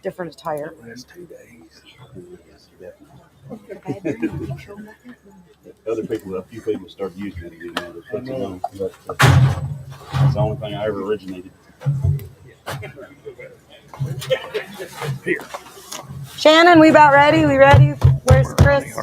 Different attire. Last 2 days. Other people, a few people started using it again. But it's the only thing I ever originated. Here. Shannon, we about ready? We ready? Where's Chris? He's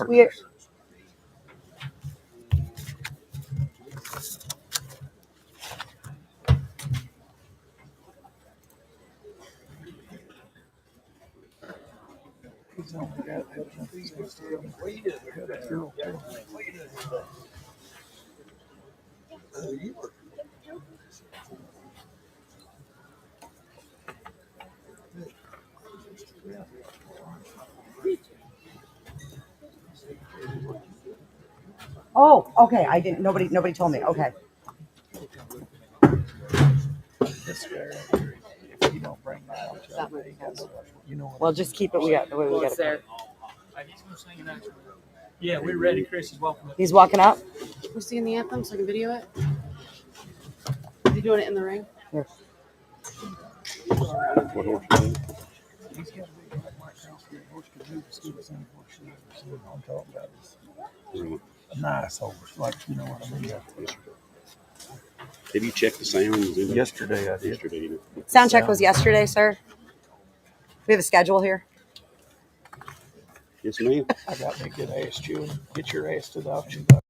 only got that girl. Oh, okay. I didn't. Nobody told me. Okay. This guy, if you don't bring that, you know. Well, just keep it. We got the way we got it. Yeah, we're ready. Chris is walking up. He's walking up. We're singing the anthem so I can video it. Are you doing it in the ring? Here. What horse you doing? He's got a big white house here. Horse could move the the same horse you ever seen. I'm talking about is a nice horse, like you know what I mean. Have you checked the sounds? Yesterday I did. Yesterday. Sound check was yesterday, sir. We have a schedule here. Yes, ma'am. I got me a good ass chewing. Get your ass to the auction block.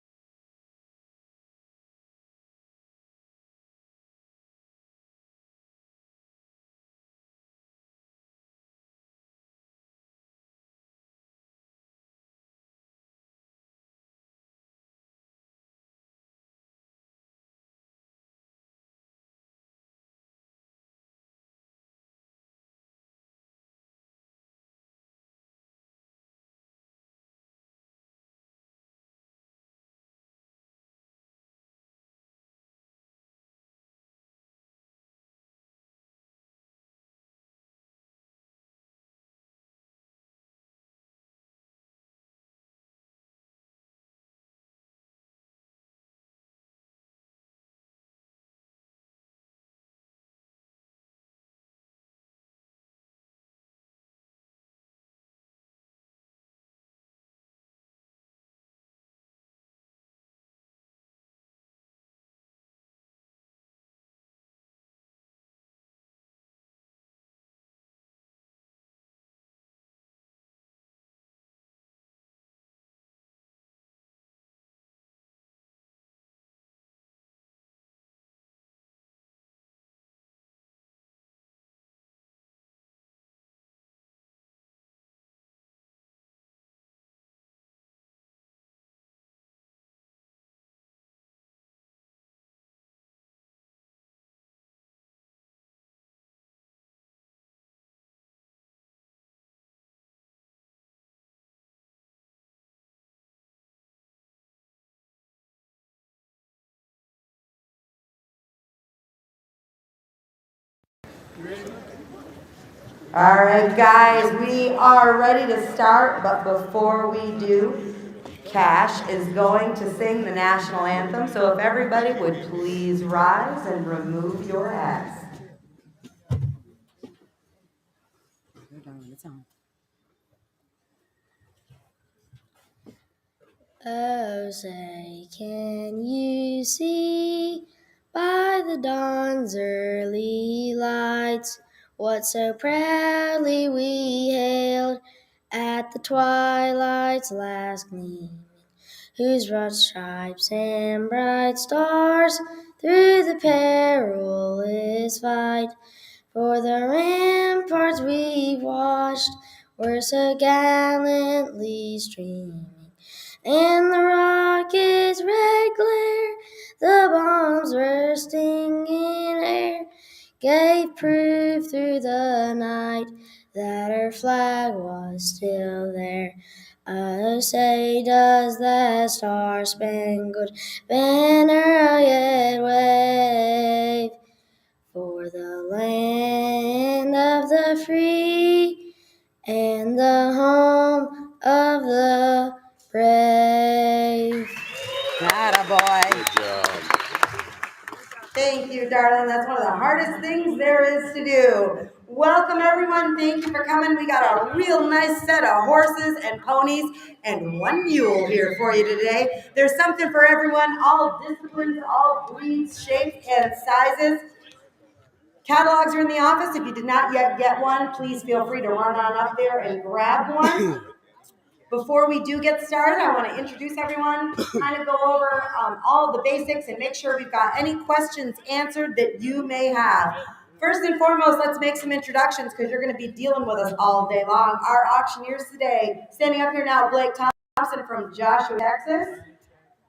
All right, guys, we are ready to start, but before we do, Cash is going to sing the national anthem, so if everybody would please rise and remove your hats. Oh, say, can you see by the dawn's early lights what so proudly we hailed at the twilight's last gleaming, whose broad stripes and bright stars through the perilous fight for the ramparts we watched were so gallantly streaming, and the rocket's red glare, the bombs bursting in air, gave proof through the night that our flag was still there. Oh, say, does that star-spangled banner yet wave for the land of the free and the home of the brave. Attaboy. Good job. Thank you, darling. That's one of the hardest things there is to do. Welcome, everyone. Thank you for coming. We got a real nice set of horses and ponies and one mule here for you today. There's something for everyone, all disciplines, all breeds, shapes, and sizes. Catalogs are in the office. If you did not yet get one, please feel free to run on up there and grab one. Before we do get started, I want to introduce everyone, kind of go over all the basics and make sure we've got any questions answered that you may have. First and foremost, let's make some introductions because you're going to be dealing with us all day long. Our auctioneers today, standing up here now, Blake Thompson from Joshua, Texas.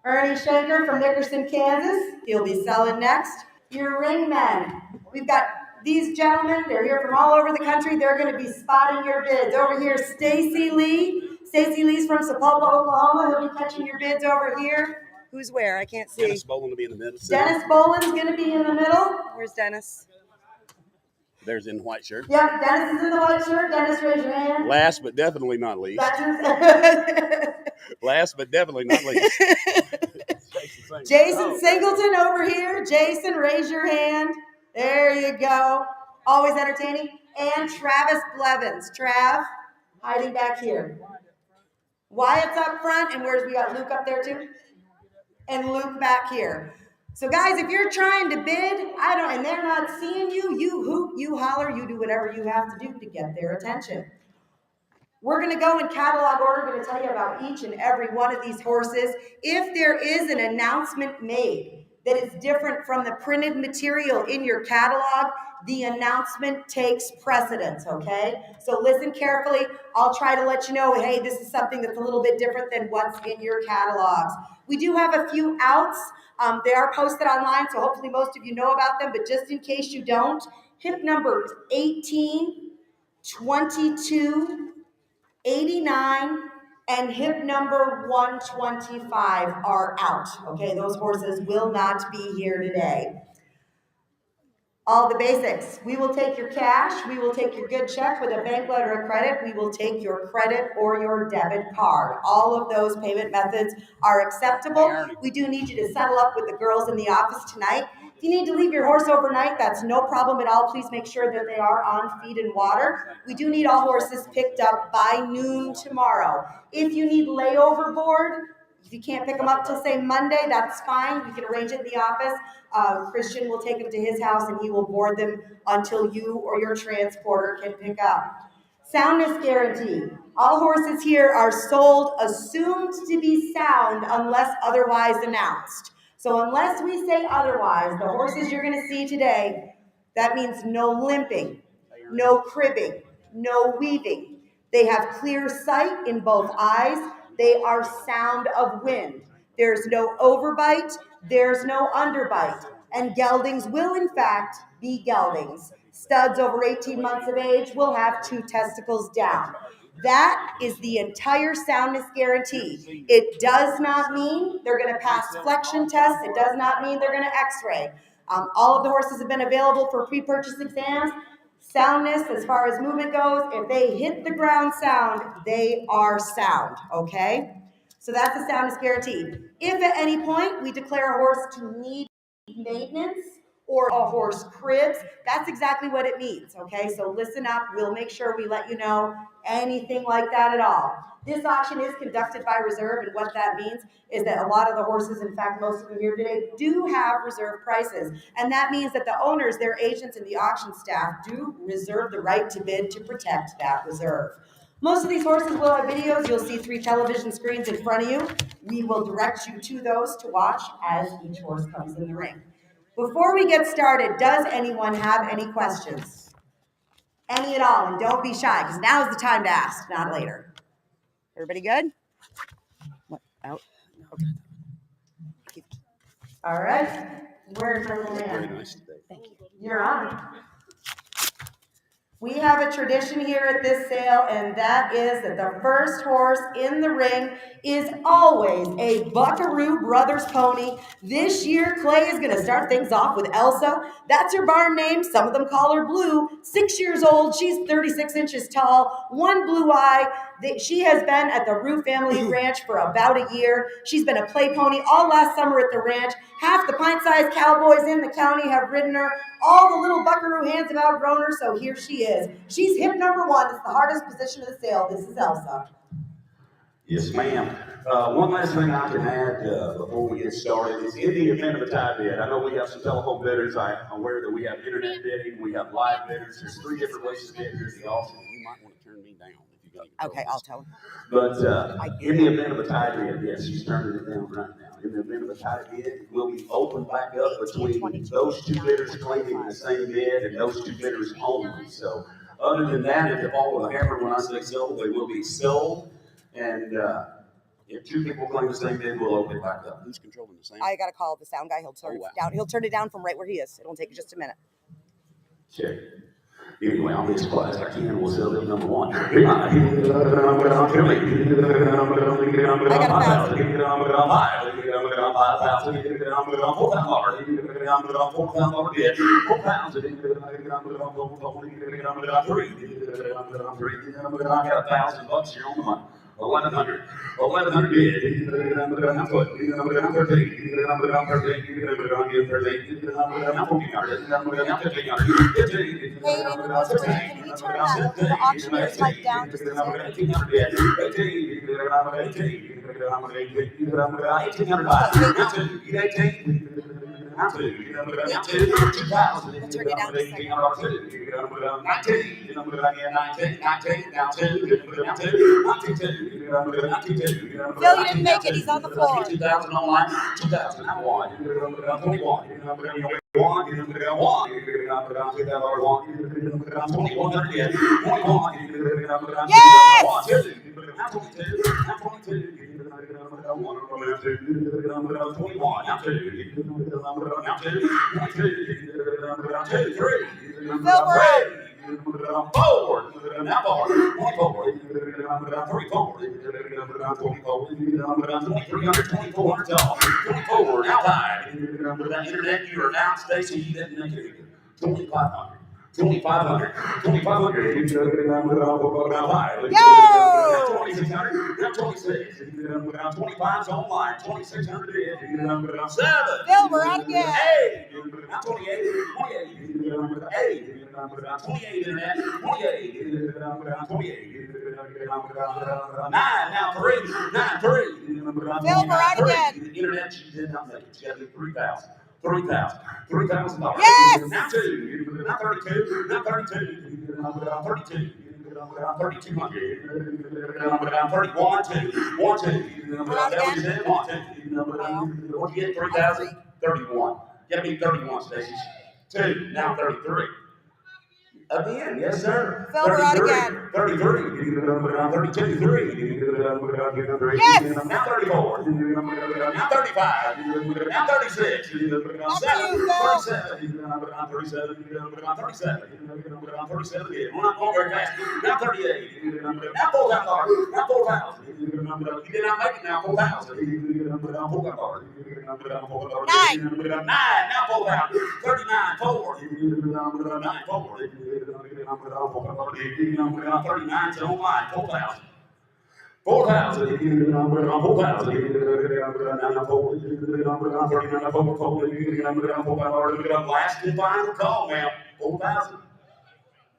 Ernie Schenker from Nickerson, Kansas. He'll be selling next. Your ringmen. We've got these gentlemen. They're here from all over the country. They're going to be spotting your bids. Over here, Stacy Lee. Stacy Lee's from Sapulpa, Oklahoma. He'll be catching your bids over here. Who's where? I can't see. Dennis Boland will be in the middle. Dennis Boland's going to be in the middle. Where's Dennis? There's in the white shirt. Yep, Dennis is in the white shirt. Dennis, raise your hand. Last but definitely not least. That's Last but definitely not least. Jason Singleton over here. Jason, raise your hand. There you go. Always entertaining. And Travis Blevins. Trav, hiding back here. Wyatt's up front, and we got Luke up there too? And Luke back here. So guys, if you're trying to bid, and they're not seeing you, you hoot, you holler, you do whatever you have to do to get their attention. We're going to go in catalog order. We're going to tell you about each and every one of these horses. If there is an announcement made that is different from the printed material in your catalog, the announcement takes precedence, okay? So listen carefully. I'll try to let you know, hey, this is something that's a little bit different than what's in your catalogs. We do have a few outs. They are posted online, so hopefully most of you know about them, but just in case you don't, hip numbers 18, 22, 89, and hip number 125 are out. Okay, those horses will not be here today. All the basics. We will take your cash. We will take your good check with a bank letter of credit. We will take your credit or your debit card. All of those payment methods are acceptable. We do need you to settle up with the girls in the office tonight. If you need to leave your horse overnight, that's no problem at all. Please make sure that they are on feed and water. We do need all horses picked up by noon tomorrow. If you need layover board, if you can't pick them up till, say, Monday, that's fine. We can arrange it in the office. Christian will take them to his house, and he will board them until you or your transporter can pick up. Soundness guarantee. All horses here are sold assumed to be sound unless otherwise announced. So unless we say otherwise, the horses you're going to see today, that means no limping, no cribbing, no weaving. They have clear sight in both eyes. They are sound of wind. There's no overbite. There's no underbite. And geldings will, in fact, be geldings. Studs over 18 months of age will have 2 testicles down. That is the entire soundness guarantee. It does not mean they're going to pass flexion tests. It does not mean they're going to x-ray. All of the horses have been available for pre-purchase exams. Soundness, as far as movement goes, if they hit the ground sound, they are sound, okay? So that's the soundness guarantee. If at any point we declare a horse to need maintenance or a horse cribs, that's exactly what it means, okay? So listen up. We'll make sure we let you know anything like that at all. This auction is conducted by reserve, and what that means is that a lot of the horses, in fact, most of them here today, do have reserve prices. And that means that the owners, their agents, and the auction staff do reserve the right to bid to protect that reserve. Most of these horses will have videos. You'll see 3 television screens in front of you. We will direct you to those to watch as each horse comes in the ring. Before we get started, does anyone have any questions? Any at all? And don't be shy, because now is the time to ask, not later. Everybody good? What? Out? Okay. All right. Where's my little Very man? nice today. Thank you. You're on. We have a tradition here at this sale, and that is that the first horse in the ring is always a Buckaroo Brothers pony. This year, Clay is gonna start things off with Elsa. That's her barn name. Some of them call her Blue. 6 years old, she's 36 inches tall, one blue eye. She has been at the Roo family ranch for about a year. She's been a play pony all last summer at the ranch. Half the pint-sized cowboys in the county have ridden her. All the little Buckaroo hands have outgrown her, so here she is. She's hip number one. It's the hardest position of the sale. This is Elsa. Yes, ma'am. One last thing I can add before we get started is in the event of a tie bid. I know we have some telephone bidders. I'm aware that we have internet bidding, we have live bidders. There's 3 different ways to bid here at the auction. You might want to turn me down if you got. Okay, I'll tell her. But in the event of a tie bid, yes, she's turning it down right now. In the event of a tie bid, it will be opened back up between those 2 bidders claiming the same bid and those 2 bidders only. So other than that, if they follow the hammer when I say sold, they will be sold. And if 2 people claim the same bid, we'll open it back up. Who's controlling the sound? I gotta call the sound guy. He'll turn it down. He'll turn it down from right where he is. It'll take just a minute. Check. Anyway, I'll be as quiet as I can. We'll sell them number 1. I got 1,000 bucks here on the money. 1,100 bid. Can we turn the auctioneer's mic down just a Phil, you didn't make it. He's on the floor. 2,000 online, 2,000 out wide. 21. 24 outside. Internet, you are now, Stacy. You didn't make it. 2,500. 2,500. 2,500. 2,600. 26. 25's online. 2,600. 7. Phil, we're out again. 8. 28. 28. 28 internet. 28. 9. Now 3. 9. 3. Phil, we're out again. Internet, she did not make it. She had to be 3,000. $3,000. Yes! Now 2. Now 32. Now 32. 32. 3,200. 31. 2. 1, 2. 1, 2. What you get? 3,000. 31. Gotta be 31, Stacy. 2. Now 33. Again, yes, sir. Phil, we're out again. 33. 32. 3. Yes! Now 34. Now 35. Now 36. 37. 37. 37. We're not going very fast. Now 38. Now 4,000. Now 4,000. You did not make it now. 4,000. 9. Now 4,000. 39. 4. 9. 4. 39 to online. 4,000. 4,000. 4,000. Last and final call now. 4,000.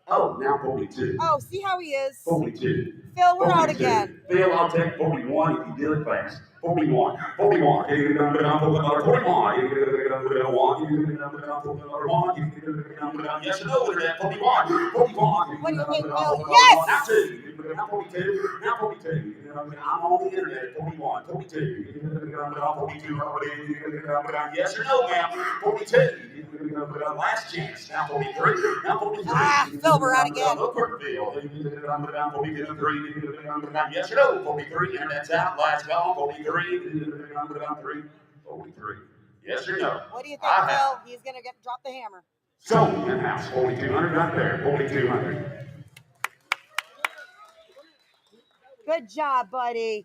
Oh, now 42. Oh, see how he is. 42. Phil, we're 42. out again. Phil, I'll take 41 if you do it fast. 41. 41. 41. Yes or no, internet. 41. 41. What do you think, Phil? Yes! Now 2. Now 42. Now 42. I'm on the internet. 41. 42. 42. Yes or no, ma'am? 42. Last chance. Now 43. Now 43. Ah, Phil, we're out again. Look for Phil. 43. Yes or no? 43. Internet's out. Last call. 43. 43. Yes or no? What do you think, Phil? He's gonna drop the hammer. So, in-house, 4,200 right there, 4,200. Good job, buddy.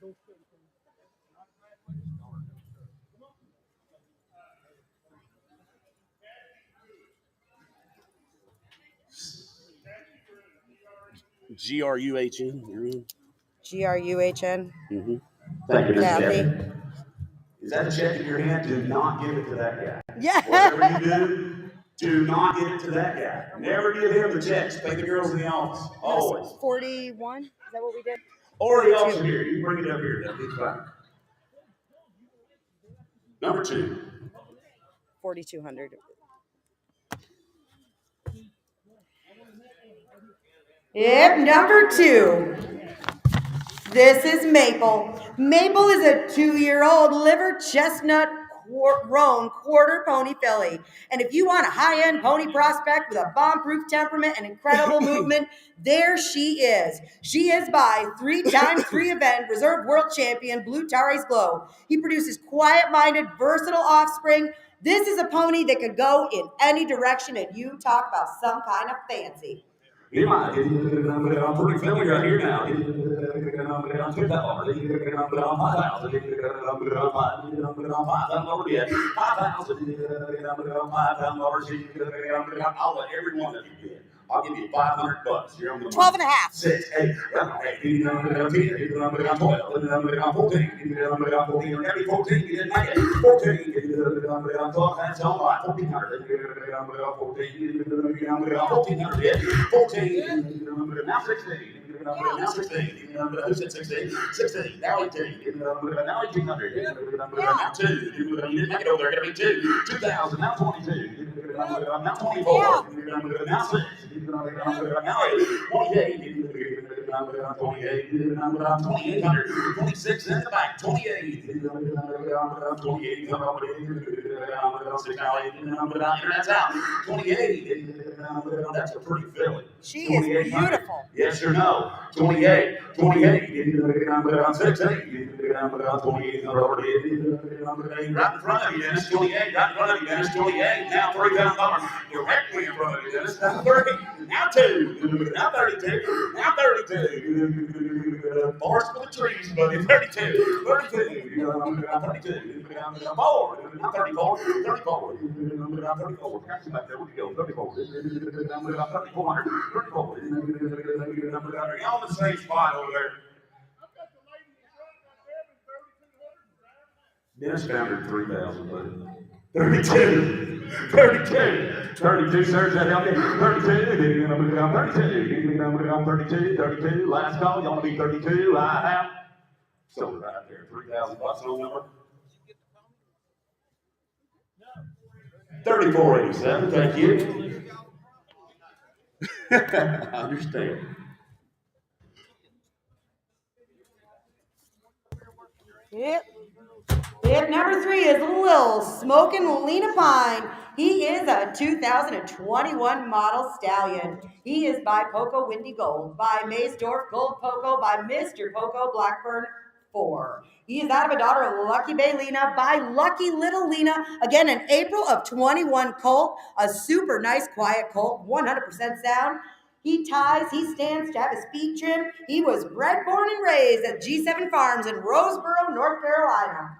GRUHN. GRUHN. Mm-hmm. Thank you, Miss Kathy. Kathy. Is that a check in your hand? Do not give it to that guy. Yeah. Whatever you do not give it to that guy. Never give him the checks. Pay the girls in the office. Always. 41. Is that what we did? Or the officer here. You bring it up here. That'll be fine. Number 2. 4,200. Yep, number 2. This is Maple. Maple is a 2-year-old liver chestnut roan quarter pony filly. And if you want a high-end pony prospect with a bomb-proof temperament and incredible movement, there she is. She is by 3-time 3-event reserve world champion Blue Tari's Glow. He produces quiet-minded, versatile offspring. This is a pony that could go in any direction, and you talk about some kind of fancy. I'm pretty filmy right here now. I'll let every one of you bid. I'll give you $500. You're on the 12 and a half. 6, 8, 10, 12, 14, 14, you didn't make it. 14, that's all right. 1,400. 1,400. 14, now 16. Now 16. Who said 16? 16. Now 18. Now 1,800. Now 2. You didn't make it over there. Gonna be 2. 2,000. Now 22. Now 24. Now 6. Now 8. 28. 2,800. 26 in the back. 28. 28. Internet's out. 28. That's a pretty filly. She is beautiful. Yes or no? 28. 28. 16. 28. Right in front of you, Dennis. 28. Right in front of you, Dennis. 28. Now $3,000 directly in front of you, Dennis. Now 30. Now 2. Now 32. Now 32. Forest for the trees, buddy. 32. 32. 32. 4. Now 34. 34. 34. Catch him back there. Where'd you go? 34. 3,400. 34. Y'all in the same spot over there. Dennis found her 3,000, buddy. 32. 32. 32, sir. Does that help you? 32. 32. 32. Last call. Y'all want to be 32? I have. So right there. $3,000 on number. 34.87. Thank you. I understand. Yep. Number 3 is Lil Smokin' Lena Pine. He is a 2021 model stallion. He is by Poco Windy Gold, by Maysdorf Gold Poco, by Mr. Poco Blackburn 4. He is out of a daughter of Lucky Bay Lena by Lucky Little Lena. Again, an April of 21 colt, a super nice quiet colt, 100% sound. He ties, he stands to have his feet trimmed. He was bred, born, and raised at G7 Farms in Roseboro, North Carolina.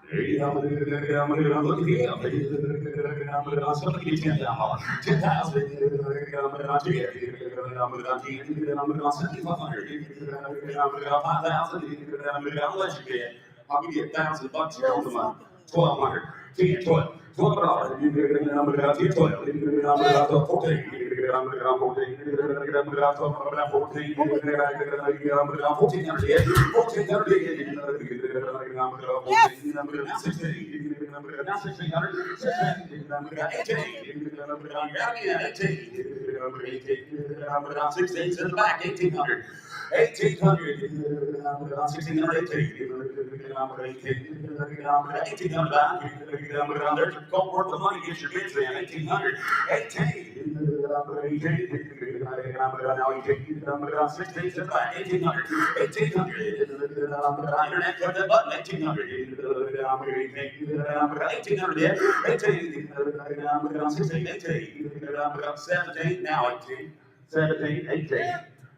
I'll give you $1,000 here on the money. 1,200. 10, 12. $12. 16 in the back, 1,800. 1800, 1600, 1800, there's a gold worth of money, get your bids in, 1800, 18, now 16, sit back, 1800, 1800, internet, click that button, 1800, 1800, 18, 16, 18, 17, now 18, 17, 18,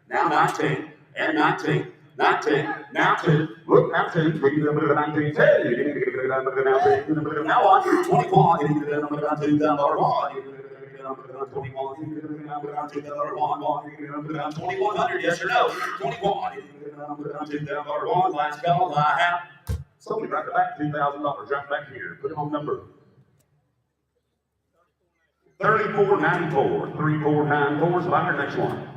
now 19, and 19, 19, now 2, look, now 2, 19, 2, now 1, 21, 2100, yes or no? 21, last call, I have. Somebody right back $2,000 right back here. Put it on number 3494. 3494 is our next one.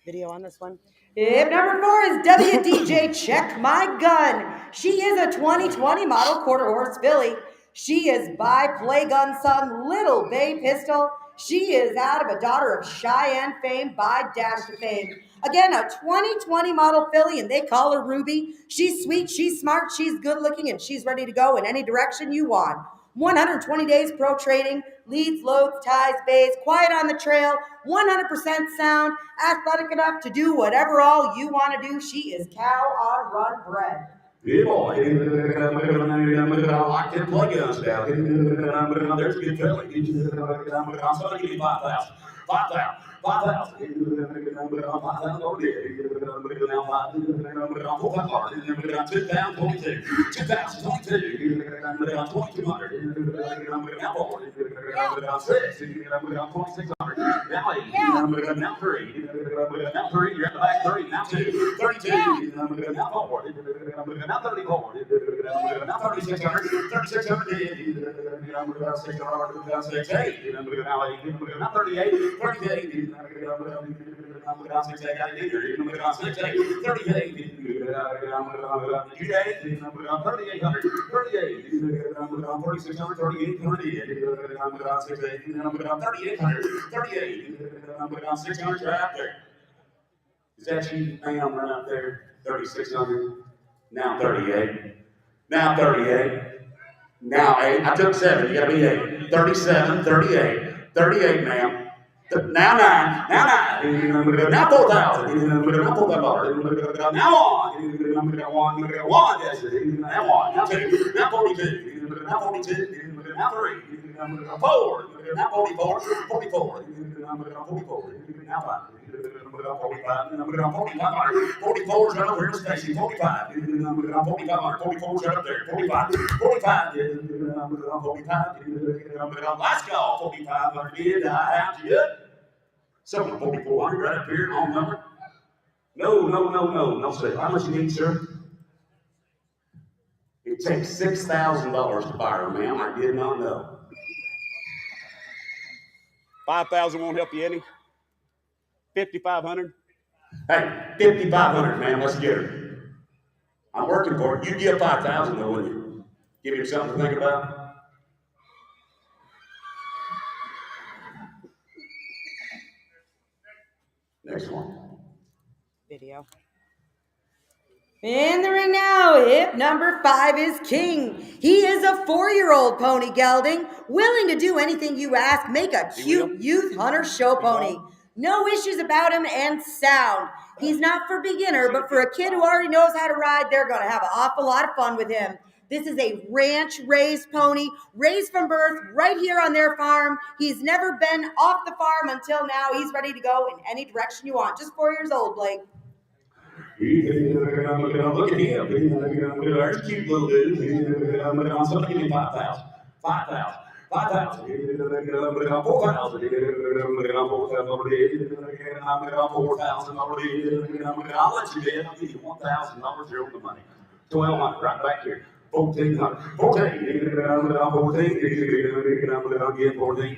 Video on this one. If number 4 is WDJ Check My Gun. She is a 2020 model quarter horse filly. She is by Play Gun Son Little Bay Pistol. She is out of a daughter of Cheyenne fame by Dash to Fame. Again, a 2020 model filly, and they call her Ruby. She's sweet, she's smart, she's good looking, and she's ready to go in any direction you want. 120 days pro trading, leads, loads, ties, bays, quiet on the trail, 100% sound, athletic enough to do whatever all you want to do. She is cow on run bred. Yeah, boy. Lock them plug guns down. There's a good filly. I'm going to give you 5,000. 5,000. 5,000. 5,000 over there. 2022. 2022. 2,200. Now 4. 6. 2,600. Now 8. Now 3. Now 3. You're at the back 3. Now 2. 32. Now 4. Now 34. Now 3,600. 3,600. Now 6. 8. Now 38. 38. Now 6. 8. 38. 3,800. 38. 3,600. 38. 600 right out there. Is that you, ma'am, right out there? 3,600. Now 38. Now 38. Now 8. I took 7. You got to be 8. 37. 38. 38, ma'am. Now 9. Now 9. Now 4,000. Now 4,000. Now 1. Now 1. Yes. Now 1. Now 2. Now 42. Now 42. Now 3. 4. Now 44. 44. 44. Now 5. 45. 44 is right over here, Stacy. 45. 4,500. 44 is right up there. 45. 45. 45. Last call. 4,500. Did I have you? Someone 4,400 right up here on number. No, sir. How much you need, sir? It takes $6,000 to buy her, ma'am. I did not know. 5,000 won't help you any. 5,500. Hey, 5,500, man. Let's get her. I'm working for it. You give 5,000, though, wouldn't you? Give him something to think about. Next one. Video. In the ring now, hip number 5 is King. He is a 4-year-old pony gelding, willing to do anything you ask, make a cute youth hunter show pony. No issues about him and sound. He's not for beginner, but for a kid who already knows how to ride, they're going to have an awful lot of fun with him. This is a ranch-raised pony, raised from birth right here on their farm. He's never been off the farm until now. He's ready to go in any direction you want. Just 4 years old, Blake. Look at him. There's a cute little dude. So give me 5,000. 5,000. 5,000. 4,000. 4,000. I'll let you bid. I'll give you $1,000. You're on the money. 1,200 right back here. 1,400. 14. 14.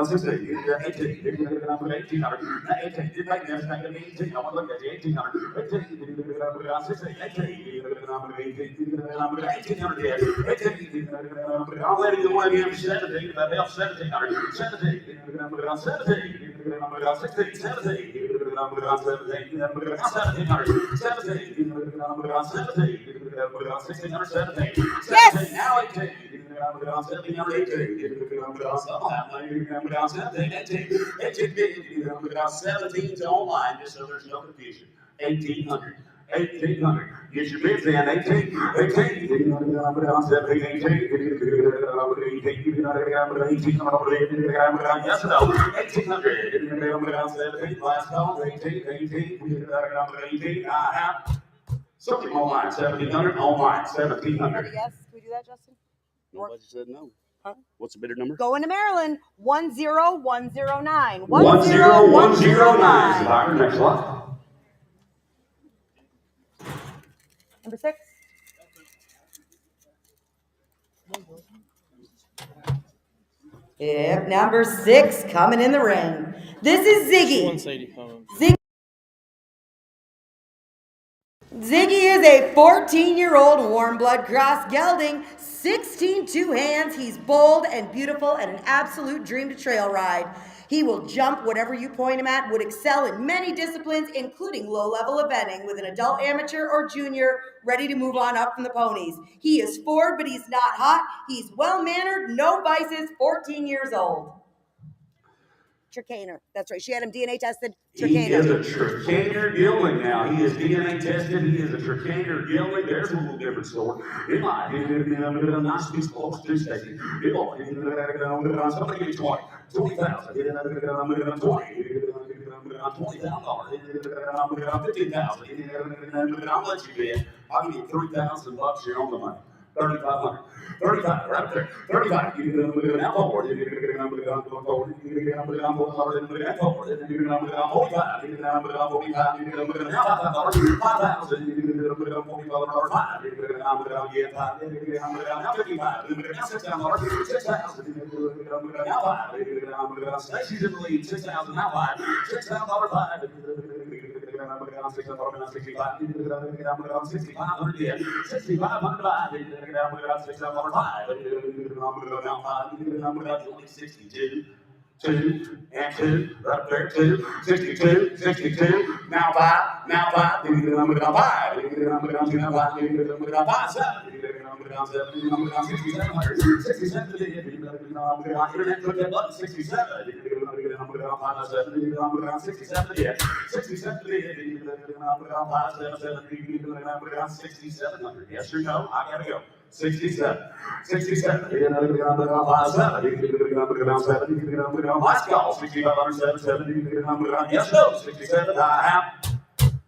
16. 18. 1,800. 18. Didn't make this. Not going to be 18. I want to look at you. 1,800. 18. 16. 18. 1,800. 18. I'll let you the one again. 17. That helps. 1,700. 17. 17. Online, just so there's no confusion. 1,800. 1,800. Get your bids in. 18. 18. Yes or no? 1,800. Last call. 18. 18. I have something online. 1,700. Online. 1,700. Yes, can we do that, Justin? Nobody said no. Huh? What's the bidder number? Going to Maryland. 10109. 10109. Doctor, next lot. Number 6. Yep, number 6 coming in the ring. This is Ziggy. Ziggy is a 14-year-old warm blood cross gelding, 16 two hands. He's bold and beautiful and an absolute dream to trail ride. He will jump whatever you point him at, would excel in many disciplines, including low-level eventing with an adult amateur or junior ready to move on up from the ponies. He is forward, but he's not hot. He's well-mannered, no vices, 14 years old. Tricaner. That's right. She had him DNA tested. He is a Tricaner gelding now. He is DNA tested. He is a Tricaner gelding. There's a little different story. In line, a nice piece of horse, 2 stations. Somebody give me 20. 20,000. 20. $15,000. I'll let you bid. I'll give you $3,000 here on the money. 3,500. 35, right there. 35. Now forward. 45. Stacy's in the lead. 6,000 now wide. $6,000 5. 6,500. 62. 2 and 2, right there, 2, 62, 62, now 5, now 5, 5, 5, 67, internet put that button, 67, 6,700, yes or no, I gotta go. 67. Let's go. 6,500, yes, no. 67, I have.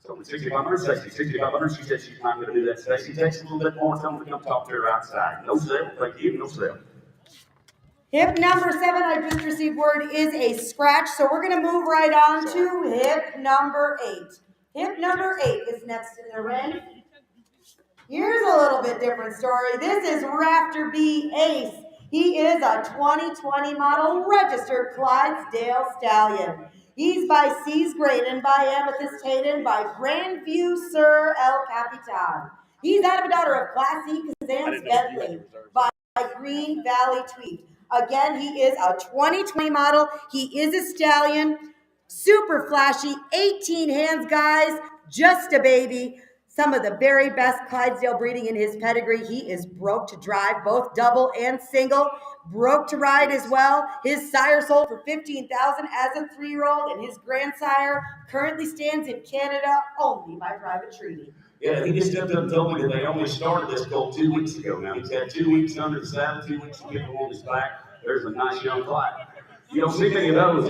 So 6,500, 6,500, she said she's not going to do that. Stacy takes a little bit more. Tell them to come talk to her outside. No sale, thank you, no sale. Hip number 7, I just received word, is a scratch, so we're going to move right on to hip number 8. Hip number 8 is next in the ring. Here's a little bit different story. This is Rafter B. Ace. He is a 2020 model registered Clydesdale stallion. He's by C's Graydon, by Amethyst Hayden, by Grandview Sir El Capitan. He's out of a daughter of Class E Kazan's Bentley, by Green Valley Tweed. Again, he is a 2020 model. He is a stallion, super flashy, 18 hands, guys, just a baby. Some of the very best Clydesdale breeding in his pedigree. He is broke to drive, both double and single. Broke to ride as well. His sire sold for $15,000 as a 3-year-old, and his grandsire currently stands in Canada only by private treaty. Yeah, he just stepped up and told me that they only started this colt 2 weeks ago. Now he's had 2 weeks under the saddle, 2 weeks to get him on his back. There's a nice young Clyde. You don't see many of those.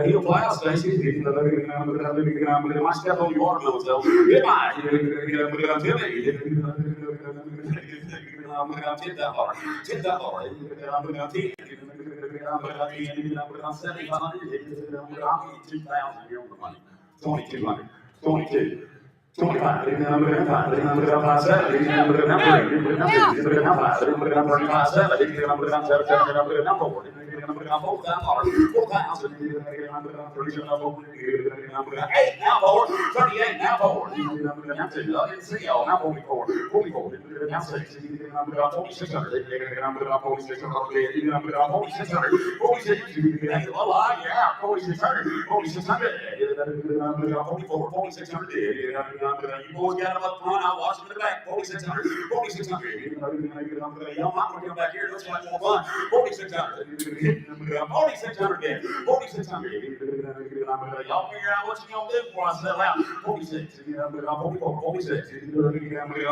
He'll plow, Stacy. Might step on your watermelons, though. It might. $2,200. 22. 25. 38 now, 4. Now 2. I didn't see y'all. Now 44. 44. Now 6. 4600. 4600. 4600. 4600. Oh, yeah. 4600. 4600. 44. 4600. You boys got them up front. I'll watch them in the back. 4600. 4600. Y'all might want to come back here. It looks like more fun. 4600. 4600 again. 4600. Y'all figure out what you're going to do before I settle out. 46. 44. 46.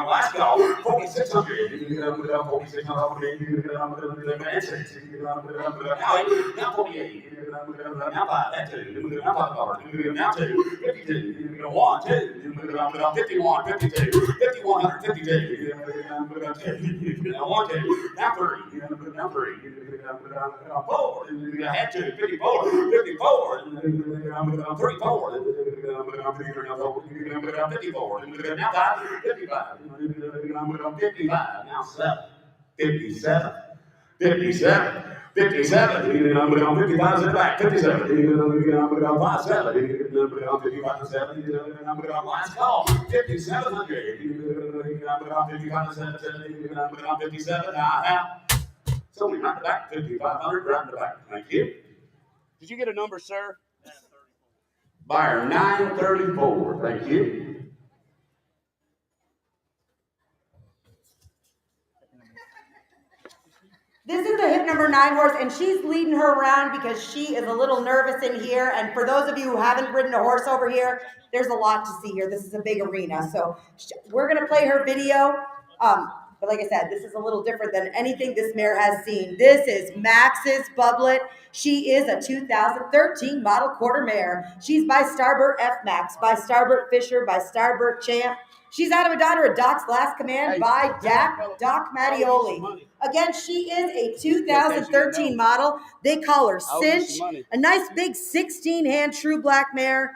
Last call. 4600. 4600. Now 48. Now 5. That's 2. Now 5. Now 2. 52. 1. 2. 51. 52. 5100. 52. Now 1. 2. Now 3. Now 3. 4. I had 2. 54. 54. 3. 4. 54. Now 5. 55. 55. Now 7. 57. 57. 57. 55 in the back. 57. 5 7. 55 7. Last call. 5700. 55 7. 57. Somebody right in the back. 5500 right in the back. Thank you. Did you get a number, sir? Buyer 934. Thank you. This is the hip number 9 horse, and she's leading her around because she is a little nervous in here. And for those of you who haven't ridden a horse over here, there's a lot to see here. This is a big arena. So we're going to play her video. But like I said, this is a little different than anything this mare has seen. This is Max's Bublet. She is a 2013 model quarter mare. She's by Starbert F. Max, by Starbert Fisher, by Starbert Champ. She's out of a daughter of Doc's Last Command by Doc Mattioli. Again, she is a 2013 model. They call her Cinch. A nice big 16-hand true black mare.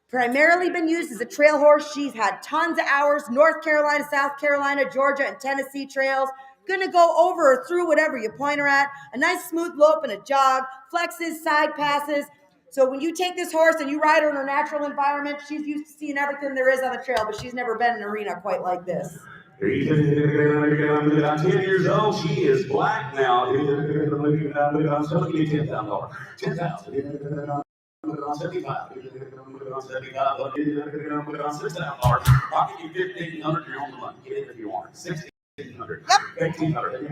Primarily been used as a trail horse. She's had tons of hours, North Carolina, South Carolina, Georgia, and Tennessee trails. Gonna go over or through whatever you point her at. A nice smooth lope and a jog, flexes, side passes. So when you take this horse and you ride her in her natural environment, she's used to seeing everything there is on the trail, but she's never been in an arena quite like this. 10 years old. She is black now. So give me $10,000. 10,000. 75. 75. I'll give you 1,500. You're on the money. Get it if you want. 1,600. 1,800.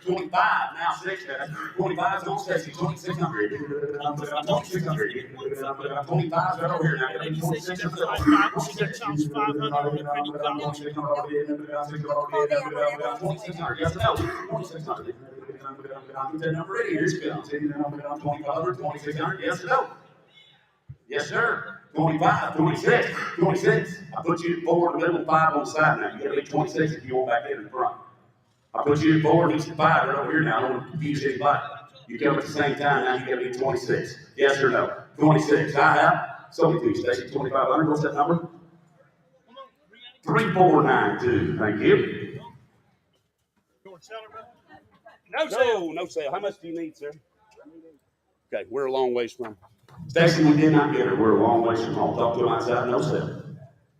25 now 6. 25 is on Stacy. 2,600. 2,600. 25 right over here now. 2,600. 2,600. Yes, no. 2,600. Get that number ready. Here's Bill. 2,500. 2,600. Yes, no. Yes, sir. 25, 26, 26. I put you at 4 in the middle, 5 on the side now. You got to be 26 if you want back in the front. I put you at 4, he's at 5 right over here now. I don't want to confuse anybody. You come at the same time now, you got to be 26. Yes or no? 26. I have. So we do, Stacy. 2,500. What's that number? 3492. Thank you. No sale. No sale. How much do you need, sir? Okay, we're a long ways from. Stacy, we did not get her. We're a long ways from home. Talk to him outside. No sale.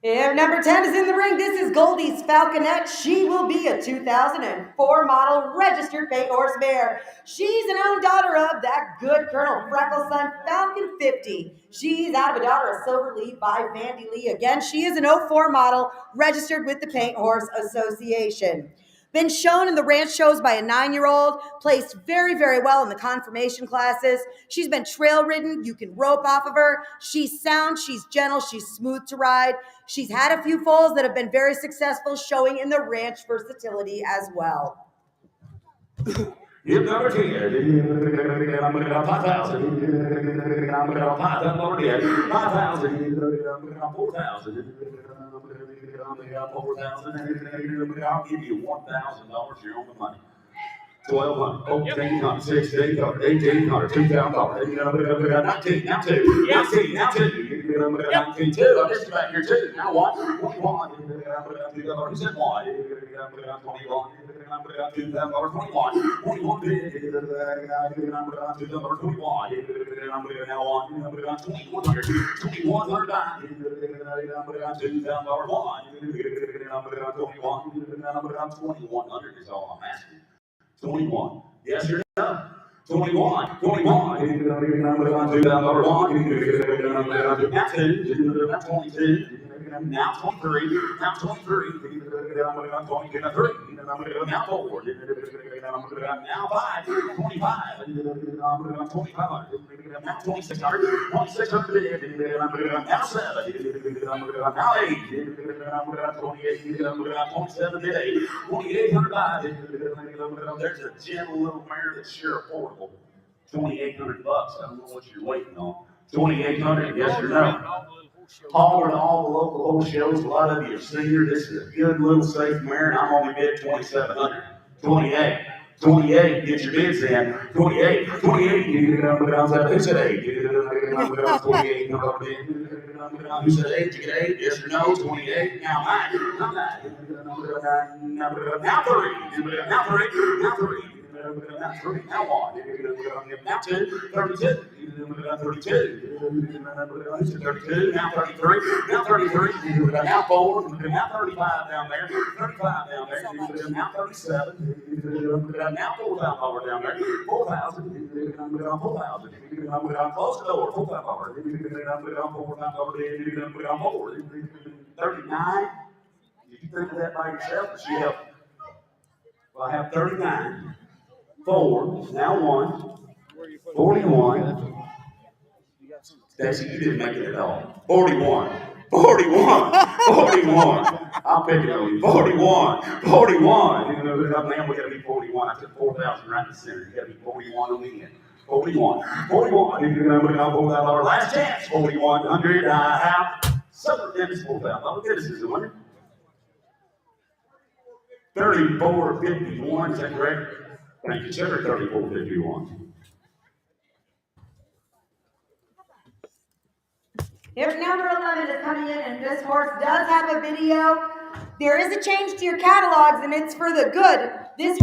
Yeah, number 10 is in the ring. This is Goldie's Falconette. She will be a 2004 model registered bay horse mare. She's an own daughter of that good Colonel Freckles' son, Falcon 50. She's out of a daughter of Silver Lee by Vandy Lee. Again, she is an 04 model registered with the Paint Horse Association. Been shown in the ranch shows by a 9-year-old, placed very, very well in the conformation classes. She's been trail ridden. You can rope off of her. She's sound, she's gentle, she's smooth to ride. She's had a few foals that have been very successful, showing in the ranch versatility as well. If number 10, I'm going to go 5,000. I'm going to go 5,000 already. 5,000. 4,000. 4,000. I'll give you $1,000. You're on the money. 1,200, 1,400, 1,600, 1,800, $2,000. 19, now 2. 19, now 2. 19, 2. I'm just back here 2. Now 1. 21. Who said 1? 21. $2,000. 21. 21 bid. $2,021. Now 1. $2,100. $2,100. $2,100. $2,100 is all I'm asking. 21. Yes or no? 21. 21. Now 2. Now 22. Now 23. Now 23. Now 3. Now 4. Now 5. 25. 2,500. Now 2,600. 2,600. Now 7. Now 8. 28. 27 bid 8. 2,800. There's a gentle little mare that's sure affordable. $2,800. I don't know what you're waiting on. 2,800. Yes or no? Hauler to all the local horse shows. A lot of you have seen her. This is a good little safe mare, and I'm only bid 2,700. 28. 28. Get your bids in. 28. 28. Who said 8? 28. Who said 8? You get 8? Yes or no? 28. Now 9. Now 3. Now 3. Now 3. Now 3. Now 3. Now 1. Now 2. 32. 32. 32. Now 33. Now 33. Now 4. Now 35 down there. 35 down there. Now 37. Now $4,000 down there. 4,000. 4,000. Close the door. 4,000. 39. Did you think of that by yourself, or she helped you? Well, I have 39. 4. Now 1. 41. Stacy, you didn't make it at all. 41. 41. 41. I'm picking on you. 41. 41. Man, we gotta be 41. I took 4,000 right in the center. You gotta be 41 on the end. 41. 41. $4,000. Last chance. 4,100. Out. Southern Dennis, $4,000. This is the winner. 34.51. Is that correct? Thank you, sir. 34.51. If number 11 is coming in and this horse does have a video, there is a change to your catalogs and it's for the good. This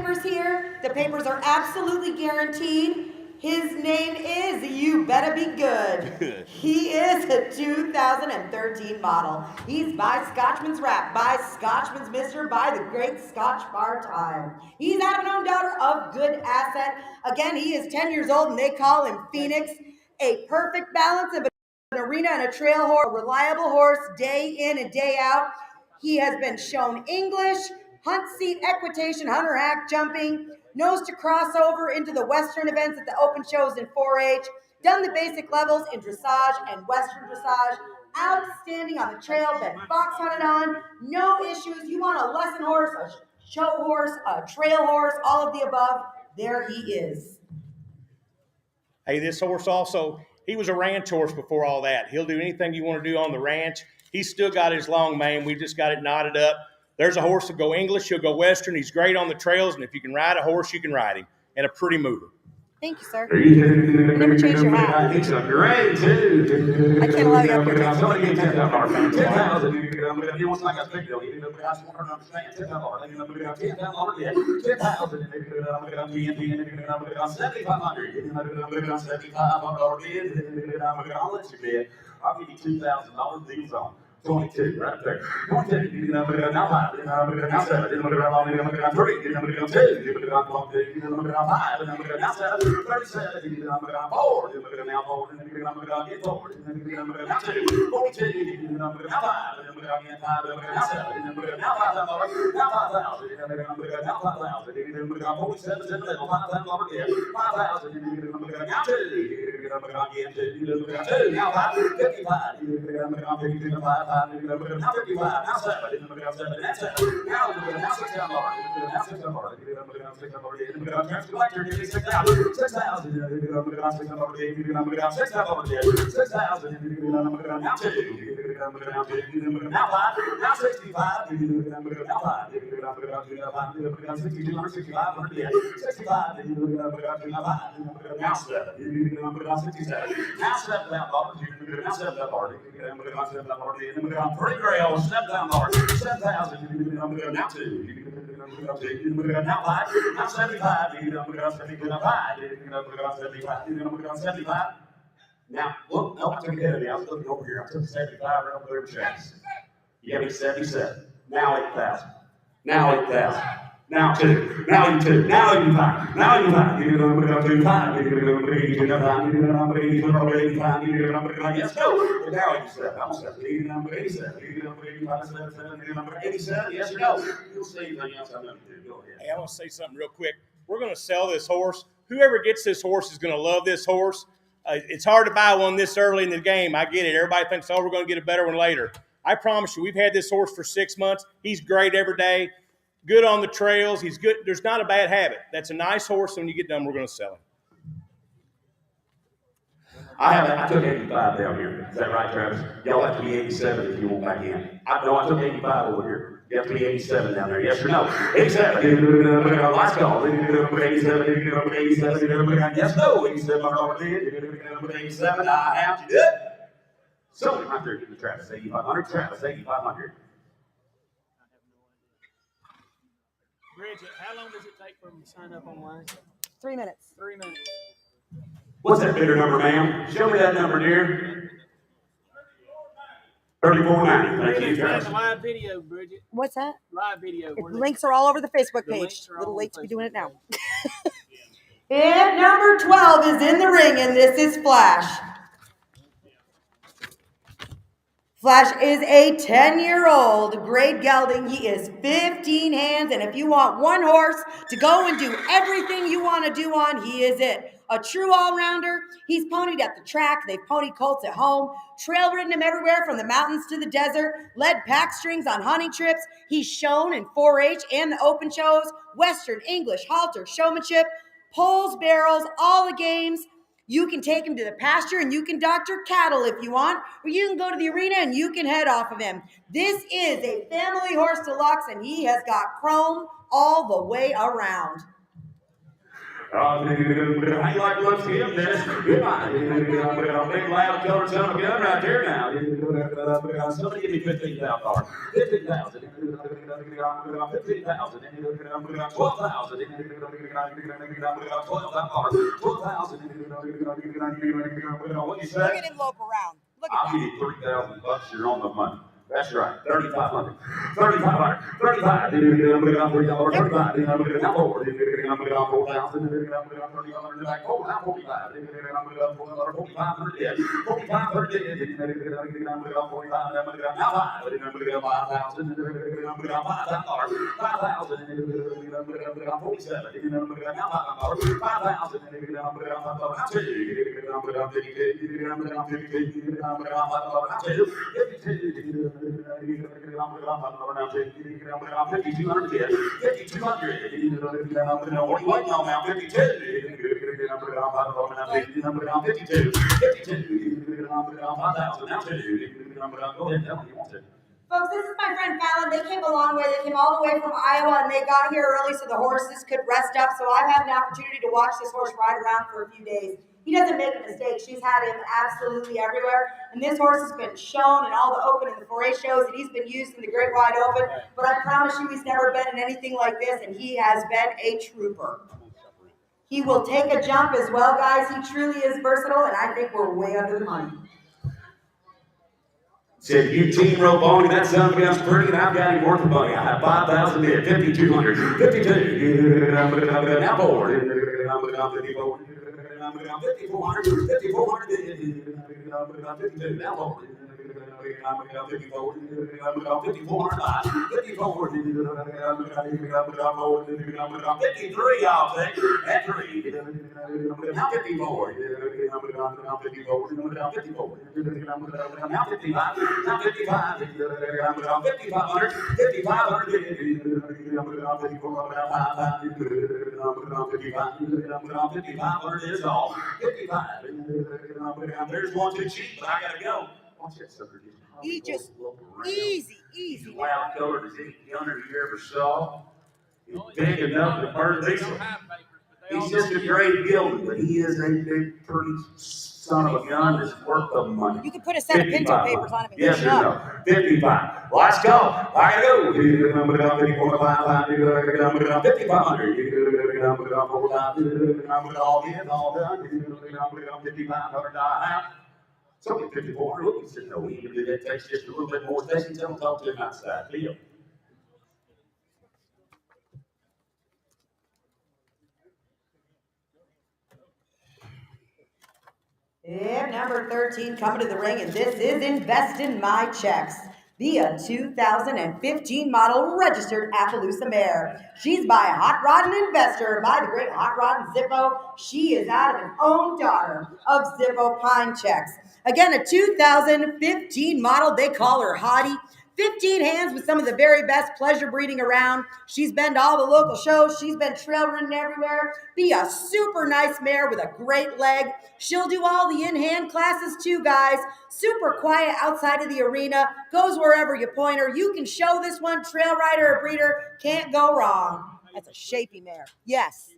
horse here, the papers are absolutely guaranteed. His name is You Better Be Good. He is a 2013 model. He's by Scotchman's Rap, by Scotchman's Mister, by the great Scotch Bar Time. He's out of an own daughter of good asset. Again, he is 10 years old and they call him Phoenix. A perfect balance of an arena and a trail horse, a reliable horse day in and day out. He has been shown English, hunt seat, equitation, hunter hack, jumping, knows to cross over into the Western events at the open shows in 4-H, done the basic levels in dressage and Western dressage, outstanding on the trail, been fox hunted on, no issues. You want a lesson horse, a show horse, a trail horse, all of the above, there he is. Hey, this horse also, he was a ranch horse before all that. He'll do anything you want to do on the ranch. He's still got his long mane. We just got it knotted up. There's a horse that'll go English. He'll go Western. He's great on the trails. And if you can ride a horse, you can ride him. And a pretty mover. Thank you, sir. You never change your hat. He's a great, too. I can't allow you up here. Somebody get $10,000. 10,000. He wants like a big deal. I just want her to understand. $10,000. $10,000. $7,500. I'll let you bid. I'll give you $2,000 deals on. 22, right there. 22, now 5, now 7, 3, 2, 5, now 7, 37, now 4, now 4, now 42, now 2, 42, now 5, now 7, now 5, now 5,000, now 5,000, now 47, 7, 5,000, now 2, now 5, 55, now 52, now 55, now 7, now 7, now 7, now 6 down lower, now 6 down lower, 6 down lower, transfer collector, 6,000, 6,000, 6 down lower, 6 down lower, 6,000, now 2, now 5, now 65, now 5, 6,200, 65, 65, now 7, now 67, now 7 down lower, now 7 down lower, now 7 down lower, 3 grail, 7 down lower, 7,000, now 2, now 5, now 75, now 75. Now, look, no, I took it ahead of me. I was looking over here. I took 75 right over there with Chase. You gave me 77. Now 8,000. Now 8,000. Now 2. Now even 2. Now even 5. Now even 5. Yes, go. Now 87. I'm 87. Number 87. 87. Yes or no? You'll see anything else I'm going to do. Go ahead. Hey, I want to say something real quick. We're going to sell this horse. Whoever gets this horse is going to love this horse. It's hard to buy one this early in the game. I get it. Everybody thinks, oh, we're going to get a better one later. I promise you, we've had this horse for 6 months. He's great every day. Good on the trails. He's good. There's not a bad habit. That's a nice horse. When you get done, we're going to sell him. I took 85 down here. Is that right, Travis? Y'all have to be 87 if you want back in. I took 85 over here. You have to be 87 down there. Yes or no? 87. Last call. 87. Yes, no. 87. I have to do it. So right there, give the Travis 8,500. Travis 8,500. Bridget, how long does it take for them to sign up online? 3 minutes. 3 minutes. What's that bidder number, ma'am? Show me that number, dear. 3490. Thank you, Travis. Live video, Bridget. What's that? Live video. The links are all over the Facebook page. links are all Little on late to be doing it now. And number 12 is in the ring, and this is Flash. Flash is a 10-year-old grade gelding. He is 15 hands, and if you want one horse to go and do everything you want to do on, he is it. A true all-rounder. He's ponied at the track. They've ponied colts at home. Trail ridden him everywhere from the mountains to the desert. Led pack strings on hunting trips. He's shown in 4-H and the open shows. Western, English, halter, showmanship, poles, barrels, all the games. You can take him to the pasture and you can doctor cattle if you want, or you can go to the arena and you can head off of him. This is a family horse deluxe, and he has got chrome all the way around. How you like to look to him, Dennis? Big loud color son of a gun right there now. Somebody give me $15,000. $15,000. $15,000. $12,000. $12,000. What you say? Look at him lope around. Look at I'll give you $3,000. You're on the money. That's right. 3,500. 3,500. 35. 35. Now 4. 4,000. 3,500. Now 45. 4,500. 4,500. Now 5. 5,000. 5,000. 47. Now 5,000. 5,000. 52. 52. Folks, this is my friend Fallon. They came a long way. They came all the way from Iowa, and they got here early so the horses could rest up. So I've had an opportunity to watch this horse ride around for a few days. He doesn't make a mistake. She's had him absolutely everywhere. And this horse has been shown in all the open and the 4-H shows, and he's been used in the Great Wide Open. But I promise you, he's never been in anything like this, and he has been a trooper. He will take a jump as well, guys. He truly is versatile, and I think we're way under the money. Said, you team rope on me, that son of a gun's pretty, and I've got him worth the money. I have 5,000 bid, 5,200, 52. Now forward. 5,400, 5,400, 52. Now forward. 53, I'll take. At 3. Now 54. Now 54. Now 54. Now 55. Now 55. 5,500. 5,500. 5,500 is all. 55. There's one too cheap, but I gotta go. Watch that sucker. He just easy. Loud colored as any gunner you ever saw. He's big enough to burn diesel. He's just a great building, but he is a big, pretty son of a gun that's worth the money. You could put a set of Pinto papers on him and yes clean or it no? up. 55. Let's go. I gotta go. 5,500. All in, all done. 5,500 die. So 5,400. Look, he said, no, we can do that. Takes just a little bit more space. Tell him, talk to him outside. Deal. Yeah, number 13 coming to the ring, and this is Invest in My Checks. The 2015 model registered Appaloosa mare. She's by Hot Rod and Investor by the great Hot Rod and Zippo. She is out of an own daughter of Zippo Pine Checks. Again, a 2015 model. They call her Hottie. 15 hands with some of the very best pleasure breeding around. She's been to all the local shows. She's been trail ridden everywhere. Be a super nice mare with a great leg. She'll do all the in-hand classes too, guys. Super quiet outside of the arena. Goes wherever you point her. You can show this one, trail rider or breeder. Can't go wrong. That's a shapy mare. Yes.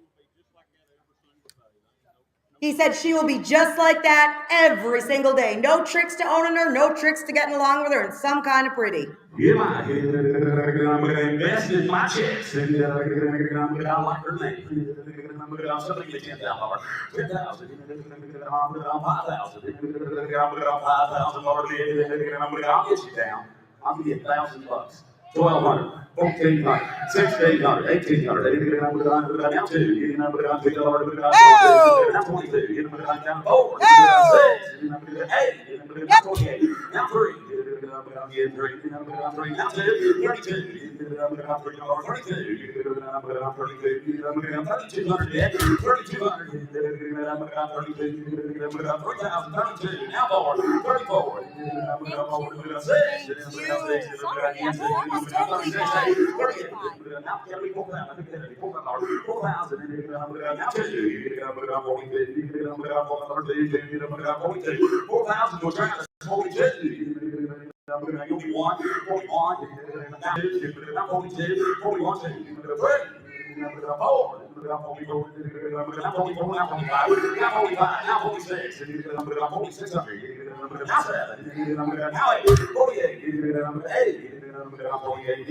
He said she will be just like that every single day. No tricks to owning her, no tricks to getting along with her, and some kind of pretty. Yeah, I'm gonna invest in my checks, and I'm gonna like her name. Somebody get $10,000, $10,000, $5,000, $5,000. I'll get you down. I'll give you $1,000. 1,200, 1,400, 1,600, 1,800. Now 2. Now 22. Now 4. Now 6. Now 28. Now 3. Now 3. Now 2. 32. 3,200 debt. 3,200. 3,032. Now 4. 34. 6. Totally fine. Now 4,000 was trying to 42. You'll be 1, 41, now 42, 41, 2, 3. 4, now 44, now 45, now 45, now 46, now 4600, now 7, now 8, 48, 8. 48,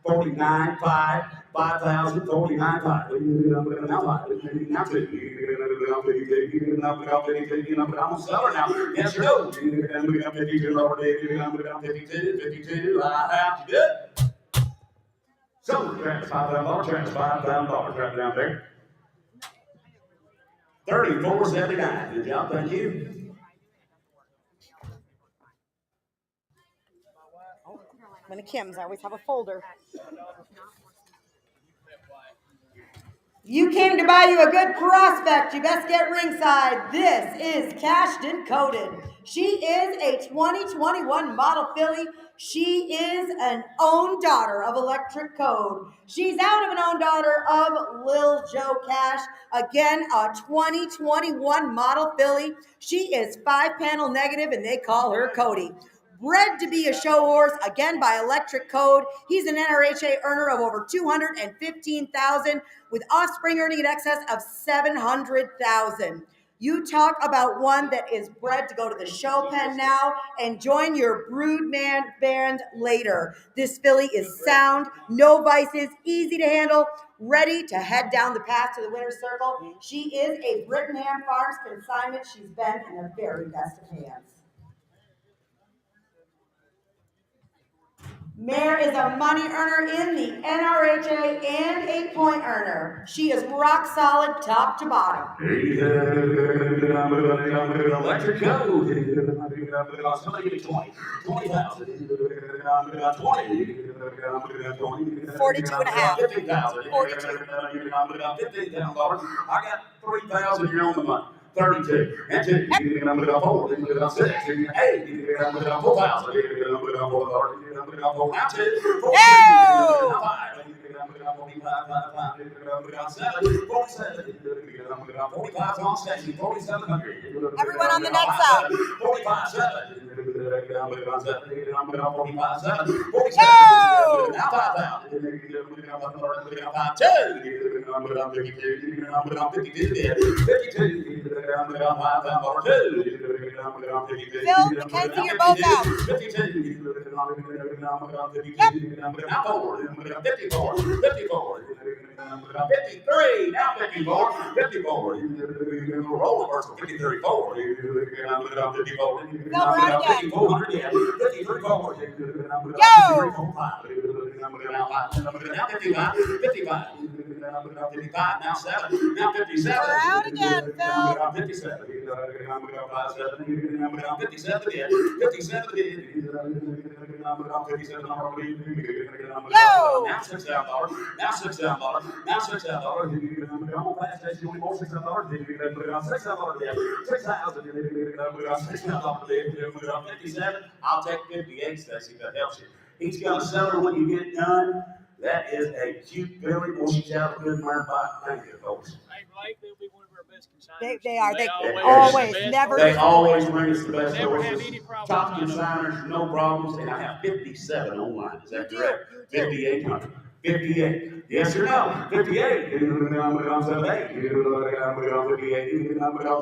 49, 5, 5,000, 49, 5. Now 2. I'm a seller now. Yes or no? 52, 52. I have to do it. So, $5,000, $5,000 right down there. 34.79. Good job, thank you. When the Kims, I always have a folder. You came to buy you a good prospect. You best get ringside. This is Cashed and Coded. She is a 2021 model filly. She is an own daughter of Electric Code. She's out of an own daughter of Lil Joe Cash. Again, a 2021 model filly. She is 5-panel negative, and they call her Cody. Bred to be a show horse, again by Electric Code. He's an NRHA earner of over $215,000 with offspring earning in excess of $700,000. You talk about one that is bred to go to the show pen now and join your broodman band later. This filly is sound, no vices, easy to handle, ready to head down the path to the winner's circle. She is a Brittenham Farms consignment. She's been in the very best of hands. Mare is a money earner in the NRHA and 8-point earner. She is rock solid top to bottom. Electric go. Somebody give me 20. 20,000. 42 and a half. 50,000. 42. $15,000. I got 3,000 here on the money. 32. And 2. 4. 6. 8. 4,000. Now 2. 4. 5. 45 on station. 4,700. Everyone on the net side. 45. 7. 45. 7. 47. Now 5,000. 52. Phil, Mackenzie, you're both out. 54. 53. Now 54. 54. Roll reversal. 53. 4. 54. 5400. 53. 4. Yo! Now 55. 55. 55. Now 7. Now 57. We're out again, Phil. 57. 57 again. 57 again. Yo! Now $6,000. Now $6,000. Now $6,000. I'm on fast station. Only more $6,000. $6,000 again. 6,000. 57. I'll take 58, Stacy, if that helps you. He's gonna sell her when you get done. That is a cute filly. Will she have a good mare by? Thank you, folks. They'll be one of our best consigners. They are. They always, never. They always bring us the best Never have horses. any problems. Top consigners, no problems. And I have 57 online. Is that You do, correct? you do. 5,800. 58. Yes or no? 58.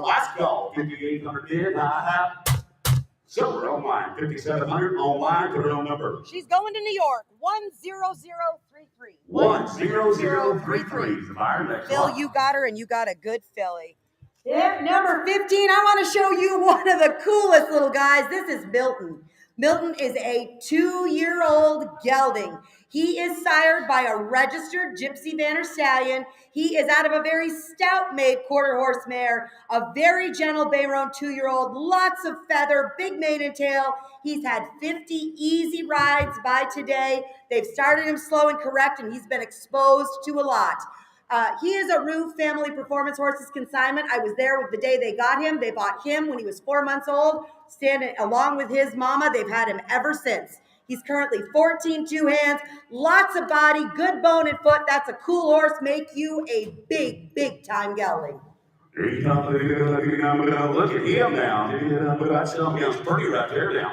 Last call. 5,800 bid. I have silver online. 5,700 online. The real number. She's going to New York. 10033. 10033. Buyer next Phil, lot. you got her, and you got a good filly. Yeah, number 15, I want to show you one of the coolest little guys. This is Milton. Milton is a 2-year-old gelding. He is sired by a registered Gypsy Vanner stallion. He is out of a very stout-made quarter horse mare, a very gentle Bayron 2-year-old, lots of feather, big mane and tail. He's had 50 easy rides by today. They've started him slow and correct, and he's been exposed to a lot. He is a Rue Family Performance Horses consignment. I was there with the day they got him. They bought him when he was 4 months old, standing along with his mama. They've had him ever since. He's currently 14 two hands, lots of body, good bone and foot. That's a cool horse. Make you a big, big time gelding. Look at him now. That's something else pretty right there now.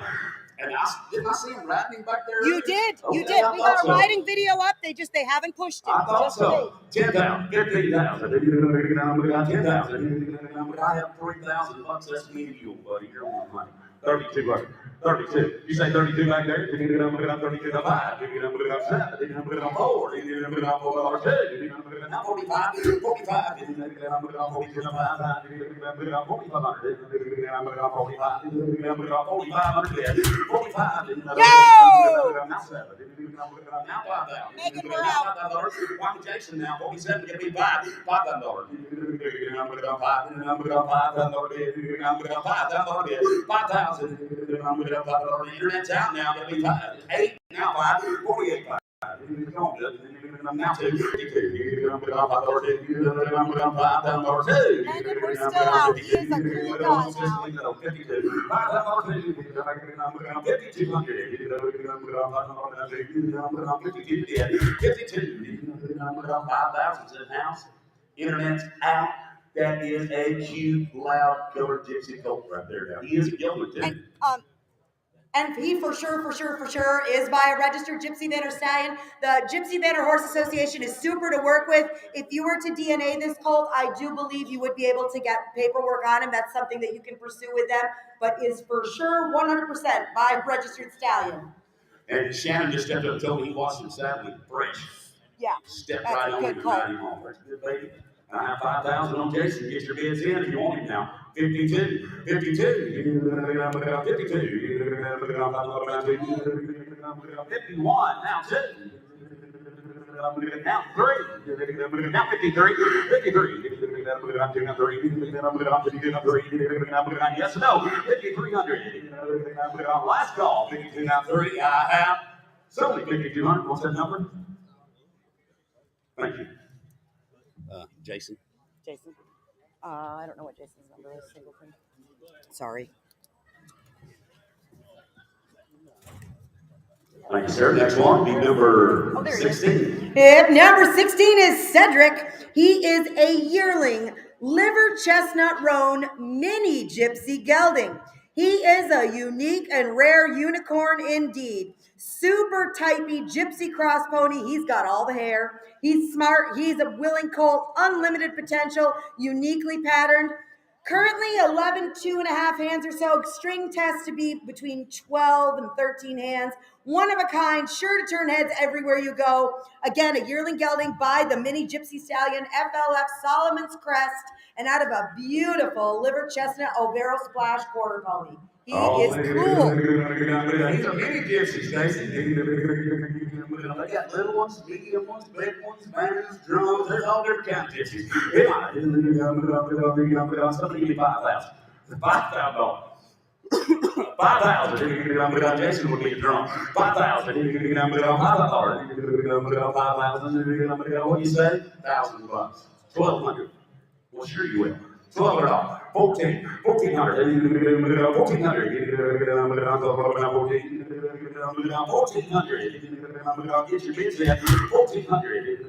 And didn't I see him riding back there? You did. You Okay, did. I We thought got a so. riding video up. They haven't pushed it. I thought Just so. wait. 10,000, 15,000. 10,000. I have 3,000 bucks. That's me and you, buddy. You're on my money. 32 bucks. 32. You say 32 back there? 32 to 5. 7. 4. 45. 45. 45. Now 7. Now 5,000. Megan, we're out. Michael Jackson now. 47. Give me $5,000. $5,000. Internet's out now. Give me 5. 8. Now 5. 48. Now 2. 52. Megan, we're still out. He is a cool guy now. 52. 5,000's in house. Internet's out. That is a cute, loud, killer gypsy colt right there. Now he is a gelding too. And And he for sure is by a registered Gypsy Vanner stallion. The Gypsy Vanner Horse Association is super to work with. If you were to DNA this colt, I do believe you would be able to get paperwork on him. That's something that you can pursue with them, but is for sure 100% by registered stallion. And Shannon just stepped up and told me he watched him saddle fresh. Yeah, Step that's right a on good him and call. ride him off. That's a good baby. I have 5,000 on Jason. Get your bids in if you want him now. 52, 52, 51, now 2. Now 3, now 53, 53, yes or no, 5,300. Last call, 52, now 3, I have solely 5,200. What's that number? Thank you. Jason. Jason. I don't know what Jason's number is. Singleton. Sorry. Thank you, sir. Next one, be number 16. Yep, number 16 is Cedric. He is a yearling liver chestnut roan mini gypsy gelding. He is a unique and rare unicorn indeed. Super typey gypsy cross pony. He's got all the hair. He's smart. He's a willing colt, unlimited potential, uniquely patterned. Currently 11, 2.5 hands or so. String test to be between 12 and 13 hands. One of a kind, sure to turn heads everywhere you go. Again, a yearling gelding by the mini gypsy stallion, FLF Solomon's Crest, and out of a beautiful liver chestnut Overo Splash quarter pony. He is cool. He's a mini gypsy, Stacy. They got little ones, medium ones, big ones, banners, drums. There's all different kinds of gypsies. Somebody give me 5,000. $5,000. 5,000. Jason would be a drum. 5,000. 5,000. What do you say? $1,000. 1,200. Well, sure you will. $1,200. 14. 1,400. 1,400. Get your bids in. 1,400.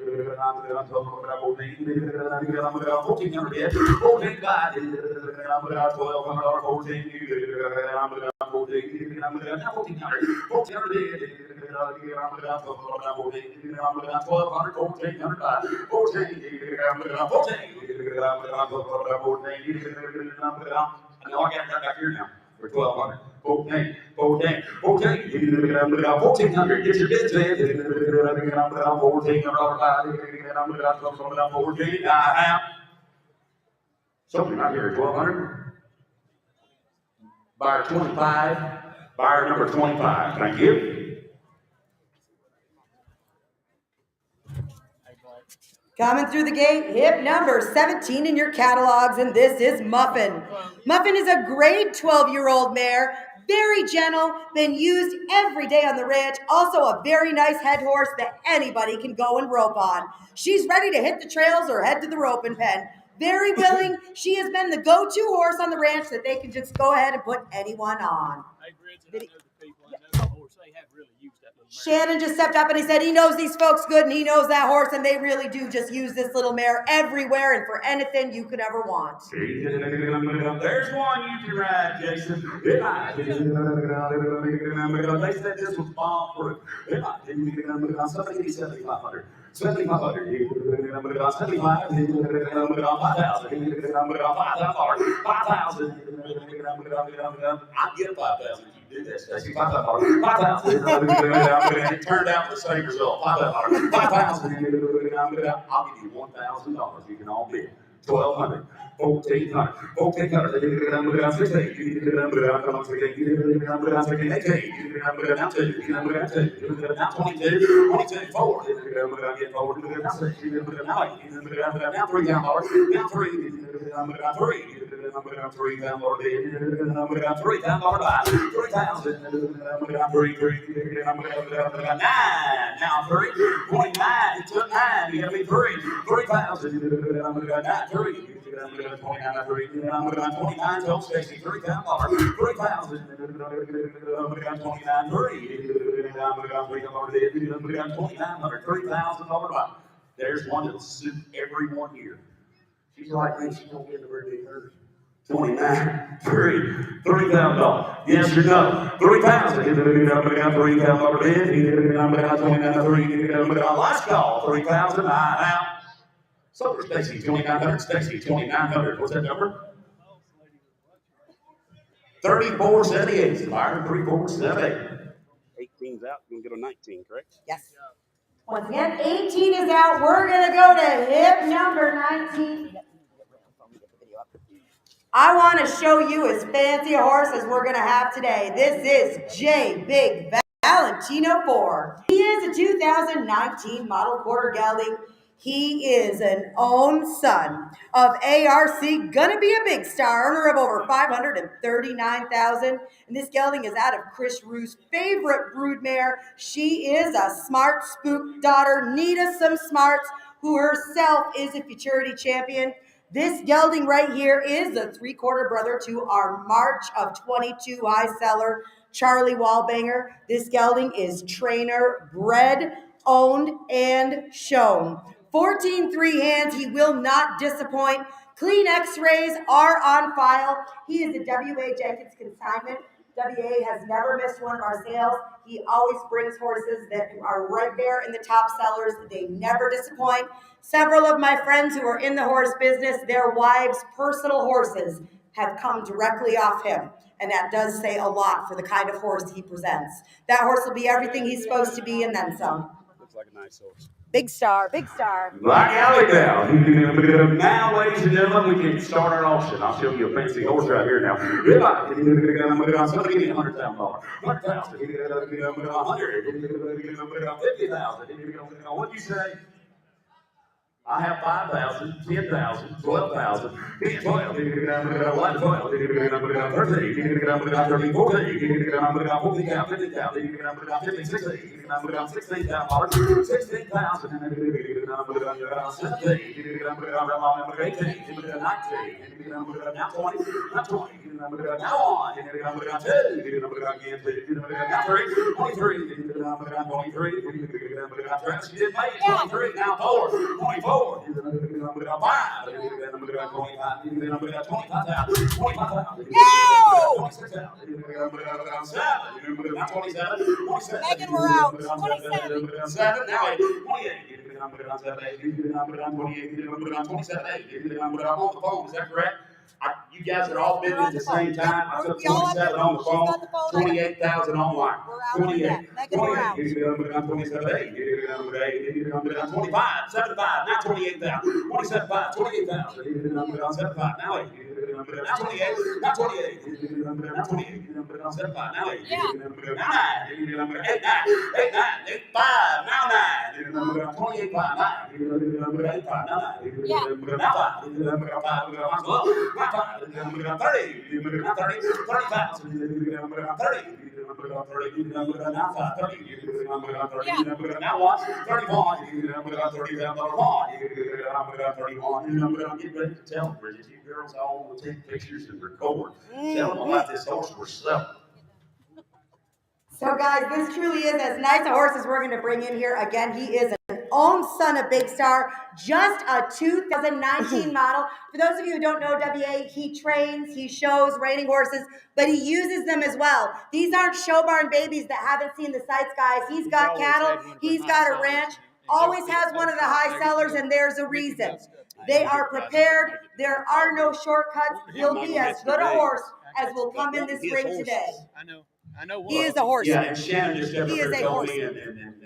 I know I got that back here now for 1,200. 14, 14, 14, 1,400. Get your bids in. 14, I have something right here at 1,200. Buyer 25. Buyer number 25. Thank you. Coming through the gate, hip number 17 in your catalogs, and this is Muffin. Muffin is a grade 12-year-old mare, very gentle, been used every day on the ranch, also a very nice head horse that anybody can go and rope on. She's ready to hit the trails or head to the roping pen. Very willing, she has been the go-to horse on the ranch that they can just go ahead and put anyone on. Hey, Bridget, I know the people, I know the horse, they have really used that little mare. Shannon just stepped up and he said he knows these folks good and he knows that horse, and they really do just use this little mare everywhere and for anything you could ever want. There's one you can ride, Jason. They said this was bomb-proof. Somebody give me 7,500. 7,500. 75. 5,000. 5,000. I'll get 5,000 if you do this. That's 5,000. 5,000. It turned out the same result. 5,000. 5,000. I'll give you $1,000. You can all bid. 1,200. 1,400. 1,400. 16. Now 2. Now 22. 22. 4. Get forward. Now 6. Now 8. Now $3,000. Now 3. Now 3. $3,000. $3,000 buy. 3,000. 9. Now 3. 29. It took 9. You got to be 3. 3,000. 9. 3. 29. Tell Stacy $3,000. 3,000. 29. 3. $3,000 buy. There's one that'll suit everyone here. She's like me. She don't get the very big hers. 29, $3,000. Yes or no? 3,000. $3,000 bid. Last call. 3,000. Out. So Stacy, 2,900. Stacy, 2,900. What's that number? 3478. Byron, 3478. 18's out. You're going to get a 19, correct? Yes. Once again, 18 is out. We're going to go to hip number 19. I want to show you as fancy a horse as we're going to have today. This is J. Big Valentino 4. He is a 2019 model quarter gelding. He is an own son of ARC, gonna be a big star, owner of over 539,000. And this gelding is out of Chris Rue's favorite broodmare. She is a smart spook daughter, needed some smarts, who herself is a futurity champion. This gelding right here is a 3/4 brother to our March of 22 high seller, Charlie Wallbanger. This gelding is trainer, bred, owned, and shown. 14-3 hands, he will not disappoint. Clean x-rays are on file. He is a W.A. Jenkins consignment. W.A. has never missed one of our sales. He always brings horses that are right there in the top sellers. They never disappoint. Several of my friends who are in the horse business, their wives' personal horses have come directly off him. And that does say a lot for the kind of horse he presents. That horse will be everything he's supposed to be and then some. Looks like a nice horse. Big star, big star. Black Alley now. Now, ladies and gentlemen, we can start our auction. I'll show you a fancy horse right here now. Somebody give me $100,000. $100,000. What'd you say? I have 5,000, 10,000, 12,000, 12, 11, 12, 13, 14, Megan, we're out. 27. 27. Now, 28. Is that correct? You guys are all bidding at the same time. I took 27 on the phone, 28,000 online. 28. 28. 25, 75, now 28,000. 27,500, 28,000. 75, now 8. Now 28, now 28. Now 28, 75, now 8. Now 9, 8, 9, 8, 9, 8, 5, now 9. 28, 5, 9. 8, 5, now 9. Now 5. 30, 30,000. 30. Now what? 31. Get ready to tell them, Bridget. You girls all want to take pictures and record. Tell them about this horse we're selling. So guys, this truly is as nice a horse as we're going to bring in here. Again, he is an own son of Big Star, just a 2019 model. For those of you who don't know WA, he trains, he shows reining horses, but he uses them as well. These aren't show barn babies that haven't seen the sights, guys. He's got cattle, he's got a ranch, always has one of the high sellers, and there's a reason. They are prepared. There are no shortcuts. He'll be as good a horse as will come in this ring today. I know what. He is a horse. Yeah, and Shannon just He is a told horse. me, and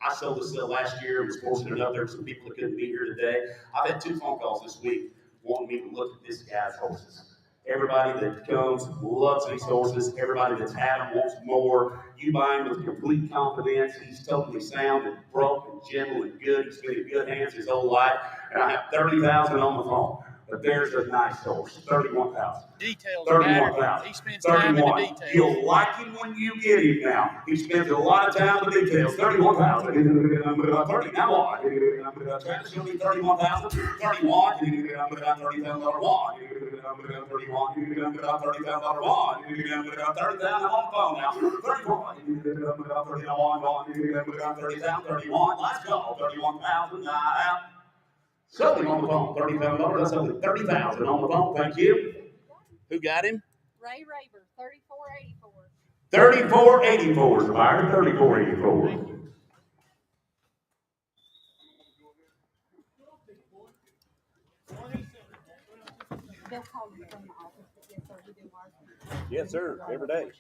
I sold this last year. Was fortunate enough there were some people that couldn't be here today. I've had 2 phone calls this week wanting me to look at this guy's horses. Everybody that comes loves these horses. Everybody that's had them wants more. You buy him with complete confidence. He's totally sound and broke and gentle and good. He's been in good hands his whole life. And I have 30,000 on the phone. But there's a nice horse, 31,000. Details 31,000. matter. He spends time in the 31. details. You'll like him when you get him now. He spends a lot of time in the details. 31,000. 30. Now what? Travis, you'll be 31,000. 31. $30,000 one. 31. $30,000 one. 30,000 on the phone now. 31. 30,000. 31. Let's go. 31,000. Now. Something on the phone, $30,000. That's only 30,000 on the phone. Thank you. Who got him? Ray Raver, 3484. 3484 is the buyer, 3484. They'll call you from the office, but yes, sir, we do ours. Yes, sir. Every day.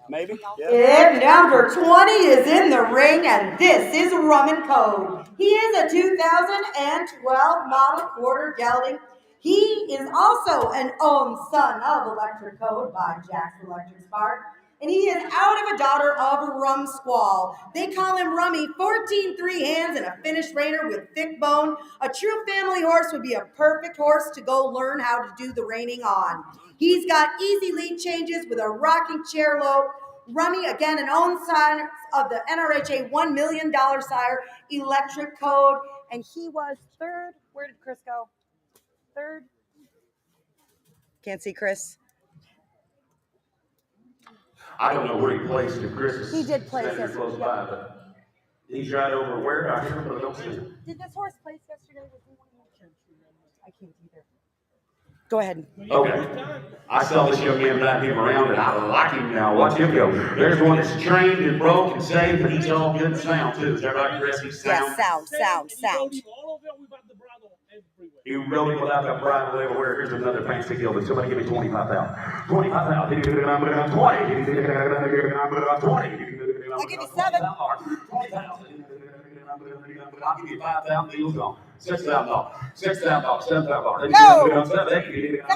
Maybe. Yeah. If number 20 is in the ring, and this is Rummin Code. He is a 2012 model quarter gelding. He is also an own son of Electric Code by Jack's Electric Spark. And he is out of a daughter of Rum Squall. They call him Rummy, 14 3 hands and a finished reiner with thick bone. A true family horse would be a perfect horse to go learn how to do the reining on. He's got easy lead changes with a rocking chair lope. Rummy, again, an own son of the NRHA $1 million sire, Electric Code. And he was third. Where did Chris go? Third? Can't see Chris. I don't know where he placed it. Chris is He did place standing it, close yep. by, but he's right over where I hear him, but I don't see him. Did this horse place yesterday? I can't either. Go ahead. Okay. I saw this young man back him around, and I like him now. Watch him go. There's one that's trained and broke and saved, but he's all good and sound, too. Is that right, Chris? He's sound? Yes, sound. All of them without the bridle everywhere. You rode him without the bridle everywhere. Here's another fancy gilded. Somebody give me 25,000. 25,000. 20. I'll give you 7. 20,000. I'll give you 5,000. Deal's gone. $6,000. $6,000. $7,000. No. 75.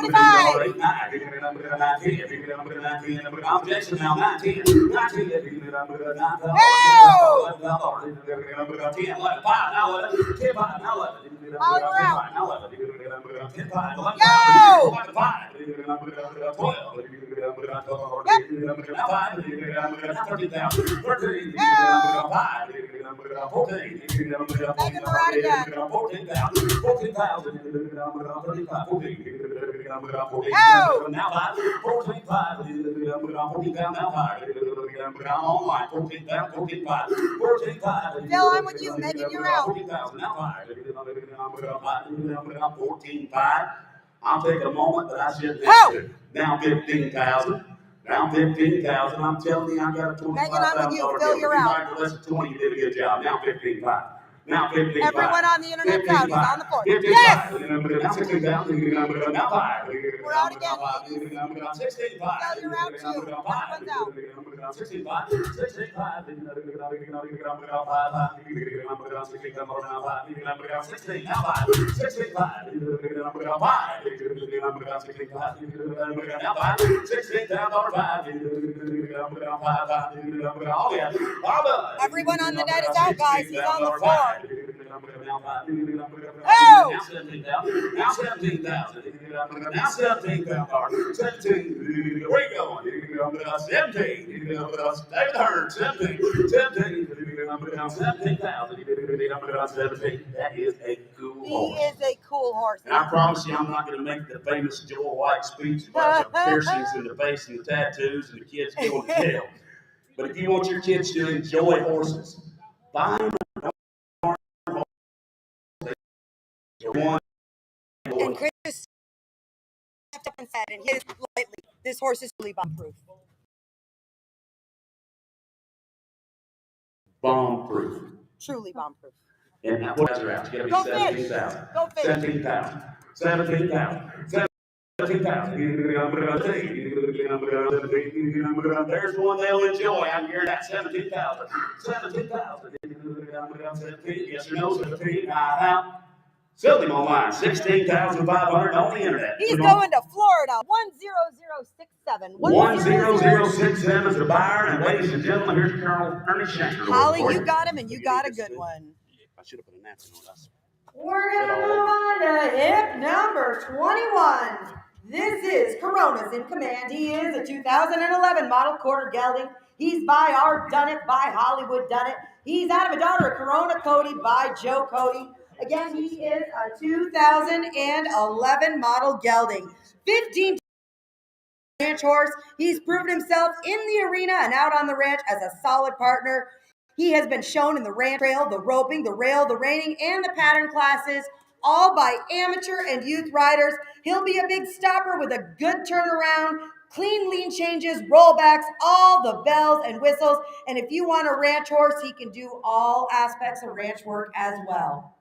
I'm Jackson now. 19. 19. No. 10. 11. 5. Now 11. 10. 5. Now 11. All around. Now 11. 10. 5. 11. No. 5. 12. Now 5. 13,000. 13. No. 5. 14. Make him right again. 14,000. 14,000. 35. 14. No. Now 5. 14,500. 14,000. Now 5. Online. 14,000. 14,500. 14,500. Phil, I'm with you. Megan, you're out. 14,000. Now 5. 14,500. I'll take a moment, but I shouldn't have to. Now 15,000. Now 15,000. I'm telling you, I got a $25,000. Megan, I'm with you. Phil, you're out. For less than 20, you did a good job. Now 15,500. Now 15,500. Everyone on the internet crowd, he's on the floor. 15,500. Yes. Now 16,000. Now 5. We're out again. 16,500. Phil, you're out too. Everyone's out. 65. 65. 16. Now 5. 65. Now 5. $16,500. Everyone on the net is out, guys. He's on the floor. Oh! Now 17,000. Now 17,000. Now 17,000. 17. Where you going? 17. David Hearn. 17. 17. 17,000. 17. That is a cool horse. He is a cool horse. And I promise you, I'm not going to make the famous Joel White speech about the piercings in their face and the tattoos and the kids going to jail. But if you want your kids to enjoy horses, buy them one. And Chris stepped up and said, and his lightly, this horse is fully bomb-proof. Bomb-proof. Truly bomb-proof. And what else are out? It's Go going to be fish. 17,000. Go fish. 17,000. 17,000. 17,000. There's one they'll enjoy. I'm hearing that 17,000. 17,000. 17. Yes or no? 17. Sell him online. 16,500 on the internet. He's going to Florida. 10067. 10067 is the buyer, and ladies and gentlemen, here's Colonel Ernie Shanker. Holly, you got him, and you got a good one. I should have put a napkin on us. We're going to move on to hip number 21. This is Corona's in command. He is a 2011 model quarter gelding. He's by our Done It, by Hollywood Done It. He's out of a daughter of Corona Cody by Joe Cody. Again, he is a 2011 model gelding. 15 ranch horse. He's proven himself in the arena and out on the ranch as a solid partner. He has been shown in the ranch trail, the roping, the rail, the reining, and the pattern classes all by amateur and youth riders. He'll be a big stopper with a good turnaround, clean lean changes, rollbacks, all the bells and whistles. And if you want a ranch horse, he can do all aspects of ranch work as well.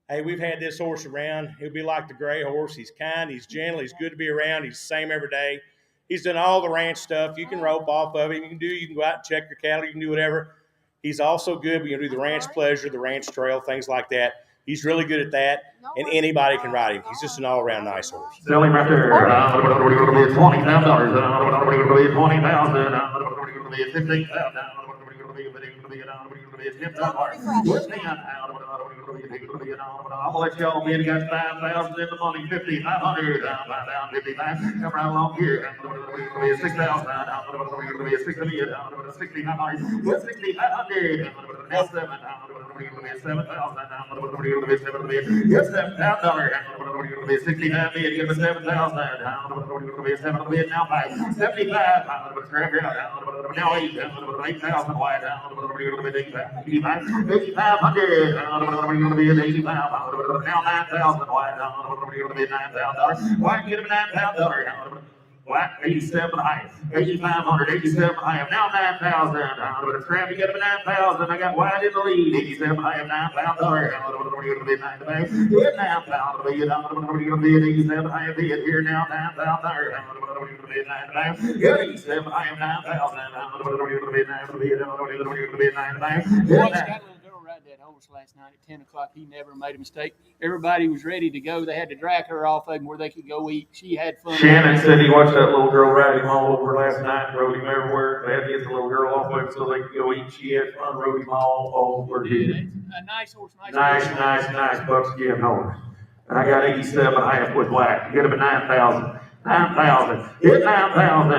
Hey, we've had this horse around. He'll be like the gray horse. He's kind, he's gentle, he's good to be around. He's the same every day. He's done all the ranch stuff. You can rope off of him. You can go out and check your cattle. You can do whatever. He's also good. We can do the ranch pleasure, the ranch trail, things like that. He's really good at that, and anybody can ride him. He's just an all-around nice horse. Sell him right there. $20,000. $20,000. I'll let y'all bid. Got 5,000 in the money. 5,500. Down 55. Come right along here. 6,000. 6,000. 6,500. 6,500. Now 7,000. 7,000. Yes, $7,000. 69 bid. Give us 7,000. 7 bid. Now 5. 75. Now 8. 8,000 wide. 8,500. 85. Now 9,000 wide. 9,000. Why get him $9,000? Black 87 high, 8,500, 87 high, now 9,000. Scrap, you get him 9,000. I got wide in the lead, 87 high, $9,000. Hit 9,000, bid 87 high, bid here now, 9,000. Hit 87 high, 9,000. Ride that horse last night at 10 o'clock. He never made a mistake. Everybody was ready to go. They had to drag her off of him where they could go eat. She had fun. Shannon said he watched that little girl ride him all over last night, rode him everywhere. They had to get the little girl off of him so they could go eat. She had fun, rode him all over. A nice horse. Nice buckskin horse. And I got 87 half with black. Get him at 9,000. 9,000. Hit 9,000.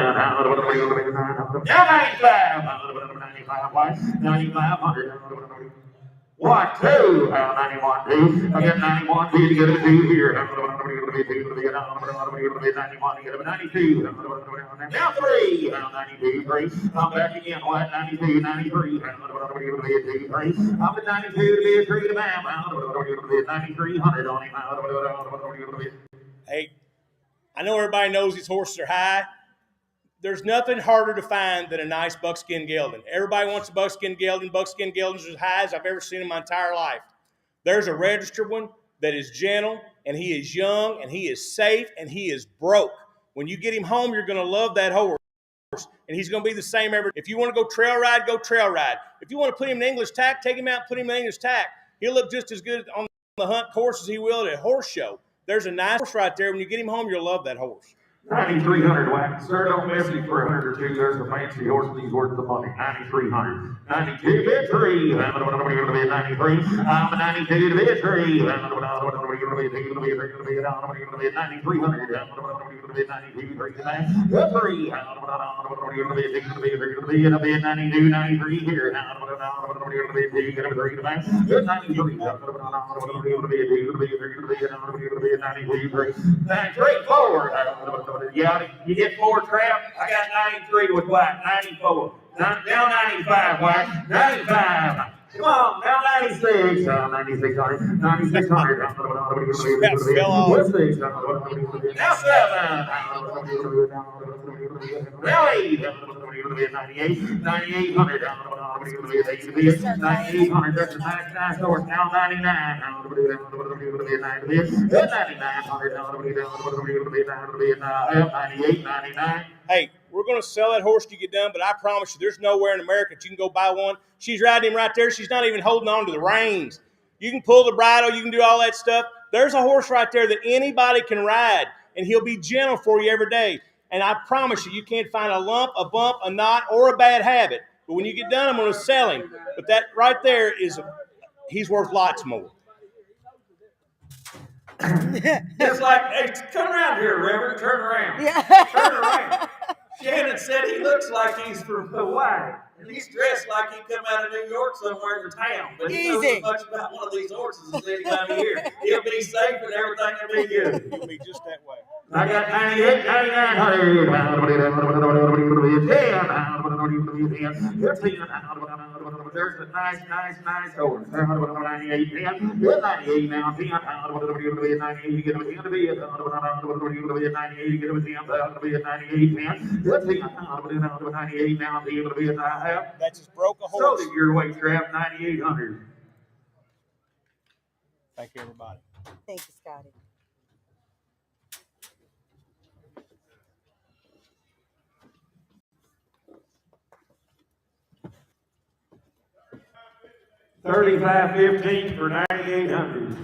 Now 95. 95 white. 9,500. 1, 2, 91 2. I got 91 2 to get him 2 here. 91 to get him 92. Now 3. 92 3. I'm back again. White 92 93. 3. I'm at 92 to be a 3 to man. 9,300 on him. Hey, I know everybody knows these horses are high. There's nothing harder to find than a nice buckskin gelding. Everybody wants a buckskin gelding. Buckskin geldings are as high as I've ever seen in my entire life. There's a registered one that is gentle, and he is young, and he is safe, and he is broke. When you get him home, you're going to love that horse, and he's going to be the same every. If you want to go trail ride, go trail ride. If you want to put him in English tack, take him out and put him in English tack. He'll look just as good on the hunt course as he will at a horse show. There's a nice horse right there. When you get him home, you'll love that horse. 9,300 whack. Sir, don't mess me for 100 or 2. There's a fancy horse and he's worth the money. 9,300. 92 bid 3. I'm a 93. I'm a 92 to bid 3. I'm a 93. Yeah, you get 4 trap. I got 93 with black. 94. Now 95, black. 95. Come on, now 96. 9,600. 9,600. What's this? Now 7. Now 8. 98. 9,800. 9,800. That's a nice horse. Now 99. 98, 99. Hey, we're going to sell that horse to get done, but I promise you, there's nowhere in America that you can go buy one. She's riding him right there. She's not even holding on to the reins. You can pull the bridle. You can do all that stuff. There's a horse right there that anybody can ride, and he'll be gentle for you every day. And I promise you, you can't find a lump, a bump, a knot, or a bad habit. But when you get done, I'm going to sell him. But that right there he's worth lots more. Just like, hey, come around here, Reverend, turn around. Yeah. Turn around. Shannon said he looks like he's from Hawaii. And he's dressed like he come out of New York somewhere in the town. But he knows as much about one of these horses as anybody here. He'll be safe and everything will be good. He'll be just that way. I got 98, 9900. There's a nice horse. 98, 10. Good 98 now, 10. 98, you get a 10 to be a 98, you get a 10. 98, 10. Good 10. 98 now, 10 to be a 9. That just broke a So horse. did your weight trap, 9,800. Thank you, everybody. Thank you, Scotty. $35.15 for 9,800.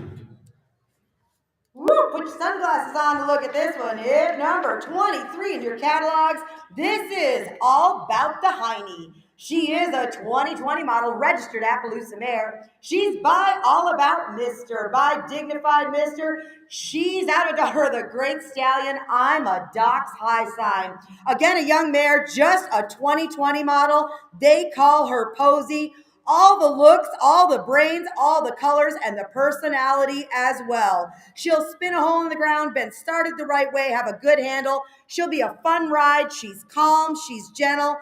Woo! Put your sunglasses on to look at this one. Hit number 23 in your catalogs. This is All About the Heine. She is a 2020 model registered Appaloosa mare. She's by All About Mr. by Dignified Mr. She's out of daughter of the Great Stallion. I'm a Doc's High Sign. Again, a young mare, just a 2020 model. They call her Posey. All the looks, all the brains, all the colors, and the personality as well. She'll spin a hole in the ground, been started the right way, have a good handle. She'll be a fun ride. She's calm, she's gentle,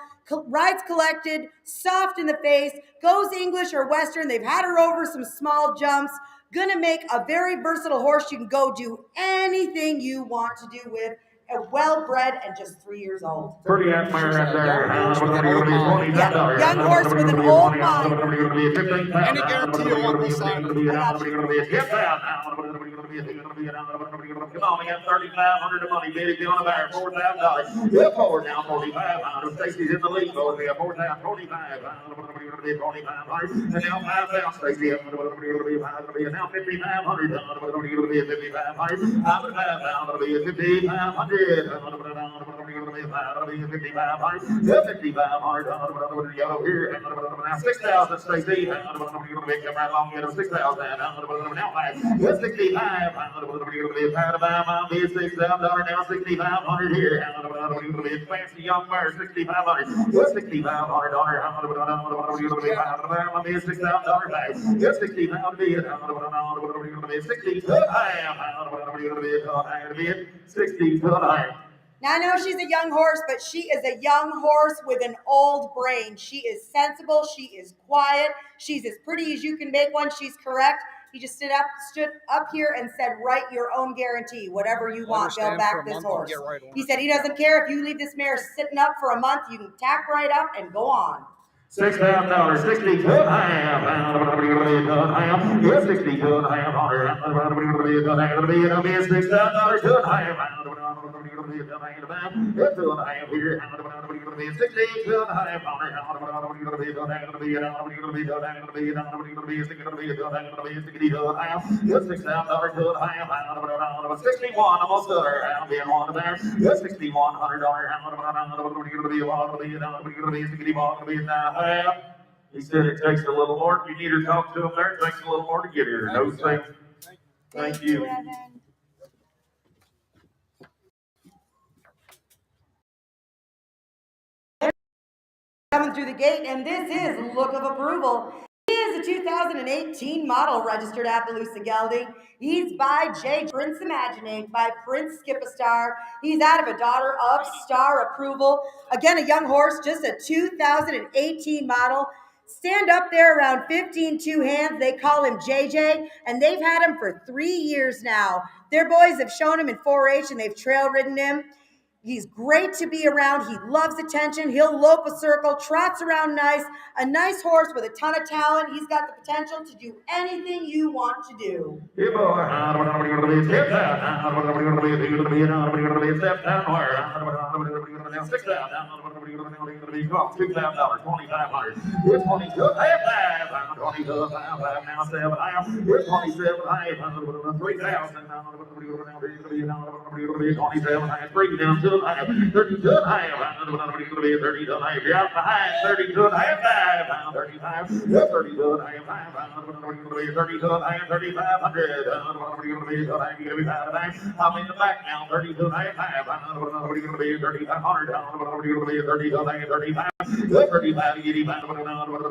rides collected, soft in the face, goes English or Western. They've had her over some small jumps. Gonna make a very versatile horse you can go do anything you want to do with. A well-bred and just 3 years old. Pretty out there. Yeah, young horse with an old mind. Any guarantee you want this side? Come on, we got 3,500 of money. Bid it on the buyer, $4,000. Good forward now, 4,500. Stacy's in the lead, boys. We have 4,000, 4,500. And now 5,000, Stacy. And now 5,500. 5,500. 5,500. 5,500. Yellow here. Now 6,000, Stacy. Come right along, get 6,000. Now 65. $6,000 now, 6,500 here. Fancy young bird, 6,500. $6,500. $6,000 back. Yes, 6,500. 60. Now, I know she's a young horse, but she is a young horse with an old brain. She is sensible. She is quiet. She's as pretty as you can make one. She's correct. He just stood up here and said, write your own guarantee. Whatever you want, they'll back this horse. He said he doesn't care if you leave this mare sitting up for a month. You can tack right up and go on. $6,000, 62 and a half. Yes, 62 and a half. $6,000, 2 and a half. Yes, 2 and a half here. 62 and a half. Yes, $6,000, 2 and a half. 61, almost there. Being one there. Yes, $6,100. He said it takes a little more. If you need her to talk to him there, it takes a little more to get here. No thanks. Thank you. Coming through the gate, and this is Look of Approval. He is a 2018 model registered Appaloosa gelding. He's by J. Prince Imaginate, by Prince Skip a Star. He's out of a daughter of Star Approval. Again, a young horse, just a 2018 model. Stand up there around 15 two hands. They call him JJ, and they've had him for 3 years now. Their boys have shown him in 4-H, and they've trail ridden him. He's great to be around. He loves attention. He'll lope a circle, trots around nice. A nice horse with a ton of talent. He's got the potential to do anything you want to do. Hey boy, I'm in the back now, 32 and a half. 3,500. 32 and a half, 35. 35, get him out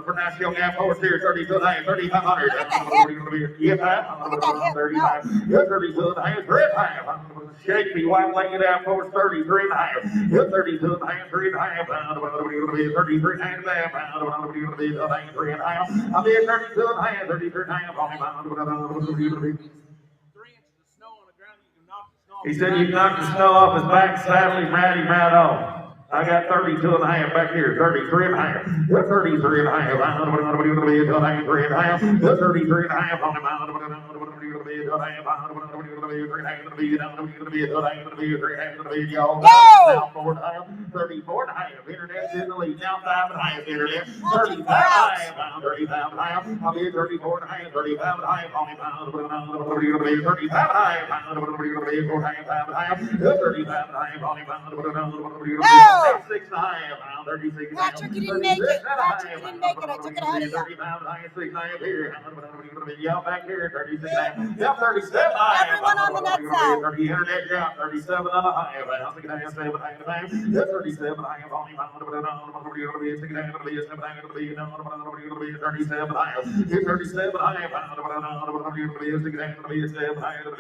for nice young half horse here, 32 and a half, 3,500. Yeah, 35. 32 and a half, 35. Shaky white-legged half horse, 33 and a half. 32 and a half, 3 and a half. 33 and a half, 3 and a half. I'll be at 32 and a half, 33 and a half. He said you knocked the snow off his back, saddle him, rat him right off. I got 32 and a half back here, 33 and a half. 33 and a half. 33 and a half. 33 and a half on him. Now 4 and a half. 34 and a half. Internet's in the lead. Now 5 and a half. Internet. 35 and a half. 35 and a half. I'll be at 34 and a half. 35 and a half on him. 35 and a half. 5 and a half. 35 and a half on him. 36 and a half. 36 and a half. Patrick, you didn't make it. Patrick, you didn't make it. I took it ahead of you. 35 and a half. 6 and a half here. Y'all back here. 36 and a half. Yep, 37 and a half. Everyone on the net side. 30 internet drop. 37 and a half. 6 and a half. 7 and a half. 37 and a half on him. 6 and a half. 7 and a half. 37 and a half. 37 and a half.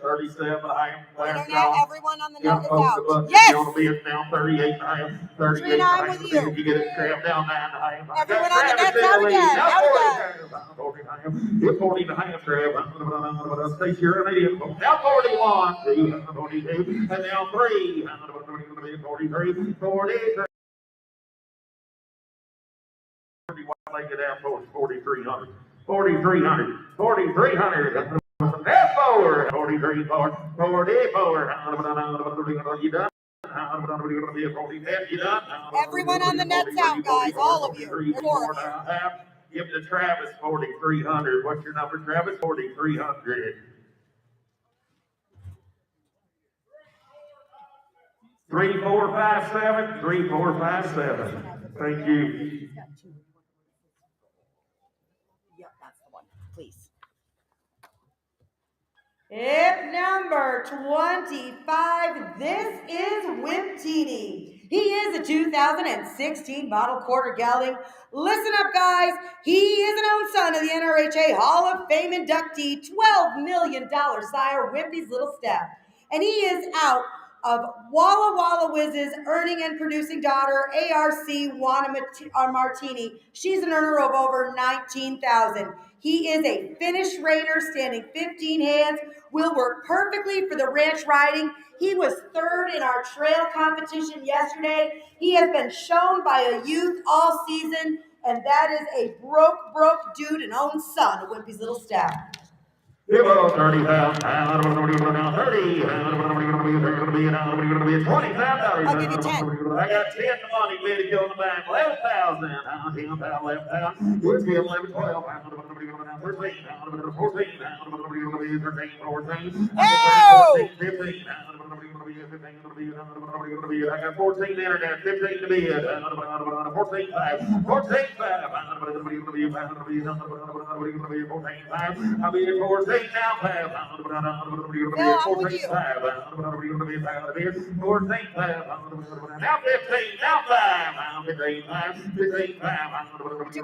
37 and a half. 37 and a half. Everyone on the net is out. Yes! Now 38 and a half. 38 and a half. With you. You get it strapped down 9 and a half. Everyone on the net's out again. Out again. 40 and a half strap. Stay sure and idiot. Now 41. 42. And now 3. 43. 43. Like it out for 4,300. 4,300. 4,300. That's 4. 43. 44. You done? Everyone on the net's out, guys. All of you. Give to Travis 4,300. What's your number, Travis? 4,300. 3457. 3457. Thank you. Yep, that's the one. Please. Hip number 25. This is Wimptini. He is a 2016 model quarter gelding. Listen up, guys. He is an own son of the NRHA Hall of Fame inductee, $12 million sire, Wimpy's Little Step. And he is out of Walla Walla Wiz's earning and producing daughter, ARC Juana Martini. She's an earner of over $19,000. He is a finished reiner, standing 15 hands, will work perfectly for the ranch riding. He was third in our trail competition yesterday. He has been shown by a youth all season, and that is a broke dude and own son of Wimpy's Little Step. 30 pounds. 30. I'll give you 10. I got 10 money, ready to go in the bank. 11,000. 10 pounds, 11,000. 10, 11, 12. 13. 14. 13, 14. Oh! 15. I got 14 internet, 15 to bid. 14, 5. 14, 5. I'll be at 14 now, 5. 14, 5. 14, 5. Now 15, now 5. 15, 5. 15, 5.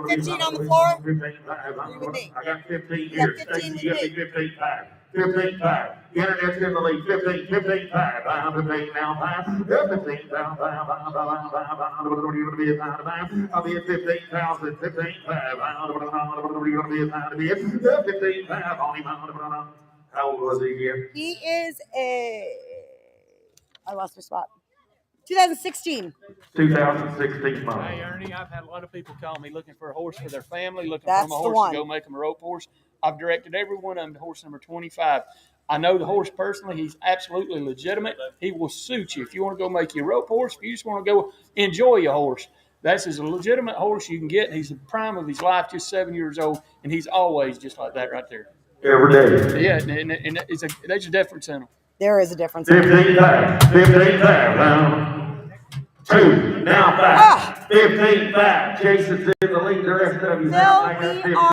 15 on the floor? 15, 5. With me. I got 15 You got here. 15 with Give me me. 15, 5. 15, 5. Internet's in the lead. 15, 15, 5. 15 now, 5. 15, 5. I'll be at 15,000. 15, 5. 15, 5. On him. How old was he again? He is I lost my spot. 2016. 2016 model. Hey, Ernie, I've had a lot of people call me looking for a horse for their family, looking That's for them a the horse one. to go make them a rope horse. I've directed every one of them to horse number 25. I know the horse personally. He's absolutely legitimate. He will suit you. If you want to go make your rope horse, if you just want to go enjoy your horse, that's as a legitimate horse you can get. He's the prime of his life, just 7 years old, and he's always just like that right there. Every day. Yeah, and there's a difference in him. There is a difference. 15, 5. 15, 5. 2. Now 5. 15, 5. Jason's in the lead. The rest of you. Phil, we are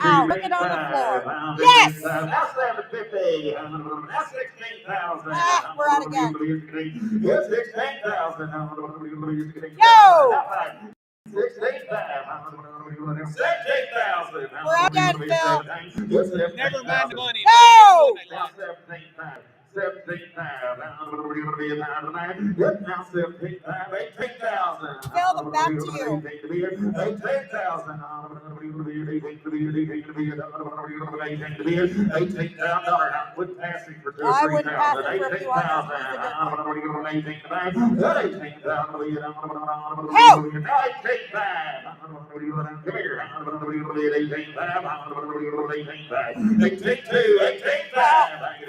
out. Look it on the floor. Yes! Now 750. Now 16,000. Ah, we're out again. Yes, 16,000. Yo! 16,000. We're out again, Phil. Never mind the money. No! Now 17,000. 17,000. Now 17,000. 18,000. Phil, back to you. 18,000. $18,000. I wouldn't pass it for 2 or 3,000. I wouldn't pass it for a few others.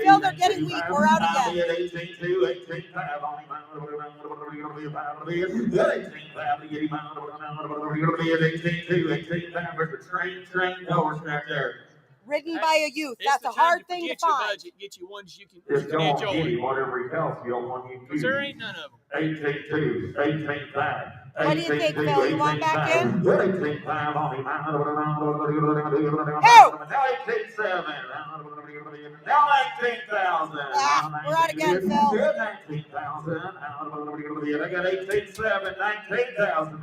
Phil, they're getting weak. We're out again. Ridden by a youth. That's a hard thing to find. Get you ones you can Just go on, enjoy. whatever else you don't want you to. Because there ain't none of them. 18,200, 18,500. What do you think, Phil? You want back in? 18,500 on him. Who? Now 18,700. Now 19,000. We're out again, Phil. 19,000. I got 18,700, 19,000.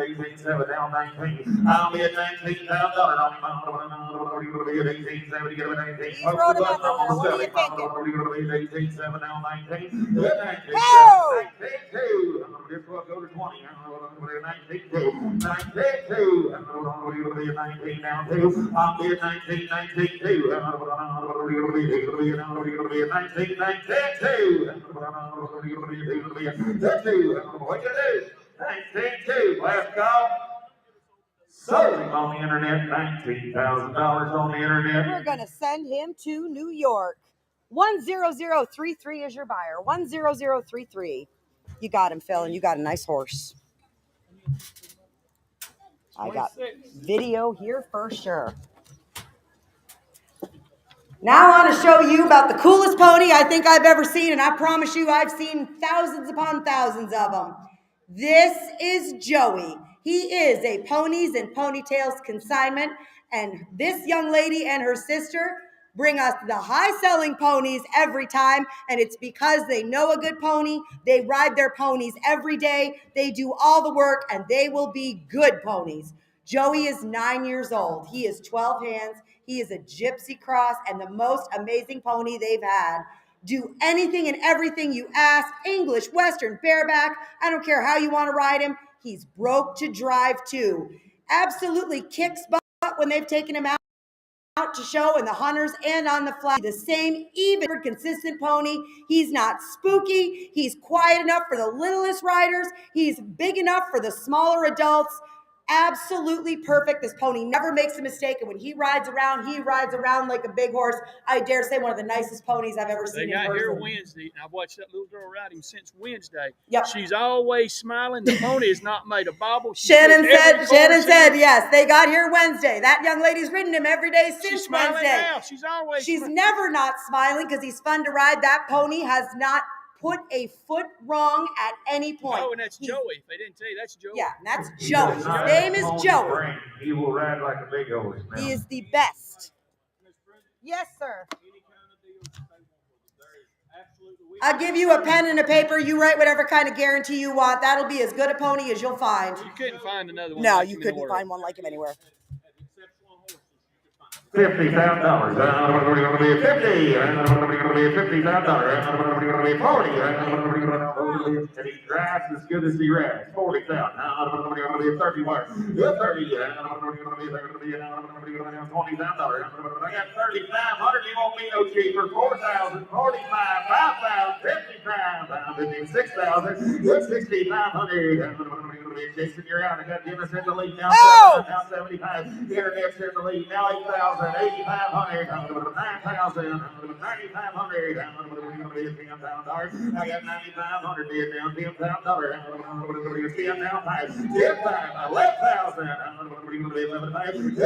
18,700, now 19. I'll be at $19,000 He's wrote them everywhere. What are you thinking? 18,700, now 19. Oh! 19,200. This will go to 20. 19,200. 19,200. 19 now, too. I'll be at 19, 19,200. 19, 19,200. What you do? 19,200. Last call. Solely on the internet. $19,000 on the internet. We're going to send him to New York. 10033 is your buyer. 10033. You got him, Phil, and you got a nice horse. I got video here for sure. Now I want to show you about the coolest pony I think I've ever seen, and I promise you I've seen thousands upon thousands of them. This is Joey. He is a ponies and ponytails consignment, and this young lady and her sister bring us the high-selling ponies every time, and it's because they know a good pony. They ride their ponies every day. They do all the work, and they will be good ponies. Joey is 9 years old. He is 12 hands. He is a gypsy cross and the most amazing pony they've had. Do anything and everything you ask. English, Western, bareback. I don't care how you want to ride him. He's broke to drive too. Absolutely kicks butt when they've taken him out to show in the hunters and on the fly. The same even consistent pony. He's not spooky. He's quiet enough for the littlest riders. He's big enough for the smaller adults. Absolutely perfect. This pony never makes a mistake, and when he rides around like a big horse. I dare say one of the nicest ponies I've ever seen. They got in person. here Wednesday, and I've watched that little girl ride him since Wednesday. Yep. She's always smiling. The pony has not made a bobble. Shannon said yes. They got here Wednesday. That young lady's ridden him every day since Wednesday. Now. She's never not smiling because he's fun to ride. That pony has not put a foot wrong at any point. Oh, and that's Joey. If they didn't tell you, that's Joey. Yeah, that's Joey. His name is Joey. He will ride like a big horse. He is the best. Yes, sir. I'll give you a pen and a paper. You write whatever kind of guarantee you want. That'll be as good a pony as you'll find. You couldn't find another one. No, like you him couldn't anywhere. find one like him anywhere. $50,000. We're going to be at 50. We're going to be at $50,000. We're going to be 40. And he drives as good as he rides. 40,000. We're going to be at 30. We're 30. We're going to be at 20,000. I got 3,500. You won't be no cheaper. 4,000, 45, 5,000, 55,000, 6,000. Good 6,500. Jason, you're out. I got Dennis in the lead now. Now 75. Internet's in the lead now. 8,000, 8,500, 9,000, 9,500. $10,000. I got 9,500 bid down. $10,000. 10 now. 5. 11,000. 11,000.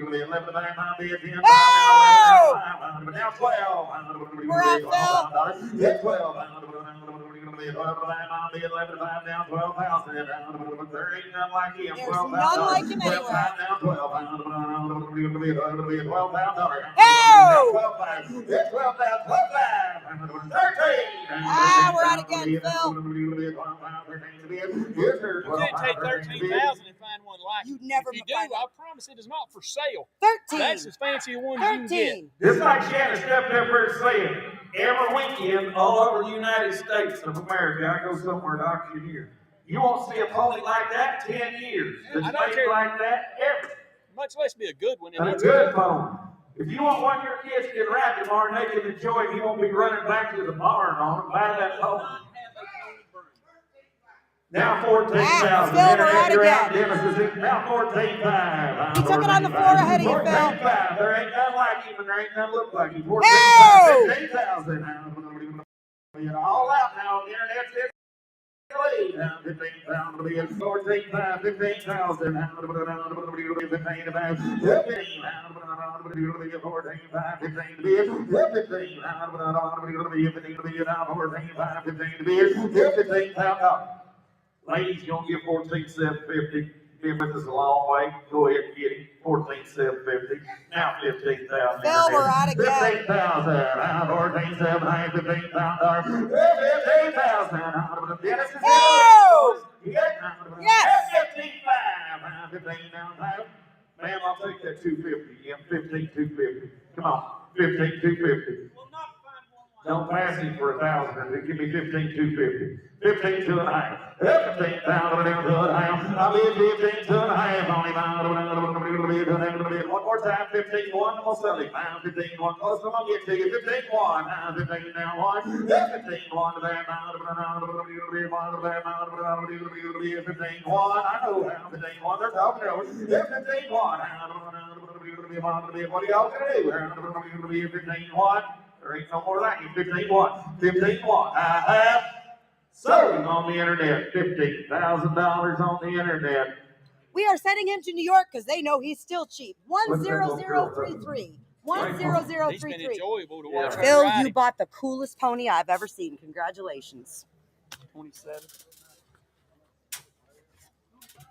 11,000. Now 12. We're out, Phil. Get 12. down, 12,000. There ain't none like him. There's none like him anywhere. Down, 12. It's 12 down, 12 down. 13. Ah, we're out again, Phil. You couldn't take 13,000 and find one like it. You'd never If you do, find I promise it is not for sale. 13. That's as fancy a one as you can get. 13. Just like Shannon stepped up here and said, every weekend all over the United States of America, I go somewhere to auctioneer. You won't see a pony like that in 10 years. It's I don't made care. like that ever. Much less be a good one. And a good pony. If you want one of your kids to get ride tomorrow and they can enjoy it, you won't be running back to the barn on it, buy that pony. Now 14,000. Phil, we're out again. Now 14,500. He took it on the floor ahead of you, Phil. 14,500. There ain't none like him and there ain't none look like him. 14,500. 15,000. All out now on the internet. 15,000. 14,500. 15,000. 15,000. Ladies, you don't give 14,750. If this is a long way, go ahead and get him. 14,750. Now 15,000. Phil, we're out again. 15,000. 14,700. 15,000. 15,000. Dennis is Oh! Yes. 15,500. 15,000. Ma'am, I'll take that 250. Yeah, 15,250. Come on. 15,250. Don't pass him for 1,000. Give me 15,250. 15,250. 15,000 I'll be 15,250 on him. One more time. 15,1. I'm gonna sell him. 15,1. Close. I'm gonna get to you. 15,1. 15,1. 15,1. 15,1. I know. 15,1. They're talking over. 15,1. What are y'all gonna do? 15,1. There ain't no more like it. 15,1. 15,1. I have sold him on the internet. $15,000 on the internet. We are sending him to New York because they know he's still cheap. 10033. 10033. He's been enjoyable to watch. Phil, you bought the coolest pony I've ever seen. Congratulations. 27.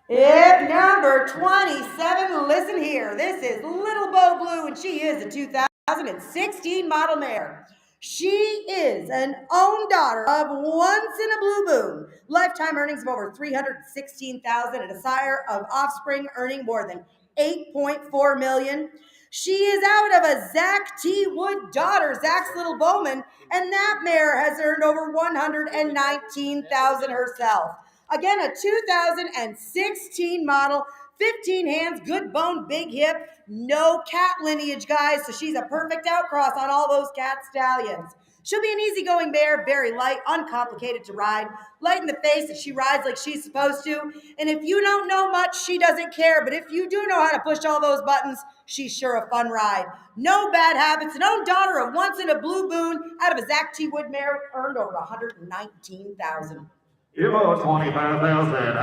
Hip number 27. Listen here. This is Little Bo Blue, and she is a 2016 model mare. She is an own daughter of Once in a Blue Boon. Lifetime earnings of over $316,000 and a sire of offspring earning more than $8.4 million. She is out of a Zach T. Wood daughter, Zach's little Bowman, and that mare has earned over $119,000 herself. Again, a 2016 model, 15 hands, good bone, big hip, no cat lineage, guys, so she's a perfect outcross on all those cat stallions. She'll be an easygoing mare, very light, uncomplicated to ride, light in the face if she rides like she's supposed to. And if you don't know much, she doesn't care. But if you do know how to push all those buttons, she's sure a fun ride. No bad habits, an own daughter of Once in a Blue Boon out of a Zach T. Wood mare, earned over $119,000. You owe 25,000. 25.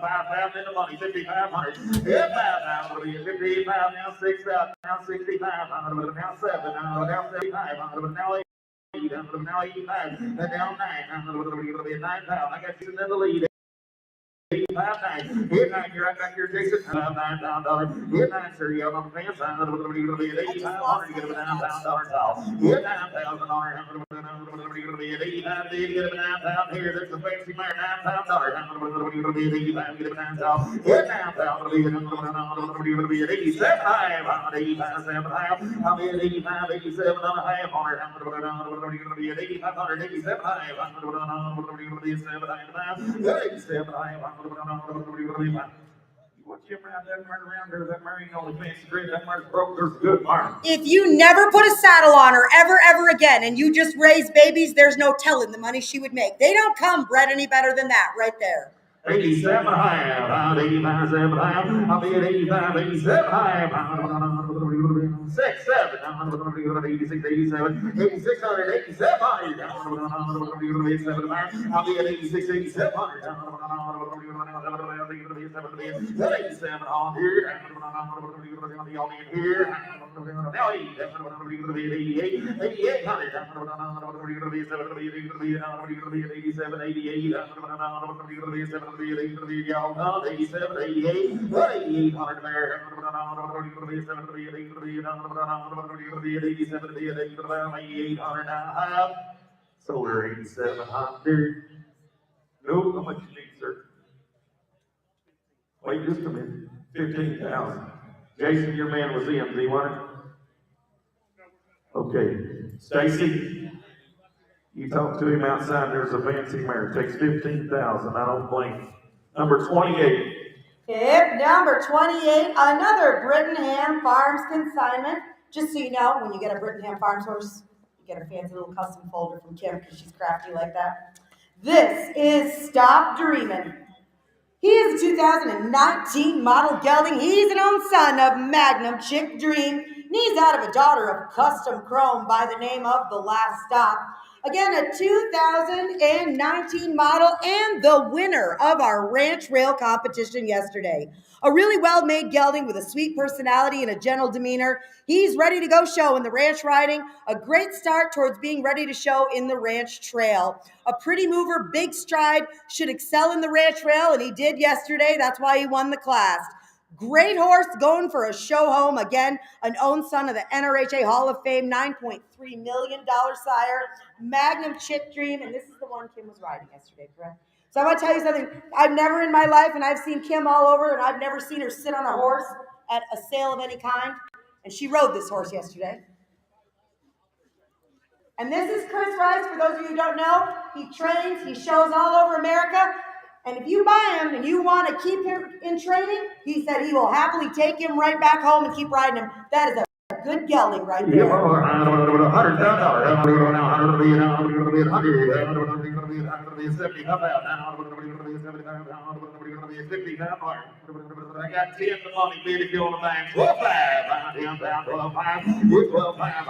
5,000 in the money. 5,500. 55,000. Now 6,000. Now 6,500. Now 7. Now 7,500. Now 8. Now 85. Now 9. 9,000. I got you in the lead. 85,000. Hit 9 here, I got your Jason. $9,000. Hit 9, sir. You have on the fan sign. 8,500 to get a $9,000 towel. Hit $9,000. 85 to get a $9,000 here. There's a fancy mare. $9,000. 85 get a $9,000. Hit $9,000. 87,500. 87,500. I'll be at 85, 87 and a half on it. 8,500. 87,500. If you never put a saddle on her ever again and you just raise babies, there's no telling the money she would make. They don't come bred any better than that right there. 87 high, 85, 7 high, I'll be at 85, 87 high, 6, 7, 86, 87, 8600, 87 high, I'll be at 86, 8700, Solar 8,700. Nope, how much you need, sir? Wait just a minute. 15,000. Jason, your man was in. Do you want it? Okay. Stacy, you talk to him outside. There's a fancy mare. Takes 15,000. I don't blink. Number 28. Yep, number 28, another Brittingham Farms consignment. Just so you know, when you get a Brittingham Farms horse, you get a fancy little custom folder from Kim because she's crafty like that. This is Stop Dreamin'. He is a 2019 model gelding. He's an own son of Magnum Chick Dream. And he's out of a daughter of Custom Chrome by the name of The Last Stop. Again, a 2019 model and the winner of our ranch rail competition yesterday. A really well-made gelding with a sweet personality and a gentle demeanor. He's ready to go show in the ranch riding. A great start towards being ready to show in the ranch trail. A pretty mover, big stride, should excel in the ranch trail, and he did yesterday. That's why he won the class. Great horse going for a show home. Again, an own son of the NRHA Hall of Fame, $9.3 million sire, Magnum Chick Dream, and this is the one Kim was riding yesterday, correct? So I want to tell you something. I've never in my life, and I've seen Kim all over, and I've never seen her sit on a horse at a sale of any kind, and she rode this horse yesterday. And this is Chris Rice, for those of you who don't know. He trains, he shows all over America. And if you buy him and you want to keep him in training, he said he will happily take him right back home and keep riding him. That is a good gelding right there. I got 10 the money bid if you want to buy 12 5. 12 5. 12 5.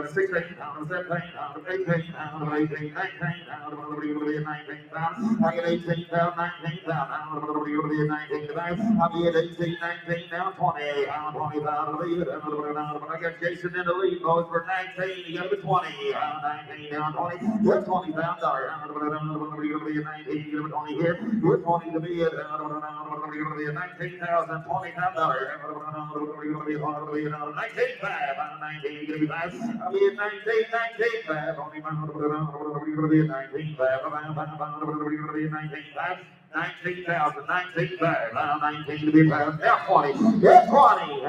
16, 17, 18, 19, I get 18 down, 19 down, I'll be 19 down. I'll be at 18, 19 down, 20, 20 down. I got Jason in the lead, boys, for 19. You got to be 20, 19 down, 20. You're 20 down, sorry. I'm going to be 19, you're 20 here. You're 20 to be at 19,000, 20 down, sorry. I'm going to be 19, 5, 19, 5. I'll be at 19, 19, 5. Only 19, 5. 19,000, 19,500, 19 to be found. Now 20, now 20,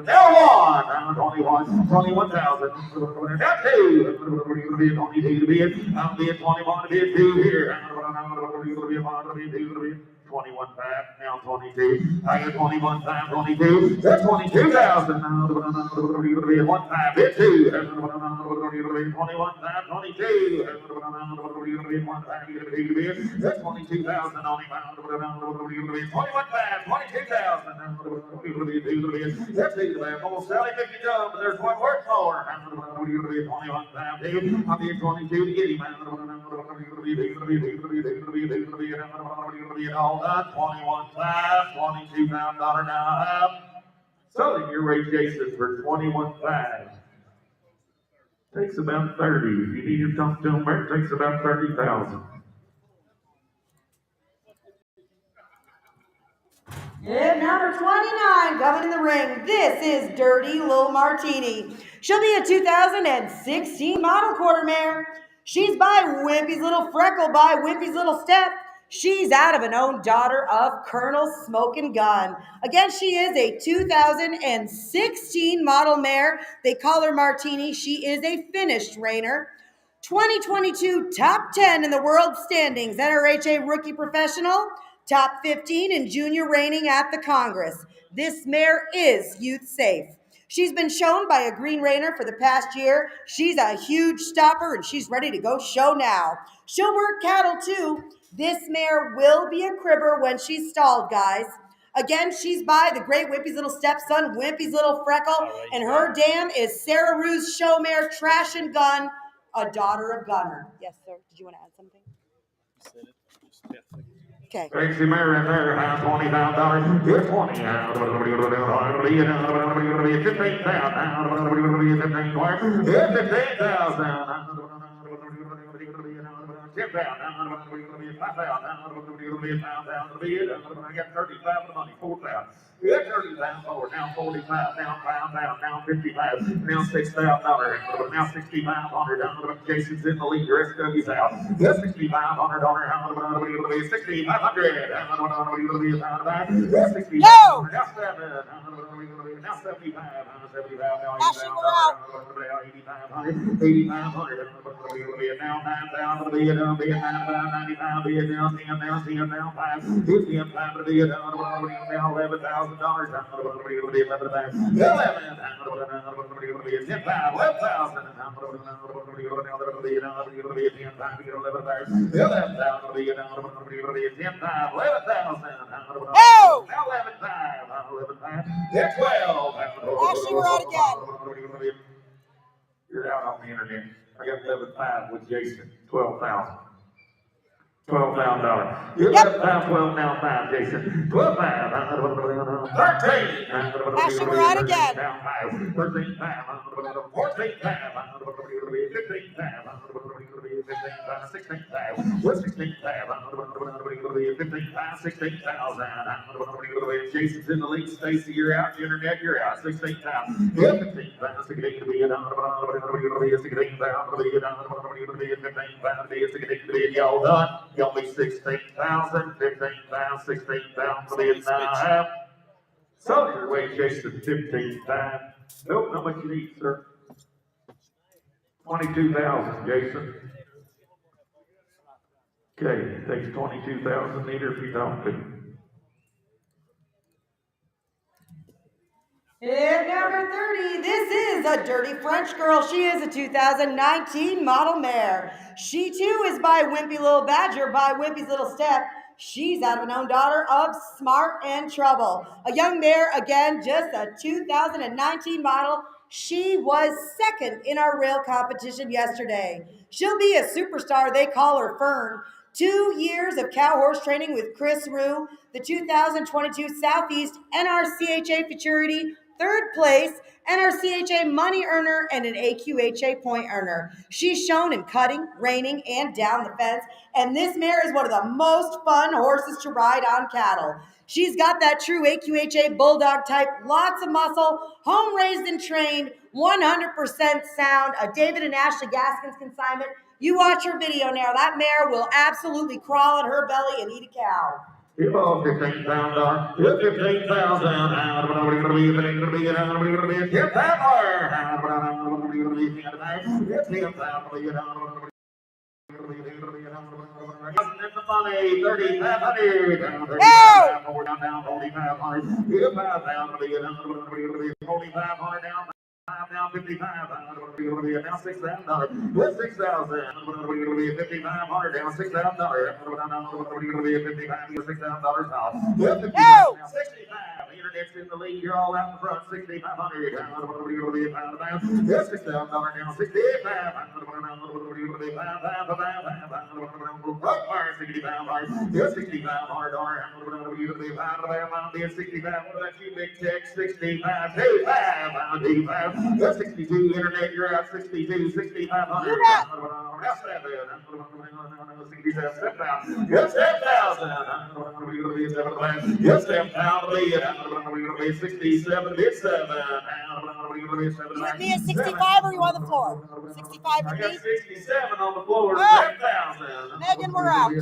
now 1, 21, 21,000, now 2, 22 to be it. I'll be at 21 to be at 2 here. 21 5, now 22. I got 21 5, 22. That's 22,000. 1 5, hit 2. 21 5, 22. 1 5, that's 22,000 on him. 21 5, 22,000. That's it. Almost selling 50 jump, but there's one worth more. 21 5, I'll be at 22 to get him. All done. 21 5, $22,000 now. So then your rate Jason for 21 5. Takes about 30. If you need to talk to him, it takes about 30,000. Yeah, number 29 coming in the ring. This is Dirty Lil Martini. She'll be a 2016 model quarter mare. She's by Wimpy's Little Freckle by Wimpy's Little Step. She's out of an own daughter of Colonel Smokin' Gun. Again, she is a 2016 model mare. They call her Martini. She is a finished reigner. 2022 top 10 in the world standings, NRHA rookie professional, top 15 in junior reigning at the Congress. This mare is youth safe. She's been shown by a green reiner for the past year. She's a huge stopper and she's ready to go show now. She'll work cattle too. This mare will be a cribber when she's stalled, guys. Again, she's by the great Wimpy's Little Stepson, Wimpy's Little Freckle, and her dam is Sarah Rue's show mare, Trash and Gun, a daughter of Gunner. Yes, sir. Did you want to add something? Okay. Tracy Mary in there, $25. Here's 20. I got 35 of the money, 4,000. We got 30,000 forward, now 45, now 5,000, now 55, now $6,000, now 6,500. Jason's in the lead, the rest of you's out. $6,500, $6,500. No! Now 7, now 75, Ashley, we're out. 8,500, now 9,000, now 95, now 10, now 10, now 5, 15, 5, now $11,000, No! They're 12. Ashley, we're out again. You're out on the internet. I got 11.5 with Jason. 12,000. $12,000. You're left time 12 now 5, Jason. 12 5. 13. Ashley, we're out again. 13 5. 14 5. 15 5. 16 5. 16 5. 15 5. 16,000. Jason's in the lead. Stacy, you're out. The internet, you're out. 16 5. 15 5. 16 5. Y'all done. Y'all be 16,000, 15,000, 16,000, so your way, Jason, 15,000. Nope, not much you need, sir. 22,000, Jason. Okay, takes 22,000 meter if you don't do. And number 30, this is a Dirty French Girl. She is a 2019 model mare. She too is by Wimpy Little Badger, by Wimpy's Little Step. She's out of an own daughter of Smart and Trouble. A young mare, again, just a 2019 model. She was second in our rail competition yesterday. She'll be a superstar. They call her Fern. 2 years of cow horse training with Chris Rue, the 2022 Southeast NRCHA Futurity, third place, NRCHA money earner, and an AQHA point earner. She's shown in cutting, reining, and down the fence, and this mare is one of the most fun horses to ride on cattle. She's got that true AQHA bulldog type, lots of muscle, home raised and trained, 100% sound, a David and Ashley Gaskins consignment. You watch her video now, that mare will absolutely crawl on her belly and eat a cow. You all $15,000. You 15,000. What are you gonna be? 10,000. Now 55, now $6,000. With 6,000, 5,500 down $6,000. $6,000 off. With 55, now 65. The internet's in the lead. You're all out in front. 6,500. Yes, $6,000 down 65. Right fire 65. Yes, $6,500. 65. What about you, big tech? 65. 25. That's 62, internet, you're out 62, 6,500. That's 67, step out. Yes, 10,000. Yes, 10,000. 67, bid 7. You with me at 65 or you on the floor? 65 with I got me? 67 on the floor, Oh. 10,000. Megan, we're out.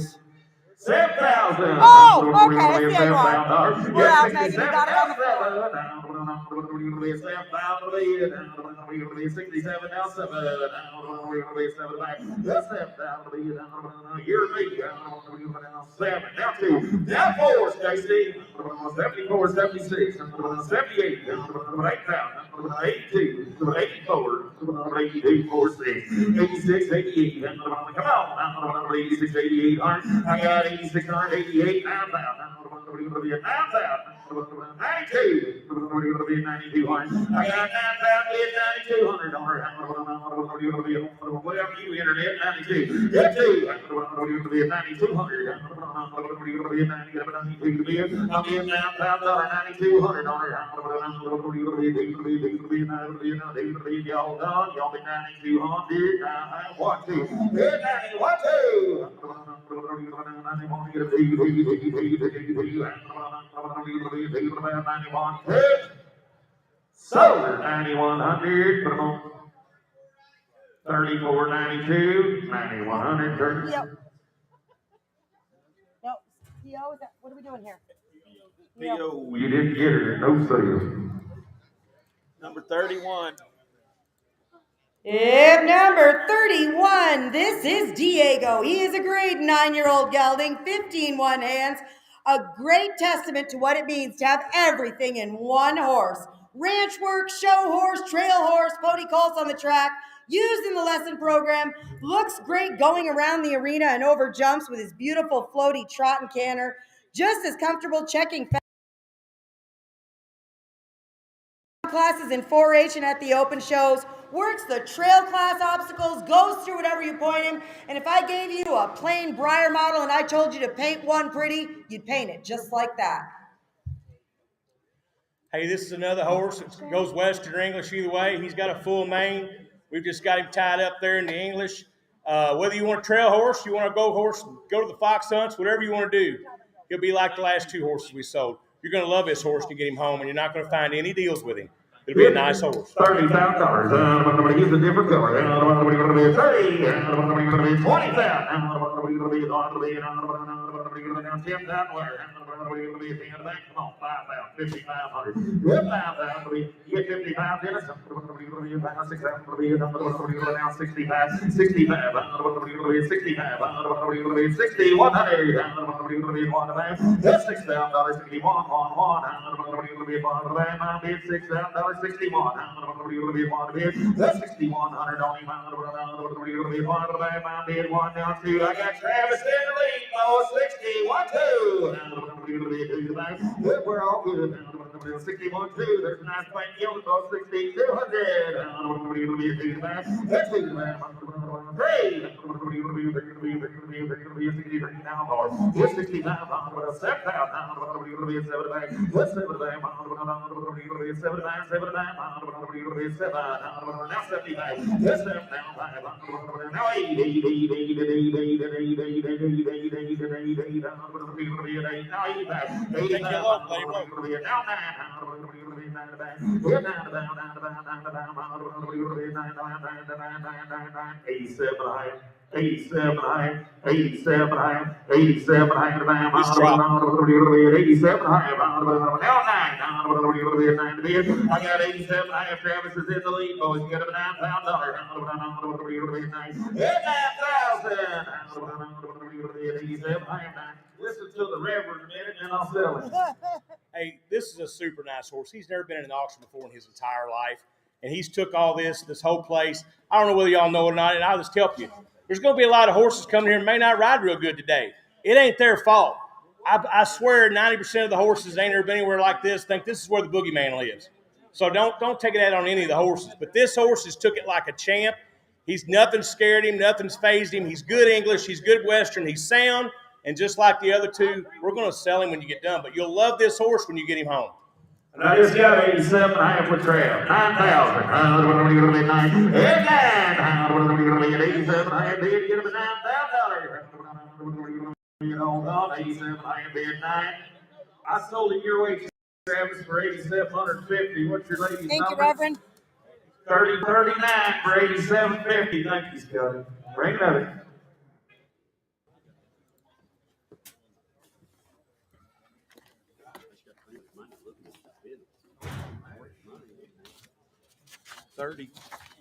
7,000. Oh, okay, I see how you are. We're out, Megan, you got it on the floor. 67 now 7. That's 7,000. You're me. 7. Now 2. Now 4, Stacy. 74, 76, 78, 8,000, 82, 84, 82, 46, 86, 88. Come on. 86, 88. I got 86, 88, 9,000. 9,000. 92. 92. I got 9,000, 9,200. whatever you internet, 92. Get to 9,200. I'm in now, $5,9,200 on it. Y'all done, y'all be 9,200. One, two. 1, 2. Sold 9,100. Put them on. 34.92. 9,100. Yep. No, Theo, is that, what are we doing here? Theo, you didn't get it. No sale. Number 31. Yep, number 31. This is Diego. He is a great 9-year-old gelding, 15 one hands. A great testament to what it means to have everything in one horse. Ranch work, show horse, trail horse, pony calls on the track, used in the lesson program. Looks great going around the arena and over jumps with his beautiful floaty trot and canter. Just as comfortable checking classes in 4-H and at the open shows, works the trail class obstacles, goes through whatever you point him, and if I gave you a plain Briar model and I told you to paint one pretty, you'd paint it just like that. Hey, this is another horse that goes Western or English either way. He's got a full mane. We've just got him tied up there in the English. Whether you want a trail horse, you want to go to the fox hunts, whatever you want to do, he'll be like the last 2 horses we sold. You're going to love this horse to get him home, and you're not going to find any deals with him. It'll be a nice horse. $30,000. I'm going to use a different color. I'm going to be 30. I'm going to be 20,000. I'm going to be 10,000. Come on, 5,000, 5,500. 5,000. Get 55 in it. I'm going to be 6,000. I'm going to be now 65. 65. I'm going to be 65. I'm going to be 60. 100. I'm going to be 1. That's $6,000. 61. 1. I'm going to be 1. $6,000. 61. That's 6,100 only. My bid 1 down 2. I got Travis in the lead. Oh, 61 2. We're all good. 61 2. There's a nice plain yield. 6,200. That's 87 high, 87 high, 87 high, 87 high, now 9, I got 87 high, Travis is in the lead, boys, you got a $9,000, 87 high, listen to the reverend a minute and I'll sell it. Hey, this is a super nice horse. He's never been in an auction before in his entire life, and he's took all this whole place. I don't know whether y'all know it or not, and I'll just tell you, there's going to be a lot of horses coming here and may not ride real good today. It ain't their fault. I swear 90% of the horses that ain't ever been anywhere like this think this is where the boogeyman lives. So don't take it out on any of the horses. But this horse has took it like a champ. Nothing scared him. Nothing's phased him. He's good English. He's good Western. He's sound. And just like the other 2, we're going to sell him when you get done. But you'll love this horse when you get him home. And I just got 87 half with trail. 9,000. 9. 87 half bid, get him a $9,000. 87 half bid 9. I sold it your way, Travis, for 8,750. What's your lady's number? Thank you, Reverend. 3039 for 8,750. Thank you, Scotty. Bring it up.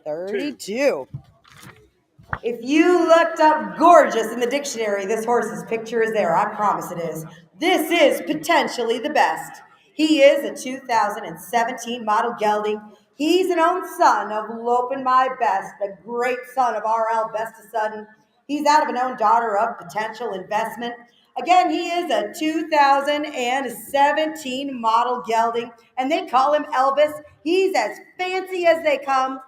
$32. If you looked up gorgeous in the dictionary, this horse's picture is there. I promise it is. This is potentially the best. He is a 2017 model gelding. He's an own son of Lopin' My Best, a great son of R.L. Best of Sudden. He's out of an own daughter of Potential Investment. Again, he is a 2017 model gelding, and they call him Elvis. He's as fancy as they come.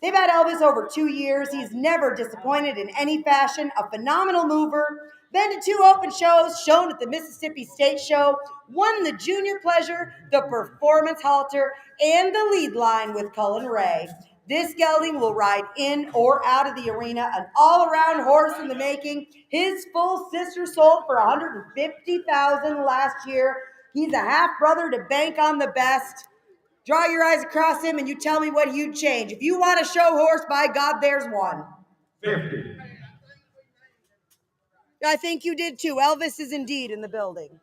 They've had Elvis over 2 years. He's never disappointed in any fashion, a phenomenal mover, been to 2 open shows, shown at the Mississippi State Show, won the Junior Pleasure, the Performance Halter, and the lead line with Cullen Ray. This gelding will ride in or out of the arena, an all-around horse in the making. His full sister sold for $150,000 last year. He's a half-brother to bank on the best. Draw your eyes across him and you tell me what you'd change. If you want a show horse, by God, there's one. 50. I think you did too. Elvis is indeed in the building.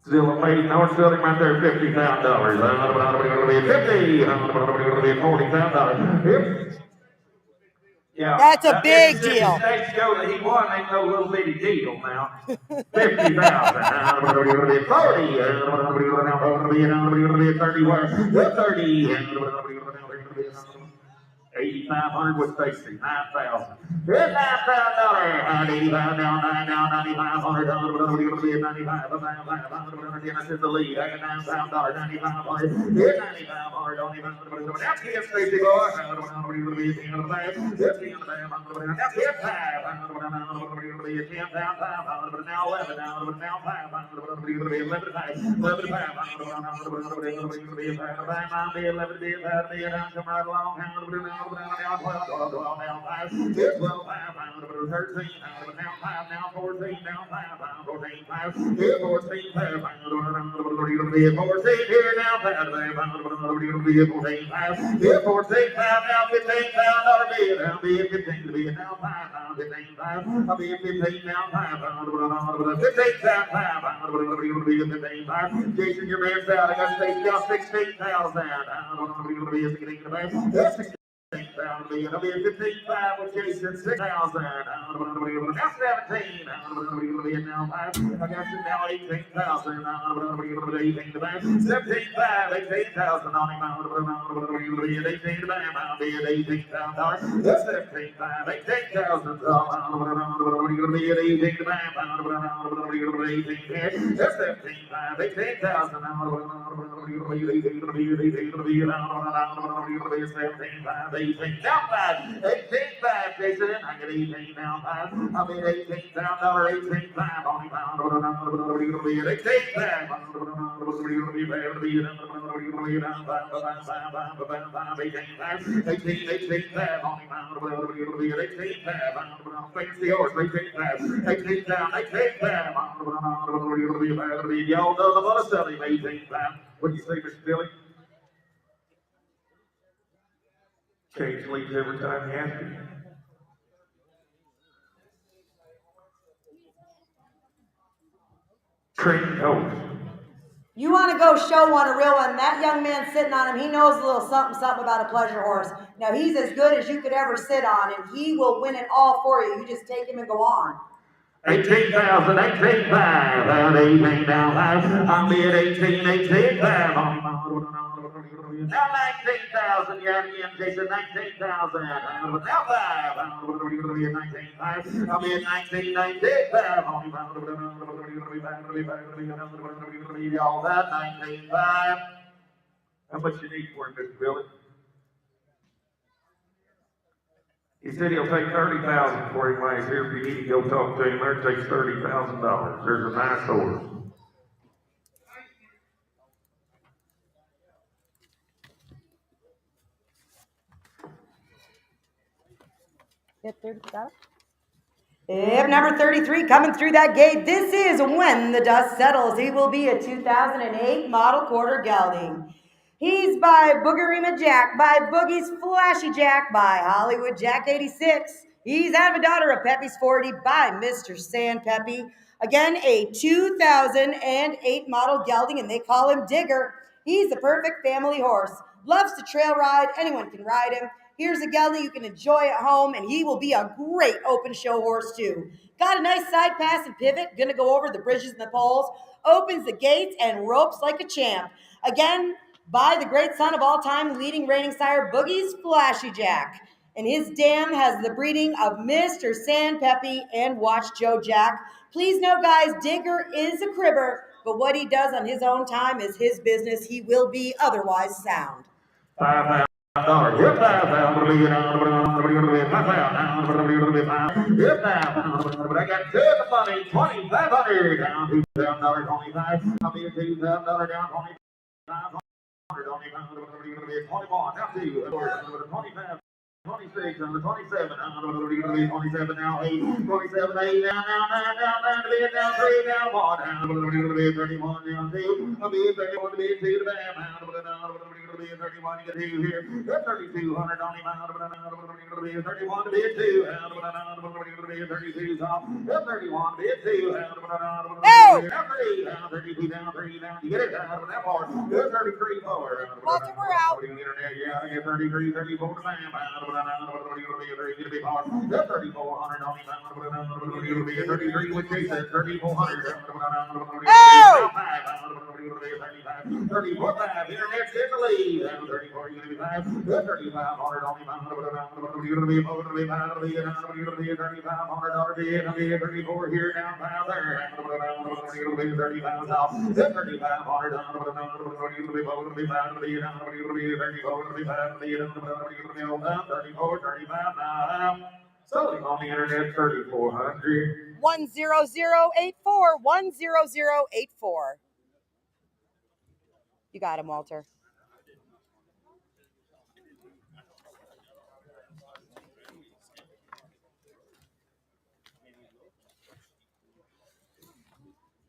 Still amazing horse selling right there, $50,000. 50, $40,000. Yeah, That's a big Mississippi deal. State show that he won ain't no little bitty deal now. 50,000. 40. 30. 8,500 with Stacy, 9,000. $9,000. $85 down, $9,500. $95. Dennis is the lead. $9,000. $9,500. $9,500. That's it, Stacy boy. That's it. Now 11. Now 5. Now 12, now 14, now 5, 14, 5, 14, 5, here now 5, 14, 5, here 14, 5, now $15,000 bid, now bid 15 to bid, now 5, 15, 5, I'll be 15, now 5, 15, 5, Jason, your man's out, I got state down 16,000, that's 16,000, I'll be at 15,500 with Jason, 6,000, now 17, now 5, I got you now 18,000, 18 to back, 17,500, 18,000 on him, 18 to back, I'll be at $18,000, that's 17,500, 18,000, I'll be at 18 to back, that's 17,500, 18,000, now 5, 18,500, Jason, I get 18 now 5, I'll be at $18,000, 18,500 on him, 18,500, y'all know the money selling 18,500. What do you say, Mr. Billy? Change leads every time you ask it. Trained coach. You want to go show one, a real one. That young man sitting on him, he knows a little something about a pleasure horse. Now, he's as good as you could ever sit on, and he will win it all for you. You just take him and go on. 18,000, 18,500, 18 now 5. I'll be at 18, 18,500 on him. Now 19,000, yeah, again, Jason, 19,000. Now 5, I'll be at 19,500. I'll be at 19, 19,500 on him. Y'all that 19,500. How much you need for him, Mr. Billy? He said he'll take $30,000 for him while he's here. If you need to go talk to him, there takes $30,000. There's a nice horse. Yep, number 33 coming through that gate. This is When the Dust Settles. He will be a 2008 model quarter gelding. He's by Boogerima Jack, by Boogie's Flashy Jack, by Hollywood Jack 86. He's out of a daughter of Peppy's 40 by Mr. San Peppy. Again, a 2008 model gelding, and they call him Digger. He's the perfect family horse. Loves to trail ride. Anyone can ride him. Here's a gelding you can enjoy at home, and he will be a great open show horse too. Got a nice side pass and pivot. Gonna go over the bridges and the poles. Opens the gates and ropes like a champ. Again, by the great son of all time, leading reigning sire, Boogie's Flashy Jack. And his dam has the breeding of Mr. San Peppy and Watch Joe Jack. Please note, guys, Digger is a cribber. but what he does on his own time is his business. He will be otherwise sound. $5,000. Hit $5,000. Hit $5,000. But I got two of the money. $2,500 down. $2,000. 25. I'll be a $2,000 down. 25. 21. Now 25. 26, number 27, 27 now, 8, 27, 8, down, 9, down, 3, down, 1, down, 31, down, 2, I'll be 31 to be 2 to bam, 31 to get 2 here, 3,200 on him, 31 to be 2, 32 off, 31 to be 2, 32 down, 3 down, you get it down to that part, 33, 4, Walter, we're out. Yeah, I get 33, 34 to bam, 3,400 on him, 33 with Jason, 3,400, 34, 5, internet's in the lead, 34, you're gonna be 5, 3,500 on him, 34 here, down 5 there, 35 off, 3,500, 34, 35 now. Selling on the internet, 3,400. 10084, 10084. You got him, Walter.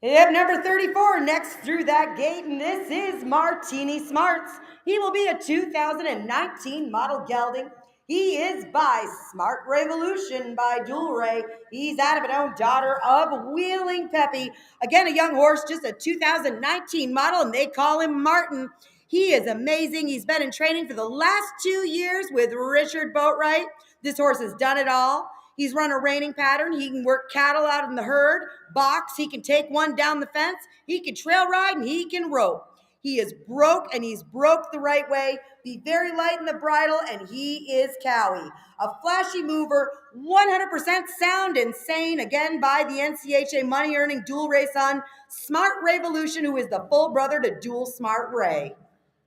Yep, number 34 next through that gate, and this is Martini Smarts. He will be a 2019 model gelding. He is by Smart Revolution by Dual Ray. He's out of an own daughter of Wheeling Peppy. Again, a young horse, just a 2019 model, and they call him Martin. He is amazing. He's been in training for the last 2 years with Richard Boatwright. This horse has done it all. He's run a reining pattern. He can work cattle out in the herd, box. He can take one down the fence. He can trail ride, and he can rope. He is broke, and he's broke the right way. Be very light in the bridle, and he is Cowie. A flashy mover, 100% sound and sane, again by the NCHA money-earning Dual Ray son, Smart Revolution, who is the full brother to Dual Smart Ray.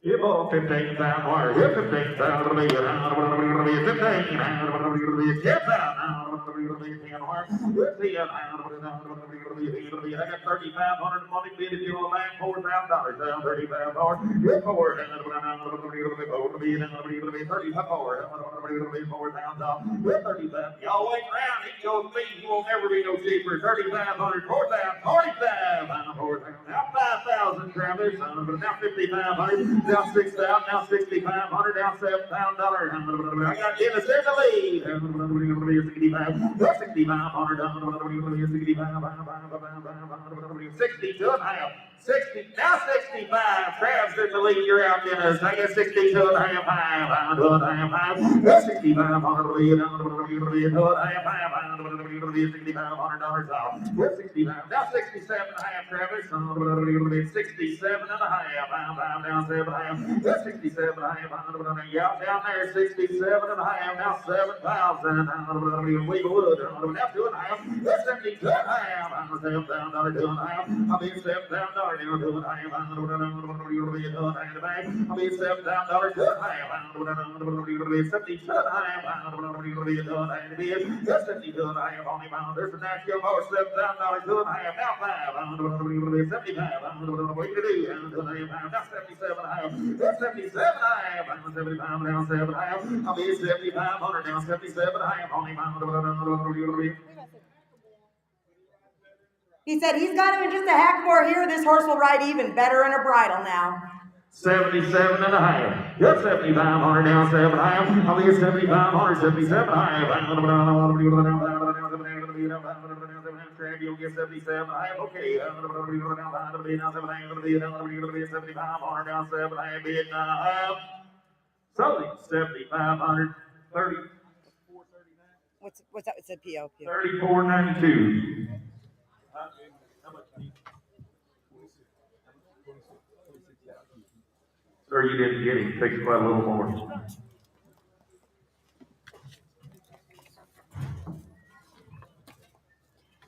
Hip hop 15 pound wire, hip 15 pound, 15, 10 I got 3,500 money bid if you want to land $4,000 down, 35 hard, hip forward, 35 y'all wait around, he goes me, you will never be no cheaper, 3,500, 4,000, 45, now 5,000, Travis, now 5,500. Down 6,000, now 6,500, down $7,000. I got Dennis in the lead. 65, 6,500, 62 and a half. 60, now 65. Crabs in the lead, you're out, Dennis. I got 62 and a half, 5. That's 6,500 lead, $2.5, $6,500 off. We're 65, now 67 and a half, Travis. 67 and a half, down 7. That's 67 and a half. Yeah, down there, 67 and a half. Now 7,000. Weevilwood. Now 2.5. That's 72 and a half. $7,000, 2.5. I'll be $7,000 down 2.5. I'll be $7,000, 2.5. 72 and a half. That's 72 and a half on him. There's a national horse, $7,000, 2.5. Now 5. 75. What do you do? Now 77 and a half. That's 77 and a half. 75 down 7 and a half. I'll be 7,500 down 77 and a half on him. He said he's got him in just a hack more here. This horse will ride even better in a bridle now. 77 and a half. Yep, 7,500 down 7 and a half. I'll be 7,500, 77 and a half. You'll get 77 and a half. Okay. 7,500 down 7 and a half. Bid now. Something 7,500. 30. What's that? It's a PO. 34.92. Sir, you didn't get him. Takes quite a little more.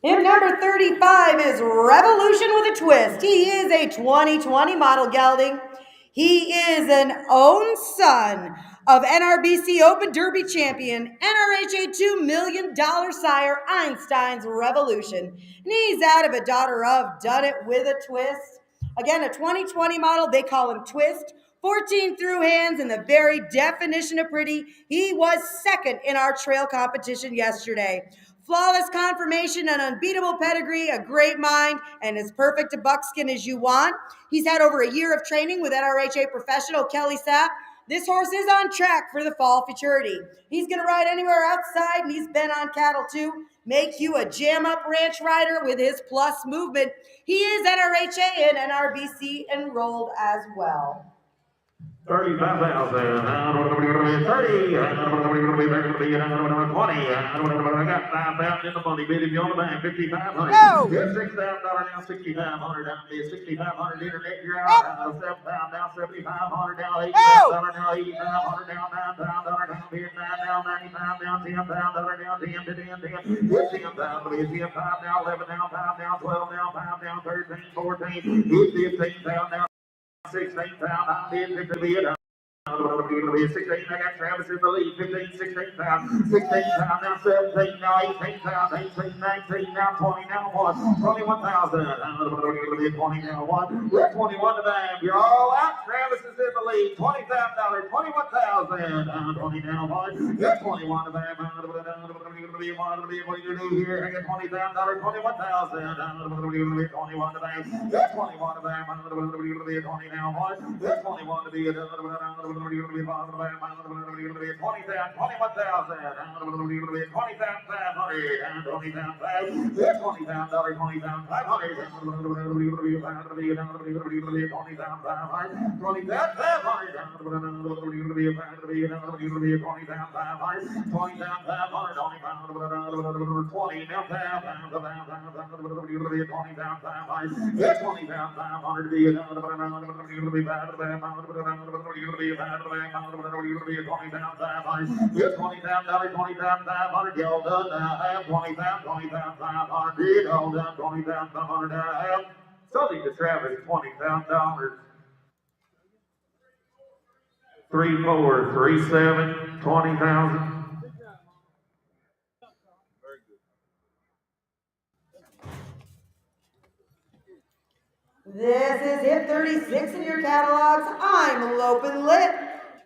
Hymn number 35 is Revolution with a Twist. He is a 2020 model gelding. He is an own son of NRBC Open Derby champion, NRHA $2 million sire Einstein's Revolution. And he's out of a daughter of Done It With a Twist. Again, a 2020 model, they call him Twist. 14 through hands in the very definition of pretty. He was second in our trail competition yesterday. Flawless conformation, an unbeatable pedigree, a great mind, and as perfect a buckskin as you want. He's had over a year of training with NRHA professional Kelly Sapp. This horse is on track for the fall futurity. He's going to ride anywhere outside, and he's been on cattle too. Make you a jam-up ranch rider with his plus movement. He is NRHA and NRBC enrolled as well. 35,000, 30, 20, I got 5,000 in the money, bid if you want to buy 5,500. No. Get $6,000 now, 6,500 down, bid 6,500 internet, you're out. $7,000 down, 7,500 down, $8,000 down, 8,500 down, $9,000 down, bid 9 down, 95 down, $10,000 down, 10 to 10, 10. Get 10,000, bid 10, 5 down, 11 down, 5 down, 12 down, 5 down, 13, 14, bid 15,000 down. 16 pound, I did 50 bid. 16, I got Travis in the lead. 15, 16 pound, 16 pound, now 17, now 18 pound, 18, 19, now 20, now 1, 21,000. 20 now 1, 21 to them. You're all out. Travis is in the lead. $20,000, 21,000. 20 now 1, 21 to them. What do you do here? I got $20,000, 21,000. 21 to them. 21 to them. 20 now 1, 21 to be 20,000, 21,000, $20,500, y'all done now. $20,500, all done. $20,500. Something to Travis, $20,000. 3, 4, 3, 7, 20,000. This is hit 36 in your catalogs. I'm Lopin' Lit.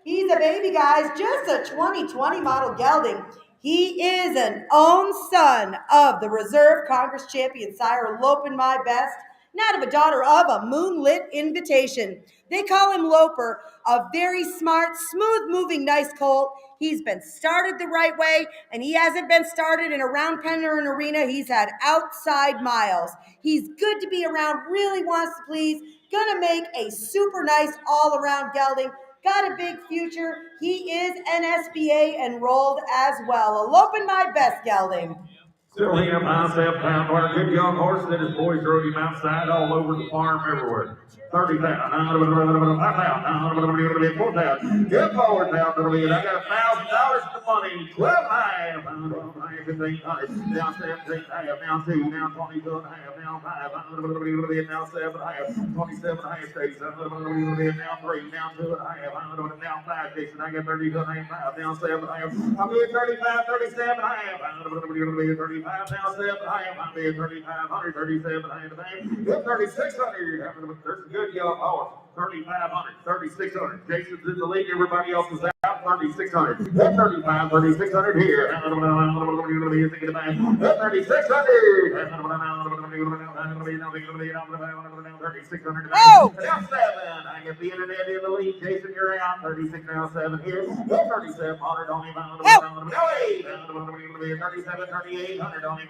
He's a baby, guys, just a 2020 model gelding. He is an own son of the Reserve Congress champion sire Lopin' My Best, not of a daughter of a moonlit invitation. They call him Loper, a very smart, smooth-moving, nice colt. He's been started the right way, and he hasn't been started in a round pen or an arena. He's had outside miles. He's good to be around, really wants to please, gonna make a super nice all-around gelding. Got a big future. He is NSBA enrolled as well. Lopin' My Best gelding. Still him, myself, pound work, good young horse that his boys drove him outside all over the farm everywhere. 30,000, 5,000, 4,000. Get forward now, I got $1,000 for money. 12,500, 1,500, now 17,500, now 2, now 22,500, now 500, now 7,500, 27,500 states, now 3, now 2,500, now 5 states, and I got 32,500, now 7,500. I'm doing 35, 37,500, 35 now 7,500, I'm being 3,500, 37,500, 3,600. There's a good young horse. 3,500, 3,600. Jason's in the lead. Everybody else is out. 3,600. 35, 3,600 here. 3,600. 3,600. Oh! Now 7. I get the internet in the lead. Jason, you're out. 36 now 7 here. 3,700 on him. No 8. 37, 3,800 on him.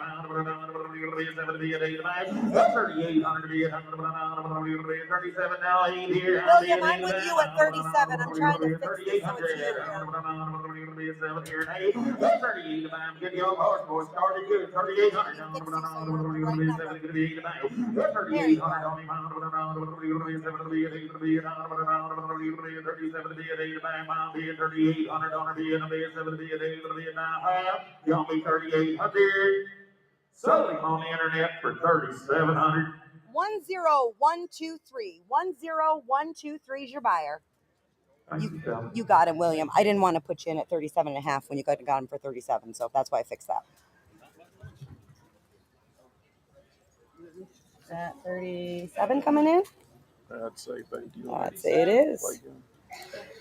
7 to be at 8. 3,800 to be at 37 now 8 here. William, I'm with you at 37. I'm trying to fix this so it's easier. 38, get the old horse boy started good. 3,800. 3,800. Selling him on the internet for $3,700. 10123. 10123 is your buyer. Thank you, Phil. You got him, William. I didn't want to put you in at 37.5 when you got him for 37, so that's why I fixed that. Is that 37 coming in? I'd say thank you. I'd say it is.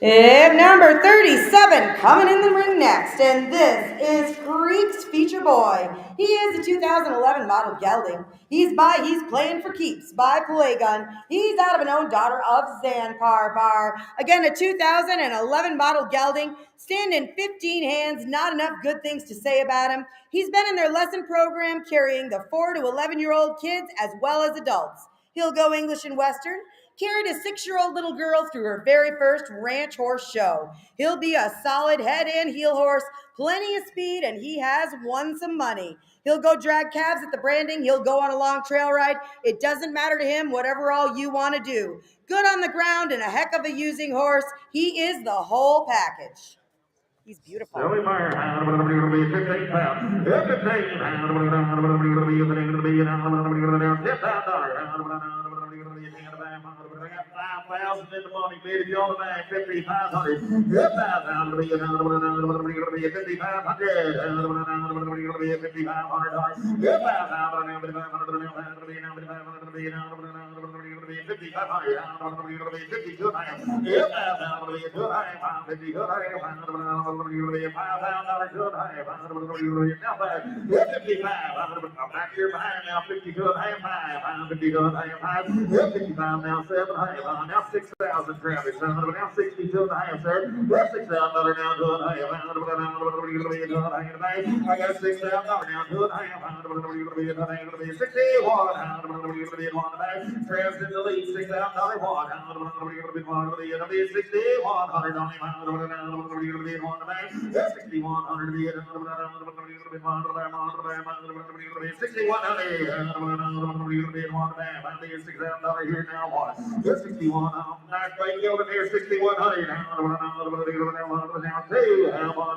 And number 37 coming in the ring next, and this is Creek's Feature Boy. He is a 2011 model gelding. He's playing for keeps by Playgun. He's out of an own daughter of Zanpar Bar. Again, a 2011 model gelding, standing 15 hands, not enough good things to say about him. He's been in their lesson program carrying the 4 to 11-year-old kids as well as adults. He'll go English and Western. Carried a 6-year-old little girl through her very first ranch horse show. He'll be a solid head and heel horse, plenty of speed, and he has won some money. He'll go drag calves at the branding. He'll go on a long trail ride. It doesn't matter to him, whatever all you want to do. Good on the ground and a heck of a using horse. He is the whole package. He's beautiful. Selling buyer, 15 pounds. 15 $5,000 in the money, bid you on the bag, 5,500. 5,000 to be $5,500. now 6,000 Travis, now 62.5, sir. That's $6,000 now to a half. I got $6,000 now to a half. 61. Travis in the lead, $6,000 one. 6,100 on him. That's 6,100 to be it. 6,100 here now. What? That's 61. Nice baby over there, 6,100. Now 2.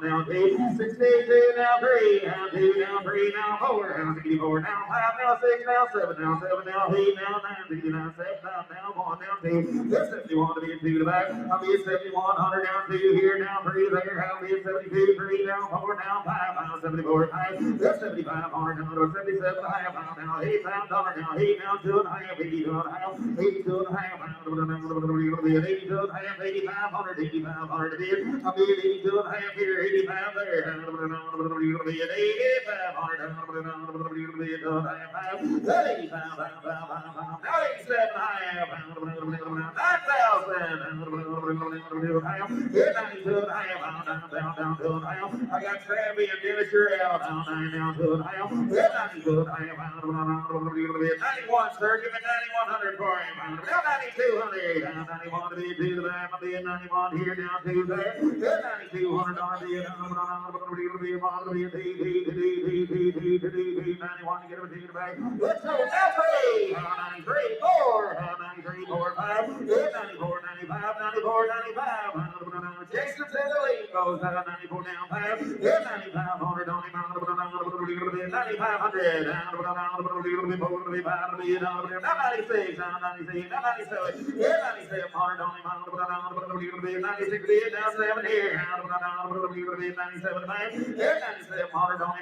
Now 2. 62. Now 3. Now 2. Now 3. Now 4. Now 64. Now 5. Now 6. Now 7. Now 7. Now 8. Now 9. 69. 7. Now 1. Now 2. That's 71 to be 2 to back. I'll be 7,100. Now 2 here. Now 3 there. I'll be 72. 3. Now 4. Now 5. Now 74. 5. That's 7,500. Now 77. Now 8,000. Now 8. Now 2 and a half. 82 and a half. 82 and a half. 82 and a half. 8,500. 8,500 to bid. I'll be 82 and a half here. 85 there. 8,500. 9,000. I got Travis and Dennis out. 9,000. 91, sir. Give me 9,100 for him. Now 9,200. 91 to be 2 to that. I'll be at 91 here now 2 there. $9,200 bid. 91 to get him a 2 to back. Let's go now 3. 93, 4. 93, 4, 5. 94, 95, 94, 95. Jason's in the lead. Goes out 94 down 5. 9,500 on him. 9,500. 96, 96, 97. 9,700 on him. 96 bid. Now 7 here. 97 back. 9,700 on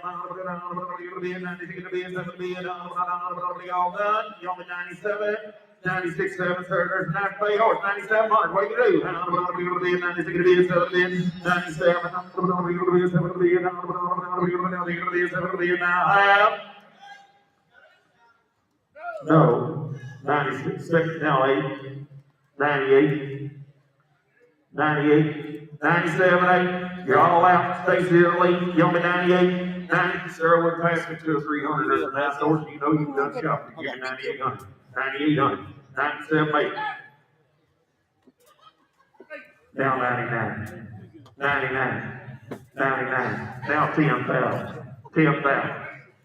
him. 96 bid. 7 bid. All done. You only 97. 96, 7, sir. There's a nice play horse. 9,700. What do you do? 96 bid. 7 bid. 97. 7 bid. Now half. No. 96. Now 8. 98. 98. 97, 8. You're all out. Stacy in the lead. You only 98. 90. Sarah would pass me 2 or 300. There's a nice horse. You know you've done shopping. Give me 9,800. 9,800. 97, 8. Now 99. 99. 99. Now 10,000. 10,000.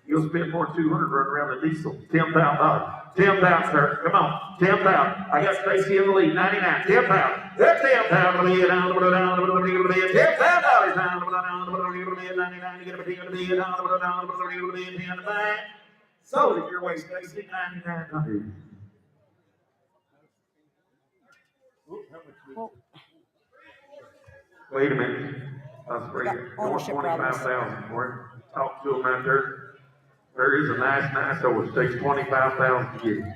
You'll spend more than 200 running around the diesel. $10,000. 10,000, sir. Come on. 10,000. I got Stacy in the lead. 99. 10,000. That's 10,000. 10,000. 99. You get a 10 to be. 10 to buy. Sold it your way, Stacy. 9,900. Wait a minute. Let's bring it. Ownership problems. 25,000 for it. Talk to him right there. There is a nice horse. Takes 25,000 to get it.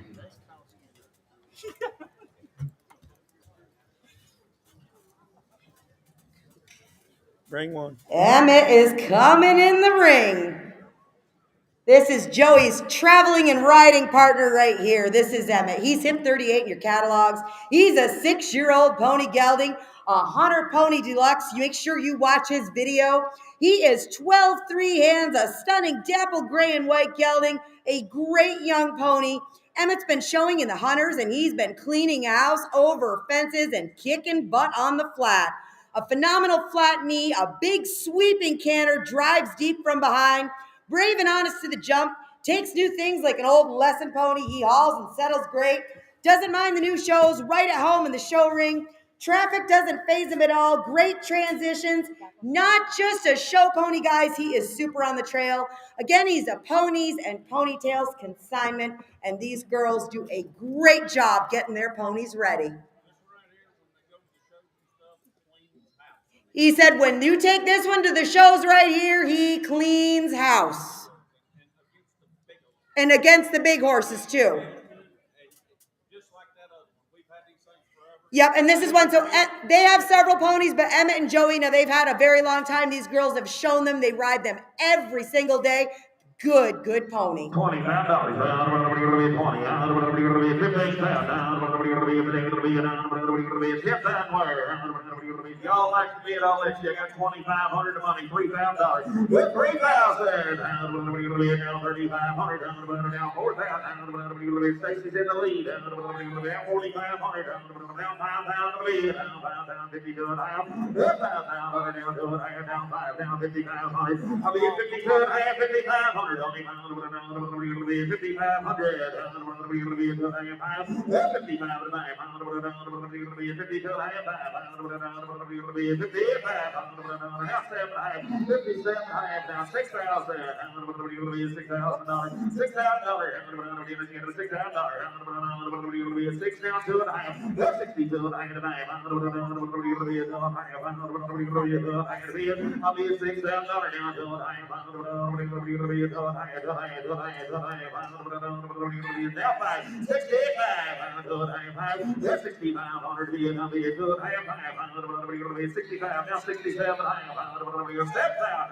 Bring one. Emmett is coming in the ring. This is Joey's traveling and riding partner right here. This is Emmett. He's him 38 in your catalogs. He's a 6-year-old pony gelding, a Hunter Pony Deluxe. You make sure you watch his video. He is 12 3 hands, a stunning dapple gray and white gelding, a great young pony. Emmett's been showing in the Hunters, and he's been cleaning house, over fences, and kicking butt on the flat. A phenomenal flat knee, a big sweeping canter, drives deep from behind. Brave and honest to the jump, takes new things like an old lesson pony. He hauls and settles great. Doesn't mind the new shows, right at home in the show ring. Traffic doesn't faze him at all. Great transitions. Not just a show pony, guys. He is super on the trail. Again, he's a ponies and ponytails consignment, and these girls do a great job getting their ponies ready. He said, when you take this one to the shows right here, he cleans house. And against the big horses, too. Yep, and this is one. So they have several ponies, but Emmett and Joey, now they've had a very long time. These girls have shown them. They ride them every single day. Good pony. Y'all like to bid, I'll let you. I got 2,500 of money, $3,000. With 3,000. Now 3,500. Now 4,000. Stacy's in the lead. Now 4,500. Now 5,000. Now 5,050 to a half. 5,000 down to a half. Down 5. Down 5,500. I'll be at 50 to a half. 5,500. Only 5,500. 65, now 67, step down,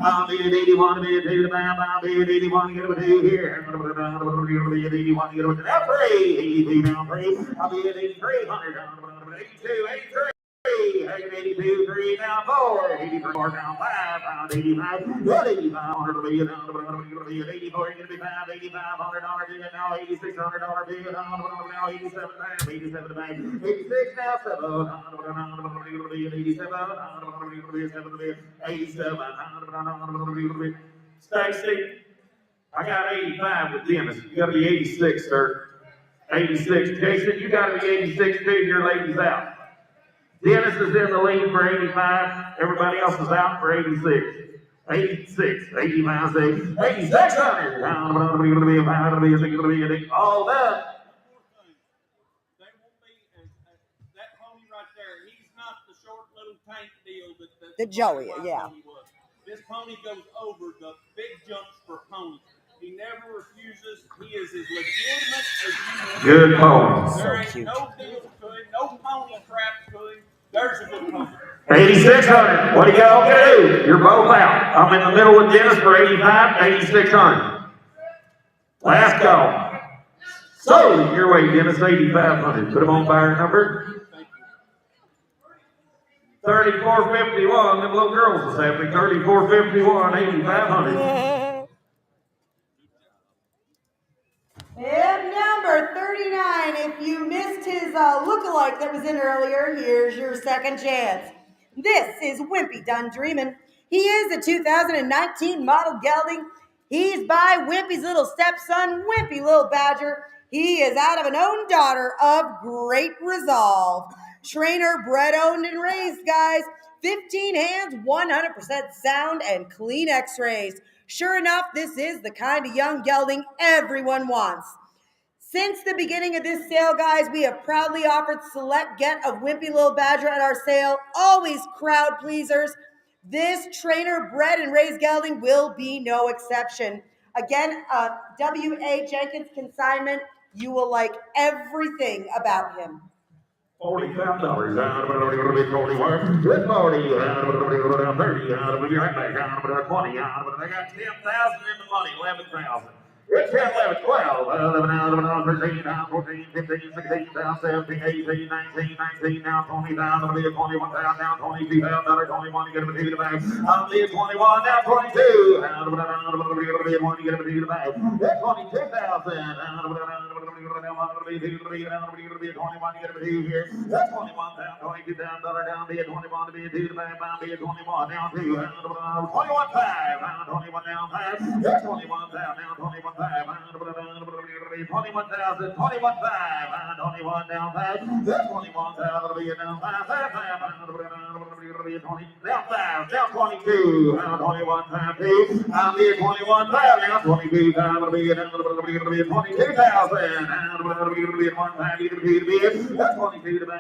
I'll be at 81, I'll be at 82, I'll be at 81, get over 2 here. I'll be at 81, get over 2, now 3, 82, now 3, I'll be at 8300, 82, 83. 82, 3, now 4, 84, now 5, 85, 8,500 bid, 84, get to be 5, $8,500 bid, now $8,600 bid, now 87, 87 back, 86, now 7, 87, Stacy, I got 85 with Dennis. You got to be 86, sir. 86. Jason, you got to be 86 too. Your lady's out. Dennis is in the lead for 85. Everybody else is out for 86. 86, 85, 8,600. All done. The Joey, yeah. This pony goes over the big jumps for ponies. He never refuses. He is as legitimate as you know. Good pony. There ain't no deal to him, no pony crap to him. There's a good pony. 8,600. What do y'all do? You're both out. I'm in the middle with Dennis for 85, 8,600. Last call. So, your way, Dennis, 8,500. Put them on fire number. 3451, them little girls is happening. 3451, 8,500. And number 39, if you missed his lookalike that was in earlier, here's your second chance. This is Wimpy Done Dreamin'. He is a 2019 model gelding. He's by Wimpy's little stepson, Wimpy Little Badger. He is out of an own daughter of great resolve. Trainer bred, owned, and raised, guys. 15 hands, 100% sound, and clean x-rays. Sure enough, this is the kind of young gelding everyone wants. Since the beginning of this sale, guys, we have proudly offered select get of Wimpy Little Badger at our sale. Always crowd pleasers. This trainer bred and raised gelding will be no exception. Again, W.A. Jenkins consignment. You will like everything about him. $47. With 41, with 40, 30, we'll be right back. 20, I got 10,000 in the money, 11,000. It's 10, 11, 12, 11, 13, 14, 15, 16, 17, 18, 19, 19, now 20,000, I'll be at 21,000, now 22,000, 21, get him to the back. I'll be at 21, now 22, I'll be at 1, get him to the back. That's 22,000, be at 21 to get a two here. That's 21 down, $22,000 down, be at 21 to be a two to back, be at 21 down, 2, 21 5, 21 down, 5. That's 21 down, now 21 5, 21,000, 21 5, 21 down, 5. That's 21,000 to be a down, 5, 5, 20, down 5, down 22, 21 5, 2. I'll be at 21 5, now 22 5, it'll be a down, 22,000, one time you can be the that's 22 to buy,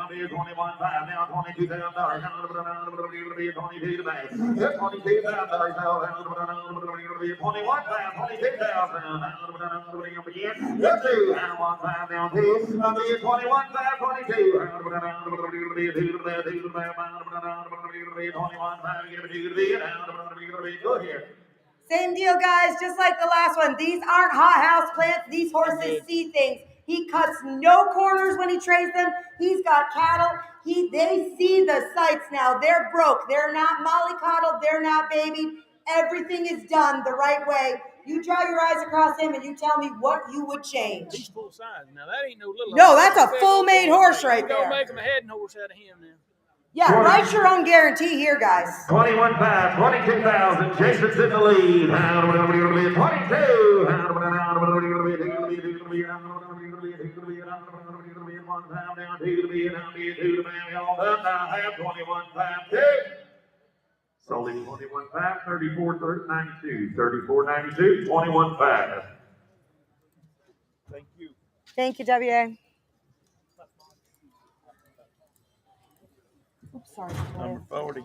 be a 21 5, now $22,000, be a 22 to buy. That's $22,000, be a 21 5, 22,000, again. That's 2, and 1 5 down 2, I'll be a 21 5, 22, be a 2 to buy, 2 to buy, be a 21 5, get a 2 to be, go here. Same deal, guys, just like the last one. These aren't hothouse plants. These horses see things. He cuts no corners when he trades them. He's got cattle. They see the sights now. They're broke. They're not mollycoddled. They're not babied. Everything is done the right way. You draw your eyes across him and you tell me what you would change. He's full size. Now, that ain't no little. No, that's a full-made horse right there. You're going to make him a heading horse out of him now. Yeah, write your own guarantee here, guys. 21 5, 22,000. Jason's in the lead. 22. Sold him 21 5, 34 92, 34 92, 21 5. Thank you. Thank you, W.A. Oops, sorry. Number 40.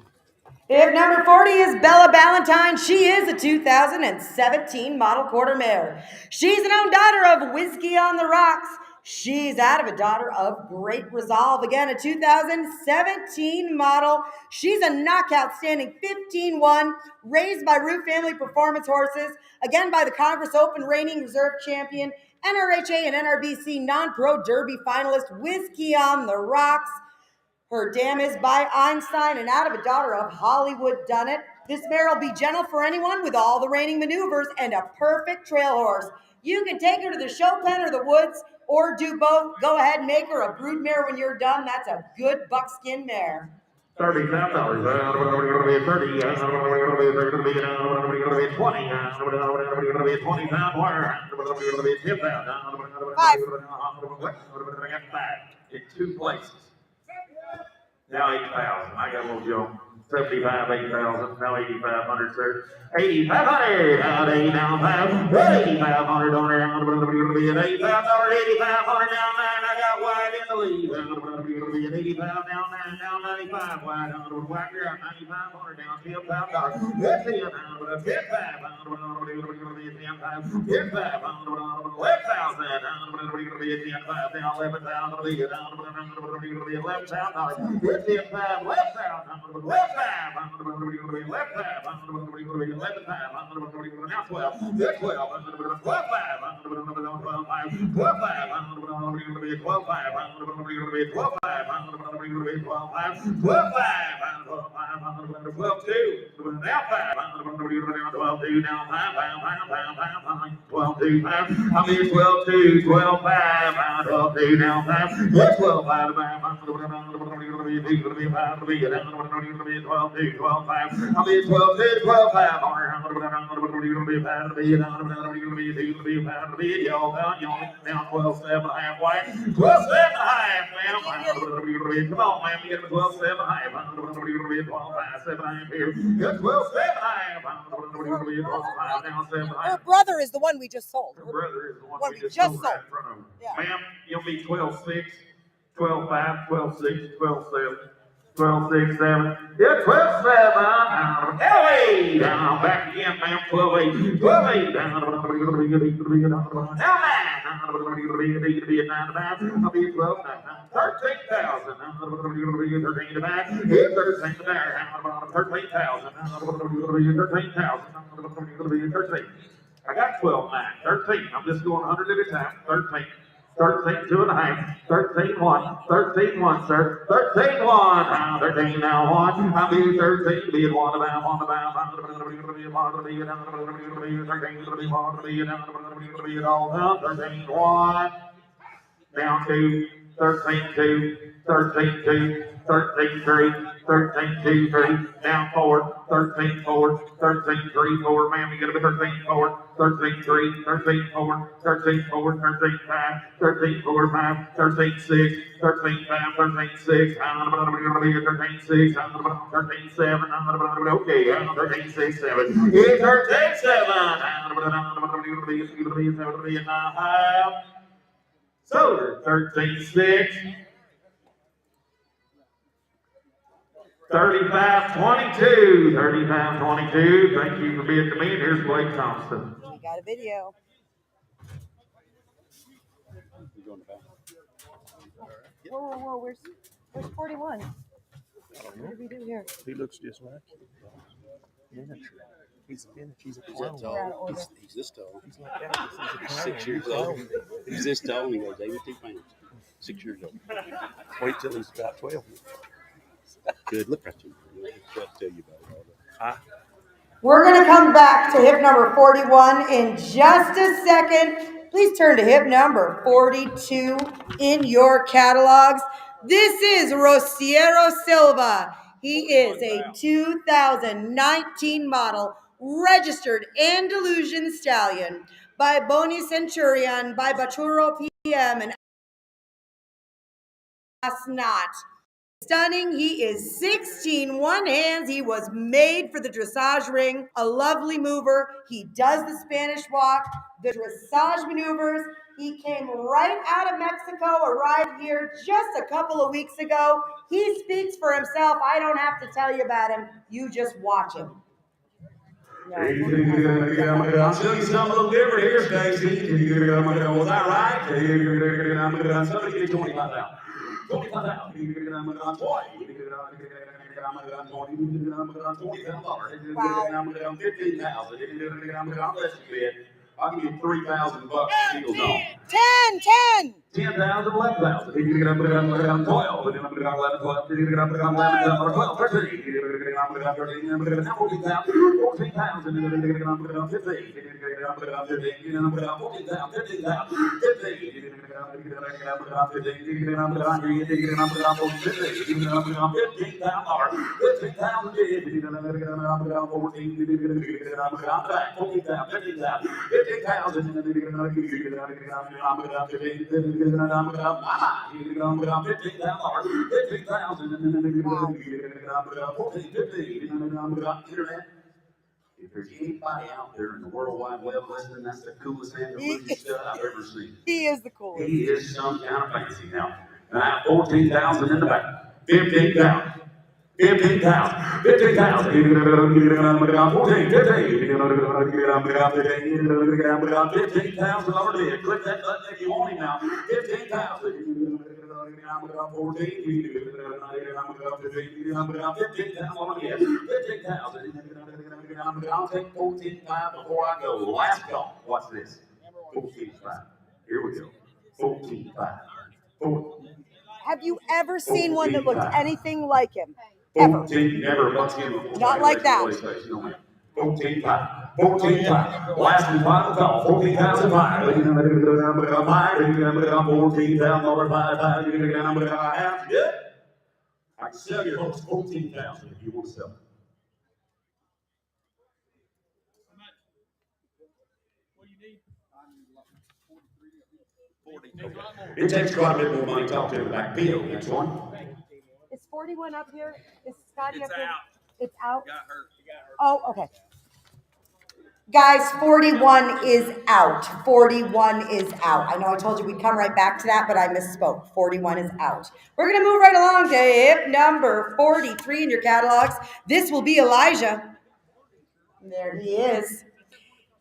If number 40 is Bella Ballantyne, she is a 2017 model quarter mare. She's an own daughter of Whiskey on the Rocks. She's out of a daughter of Great Resolve. Again, a 2017 model. She's a knockout standing 15-1, raised by Root Family Performance Horses. Again, by the Congress Open reigning reserve champion, NRHA and NRBC non-pro derby finalist, Whiskey on the Rocks. Her dam is by Einstein and out of a daughter of Hollywood Dunnett. This mare will be gentle for anyone with all the reining maneuvers and a perfect trail horse. You can take her to the show pen or the woods or do both. Go ahead and make her a brood mare when you're done. That's a good buckskin mare. $30,000. 30. 20. 5. In 2 places. Now 8,000. I got a little jump. 75, 8,000. Now 8,500, sir. 8,500. Now 8,500. 8,500 on there. $8,500. 8,500 down 9. I got wide in the lead. 85 down 9. Down 95 wide. Whack here. 9,500 down. $10,000. That's it. 10,500. 10,500. 11,000. 10,500. Down 11,000. 11,000. 10,500. 11,000. Now 12. They're 12. 12,500. 12 2. Now 5. 12 2. Now 5. 12 2. 5. I mean 12 2. 12 5. 12 2. Now 5. Yes, 12 5. 12 2. 12 5. I mean 12 2. 12 5. Now 12 7 halfway. 12 7 half. Come on, man. We get 12 7 half. 12 5 7 half here. Get 12 7 half. Now 7 half. Her brother is the one we just sold. Her brother is the one What we we just just sold sold. right in front of him. Yeah. Ma'am, you'll be 12 6, 12 5, 12 6, 12 7. 12 6 7. Yeah, 12 7. Hey, down back again, ma'am. 12 8. 12 8. Down 9. I'll be 12 9. 13,000. 13 to back. 13 to back. 13,000. 13,000. I got 12 9. 13. I'm just going 100 at a time. 13. 13 2 and a half. 13 1. 13 1, sir. 13 1. 13 now 1. I'll be 13 be 1 about 1 about 13 all down. 13 1. Down 2. 13 2. 13 2. 13 3. 13 2 3. Down 4. 13 4. 13 3 4. Ma'am, you got to be 13 4. 13 3. 13 4. 13 4. 13 5. 13 4 5. 13 6. 13 5. 13 6. 13 6. 13 7. Okay, 13 6 7. 13 7. So 13 6. 35 22. 35 22. Thank you for being to me. Here's Blake Thompson. We got a video. Whoa, where's 41? What did we do here? He looks just like miniature. He's a miniature. He's a clone. He's this tall. He's like that. He's a 6 years old. He's this tall and he weighs 82 pounds. 6 years old. Wait till he's about 12. Good. Look at you. I'll tell you about it all that. We're going to come back to hip number 41 in just a second. Please turn to hip number 42 in your catalogs. This is Rociero Silva. He is a 2019 model, registered Andalusian stallion by Boni Centurion, by Baturo PM, and Asnat. Stunning. He is 16 one hands. He was made for the dressage ring. A lovely mover. He does the Spanish walk, the dressage maneuvers. He came right out of Mexico, arrived here just a couple of weeks ago. He speaks for himself. I don't have to tell you about him. You just watch him. I'll show you something a little different here, Stacy. Was that right? Somebody give me 25 out. 25 out. I'll give you $3,000 deals on. 10. 10,000, 11,000. If you're going to put it on 12, then I'm going to put it on 11, 12, then you're going to put it on 11, 12, 13. You're going to put it on 13, then I'm going to put it on 14,000, 14,000, then you're going to put it on 15, then you're going to put it on 15, then you're going to put it on 14,000, 15,000, 15, then you're going to put it on 15, then you're going to put it on 15, then you're going to put it on 14, 15, then you're going to put it on 15,000, 15,000, then you're going to put it on 14, then you're going to put it on 14,000, 15,000, 15,000, then you're going to put it on 15,000, $15,000. If there's anybody out there in the World Wide Web listening, that's the coolest Andalusian stud I've ever seen. He is the coolest. He is some kind of fancy now. And I have 14,000 in the back. 15,000. 15,000. 15,000. 15,000 over there. Click that button if you want him now. 15,000. 15,000. I'll take 14,500 before I go. Last call. Watch this. 14,500. Here we go. 14,500. Have you ever seen one that looked anything like him? Ever. 14, never once give him a Not like that. 14-5. 14-5. Last and final call. 14,005. 14,005. Good. I can sell your horse 14,000 if you want to sell it. It takes quite a bit more money to talk to the back field. Next one. Is 41 up here? Is Scotty It's up here? out. It's out? Got hurt. Oh, okay. Guys, 41 is out. 41 is out. I know I told you we'd come right back to that, but I misspoke. 41 is out. We're going to move right along to hip number 43 in your catalogs. This will be Elijah. There he is.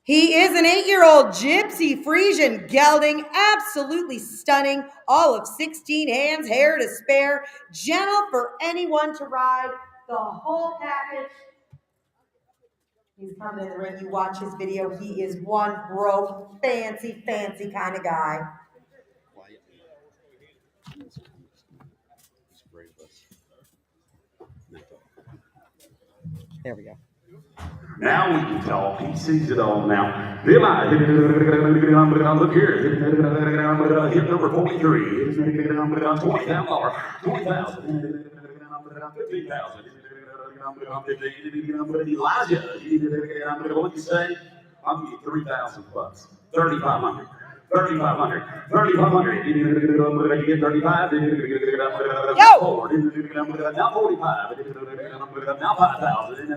He is an 8-year-old gypsy Frisian gelding, absolutely stunning, all of 16 hands, hair to spare, gentle for anyone to ride, the whole package. He's coming in the ring. You watch his video. He is one broke, fancy kind of guy. There we go. Now we can talk. He sees it all now. Look here. Hit number 43. $20,000. 15,000. Elijah. What you say? I'll give you 3,000 bucks. 3,500. 3,500. 3,500. You get 35. Yo! Now 45. Now 5,000.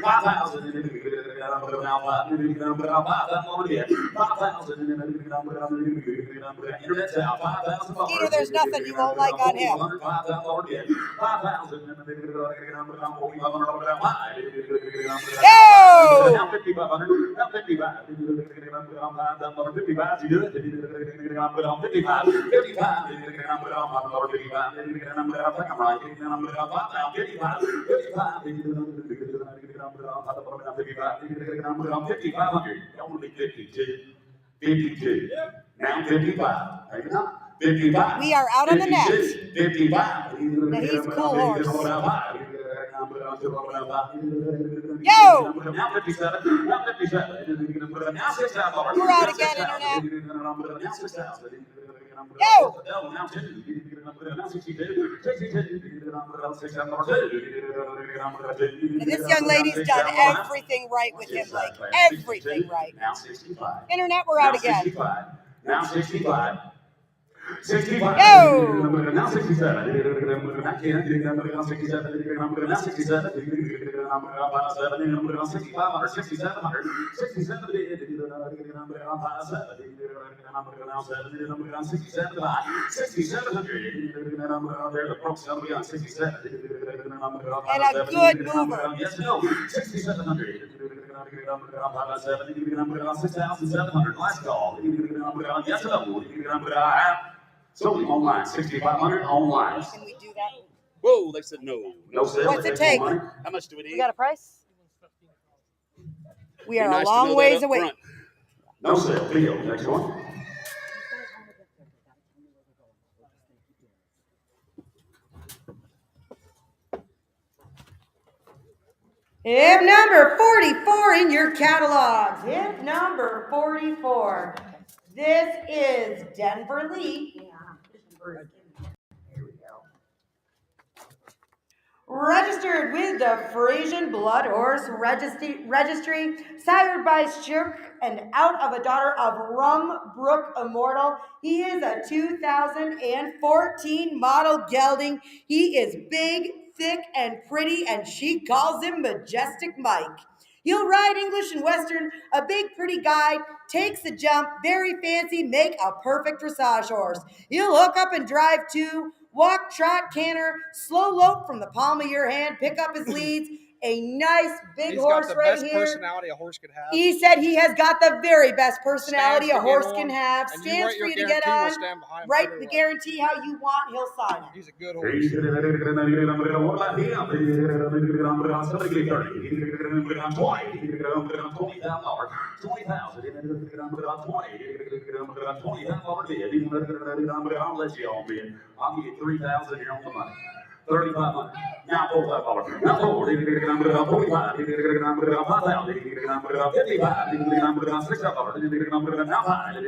5,000. Internet's out. 5,000. Skeeter, there's nothing you won't like on him. 5,000. 5,000. Yo! Now 5,500. Now 55. 55. You do it. 55. 55. Now 55. 55. We are out on the net. 55. Now he's a cool horse. Yo! Yo! Now 57. Now 57. Now 6,000. We're out again, Internet. Now 6,000. Yo! Now 2. Now 62. 62. Now this young lady's done everything right with him, like everything right. Now 65. Internet, we're out again. 65. Now 65. 65. Yo! Now 67. Now 10. Now 67. Now 67. 6,500. 6,700. 67. 6,700. There's a pro somebody on 67. And a good mover. Yes, no. 6,700. 6,700. Last call. Yes, no. So online, 6,500 online. Can we do that? Whoa, they said no. No sales. What's it take? How much do we need? We got a price? We are Be nice a to long know that ways up away. front. No sale. Deal. Next one. Hip number 44 in your catalogs. Hip number 44. This is Denver Lee. Registered with the Frisian Blood Horse Registry, sired by Shirk and out of a daughter of Rumbrook Immortal. He is a 2014 model gelding. He is big, thick, and pretty, and she calls him Majestic Mike. He'll ride English and Western, a big, pretty guy, takes a jump, very fancy, make a perfect dressage horse. He'll hook up and drive too, walk, trot, canter, slow lope from the palm of your hand, pick up his leads, a nice big He's horse got the right best here. personality a horse could have. He said he has got the very best personality Stands a to get horse can on, have. and you Stands write for your you to get guarantee, we'll on. stand behind him Write every the way. guarantee how you want, he'll sign it. He's a good horse. What about him? Somebody give me 30. $20,000. I'll let you all bid. I'll give you 3,000 here on the money. 3,500. Now $4,500. Now 4. 45. 5,000. 55. 6,000. Now 5.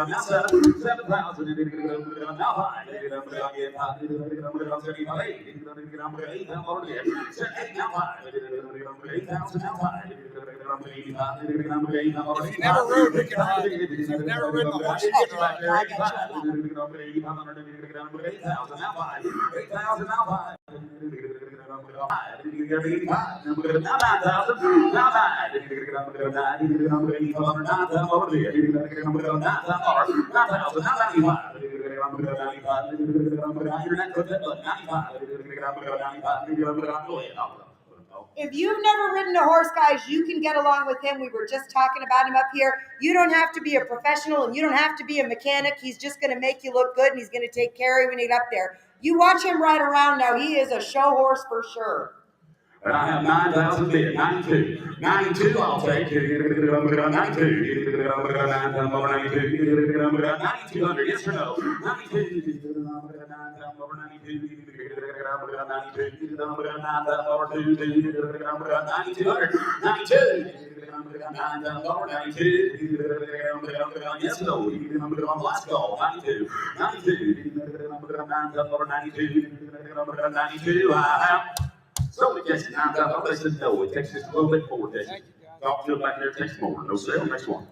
Now 7,000. Now 5. If you never rode, you can ride. If you've never ridden a horse, you can ride. If you've never ridden a horse, guys, you can get along with him. We were just talking about him up here. You don't have to be a professional and you don't have to be a mechanic. He's just going to make you look good and he's going to take care of you when you get up there. You watch him ride around now. He is a show horse for sure. And I have 9,000 bid. 92. 92 I'll take. 92. 9,200. Yes or no? 92. 92. Yes or no? Last call. 92. 92. I have. So it gets 9,000. They said no. It takes just a little bit more. Talk to them back there. It takes more. No sale. Next one.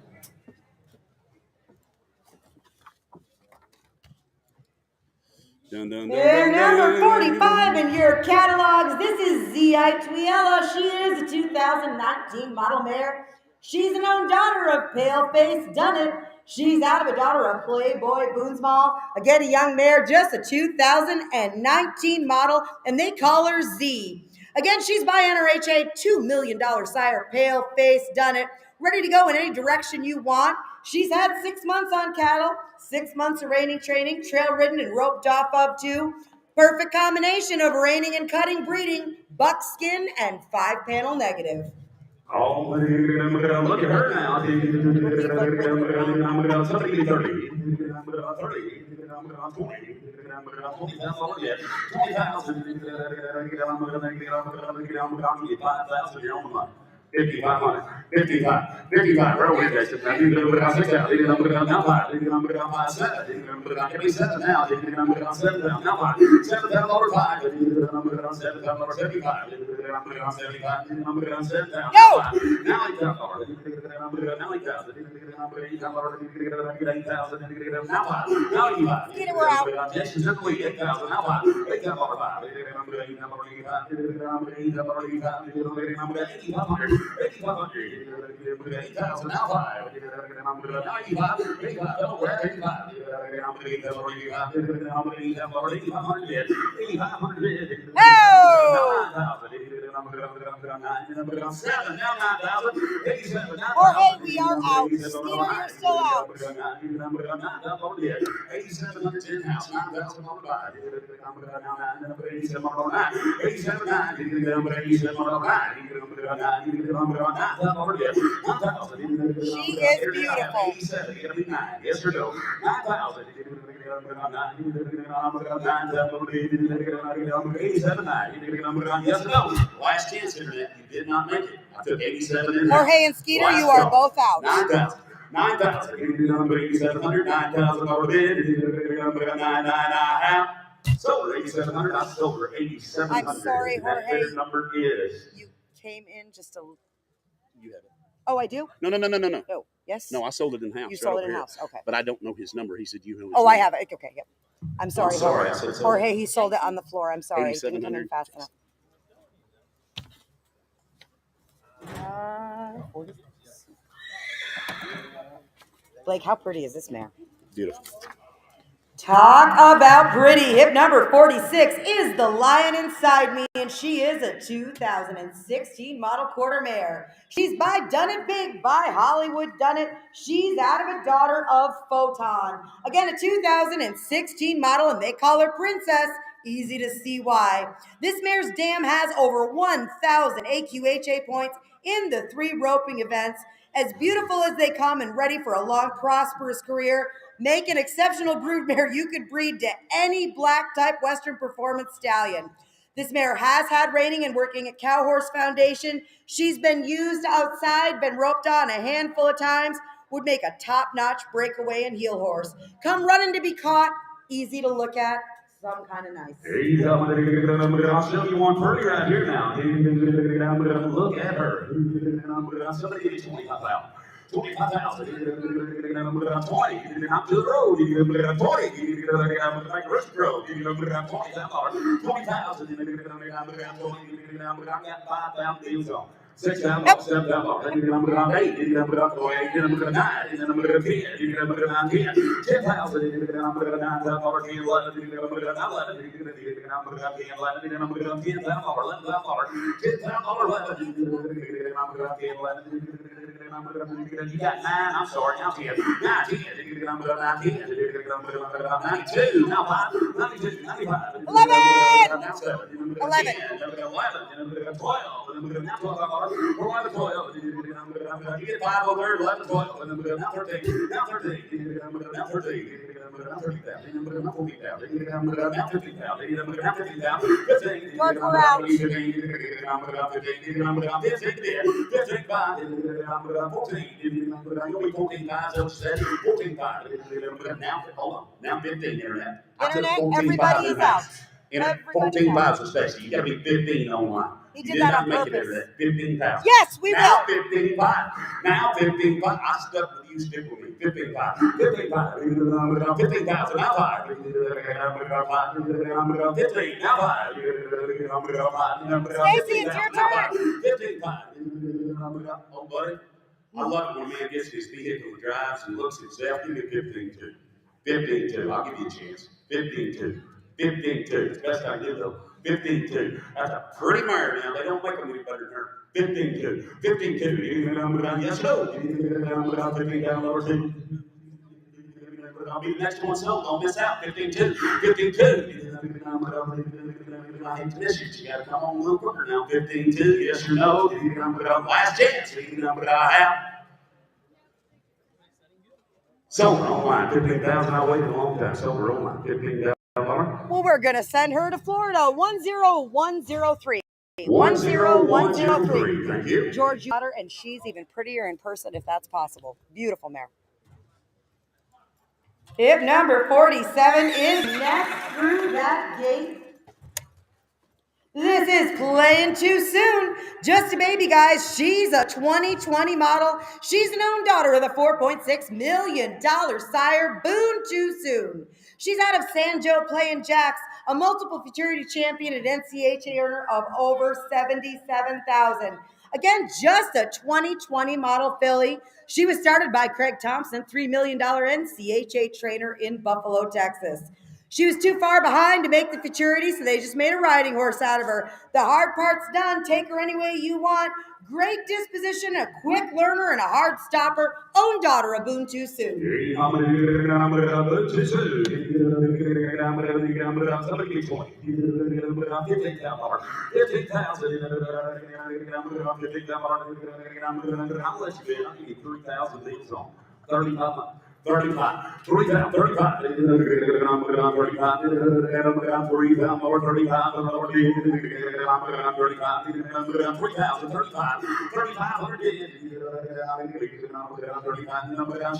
Dun, dun, dun, And dun, number dun. 45 in your catalogs, this is Z.I. Twiella. She is a 2019 model mare. She's an own daughter of Paleface Dunnett. She's out of a daughter of Playboy Boonsmall. Again, a young mare, just a 2019 model, and they call her Z. Again, she's by NRHA, $2 million sire, Paleface Dunnett. Ready to go in any direction you want. She's had 6 months on cattle, 6 months of reining training, trail ridden and roped off of too. Perfect combination of reining and cutting breeding, buckskin and 5-panel negative. Oh, look at her now. Somebody give me 30. 30. 5,000 here on the money. 5,500. 55. 55. Where are we guys? Now you can put it on 6,000. You can put it on now 5. You can put it on 5. 7. You can put it on 7 now. You can put it on 7 now. Now 5. 7,000 over 5. You can put it on 7,000 over 75. You can put it on 75. You can put it on 7,000. Now 5. Now 8,000. You can put it on now 8,000. You can put it on 8,000. You can put it on 8,000. You can put it on now 5. Now 85. Get it, we're out. Jason's in the lead. 8,000. Now 5. 8,000 over 5. You can put it on 8,000. You can put it on 8,000. You can put it on 8,000. You can put it on 8,500. 8,500. 8,000 now 5. 85. 85. Don't wear 85. 8,500. Jorge, we are out. Skeeter, you're still out. 8,700 in-house. 9,000 over 5. She is beautiful. 87. You're gonna be 9. Yes or no? 9,000. 87. 9. Yes or no? Last chance, internet. You did not make it. I took 87 in. Jorge and Skeeter, you are both out. 9,000. 9,000. 8,700. 9,000 over bid. 9,999. Sold her 8,700. I sold her 8,700. I'm sorry, Jorge. That bidder number is. You came in just a. You have it. Oh, I do? No. Oh, yes? No, I sold it in house. You sold it in house. Okay. But I don't know his number. He said you know his Oh, number. I have it. Okay, yep. I'm sorry, sorry, Jorge. I said Jorge, he sold it on the floor. I'm sorry. Didn't come in 8,700. fast enough. Blake, how pretty is this mare? Beautiful. Talk about pretty. Hip number 46 is the lion inside me, and she is a 2016 model quarter mare. She's by Done It Big, by Hollywood Done It. She's out of a daughter of Photon. Again, a 2016 model, and they call her Princess. Easy to see why. This mare's dam has over 1,000 AQHA points in the 3 roping events. As beautiful as they come and ready for a long, prosperous career, make an exceptional broodmare you could breed to any black type Western performance stallion. This mare has had reining and working at Cow Horse Foundation. She's been used outside, been roped on a handful of times, would make a top-notch breakaway and heel horse. Come running to be caught, easy to look at, some kind of nice. I'll show you one pretty right here now. Look at her. Somebody give me 25,000. 25,000. 20. I'm to the road. 20. Like a rooster road. 20,000. 20,000. I got 5,000 deals on. 6,000, 7,000, 8, 9, 10, 10,000, you got 9, I'm sorry, now 10, 9, 10, 92, now 5, 92, 95, 11, now 7, 11, 12, now 12, we're on the 12. You get 5 over there, 11, 12, now 13, now 13, now 13. George, we're out. 15 internet. Internet, everybody is out. 14,500 especially. You got to be 15 online. He did that on purpose. 15,000. Yes, we will. Now 15,500. Now 15,500. I stuck with you. Stick with me. 15,500. 15,500. 15,000. Now 5. 15. Now 5. Stacey, it's your turn. 15,500. Oh, buddy. I love it when a man gets his vehicle and drives and looks himself. Give me 15-2. 15-2. I'll give you a chance. 15-2. 15-2. It's the best I do though. 15-2. That's a pretty mare now. They don't make them any better than her. 15-2. 15-2. Yes, no. 15 down lower 2. I'll be the next one sold. Don't miss out. 15-2. 15-2. I hate to miss you. You got to come on a little quicker now. 15-2. Yes or no. Last chance. Sold online. 15,000. I waited a long time. Sold her online. 15,000. Well, we're going to send her to Florida. 10103. 10103. Thank you. George, you got her, and she's even prettier in person if that's possible. Beautiful mare. Hip number 47 is next through that gate. This is Playing Too Soon. Just a baby, guys. She's a 2020 model. She's an own daughter of the $4.6 million sire, Boone Too Soon. She's out of San Joe Playing Jacks, a multiple futurity champion and NCHA earner of over $77,000. Again, just a 2020 model filly. She was started by Craig Thompson, $3 million NCHA trainer in Buffalo, Texas. She was too far behind to make the futurity, so they just made a riding horse out of her. The hard part's done. Take her any way you want. Great disposition, a quick learner, and a hard stopper. Own daughter of Boone Too Soon.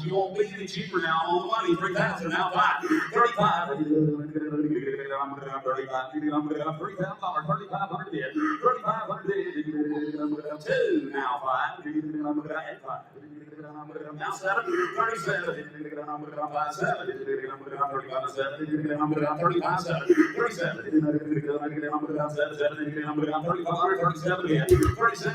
She won't be any cheaper now on the money. 3,000 now 5. 35. 2 now 5. Now 7. 37. 37.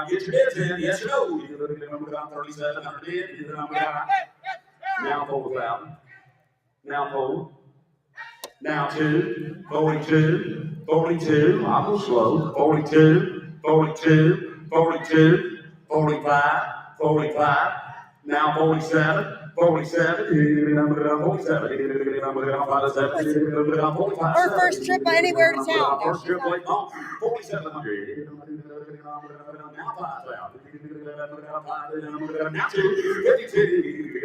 Get your heads in, yes or no? 3,700. Now pull the foul. Now pull. Now 2, 42, 42, I'll go slow, 42, 42, 42, 45, 45, now 47, 47, 47, Her first trip anywhere to town. First trip late home, 4,700. Now 5,000. Now 2, 52.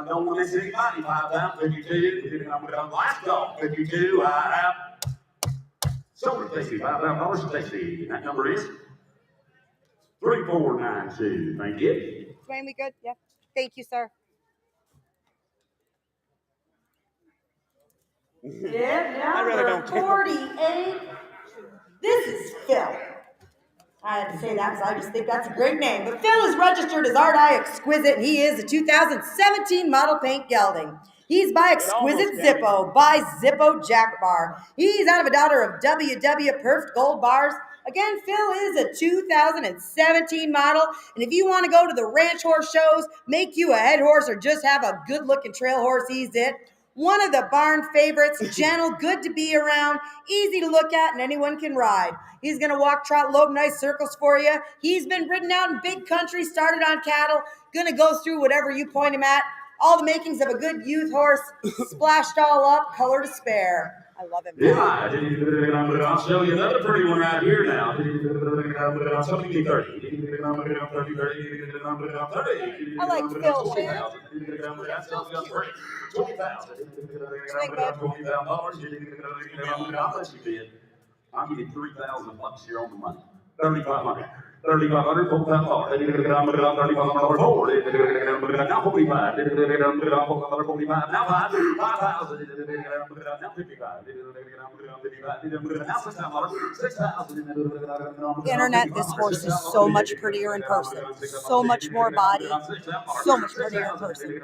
Don't miss anybody. 52. Last call. 52. Solar Tasty. $5,000 Tasty. That number is 3492. Thank you. Dwayne, we good? Yeah. Thank you, sir. Yeah, number 48. This is Phil. I had to say that because I just think that's a great name. But Phil is registered as Art Eye Exquisite, and he is a 2017 model paint gelding. He's by Exquisite Zippo, by Zippo Jack Bar. He's out of a daughter of WW Perfect Gold Bars. Again, Phil is a 2017 model, and if you want to go to the ranch horse shows, make you a head horse, or just have a good-looking trail horse, he's it. One of the barn favorites, gentle, good to be around, easy to look at, and anyone can ride. He's going to walk, trot, lope, nice circles for you. He's been ridden out in big country, started on cattle, going to go through whatever you point him at. All the makings of a good youth horse, splashed all up, color to spare. I love him. Yeah, I'll show you another pretty one right here now. I'll give you 30. 30. I like Phil, Shannon. That's so good. 20,000. $20,000. I'll give you 3,000 bucks here on the money. 3,500. 3,500, 4,500. 3,500 forward. Now 45. 45. Now 5,000. Now 55. Now 6,000. Internet, this horse is so much prettier in person. So much more body. So much prettier in person.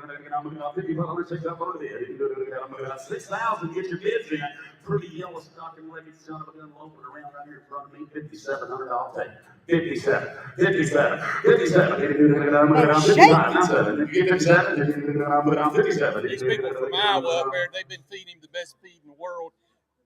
6,000, get your bids in. Pretty yellow stocking legged son of a gun loafing around right here in front of me. 5,700, I'll take. 57, 57, 57. 57. 57. These people from Iowa up there, they've been feeding him the best feed in the world.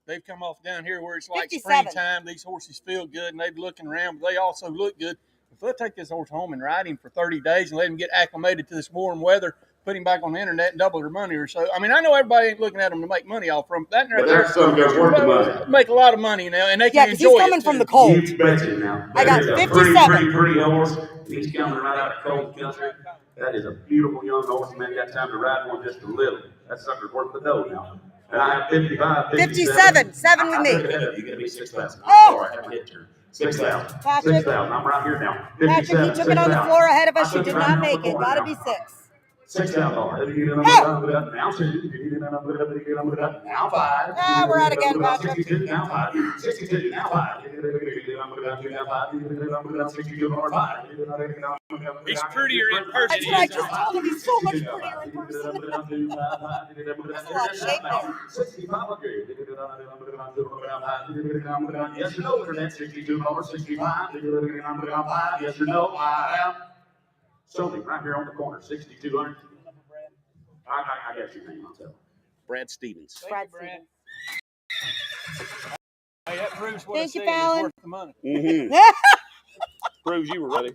They've come off down here where it's like 57. springtime. These horses feel good, and they're looking around, but they also look good. If they'll take this horse home and ride him for 30 days and let him get acclimated to this warm weather, put him back on the internet and double their money or so. I mean, I know everybody ain't looking at them to make money off from that. But there's some guys worth the money. Make a lot of money now, and they Yeah, can because enjoy he's coming it from too. the cold. You betcha now. I got That is a 57. pretty horse. He's coming right out of cold country. That is a beautiful young horse. Man, got time to ride one just a little. That sucker's worth the dough now. And I have 55, 57. 7 with me. You're going to be 6,000. Oh! Sorry, I haven't hit you. 6,000. Patrick. 6,000. I'm right here now. Patrick, you took it on the floor ahead of us. You did not make it. Gotta be 6. $6,000. Now 2. Now 5. Ah, we're out again, Patrick. 62. Now 5. 62. Now 5. 62. 5. He's prettier in person. That's what I just told him. He's so much prettier in person. That's a lot of shape there. 6,500. Yes or no, internet, $62, 65. Yes or no, I am. Something right here on the corner, 6,200. I got your name, I'll tell you. Brad Stevens. Brad Stevens. Hey, that proves what Thank I you, said is Fallon. worth the money. Mm-hmm. Proves you were ready.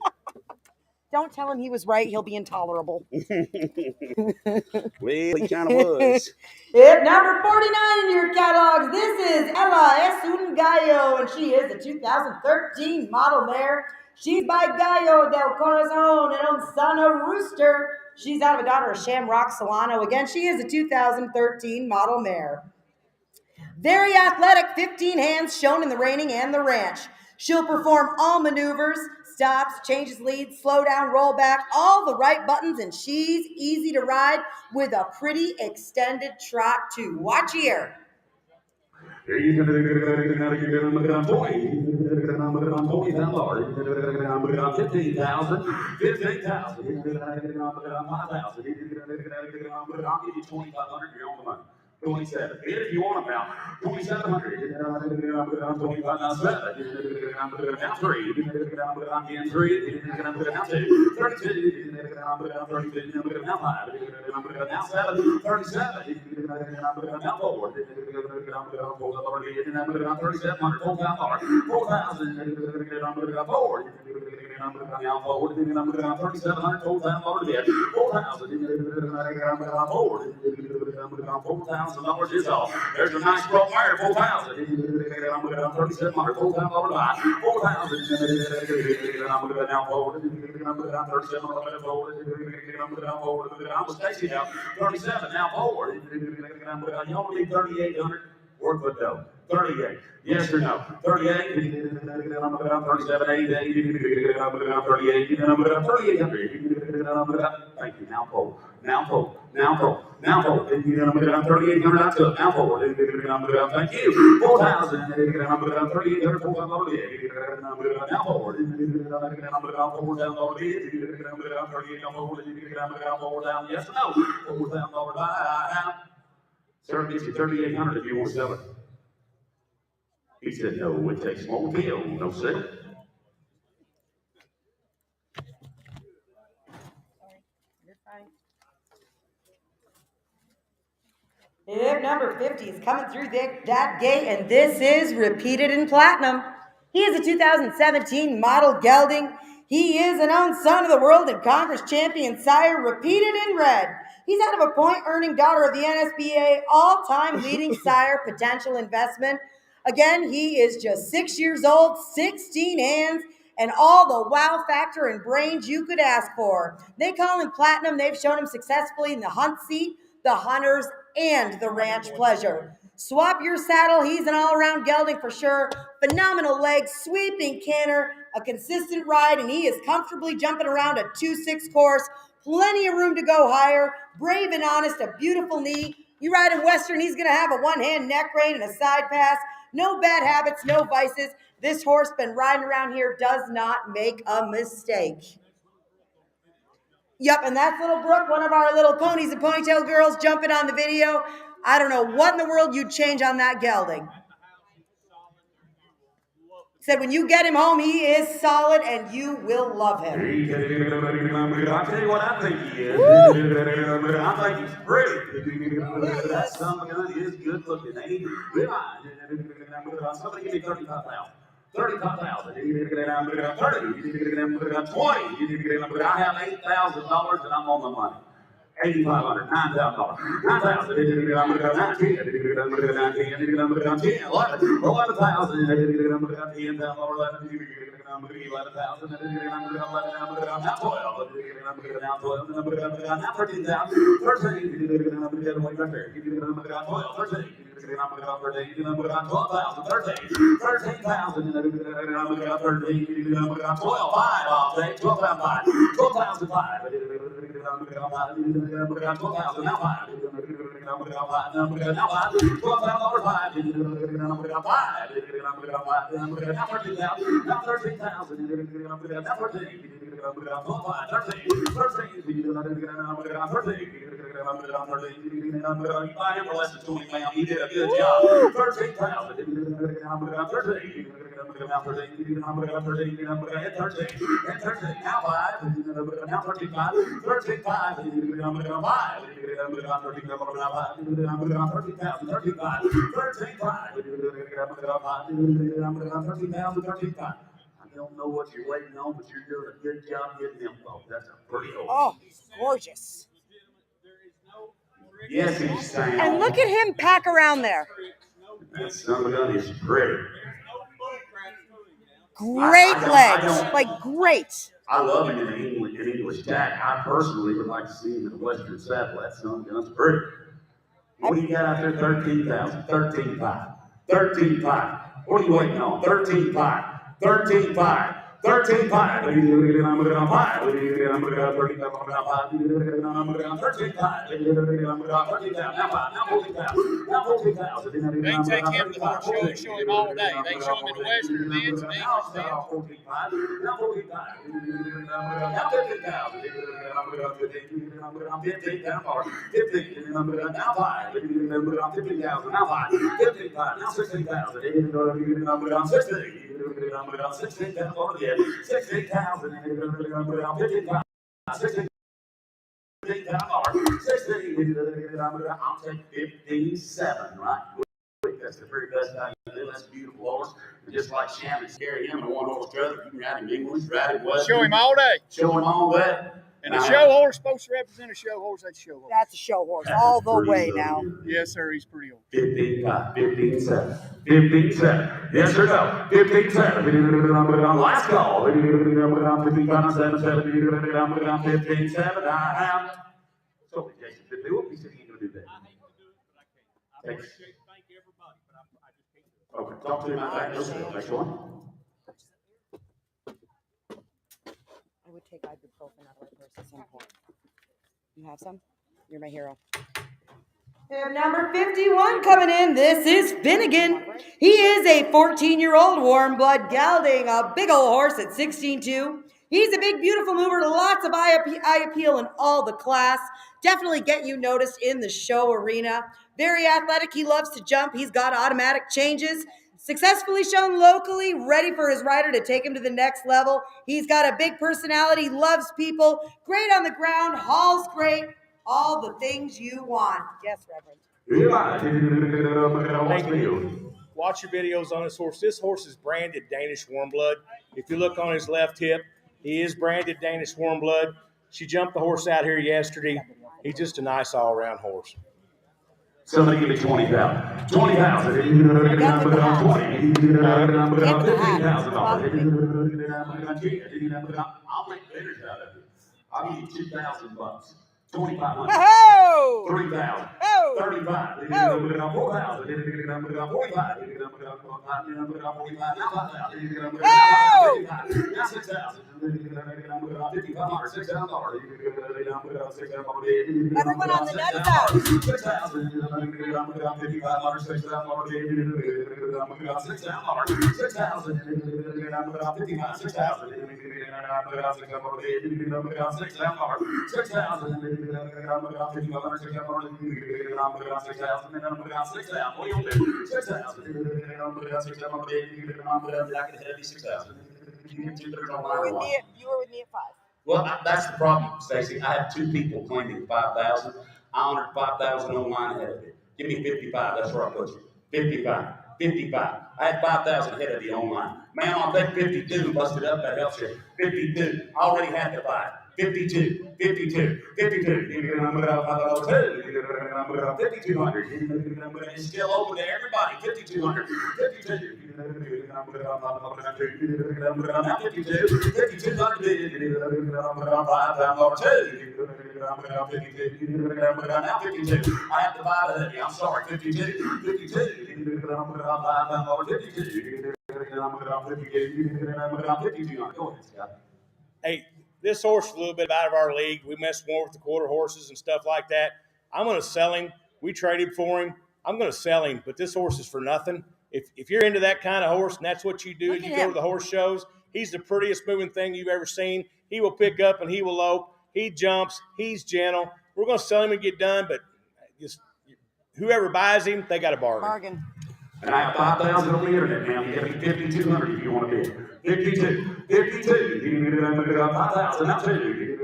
Don't tell him he was right. He'll be intolerable. Well, he kind of was. Yep, number 49 in your catalogs. This is Ella Es Un Gallo, and she is a 2013 model mare. She's by Gallo del Corazon and on Son of Rooster. She's out of a daughter of Shamrock Solano. Again, she is a 2013 model mare. Very athletic, 15 hands shown in the reining and the ranch. She'll perform all maneuvers, stops, changes leads, slow down, roll back, all the right buttons, and she's easy to ride with a pretty extended trot too. Watch here. He's going to get $20,000. I'll give you $2,500. You're on the money. 27. If you want them now, 2,700. 25 now 7. Now 3. Again 3. Now 2. 32. Now 5. Now 7. 37. Now 4. 3,700. Now forward, $3,700, $4,000 is off. There's a nice broke wire, $4,000. $3,700, $4,000. Now forward, $37 forward. I'm with Stacy now. 37 now forward. You only need 3,800. Work with dough. 38. Yes or no? 38. 37, 38. 3,800. Thank you. Now fold. Now fold. Now fold. Now fold. 3,800. I took. Now fold. Thank you. 4,000. 3,800. 4,000. Now forward. Yes or no? $4,000. Sir, gives you 3,800 if you want to sell it. He said, no, it takes more pill. No, sir. Hip number 50 is coming through that gate, and this is repeated in platinum. He is a 2017 model gelding. He is an unsung of the world and Congress champion sire, repeated in red. He's out of a point-earning daughter of the NSBA, all-time leading sire potential investment. Again, he is just 6 years old, 16 hands, and all the wow factor and brains you could ask for. They call him Platinum. They've shown him successfully in the hunt seat, the hunters, and the ranch pleasure. Swap your saddle. He's an all-around gelding for sure. Phenomenal legs, sweeping canter, a consistent ride, and he is comfortably jumping around a 2-6 course. Plenty of room to go higher. Brave and honest, a beautiful knee. You ride in Western, he's going to have a one-hand neck rein and a side pass. No bad habits, no vices. This horse been riding around here, does not make a mistake. Yep, and that's little Brooke, one of our little ponies and ponytail girls jumping on the video. I don't know what in the world you'd change on that gelding. Said when you get him home, he is solid and you will love him. I'll tell you what I think he is. I think he's pretty. That son of a gun is good looking. Ain't he? Somebody give me 35,000. 35,000. 30. 20. I have $8,000 and I'm on the money. $8,500, $9,000, $9,000, You did a good job. 13,000. I don't know what you're waiting on, but you're doing a good job getting them folks. That's a pretty old. Oh, he's gorgeous. Yes, he's saying. And look at him pack around there. That son of a gun is pretty. Great legs, like great. I love him in English tack. I personally would like to see him in the Western saddle. That son of a gun's pretty. What do you got out there? 13,000. 13,500. 13,500. What are you waiting on? 13,500. 13,500. 13 5. I'm going to 5. I'm going to 13 5. I'm going to 13 5. I'm going to 13 down. Now 5. Now 14 down. Now 14 down. They can take him to the horse show and show him all day. They show him in the Western events and English events. 14 5. Now 14 5. Now 15 down. I'm 15 down. 15. Now 5. I'm 15,000. Now 5. 15 5. Now 16,000. I'm 16. I'm 16,000 again. 16,000. I'm 15,000. 16,000. 16. I'll take 15,700, right? That's the very best I can do. That's a beautiful horse. And just like Shannon, carry him in a one-horse trailer. You can ride him English, ride him Western. Show him all day. Show him all day. And a show horse supposed to represent a show horse. That's a show horse. That's a show horse all the way now. Yes, sir. He's pretty old. 15-5, 15-7, 15-7. Yes or no? 15-7. Last call. 15-7, 15-7. I have. So, Jason, to do it, he said he ain't going to do that. I appreciate, thank everybody, but I just can't. Okay, talk to him about that. Next one. I would take ibuprofen out of my purse at some point. You have some? You're my hero. And number 51 coming in, this is Finnegan. He is a 14-year-old warm blood gelding, a big old horse at 16-2. He's a big, beautiful mover, lots of eye appeal in all the class. Definitely get you noticed in the show arena. Very athletic, he loves to jump. He's got automatic changes. Successfully shown locally, ready for his rider to take him to the next level. He's got a big personality, loves people, great on the ground, hauls great, all the things you want. Yes, Reverend. Thank you. Watch your videos on this horse. This horse is branded Danish Warm Blood. If you look on his left hip, he is branded Danish Warm Blood. She jumped the horse out here yesterday. He's just a nice all-around horse. Somebody give me 20,000. 20,000. 20. I'll make bidders out of it. I'll give you $2,000. 2,500. 3,000. 35. 4,000. 45. 6,000. Everyone on the net out. 6,000. 6,000. You were with me at 5. Well, that's the problem, Stacy. I have 2 people claiming 5,000. I honored 5,000 online ahead of it. Give me 55. That's where I put you. 55. 55. I had 5,000 ahead of you online. Man, I'll take 52 and bust it up. That helps you. 52. I already had the 5. 52. 52. 52. 5,200. It's still open to everybody. 5,200. 52. 52. I have to buy that. I'm sorry. 52. 52. Hey, this horse is a little bit out of our league. We mess more with the quarter horses and stuff like that. I'm going to sell him. We traded for him. I'm going to sell him, but this horse is for nothing. If you're into that kind of horse and that's what you do and you go to the horse shows, he's the prettiest moving thing you've ever seen. He will pick up and he will lope. He jumps. He's gentle. We're going to sell him and get done, but just whoever buys him, they got a bargain. And I have 5,000 on the internet now. You have 5,200 if you want to bid. 52. 52. 5,000. Now 2.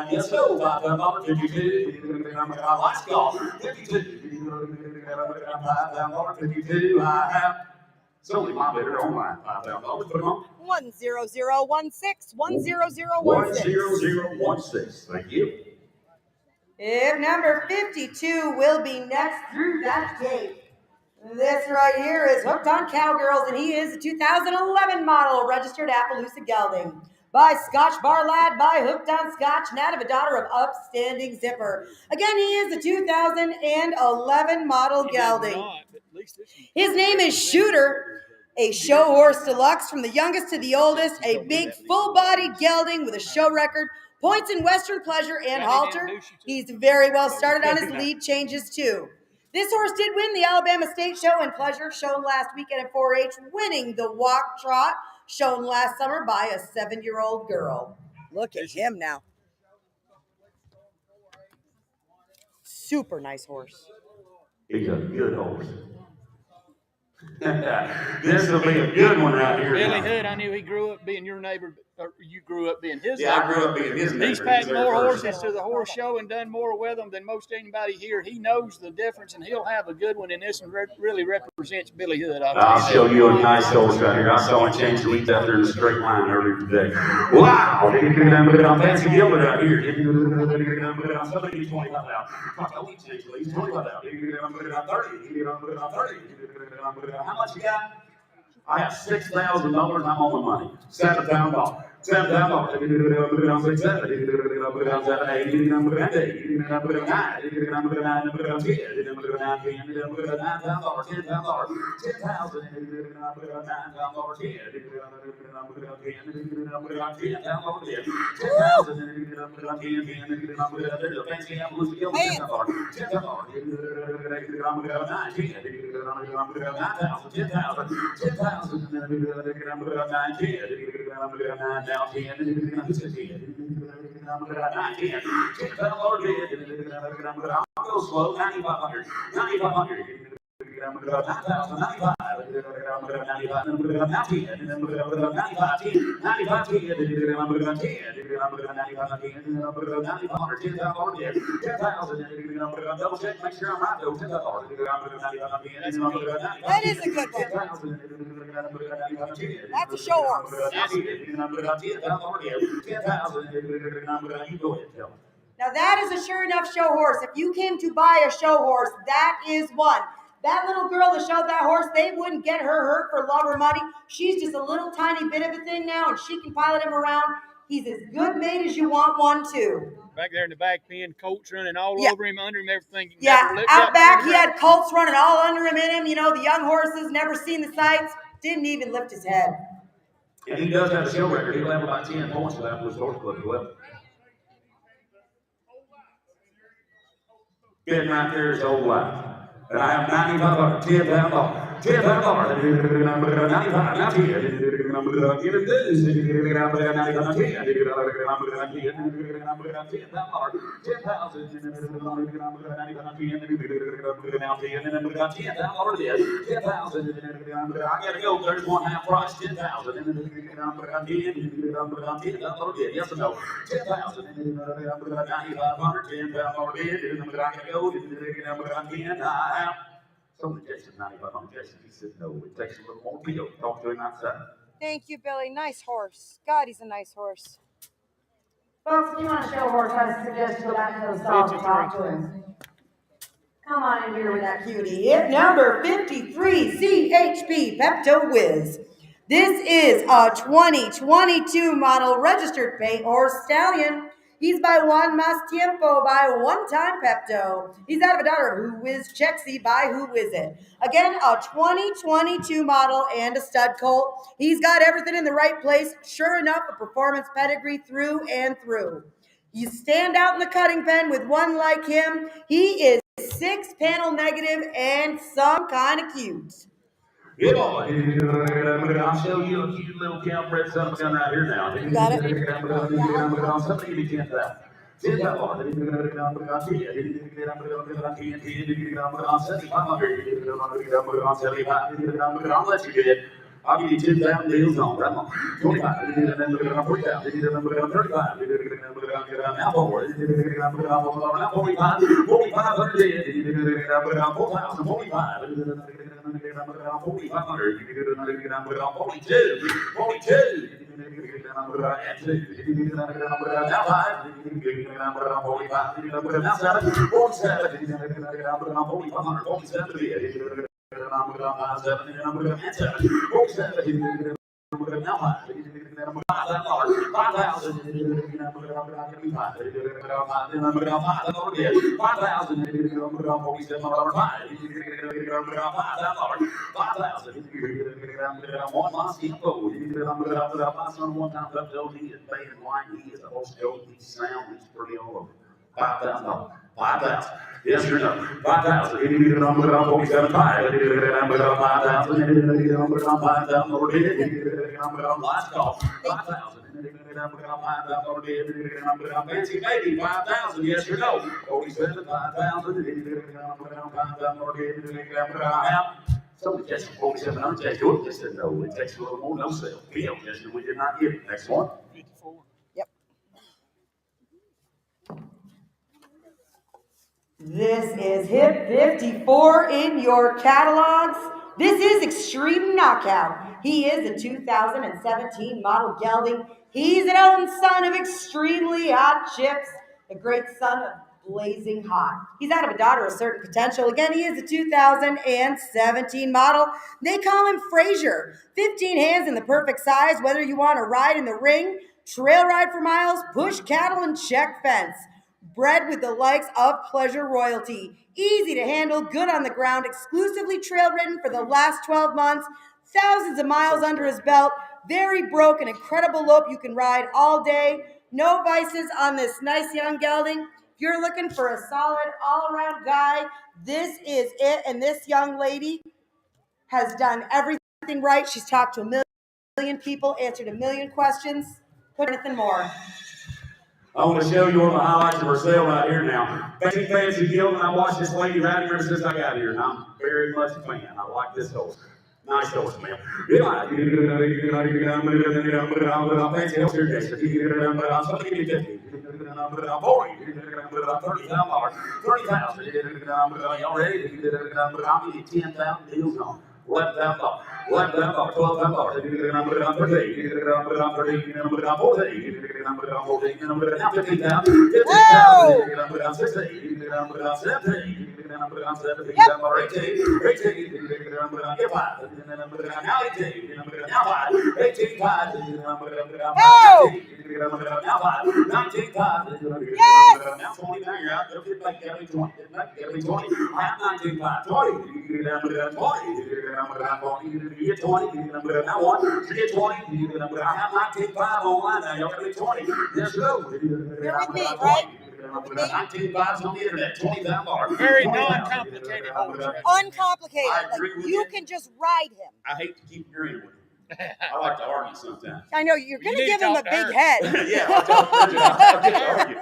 Yes, no. 5,000. 52. Last call. 52. 52. I have. It's only my bidder online. $5,000. Put them on. 10016. 10016. 10016. Thank you. If number 52 will be next through that gate. This right here is Hooked on Cowgirls, and he is a 2011 model, registered Appaloosa gelding. By Scotch Bar Lad, by Hooked on Scotch, Nat of a daughter of Upstanding Zipper. Again, he is a 2011 model gelding. His name is Shooter. A show horse deluxe from the youngest to the oldest, a big full-bodied gelding with a show record, points in Western Pleasure and halter. He's very well started on his lead changes too. This horse did win the Alabama State Show and Pleasure, shown last weekend at 4-H, winning the walk trot, shown last summer by a 7-year-old girl. Look at him now. Super nice horse. He's a good horse. This will be a good one right here. Billy Hood, I knew he grew up being your neighbor, or you grew up being his Yeah, neighbor. I grew up being his neighbor. He's packed more horses to the horse show and done more with them than most anybody here. He knows the difference, and he'll have a good one in this and really represents Billy Hood. I'll show you a nice horse right here. I saw him change the lead out there in the straight line earlier today. Wow! Fancy Gilbert out here. Somebody needs 25 out. Oh, he changed the lead. 25 out. 30. How much you got? I have $6,000. I'm on the money. $7,000. $7,000. I'll go slow, 9,500. 9,500. That is a good one. That's a show horse. Now that is a sure enough show horse. If you came to buy a show horse, that is one. That little girl that showed that horse, they wouldn't get her hurt for love or money. She's just a little tiny bit of a thing now, and she can pilot him around. He's as good made as you want one to. Back there in the back pen, colts running all over him, under him, everything. Out back, he had colts running all under him in him. You know, the young horses, never seen the sights, didn't even lift his head. And he does have a show record. He'll have about 10 points for that for his horse club as well. Been right there his whole life. And I have $9,500, $10,000. $10,000. 95. Now here. Give it this. I gotta go. There's one half price. 10,000. Yes or no? 10,000. 9,500. 10,000. So Jason, 9,500. Jason, he said no. It takes a little more deal. Talk to him outside. Thank you, Billy. Nice horse. God, he's a nice horse. Folks, if you want a show horse, I suggest you go back to the stall and talk to him. Come on in here with that cutie. Hip number 53, CHP Pepto Whiz. This is a 2022 model registered paint horse stallion. He's by Juan Mas Tiempo by One Time Pepto. He's out of a daughter of Who Whiz Chexy by Who Whiz It. Again, a 2022 model and a stud colt. He's got everything in the right place. Sure enough, a performance pedigree through and through. You stand out in the cutting pen with one like him. He is 6-panel negative and some kind of cute. Good boy. I'll show you a cute little cow-bred son of a gun right here now. You got it? Somebody give me 10,000. 10,000. 7,500. I'll let you get it. I'll give you 10,000 deals on that one. 25. 40,000. 35. Now 4. Now 45. 4,500. 4,000. 45. 4,500. 42. 42. Now 5. 45. Now 7. 47. 4,500. 47. Now 5. $5,000. 5,000. Yes or no? 5,000. 5,000. Last call. 5,000. Fancy baby. 5,000. Yes or no? 47. 5,000. Somebody just 4,700. Just do it. Just said no. It takes a little more. No sale. Bill. Just we did not get it. Next one. 54. This is hip 54 in your catalogs. This is Extreme Knockout. He is a 2017 model gelding. He's an own son of Extremely Hot Chips, a great son of Blazing Hot. He's out of a daughter of Certain Potential. Again, he is a 2017 model. They call him Frazier. 15 hands in the perfect size, whether you want to ride in the ring, trail ride for miles, push cattle, and check fence. Bred with the likes of Pleasure Royalty. Easy to handle, good on the ground, exclusively trail ridden for the last 12 months, thousands of miles under his belt, very broke, an incredible lope you can ride all day. No vices on this nice young gelding. If you're looking for a solid all-around guy, this is it. And this young lady has done everything right. She's talked to a million people, answered a million questions, couldn't anything more. I want to show you one of the highlights of our sale right here now. Fancy gelding. I watched this lady riding ever since I got here, and I'm very much a fan. I like this horse. Nice horse, man. Fancy horse here, Jason. Somebody give me 50. 40. $30,000. Y'all ready? I'll give you 10,000 deals on. $11,000. $12,000. You get 20, you get number now one. You get 20, you get number. I have 19.5 online now. Y'all gotta get 20. Let's go. You're with me, right? 19.5's on the internet. $20,000. Very non-complicated horse. Uncomplicated. I Like, agree with you you. can just ride him. I hate to keep agreeing with you. I like to argue sometimes. I know you're going to need give to him a talk to big her. head. Yeah, I'll get to argue.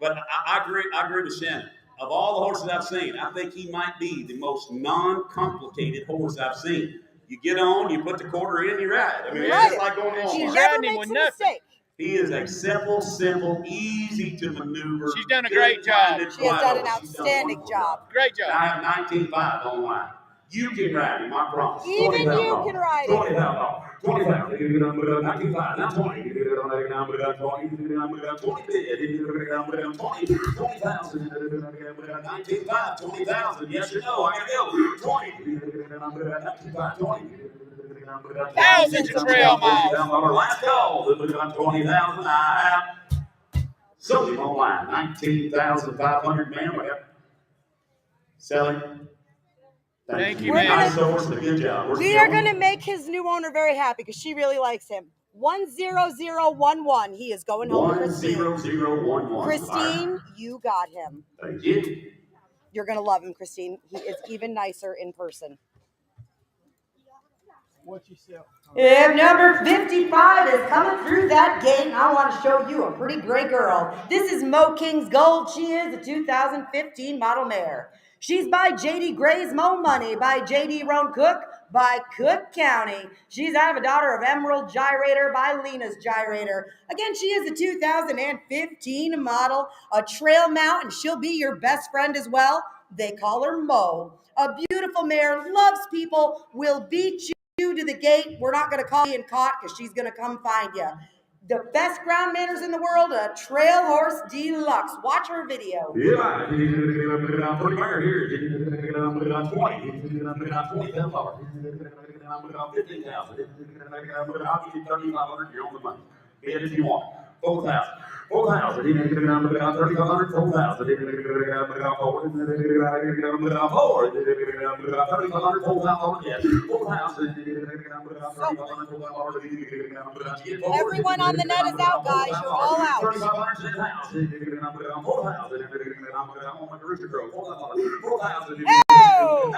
But I agree with Shannon. Of all the horses I've seen, I think he might be the most non-complicated horse I've seen. You get on, you put the quarter in, you ride. I mean, Right. it's just like going He on. never riding him makes with a nothing. mistake. He is a simple, easy to maneuver. She's done a great job. She has done an outstanding job. Great And job. I have 19.5 online. You can ride him, I promise. Even you can ride him. $20,000. $20,000. You get number 19.5. Now 20. You get number 20. You get number 20 bid. You get number 20. 20,000. 19.5. 20,000. Yes or no? I gotta go. 20. You get number 19.5. 20. Thousands of trail miles. Our last call. 20,000. I have sold him online. 19,500. Man, I got selling. Thank you, man. Nice horse, a good job. We are going to make his new owner very happy because she really likes him. 10011. He is going home to Christine. 10011. Christine, you got him. Thank you. You're going to love him, Christine. He is even nicer in person. What you sell? If number 55 is coming through that gate, I want to show you a pretty great girl. This is Mo King's Gold. She is a 2015 model mare. She's by J.D. Gray's Mo Money, by J.D. Roan Cook, by Cook County. She's out of a daughter of Emerald Gyrator by Lena's Gyrator. Again, she is a 2015 model, a trail mount, and she'll be your best friend as well. They call her Mo. A beautiful mare, loves people, will beat you to the gate. We're not going to call you and caught because she's going to come find you. the best ground manners in the world, a trail horse deluxe. Watch her video. Yeah, put it right here. 20. 15,000. I'll give you 3,500. You're on the money. Bid if you want. 4,000. 4,000. 3,500. 4,000. 4,000. Everyone on the net is out, guys. You're all out. 4,000. Oh!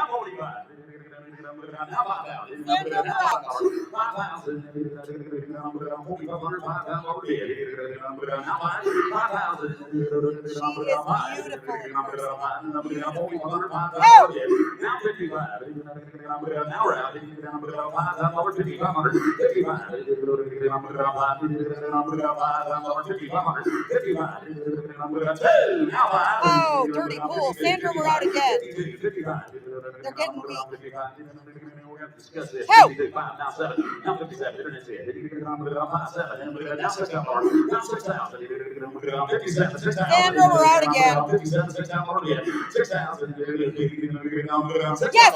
Sandra, we're out. 5,000. Oh, dirty pool. Sandra, we're out again. They're getting weak. Oh! Sandra, we're out again. Yes!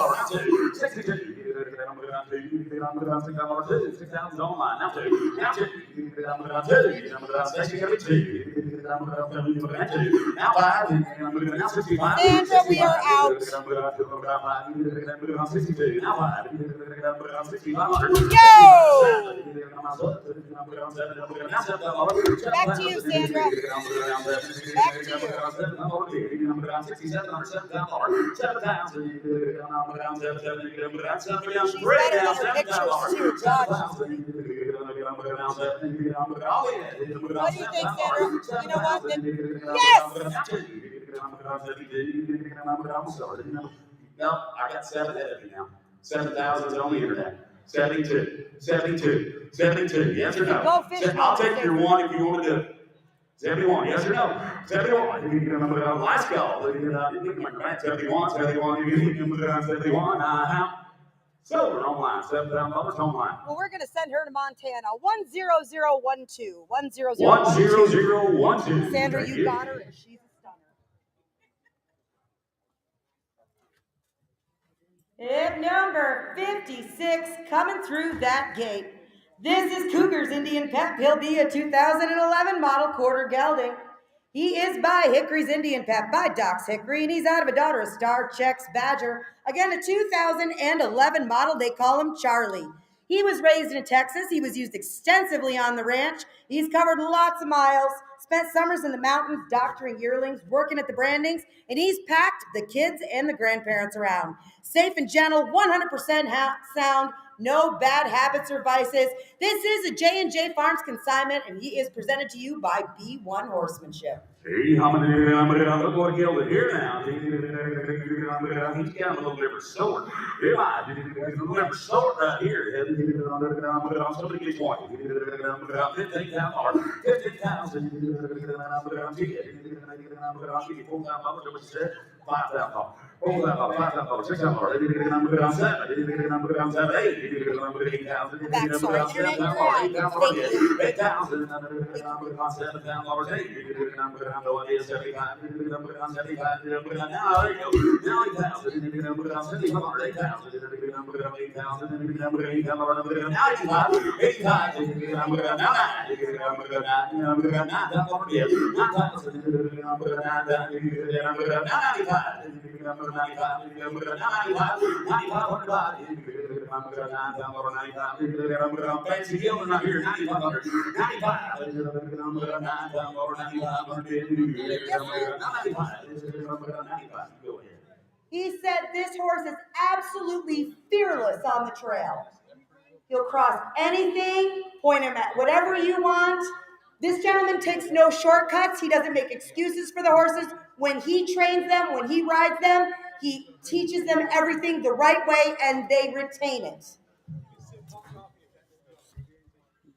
6,000 online. Now two. Now two. Now five. Now 65. Sandra, we are out. Yo! Back to you, Sandra. Back to you. She's better than her pictures, too. God. What do you think, Sandra? You know what? Yes! No, I got 7 ahead of you now. 7,000 is on the internet. 72. 72. 72. Yes or no? Go fish. I'll take your one if you want to do it. 71. Yes or no? 71. Let's go. 71. 71. Silver online. $7,000 online. Well, we're going to send her to Montana. 10012. 10012. 10012. Sandra, you got her, and she's a stunner. Hip number 56 coming through that gate. This is Cougar's Indian Pep. He'll be a 2011 model quarter gelding. He is by Hickory's Indian Pep by Doc's Hickory, and he's out of a daughter of Star Checks Badger. Again, a 2011 model. They call him Charlie. He was raised in Texas. He was used extensively on the ranch. He's covered lots of miles, spent summers in the mountains doctoring yearlings, working at the brandings, and he's packed the kids and the grandparents around. Safe and gentle, 100% sound, no bad habits or vices. This is a J&J Farms consignment, and he is presented to you by B1 Horsemanship. Hey, I'm look what gelding here now. He's got a little different sort. Yeah, a little different sort right here. Somebody gets one. 15,000. 15,000. 5,000. 4,000. 6,000. Fancy gelding right here, 9,500. 95. Go ahead. He said this horse is absolutely fearless on the trail. He'll cross anything, point him at whatever you want. This gentleman takes no shortcuts. He doesn't make excuses for the horses. When he trains them, when he rides them, he teaches them everything the right way, and they retain it.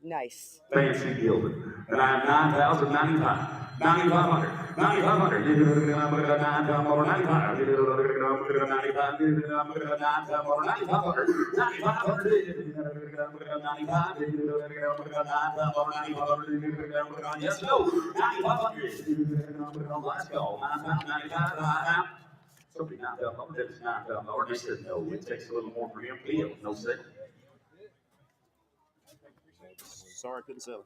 Nice. Fancy gelding. And I'm 9,095. 9500, 9500, 9500, over 95, 95, 95, over 9500, 9500, yes, no, 9500, let's go, 95, somebody knocked out, oh, that's $9,000, they said, no, it takes a little more for him, Bill, no, sir. Sorry, I couldn't sell it.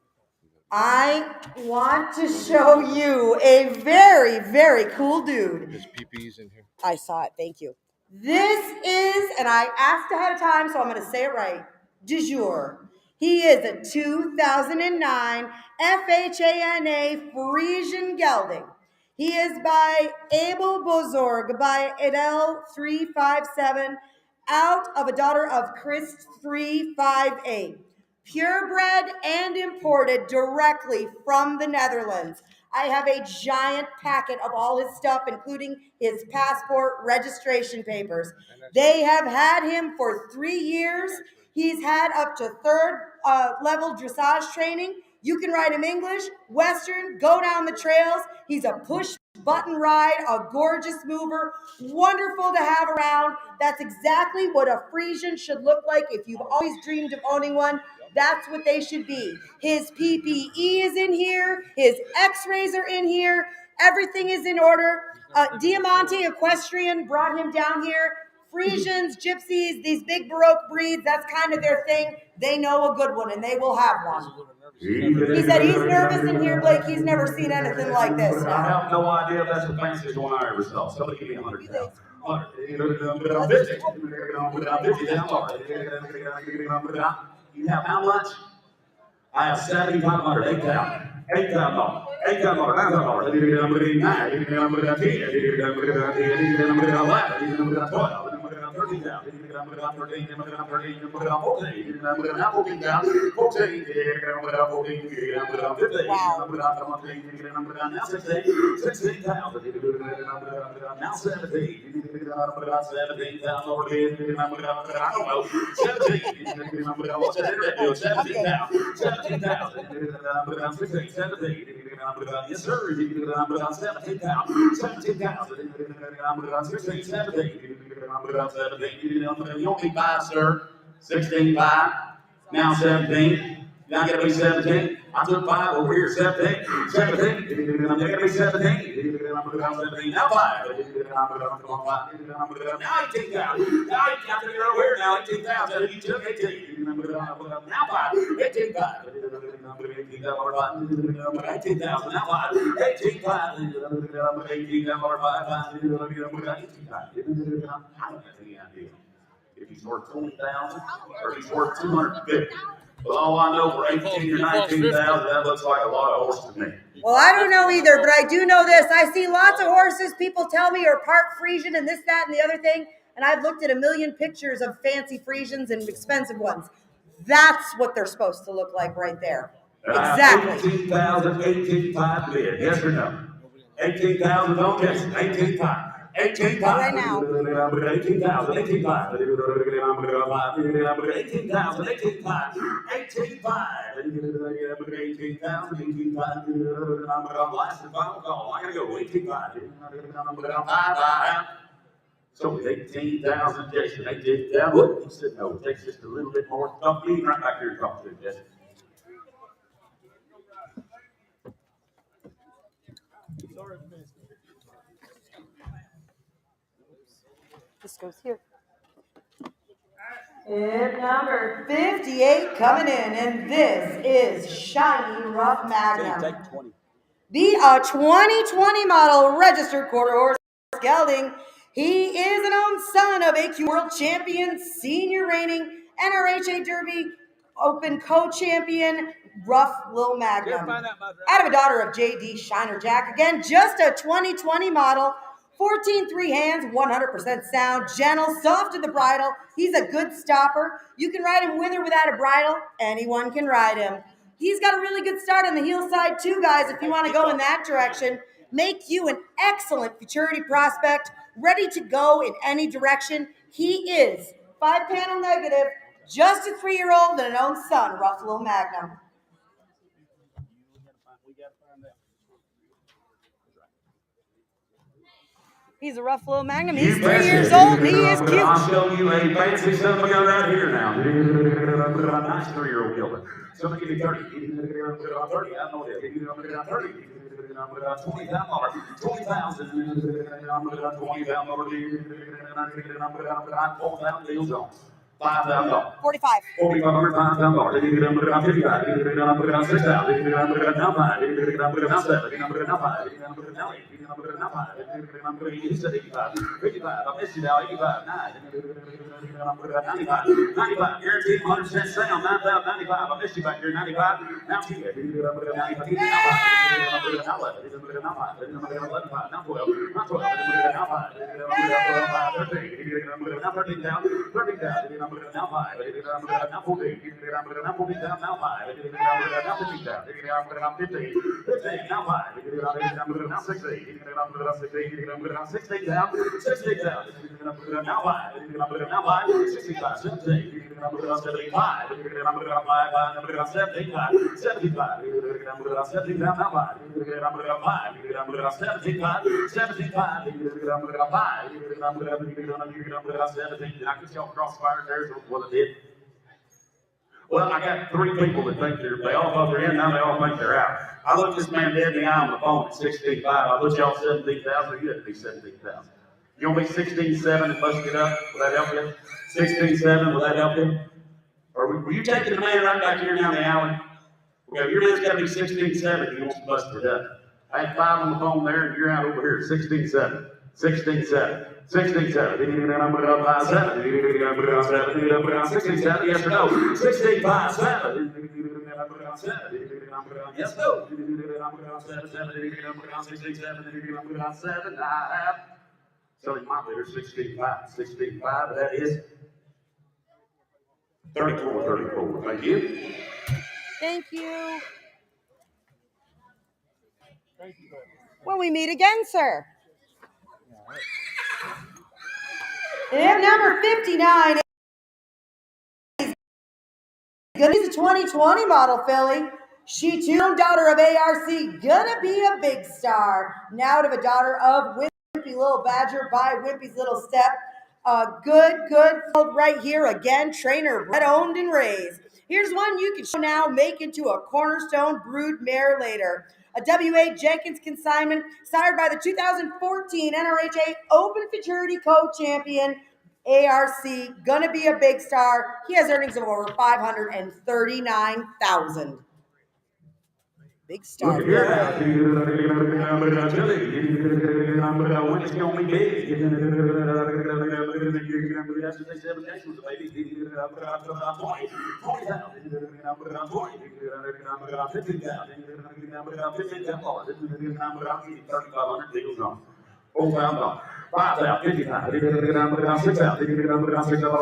I want to show you a very, very cool dude. There's PPs in here. I saw it, thank you. This is, and I asked ahead of time, so I'm going to say it right, du jour. He is a 2009 FHANA Frisian gelding. He is by Abel Bozorg, by Edel 357, out of a daughter of Chris 358. Purebred and imported directly from the Netherlands. I have a giant packet of all his stuff, including his passport registration papers. They have had him for 3 years. He's had up to third level dressage training. You can ride him English, Western, go down the trails. He's a push button ride, a gorgeous mover, wonderful to have around. That's exactly what a Frisian should look like. If you've always dreamed of owning one, that's what they should be. His PPE is in here. His x-rays are in here. Everything is in order. Diamante Equestrian brought him down here. Frisians, gypsies, these big Baroque breeds, that's kind of their thing. They know a good one, and they will have one. He said he's nervous in here, Blake. He's never seen anything like this. I have no idea if that's the fanciest one I ever saw. Somebody give me 100 pounds. 50. You have how much? I have 7,500, 8,000. $8,000, $9,000, yes, sir. 17,000. 17,000. You only 5, sir. 16,5. Now 17. Now I gotta be 17. I took 5 over here. 17. 17. I gotta be 17. 17. Now 5. Now 18,000. Now 18,000. I took it over here. Now 18,000. You took 18. Now 5. 18,500. 18,000. Now 5. 18,500. 18,500. I don't have any idea if he's worth 20,000 or if he's worth 250. But all I know, for 18 or 19,000, that looks like a lot of horses to me. Well, I don't know either, but I do know this. I see lots of horses people tell me are part Frisian and this, that, and the other thing. And I've looked at a million pictures of fancy Frisians and expensive ones. That's what they're supposed to look like right there. Exactly. 18,000, 18,500 bid. Yes or no? 18,000, don't guess. 18,500. 18,500. Right now. 18,000, 18,500. 18,000, 18,500. 18,500. 18,000, 18,500. Last and final call. I gotta go. 18,500. So it's 18,000, Jason. 18,000. He said no. It takes just a little bit more. Don't leave right back here and talk to him, Jason. This goes here. Hip number 58 coming in, and this is Shiny Rough Magnum. The 2020 model registered quarter horse gelding. He is an own son of AQ World Champion, senior reigning NRHA Derby Open co-champion Rough Lil Magnum. Out of a daughter of JD Shiner Jack. Again, just a 2020 model. 14-3 hands, 100% sound, gentle, soft in the bridle. He's a good stopper. You can ride him with or without a bridle. Anyone can ride him. He's got a really good start on the heel side too, guys, if you want to go in that direction. Make you an excellent futurity prospect, ready to go in any direction. He is 5-panel negative, just a 3-year-old and an own son, Rough Lil Magnum. He's a rough little magnum. You He's 3 betcha. years old. He is I'll cute. show you a fancy son of a gun right here now. A nice 3-year-old killer. Somebody give me 30. 30. I know that. 30. $20,000. 20,000. 4,000 deals on. $5,000. 45. 4,500, $5,000. Did you get it on 55? Did you get it on 6,000? Did you get it on 5? Did you get it on 7? Did you get it on 5? Did you get it on 8? Did you get it on 5? Did you get it on 3? You said 85. 55. I missed you now. 85. 9. Did you get it on 95? 95. Guaranteed 100% sound. 9,095. I missed you back there. 95. Now 10. Did you get it on 95? Did you get it on 5? Did you get it on 11? Did you get it on 5? Did you get it on 11? Now 12. Now 12. Did you get it on 5? Did you get it on 13? Did you get it on 13 down? 13 down. Did you get it on 5? Did you get it on 14? Did you get it on 14 down? Now 5. Did you get it on 15 down? Did you get it on 15? 15 now 5. Did you get it on 16? Did you get it on 16? Did you get it on 16 down? 16 down. Did you get it on now 5? Did you get it on now 5? 65. 17. Did you get it on 75? Did you get it on 5? Did you get it on 75? 75. Did you get it on 17 down? Now 5. Did you get it on 5? Did you get it on 75? 75. Did you get it on 5? Did you get it on 17? I could tell crossfire there's what it did. Well, I got 3 people that think they all thought they're in, now they all think they're out. I looked this man dead in the eye on the phone at 16.5. I looked y'all 17,000, or you had to be 17,000. You want me 16.7 and bust it up? Will that help you? 16.7, will that help you? Or were you taking the man right back here down the alley? Okay, your man's got to be 16.7 if he wants to bust it up. I had 5 on the phone there, and you're out over here, 16.7. 16.7. 16.7. Did you get it on 5.7? Did you get it on 7? Did you get it on 16.7? Yes or no? 16.5.7. Did you get it on 7? Did you get it on yes, no? Did you get it on 7? 7. Did you get it on 16.7? Did you get it on 7? I have. Selling my leader 16.5. 16.5, that is 34. 34. Thank you. Thank you. When we meet again, sir. And number 59 is a 2020 model filly. She too, daughter of ARC, gonna be a big star. Now to the daughter of Wimpy Little Badger by Wimpy's Little Step. Good right here again. Trainer bred, owned, and raised. Here's one you can show now, make into a cornerstone brood mare later. A W.A. Jenkins consignment, sired by the 2014 NRHA Open Futurity Co-Champion, ARC, gonna be a big star. He has earnings of over $539,000. Big star. Look here now. When it's going to be big. $4,000. 5,000, 55, 6,000, 6,500, 6,500,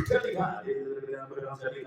7, 5, 75,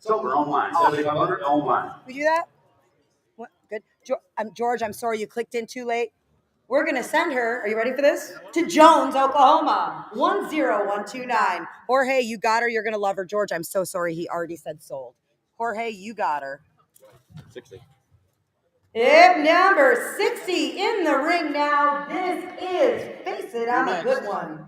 So we're online, 7,500 online. We do that? What? Good. George, I'm sorry you clicked in too late. We're going to send her, are you ready for this? To Jones, Oklahoma, 10129. Jorge, you got her. You're going to love her. George, I'm so sorry. He already said sold. Jorge, you got her. 60. Hip number 60 in the ring now. This is, face it, I'm a good one.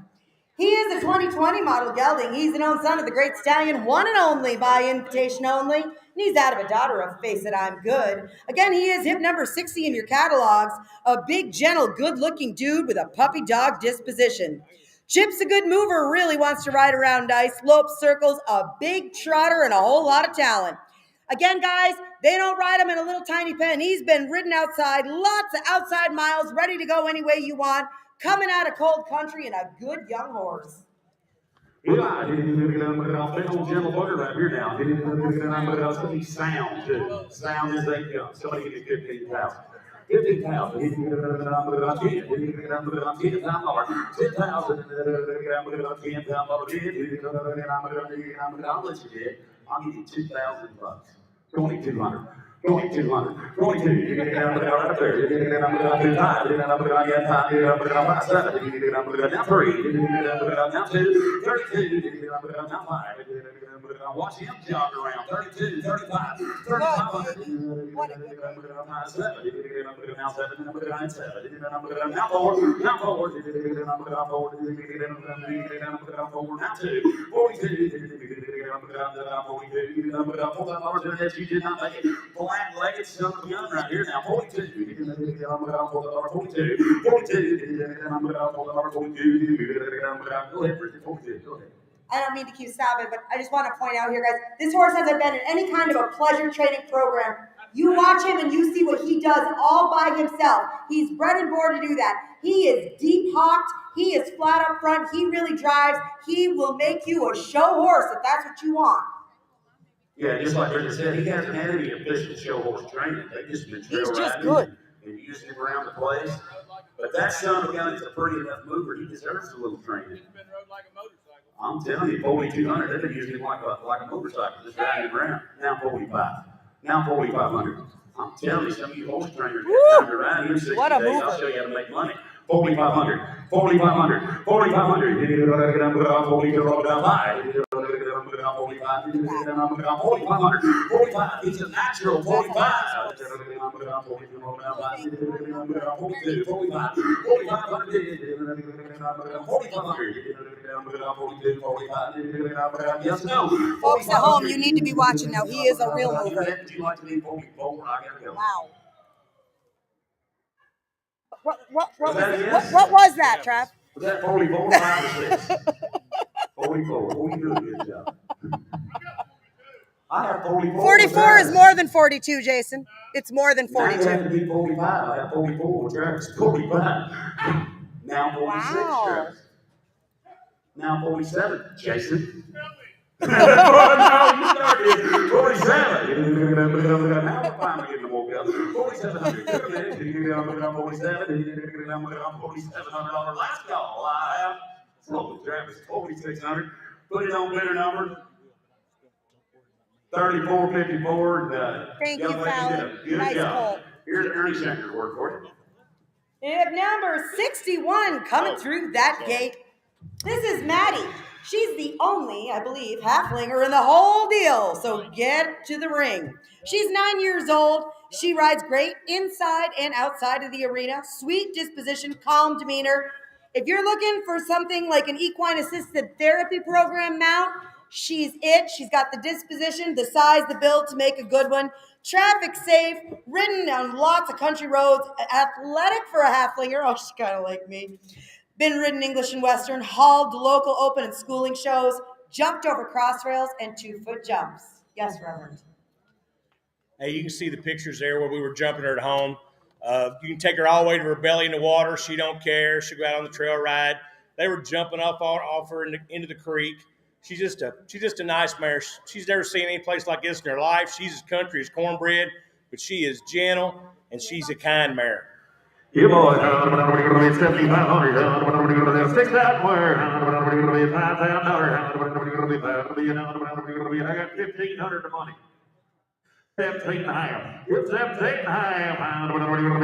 He is a 2020 model gelding. He's an own son of the great stallion, one and only by invitation only. And he's out of a daughter of Face It, I'm Good. Again, he is hip number 60 in your catalogs. A big, gentle, good-looking dude with a puppy dog disposition. Chip's a good mover, really wants to ride around ice, slope circles, a big trotter, and a whole lot of talent. Again, guys, They don't ride him in a little tiny pen. He's been ridden outside, lots of outside miles, ready to go any way you want, coming out of cold country and a good young horse. Eli, big old gentle booger right here now. It's going to be sound, too. Sound as they go. Somebody give me 15,000. 15,000. 10,000. I'll let you get. I'll give you 2,000 bucks. 2,200. 2,200. 22. You can get down right there. You can get down 5. You can get down 5. 7. You can get down 3. You can get down 2. 32. You can get down 5. Watch him jog around. 32, 35, 3,500. 7. You can get down 7. You can get down 7. You can get down 4. Now 4. You can get down 4. You can get down 4. Now 2. 42. You can get down 42. You can get down 4. You did not make it. Flat-legged son of a gun right here now. 42. 42. Go ahead, Bridget. 42. Go ahead. I don't mean to keep stopping, but I just want to point out here, guys, this horse hasn't been in any kind of a pleasure training program. You watch him and you see what he does all by himself. He's bred and born to do that. He is deep hawked. He is flat up front. He really drives. He will make you a show horse if that's what you want. Yeah, just like Bridget said, he hasn't had any official show horse training. They've just been trail riding and using him around the place. But that son of a gun is a pretty enough mover. He deserves a little training. I'm telling you, 4,200, they've been using him like a motorcycle, just riding him around. Now 45. Now 4,500. I'm telling you, some of you horse trainers have time to ride him 60 days. I'll show you how to make money. 4,500. 4,500. 4,500. 45. He's a natural 45. 42. 45. 4,500. Yes, no. Folks at home, you need to be watching now. He is a real mover. Would you like to be 44? I gotta go. Wow. What was that, Trev? Was that 44 or 5 or 6? 44. Oh, you doing a good job. I have 44. 44 is more than 42, Jason. It's more than 42. Now you have to be 45. I have 44 with Travis. 45. Now 46, Wow. Travis. Now 47, Jason. No, you started 47. Now we're finally getting the woke up. 4,700. 4,700. Last call. I have sold Travis 4,600. Put it on bidder number 3454. Thank you, Fallon. Good Nice job. pull. Here's Ernie Shanker's word for it. We have number 61 coming through that gate. This is Maddie. She's the only, I believe, halflinger in the whole deal, so get to the ring. She's 9 years old. She rides great inside and outside of the arena. Sweet disposition, calm demeanor. If you're looking for something like an equine-assisted therapy program mount, she's it. She's got the disposition, the size, the build to make a good one. Traffic safe, ridden on lots of country roads, athletic for a halflinger. Oh, she's kind of like me. Been ridden English and Western, hauled to local open and schooling shows, jumped over cross rails and 2-foot jumps. Yes, Reverend. Hey, you can see the pictures there where we were jumping her at home. You can take her all the way to her belly in the water. She don't care. She'll go out on the trail ride. They were jumping off her into the creek. She's just a nice mare. She's never seen any place like this in her life. She's as country as cornbread, but she is gentle and she's a kind mare. You boys, 7,500. Stick that word. $5,000. I got 1,500 of money. 17 and a half. It's 17 and a half. 15,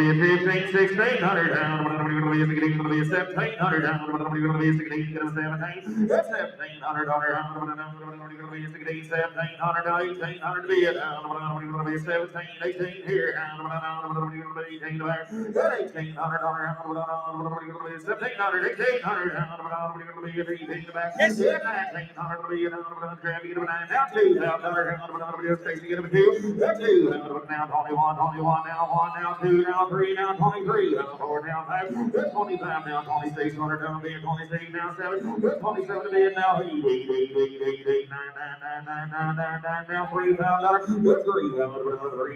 1600. 1700. 18 here. 1800. Now 21, now 1, now 2, now 3, now 23, now 4, now 5, Good 25 now, 2600 down bid, 26 now, 7. Good 27 bid now, 8, 9, now, $3,000. Good 3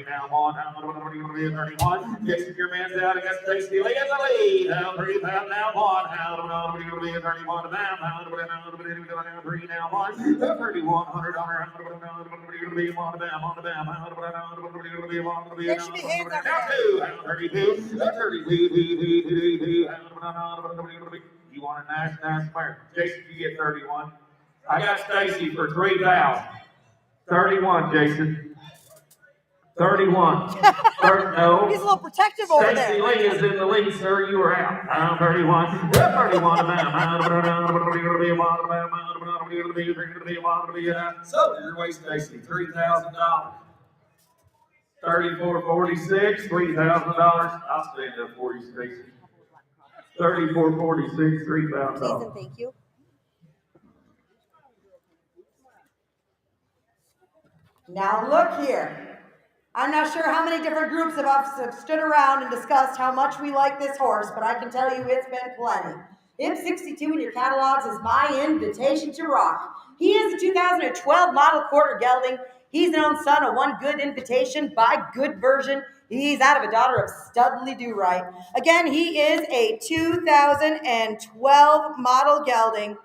now, 1, 31. Jason, your man's out against Stacy Lee in the lead. Now, 3,000 now, 1, 31 down, 3 now, 1. $3,100. There should be hands up Now, there. 2, 32. You want a nice fire. Jason, you get 31. I got Stacy for 3,000. 31, Jason. 31. No. He's a little protective over Stacy there. Lee is in the lead, sir. You are out. 31. 31. So your way, Stacy. $3,000. 34.46. $3,000. I'll stand up for you, Stacy. 34.46. Please $3,000. and thank you. Now look here. I'm not sure how many different groups of us have stood around and discussed how much we like this horse, but I can tell you it's been plenty. Imp 62 in your catalogs is my invitation to rock. He is a 2012 model quarter gelding. He's an own son of one good invitation by good version. He's out of a daughter of Studley Do Right. Again, he is a 2012 model gelding.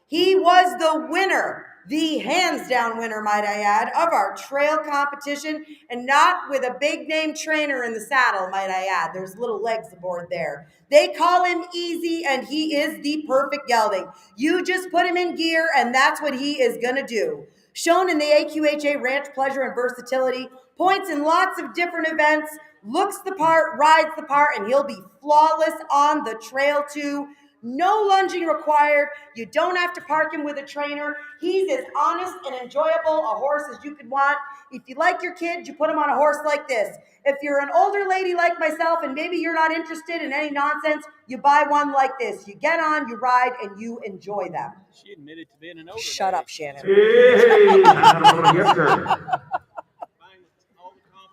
He was the winner, the hands down winner, might I add, of our trail competition, and not with a big name trainer in the saddle, might I add. There's little legs aboard there. They call him Easy, and he is the perfect gelding. You just put him in gear, and that's what he is going to do. Shown in the AQHA Ranch Pleasure and Versatility, points in lots of different events, looks the part, rides the part, and he'll be flawless on the trail too. No lunging required. You don't have to park him with a trainer. He's as honest and enjoyable a horse as you could want. If you like your kids, you put him on a horse like this. If you're an older lady like myself and maybe you're not interested in any nonsense, you buy one like this. You get on, you ride, and you enjoy them. She admitted to being an older Shut lady. up, Shannon. Hey, yes, sir.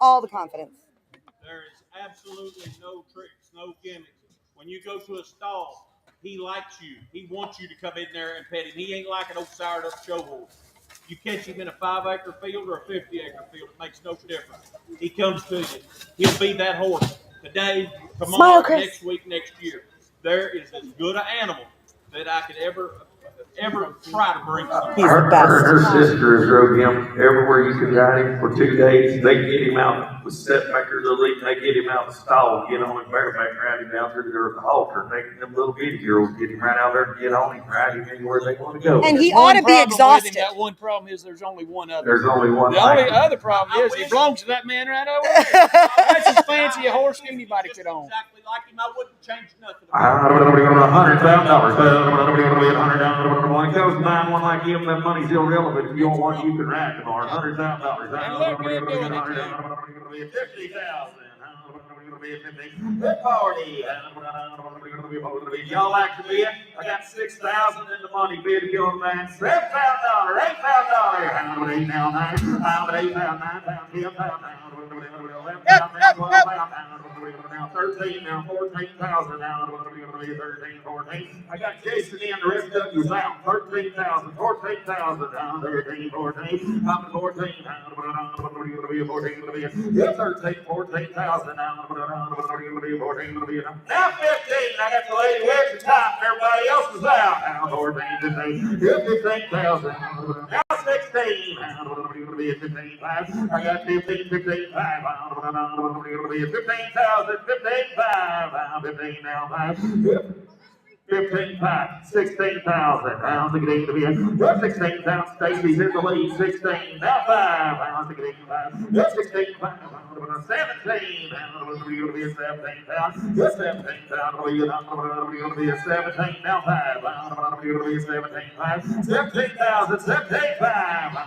All the confidence. There is absolutely no tricks, no gimmicks. When you go to a stall, he likes you. He wants you to come in there and pet him. He ain't like an old sired up show horse. You catch him in a 5-acre field or a 50-acre field, it makes no difference. He comes to you. He'll be that horse today, tomorrow, next week, next year. There is as good an animal that I could ever try to bring. Her sister has rode him everywhere you could ride him for 2 days. They get him out with setbackers elite. They get him out the stall, get on him bareback, ride him down through there with the halter. They, them little bitty girls get him right out there, get on him, ride him anywhere they want to go. And he ought to be exhausted. That one problem is there's only one other. There's only one. The only other problem is he belongs to that man right over there. That's as fancy a horse as anybody could own. Exactly like him. I wouldn't change nothing. $100,000. When it goes to buying one like him, that money's irrelevant. If you want one, you can ride tomorrow. $100,000. And look, we're doing it too. $50,000. Good party. Y'all like to bid? I got $6,000 in the money bid. If you're man, $7,000, $8,000. $8 now, $9,000, $8,000, $9,000, $10,000, now 13, now 14,000, now 13, 14. I got Jason in, the rest of you's out. 13,000, 14,000, now 13, 14. I'm 14, now 14, yeah, 13, 14,000, now 14. Now 15, I got the lady here at the top, and everybody else is out. Now 14, 15, yeah, 15,000. Now 16, now 15, 5. I got 15, 15, 5. 15,000, 15, 5. 15 now, 5. 15,500, 16,000 pounds. Look at it to be 16,000. Stacy's in the lead. 16 now 5 pounds. Look at it 5. 16 pounds. 17 pounds. We're going to be 17 pounds. 17 pounds. We're going to be 17 now 5 pounds. We're going to be 17 pounds. 17,000. 17 pounds.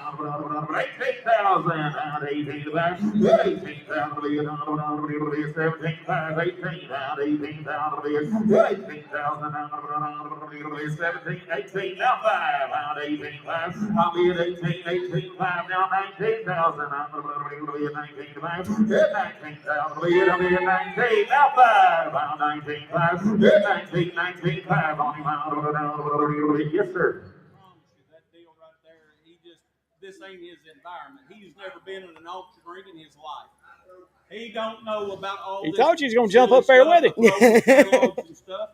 18,000. 18 pounds. 18 pounds. We're going to be 17 pounds. 18 pounds. 18 pounds. 18,000. 17, 18, now 5, out 18, 5. I'll be at 18, 18, 5, now 19,000. I'm going to be at 19, 5. Hit 19,000, it'll be 19, now 5, now 19,5, hit 19, 19,5 on him, yes, sir. That deal right there, this ain't his environment. He's never been in an auction ring in his life. He don't know about all He this. told you he's gonna jump up there with him. Catalogs and stuff.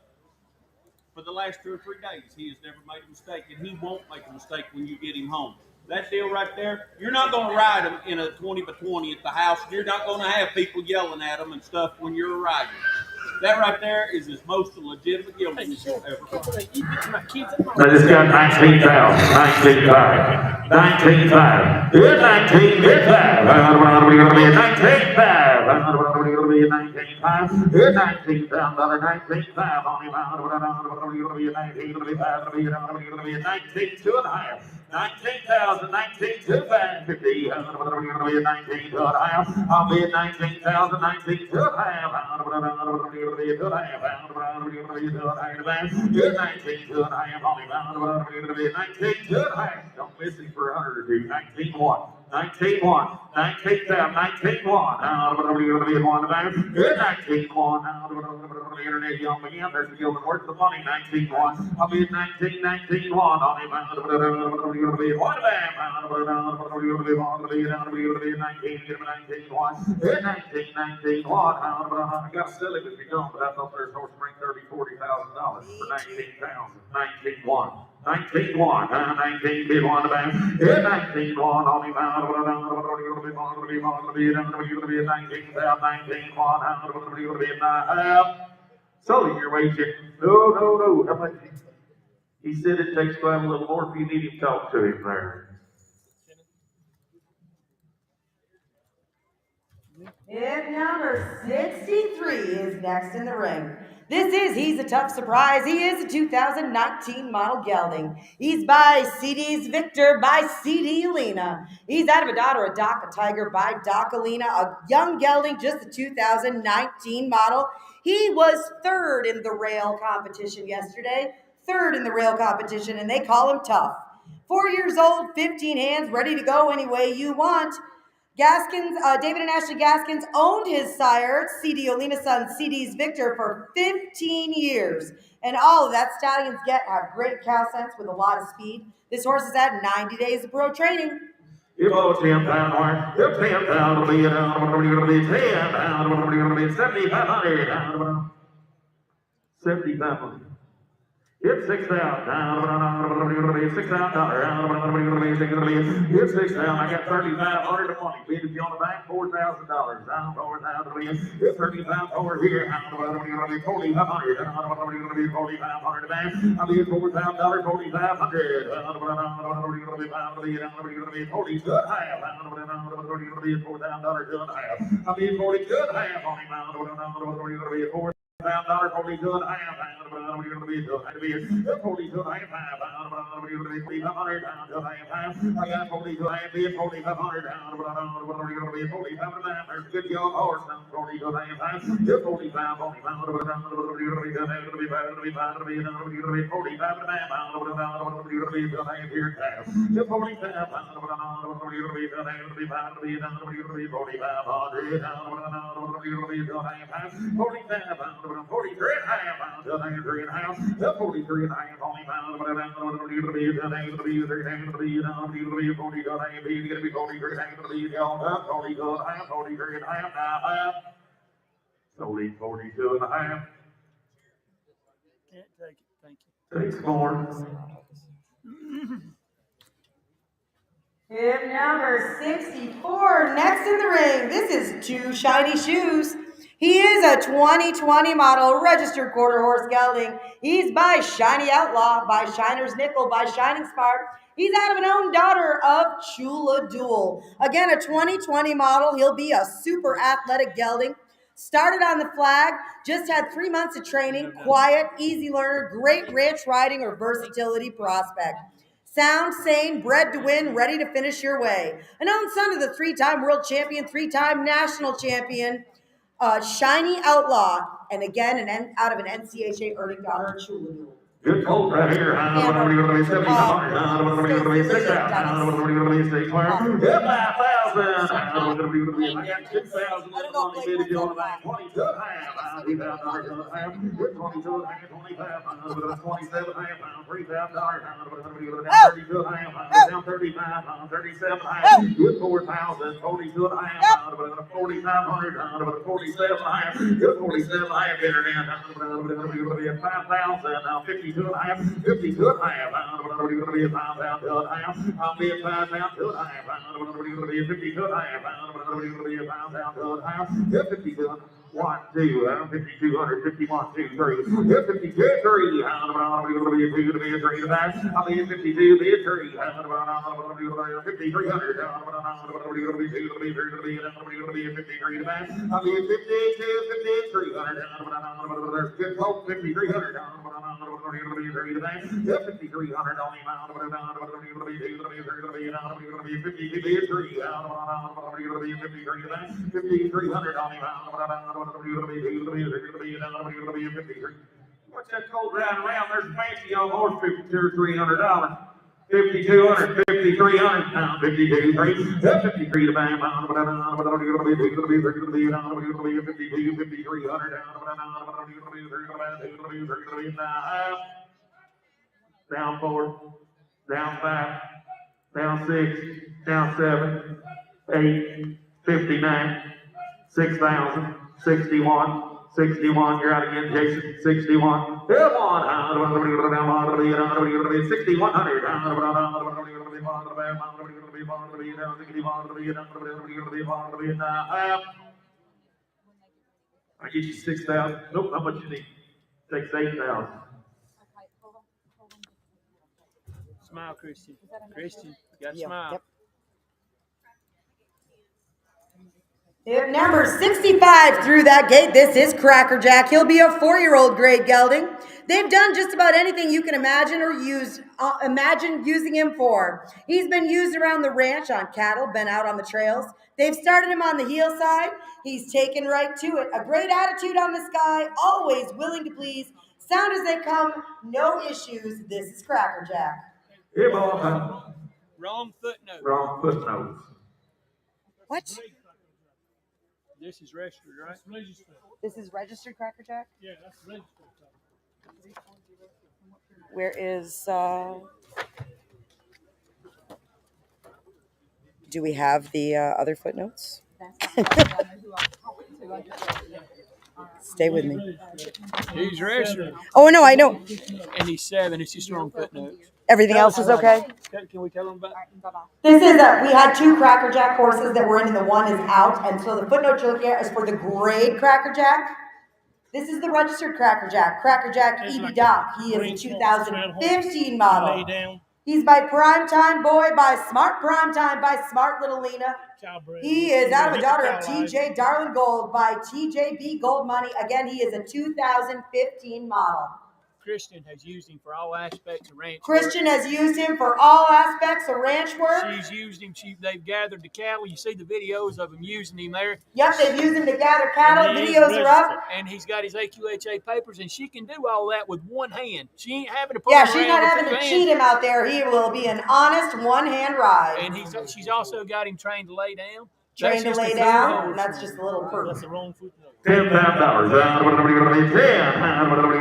For the last 2 or 3 days, he has never made a mistake, and he won't make a mistake when you get him home. That deal right there, you're not going to ride him in a 20 by 20 at the house. You're not going to have people yelling at him and stuff when you're riding. That right there is his most legitimate gelding you'll ever find. I just got 19,000, 19,5, 19,5, hit 19, hit 5, we're going to be at 19,5, we're going to be at 19,5, hit 19,000, 19,5 on him, we're going to be at 19, we're going to be 5, we're going to be at 19, 2.5. 19,000, 19,250, we're going to be at 19, 2.5. I'll be at 19,000, 19, 2.5, we're going to be at 2.5, we're going to be at 2.5, good 19, 2.5, only we're going to be at 19, 2.5. Don't miss him for 100 or two, 19-1. 19-1, 19,000, 19-1. We're going to be at 1.5. Good 19-1. Internet young again. There's the Gilman. Where's the money? 19-1. I'll be at 19, 19-1 on him. We're going to be at 1.5. We're going to be at 19. Get him at 19-1. Good 19, 19-1. I got to sell him if you don't, but I thought there's horse bring $30,000, $40,000 for 19 pounds. 19-1. 19-1, 19 bid 1 back, 19-1 on him, we're going to be at 19,000, 19-1, we're going to be at 9.5. So your way check. No. How much? He said it takes quite a little more if you need him to talk to him there. If number 63 is next in the ring. He's a tough surprise. He is a 2019 model gelding. He's by CD's Victor by CD Alina. He's out of a daughter of Doc, a Tiger by Doc Alina, a young gelding, just a 2019 model. He was third in the rail competition yesterday, and they call him tough. 4 years old, 15 hands, ready to go any way you want. Gaskins, David and Ashley Gaskins owned his sire, CD Olina's son, CD's Victor, for 15 years. And all of that stallions have great cow sense with a lot of speed. This horse has had 90 days of pro training. You blow 10 pound horse, 10 pound will be 10 pound, we're going to be 7,500. 7,500. It's 6,000. We're going to be $6,000. It's 6,000. I got 3,500 to money. Bid if you on the bank, $4,000. It's 35 over here. We're going to be 4,500. We're going to be 4,500 to bank. I'll be at $4,000, 4,500. We're going to be 40 good half. We're going to be at $4,000 good half. I'll be at 40 good half on him. We're going to be at $4,000. $40 good half, we're going to be 40 good half, we're going to be 3,500 good half. I got 40 good half, 4,500 down, we're going to be 4,500 down. There's a good young horse, 40 good half, 45 on him, we're going to be good half, we're going to be 45 to be, we're going to be 45 to man, we're going to be good half here, calf. 45, we're going to be good half, 45 to be, we're going to be 4,500, we're going to be good half, 45. 43 and a half, 43 and a half, 43 and a half, only pound, we're going to be 40 good half, 40 good half, 40 good half, 40 good half, 43 and a half, now, solely 42 and a half. Can't take it, thank you. Takes more. Hip number 64, next in the ring. This is Two Shiny Shoes. He is a 2020 model registered quarter horse gelding. He's by Shiny Outlaw, by Shiner's Nickel, by Shining Spark. He's out of an own daughter of Chula Duel. Again, a 2020 model. He'll be a super athletic gelding. Started on the flag, just had 3 months of training, quiet, easy learner, great ranch riding or versatility prospect. Sound, sane, bred to win, ready to finish your way. An own son of the 3-time world champion, 3-time national champion, Shiny Outlaw, and again, out of an NCHA earning daughter of Chula Duel. Good colt right here. We're going to be 7,500. We're going to be 6,000. We're going to be 6,000. Yeah, 5,000. We're going to be 2,000. I don't know if Blake wants that or not. 22 and a half. $2,000 a half. 22 and a half. 25. 27 and a half. $3,000. We're going to be 32 and a half. Down 35. 37 and a half. Good 4,000. 42 and a half. 4,500. 47 and a half. Good 47 and a half. Get her down. We're going to be at 5,000. 52 and a half, 52 and a half. We're going to be a 5,000 to a half. I'll be a 5,000 to a half. We're going to be a 52 and a half. We're going to be a 5,000 to a half. 52. 1, 2, 5,200, 51, 2, 3. 52, 3. We're going to be a 2 to be a 3 to 5. I'll be a 52, be a 3. 5,300. We're going to be 2 to be 3 to be. We're going to be a 53 to 5. I'll be a 52, 5300. There's good hope, 5,300. We're going to be 3 to 5. 5,300 only. We're going to be 2 to be 3 to be. We're going to be 52, be a 3. We're going to be 53 to 5. 5,300 only. What's that colt riding around? There's a fancy old horse, $52 or $300. 5,200, 5,300, 52, 3, 53 to bang, we're going to be 2 to be 3 to be, we're going to be 52, 5,300, down 4, down 5, down 6, down 7, 8, 59, 6,000, 61. 61, you're out again, Jason. 61. Come on. 6,100. I get you 6,000. Nope, how much you need? Takes 8,000. Smile, Christian. Christian, you got to smile. Yep. If number 65 through that gate, this is Cracker Jack. He'll be a 4-year-old grade gelding. They've done just about anything you can imagine or imagine using him for. He's been used around the ranch on cattle, been out on the trails. They've started him on the heel side. He's taken right to it. A great attitude on this guy, always willing to please. Sound as they come, no issues. This is Cracker Jack. Hey, boy. Wrong footnote. Wrong footnote. What? This is registered, right? This is registered Cracker Jack? Yeah, that's registered. Where is, do we have the other footnotes? Stay with me. He's registered. Oh, no, I know. And he's 7. It's just wrong footnotes. Everything else is okay? Can we tell him about This is we had 2 Cracker Jack horses that were in and the one is out. And so the footnote you're looking at is for the grade Cracker Jack. This is the registered Cracker Jack. Cracker Jack EB Doc. He is a 2015 model. He's by Primetime Boy, by Smart Primetime, by Smart Little Lena. He is out of a daughter of TJ Darlin Gold by TJB Gold Money. Again, he is a 2015 model. Christian has used him for all aspects of ranch Christian has used him for all aspects of ranch work. She's used him. They've gathered the cattle. You see the videos of him using him there. Yep, they've used him to gather cattle. Videos are up. And he's got his AQHA papers, and she can do all that with one hand. She ain't having to put Yeah, him she's around not having with to 2 cheat hands. him out there. He will be an honest one-hand ride. And she's also got him trained to lay down. Trained to lay down, and that's just a little proof. That's the wrong footnote. $10,000. We're going to be 10. We're going to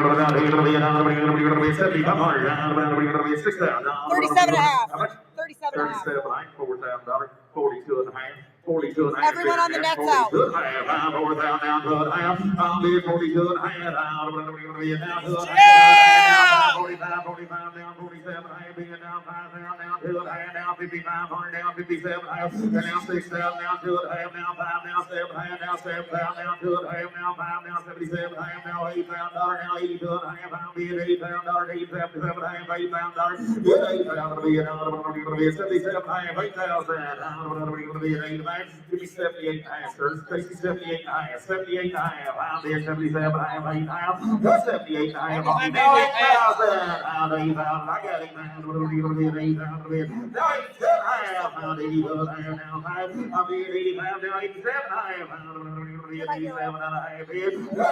be 7,500. We're going to be 6,000. 37 and a half. How much? 37 and a half. 37 and a half. $4,000. 42 and a half. 42 and a half. Everyone on the net's out. 42 and a half. 4,000 down to a half. I'll be 42 and a half. We're going to be down to a half. 45, 45 down, 47 and a half. Being down 5,000 down to a half. Down 5,500 down 57 and a half. Down 6,000 down to a half. Down 5 down 7 and a half. Down 7,000 down to a half. Now 5 down 77 and a half. Now $8,000 now 82 and a half. I'm being $8,000 87 and a half. $8,000. Good $8,000 to be an $77 and a half. $8,000. I'm going to be an $8,000. back. Give me 78 and a half, sir. Stacy, 78 and a half. 78 and a half. I'm there, 77 and a half, 8 and a half. You're 78 and a half. On me. Now 8,000. Now 8,000. I got it, man. Now 8,000. Now 87 and a half. Now 81 and a half. Now 5. I'm there, 85. Now 87 and a half. Now 87 and a half. 87 and a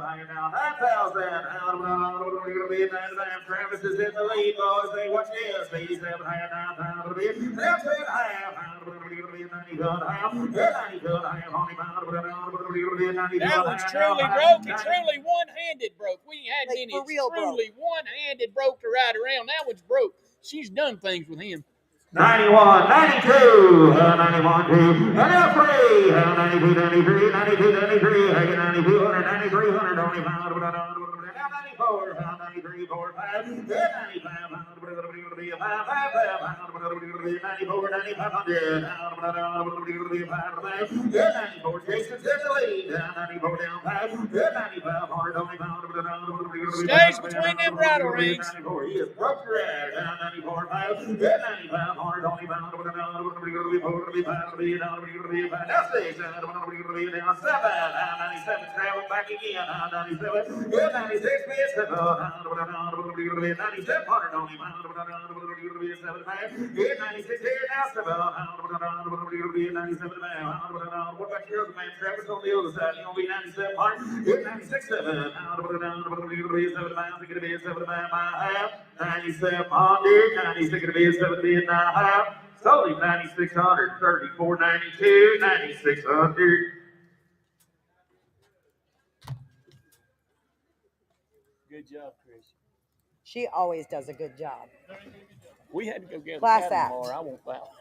half. Now 9,000. Travis is in the lead, boys. They watch this. 87 and a half. Now 10 and a half. 92 and a half. 92 and a half. 92 and a half. That one's truly broke. It's truly one-handed broke. We ain't had Like, any. for It's real truly one-handed broke to ride around. That one's broke. She's done things with him. 91, 92, 91, 2, and now 3, 92, 93, 92, 93, 92, 100, 93, 100, only found, now 94, 93, 4, 5, 95, 94, 9500, 94, Jason's in the lead, 94 down 5, 95, hard, only found, Stays between them bridle rings. 94, he is broke red, 94, 5, 95, hard, only found, now 6, down 7, 97, travel back again, 97, 96, 97, 97, hard, only found, 7, 5, 96, here now 7, 97, what about your other man, Travis, on the other side, you gonna be 97, hard, 96, 7, 7, 9700, 96 to be 70 and a half. Solely 9,600, 34.92, 9,600. Good job, Chris. She always does a good job. We had to go get Class the act. tomorrow. I won't foul.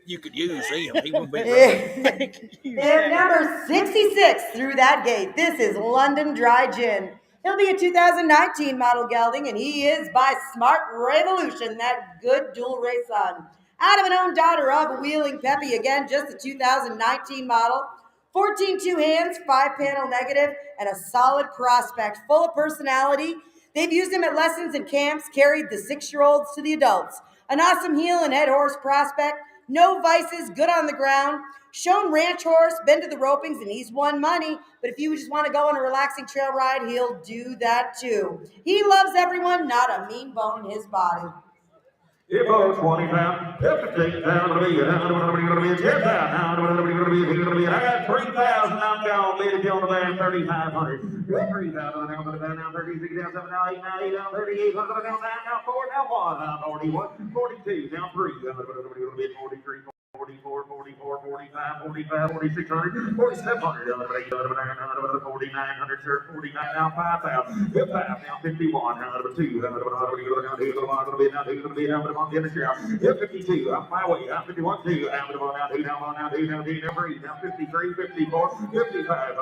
You could use him. He won't be If number 66 through that gate, this is London Dry Gin. He'll be a 2019 model gelding, and he is by Smart Revolution, that good dual race son. Out of an own daughter of Wheeling Peppy, again, just a 2019 model. 14 two hands, 5-panel negative, and a solid prospect, full of personality. They've used him at lessons and camps, carried the 6-year-olds to the adults. An awesome heel and head horse prospect, no vices, good on the ground. Shown ranch horse, been to the ropings, and he's won money. But if you just want to go on a relaxing trail ride, he'll do that too. He loves everyone, not a mean bone in his body. If I was 20 pounds, if I take down to be, 10 pounds, I got 3,000, I'm gone, lady, on the van, 3,500. 3,000, now 36, down 7, now 8, now 8, now 38, now 9, now 4, now 1, now 41, 42, now 3, 43, 44, 44, 45, 45, 4600, 4700, 4900, sir, 49, now 5,000, 5, now 51, now 2, now 52, I'm my way, now 51, 2, now 2, now 2, now 2, now 3, now 53, 54, 55,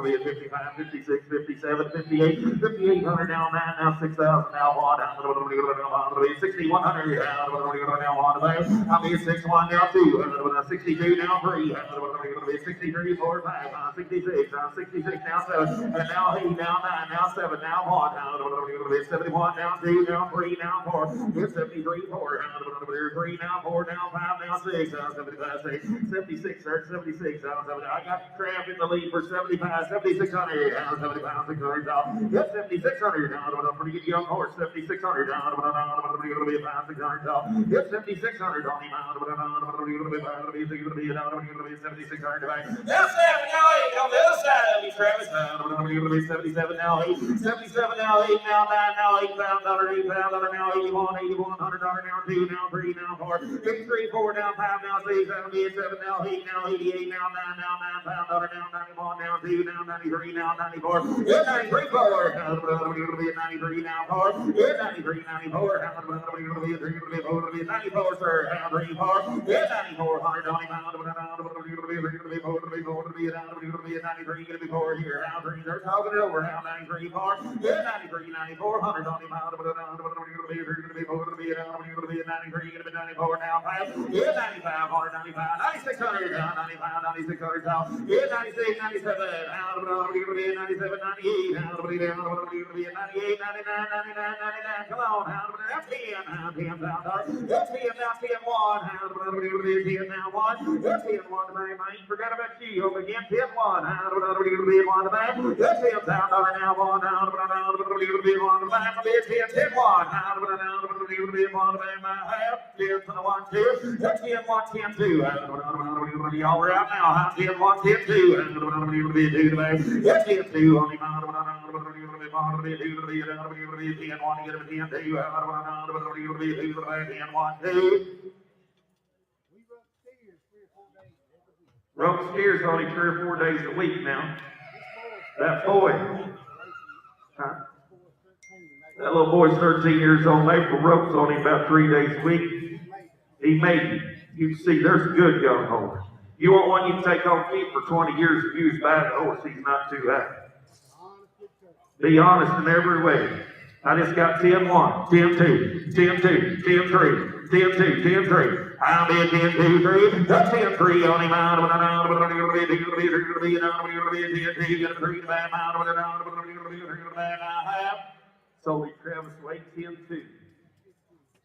55, 56, 57, 58, 5800, now 9, now 6,000, now 1, now 6,100, now 1, I'll be 61, now 2, 62, now 3, 63, 4, 5, 66, 66, now 7, and now 8, now 9, now 7, now 1, 71, now 2, now 3, now 4, 73, 4, 3, now 4, now 5, now 6, 75, 6, 76, 76, 7, I got Trav in the lead for 75, 7,600, 75, 600, yes, 7,600, pretty good young horse, 7,600, 5,600, yes, 7,600, on him, 7,600, now 7, now 8, on the other side of me, Travis, 77, now 8, 77, now 8, now 9, now 8, $8, now 81, $100, now 2, now 3, now 4, 53, 4, now 5, now 6, 77, now 8, now 88, now 9, now $9, now 91, now 2, now 93, now 94, 93, 4, 93, now 4, 93, 94, 94, sir, 3, 4, 94, 100, 90, 93, 94, 94 here. How three, they're talking it over. How 93 4. Good 93, 94, 100 on him. How to be 93, 94 now. Good 95, 195, 9600, 95, 9600, 96, 97, how to be 97, 98, how to be 98, 99, 99. Come on, how to be 10, how 10 down. That's 10 now, 10 1, how to be 10 now 1. That's 10 1 to man. I ain't forgot about you. Over again, 10 1, how to be 1 to man. That's 10 down now 1, how to be 1 to man. 10 1, how to be 1 to man. Half 10 to 1 2. That's 10 1 10 2. Y'all are out now. How 10 1 10 2. How to be 2 to man. That's 10 2 on him. How to be 2 to be 10 1 to get him 10 2. How to be 2 to man. 10 1 2. Rope steers only 3 or 4 days a week now. That boy, huh? That little boy's 13 years old. April ropes on him about 3 days a week. He made it. You can see there's a good young horse. You want one you can take on feet for 20 years and use by the horse. He's not too high. Be honest in every way. I just got 10 1, 10 2, 10 2, 10 3, 10 2, 10 3. I'll be 10 2 3. That's 10 3 on him. So Travis, wait 10 2.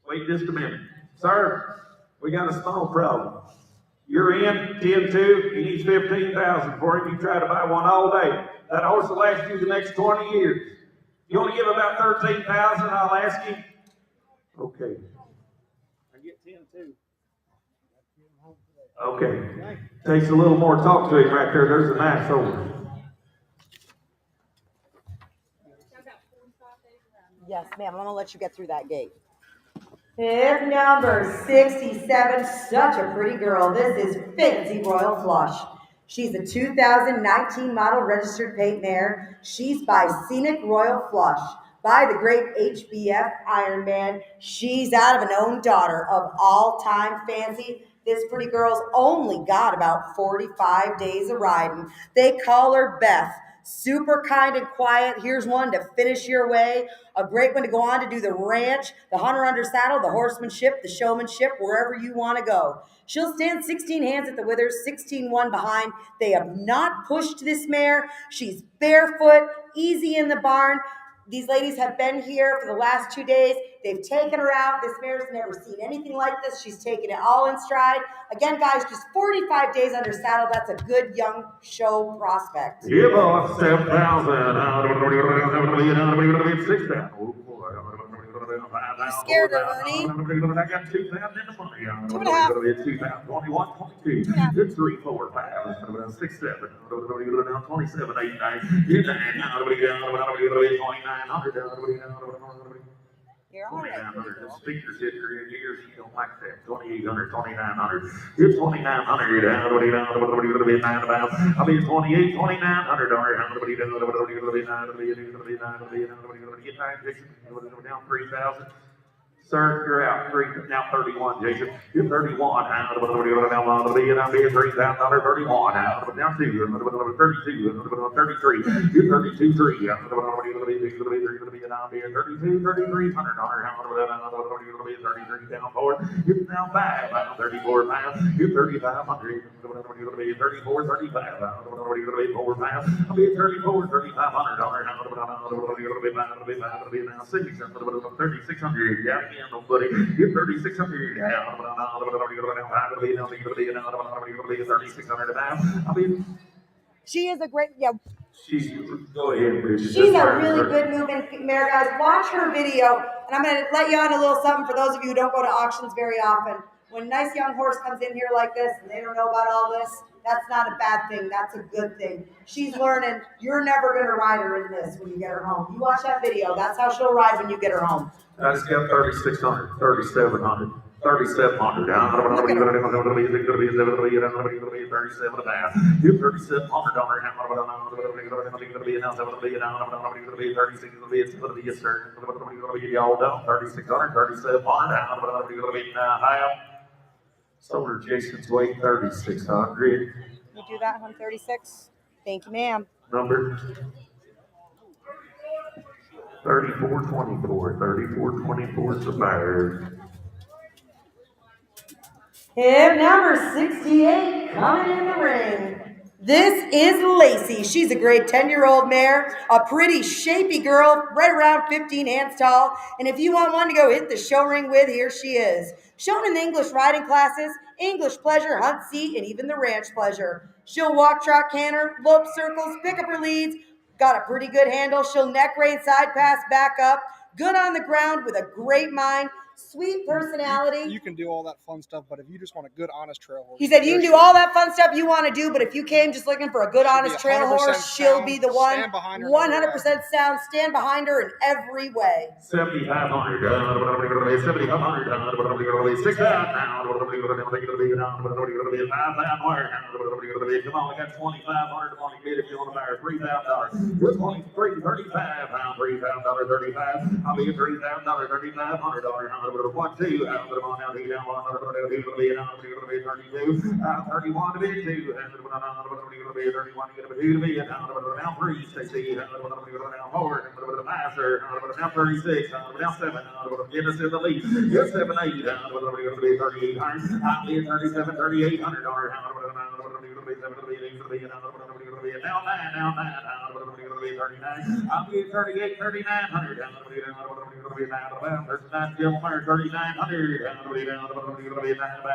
Wait just a minute. Sir, we got a small problem. You're in 10 2. He needs 15,000 for him. You try to buy one all day. That horse will last you the next 20 years. You want to give about 13,000? I'll ask you. Okay. I get 10 2. Okay. Takes a little more talk to him right there. There's a nice horse. Yes, ma'am. I'm gonna let you get through that gate. Pick number 67, such a pretty girl. This is Fancy Royal Flush. She's a 2019 model registered paint mare. She's by Scenic Royal Flush, by the great HBF Ironman. She's out of an own daughter of all-time Fancy. This pretty girl's only got about 45 days of riding. They call her Beth. Super kind and quiet. Here's one to finish your way. A great one to go on to do the ranch, the hunter under saddle, the horsemanship, the showmanship, wherever you want to go. She'll stand 16 hands at the withers, 16-1 behind. They have not pushed this mare. She's barefoot, easy in the barn. These ladies have been here for the last 2 days. They've taken her out. This mare's never seen anything like this. She's taken it all in stride. Again, guys, just 45 days under saddle. That's a good young show prospect. Give us 7,000. You scared her, Ernie. I got 2,000 in the money. 2.5. 21, 22. 2, 3, 4, 5, 6, 7. 27, 8, 9, 10, 2900. You're all right. 2,900. The speaker's hit her in here. She don't like that. 2,800, 2,900. You're 2,900. I'll be 28, 2,900. Down 3,000. Sir, you're out. Now 31, Jason. You're 31. I'll be $3,000. 31. Now 2. 32. 33. You're 32, 3. 32, 33. $100. 33 down 4. You're now 5. 34 pounds. You're 3,500. 34, 35. 4 pounds. I'll be 34, 3,500. Now 3,600. Yeah. Nobody. You're 3,600 down. 3,600 down. I mean, She is a great, yeah. Go ahead, Bridget. She's a really good moving mare, guys. Watch her video, and I'm going to let you on a little something for those of you who don't go to auctions very often. When a nice young horse comes in here like this, and they don't know about all this, that's not a bad thing. That's a good thing. She's learning. You're never going to ride her in this when you get her home. You watch that video. That's how she'll ride when you get her home. I just got 3,600, 3,700, 3,700 down. You're 3,700 y'all down. 3,600, 3,700 down. Solar Jason's weight 3,600. You do that, 136? Thank you, ma'am. Number 3424. 3424 is the buyer. Hip number 68 coming in the ring. This is Lacey. She's a great 10-year-old mare, a pretty shapy girl, right around 15 hands tall. And if you want one to go hit the show ring with, here she is. Shown in the English riding classes, English pleasure, hunt seat, and even the ranch pleasure. She'll walk, trot, canter, lope circles, pick up her leads. Got a pretty good handle. She'll neck rein, side pass, back up. Good on the ground with a great mind. Sweet personality. You can do all that fun stuff, but if you just want a good, honest trail horse, He said you can do all that fun stuff you want to do, but if you came just looking for a good, honest trail horse, she'll be the one. Stand behind her 100% sound. Stand behind her in every way. 7,500. 7,500. 6 down now. Come on, I got 2,500 on the bid if you want to buy her. $3,000. You're 23, 35 pound, $3,000, 35. I'll be $3,000, $3,500. 1, 2. I'm going to go down here. 1, 32. 31 to be 2. 31 to be 2. Now 3. 60. Now 4. Now 36. Now 7. Get us in the lead. Yes, 7, 8. 38. I'll be 37, $3,800. Now 9. Now 9. I'll be 38, $3,900. There's 9 still there, 3,900. $3,900.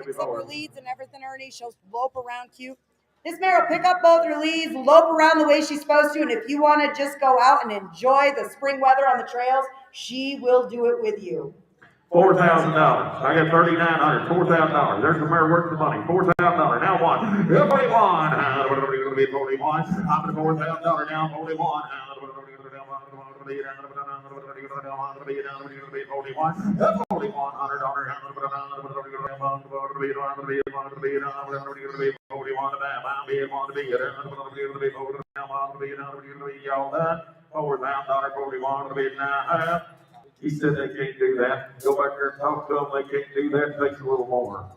Except her leads and everything, Ernie. She'll lope around cute. This mare will pick up both her leads, lope around the way she's supposed to, and if you want to just go out and enjoy the spring weather on the trails, she will do it with you. $4,000. I got $3,900. $4,000. There's the mare worth the money. $4,000. Now 1. 41. I'm going to be 41. I'm going to $4,000 now. 41. He said they can't do that. Go back there and talk to them. They can't do that. It takes a little more.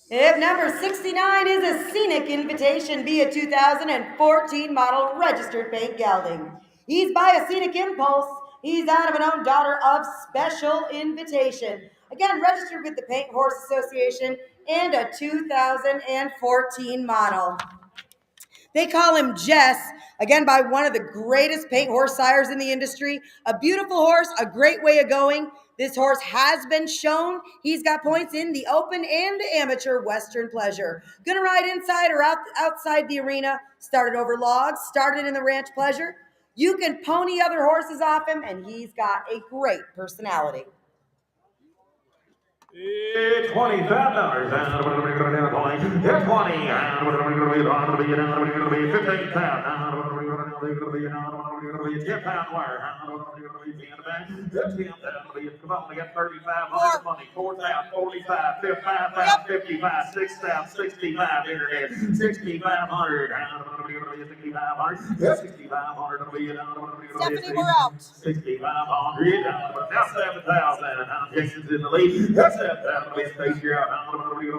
Hip number 69 is a Scenic Invitation via 2014 model registered paint gelding. He's by a Scenic Impulse. He's out of an own daughter of Special Invitation. Again, registered with the Paint Horse Association and a 2014 model. They call him Jess, again, by one of the greatest paint horse sires in the industry. A beautiful horse, a great way of going. This horse has been shown. He's got points in the open and the amateur Western Pleasure. Gonna ride inside or outside the arena. Started over logs, started in the ranch Pleasure. You can pony other horses off him, and he's got a great personality. $20,000. 20. 10-pound wire. Come on, we got 3,500 money. 4,000, 45, 55, 55, 6,000, 65, internet, 6,500. 6,500. 6,500. Stephanie, we're out. 6,500. Now 7,000. Jason's in the lead. That's 7,000. Space here out.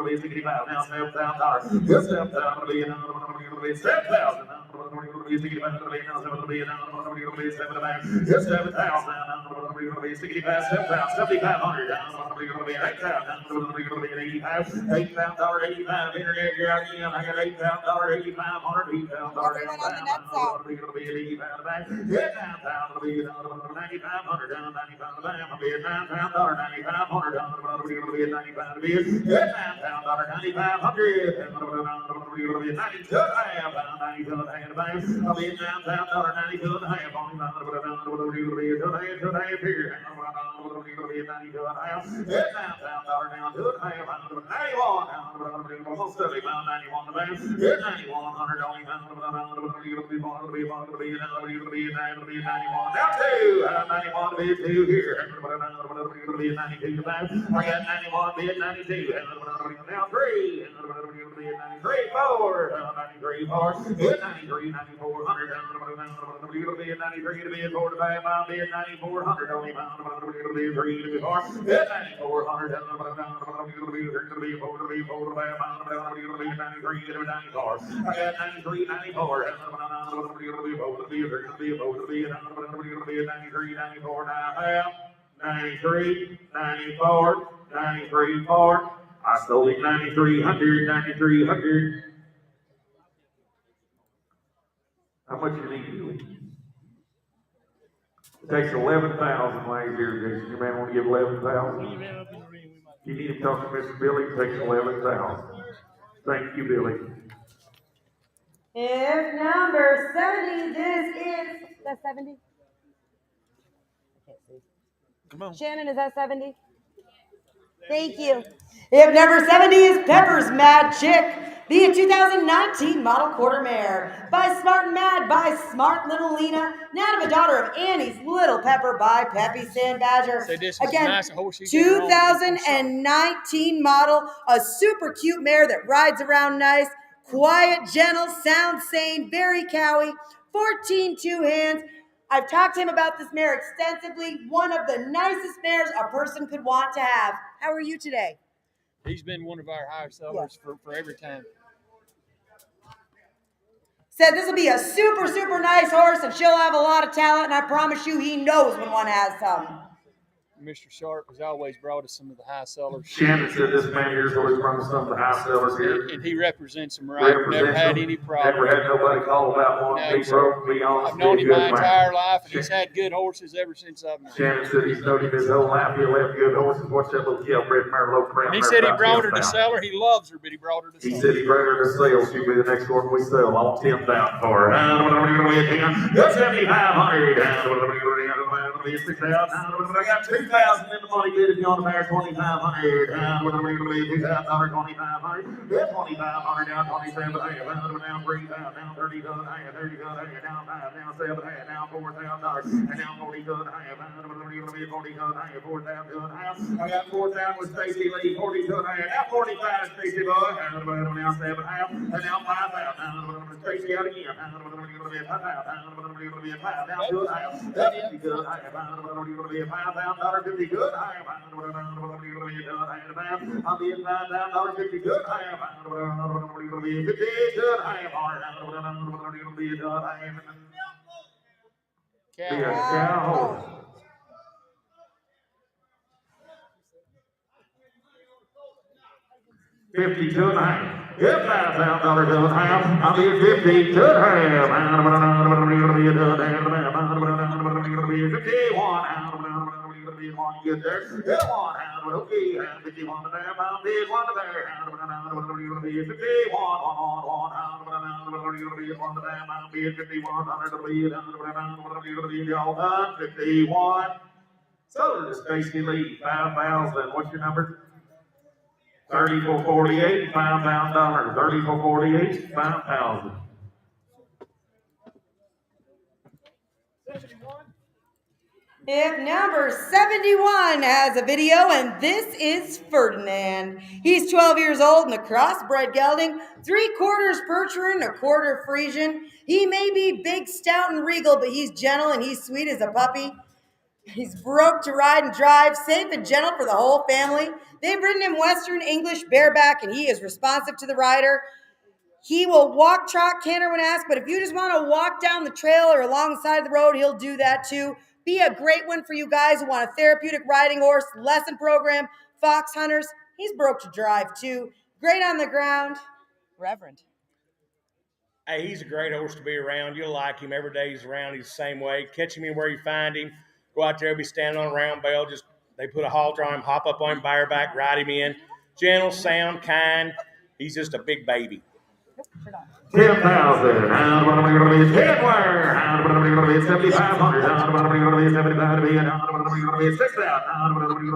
65. Now $7,000. 7,000. 7,000. 8,000. I'll be $9.90 to the half on him. $9 to the half here. $90 to the half. $9 down to the half. $91. Almost $70. $91 to the half. $91. $100 on him. $91 down to 91 to bid 2 here. $92 to the half. I got 91 bid 92. Now 3. 93 4. 93 4. 93 94 100. 93 to bid 4 to buy. My bid 9400 only. 3 to bid 4. 9400. 4 to be 4 to buy. 93 to 94. I got 93 94. 93 94 now. 93 94 93 4. I stole it 9300. 9300. How much you need, Billy? It takes 11,000 last year, Jason. Your man want to give 11,000? You need to talk to Mr. Billy. It takes 11,000. Thank you, Billy. If number 70, this is that 70? I can't see. Come on. Shannon, is that 70? Thank you. If number 70 is Pepper's Mad Chick, the 2019 model quarter mare by Smart and Mad by Smart Little Lena, now to a daughter of Annie's Little Pepper by Peppy Sand Badger. Say this is Again, nice, 2019 model, a super cute mare that rides around nice, quiet, gentle, sound sane, very cowy, 14 2 hands. I've talked to him about this mare extensively. One of the nicest mares a person could want to have. How are you today? He's been one of our higher sellers for every time. Said this will be a super, super nice horse, and she'll have a lot of talent, and I promise you he knows when one has some. Mr. Sharp has always brought us some of the high sellers. Shannon said this man here's always brought some of the high sellers here. And he represents them right. Never had any problem. Never had nobody call about one. No, Be broke, be honest, I've known be him a good my man. entire life, and he's had good horses ever since I've known him. Shannon said he's known him his whole life. He'll have good horses. Watch that little Kilbred mare, low crown. And he said he brought her to sell her. He loves her, but he brought her to sell her. He said he brought her to sell. She'll be the next one we sell. I'll 10,000 for her. That's 7,500. I got 2,000 in the money bid if you want to buy 2,500. $2,500, 2,500. Yeah, 2,500 down 27, down 3,000, down 30 good, down 5, down 7, down $4,000, and down 40 good, 40 good, 4,000 good. I got 4,000 with Stacy Lee, 40 good, now 45 Stacy Boy, now 7, and now 5,000. Stacy out again, 5,000, now good, that's 50 good, $5,000, 50 good, I'll be at $5,000, 50 good, cow. 50 to the half. Yep, $5,000 to the half. I'll be at 50 to the half. 51. Get there. Yeah, one. Okay. 51 to there. I'll be at 1 to there. 51. So this Stacy Lee, 5,000. What's your number? 3448, $5,000. 3448, 5,000. If number 71 has a video, and this is Ferdinand. He's 12 years old and a crossbred gelding, 3/4 Percheron, 1/4 Frisian. He may be big, stout, and regal, but he's gentle and he's sweet as a puppy. He's broke to ride and drive, safe and gentle for the whole family. They've ridden him Western English bareback, and he is responsive to the rider. He will walk, trot, canter when asked, but if you just want to walk down the trail or along the side of the road, he'll do that too. Be a great one for you guys who want a therapeutic riding horse, lesson program, fox hunters. He's broke to drive too. Great on the ground. Reverend. Hey, he's a great horse to be around. You'll like him. Every day he's around, he's the same way. Catch him anywhere you find him. Go out there, be standing on a round bale. Just they put a halter on him, hop up on him, bareback, ride him in. Gentle, sound, kind. He's just a big baby. Nope, turn on. 10,000, and what am I going to be? 10 wire, and what am I going to be? 7,500, and what am I going to be? 75 to be, and what am I going to be? 6,000, and what am I going to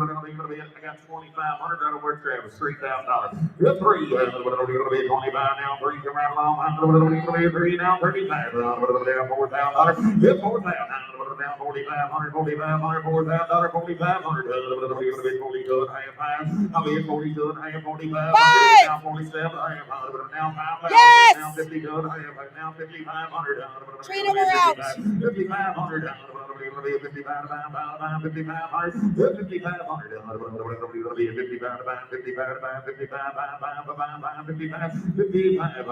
be? I got 2,500 out of work, Travis, $3,000. Good 3, and what am I going to be? 25 now, 3, come right along, and what am I going to be? 3 now, 35, and what am I down? $4,000. Good 4,000, and what am I down? 4,500, 4,500, $4,000, 4,500, and what am I going to be? 40 good, I have 5. I'll be at 40 good, I have 45. 5. Now 47, I have 100, now 5,000. Yes. Now 50 good, I have now 5,500. Trina, we're out. 5,500. 55, 5,500. 5,500. 55.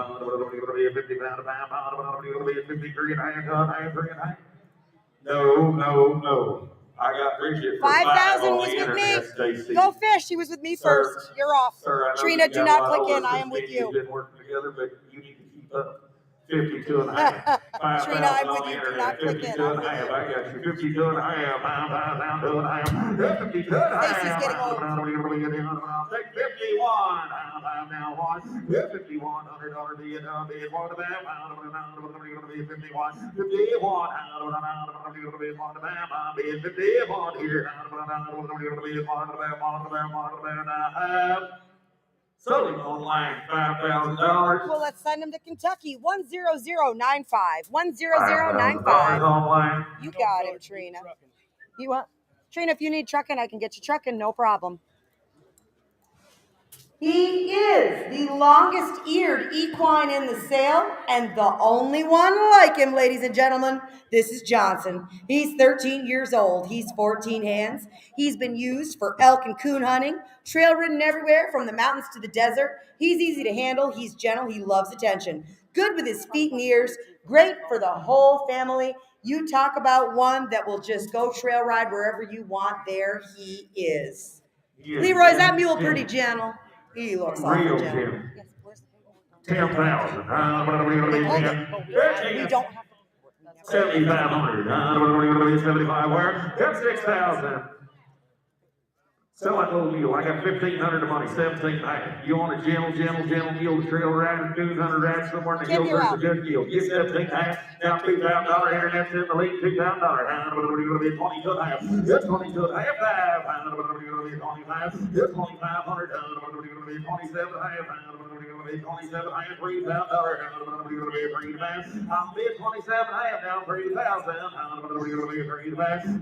No. I got Bridget for 5,000 on was the with me. internet, Stacy. Go fish. He was with me Sir. first. You're off. Sir, I know Trina, you do got not a lot click of in. I work am with me. you. We've been working together, but you need to keep up. 52 and a half. Trina, I'm with you. Do not click in. 52 and a half. I got you. 52 and a half. 52 and a half. 52 and a half. Stacy's getting old. Take 51. Now one. 51. $100 bid. Bid one to back. 51. 51. Bid 51 here. Selling online $5,000. Well, let's send him to Kentucky. 10095. 10095. Online. You got him, Trina. You want Trina? If you need trucking, I can get you trucking. No problem. He is the longest-eared equine in the sale and the only one like him, ladies and gentlemen. This is Johnson. He's 13 years old. He's 14 hands. He's been used for elk and coon hunting, trail ridden everywhere from the mountains to the desert. He's easy to handle. He's gentle. He loves attention. Good with his feet and ears. Great for the whole family. You talk about one that will just go trail ride wherever you want. There he is. Leroy's that mule pretty gentle. He looks awful gentle. 10,000. You don't have 7,500. 75 where? That's 6,000. Sell that little mule. I got 1,500 of money. 17,000. You want a gentle mule to trail ride, 200 ride somewhere in the hills. There's a good deal. Get 17,000. Now $2,000 here, and that's in the league. $2,000. 22 and a half. That's 22 and a half. 25. That's 2,500. 27 and a half. 27 and a half. $3,000. I'll bid 27 and a half down. 3,000.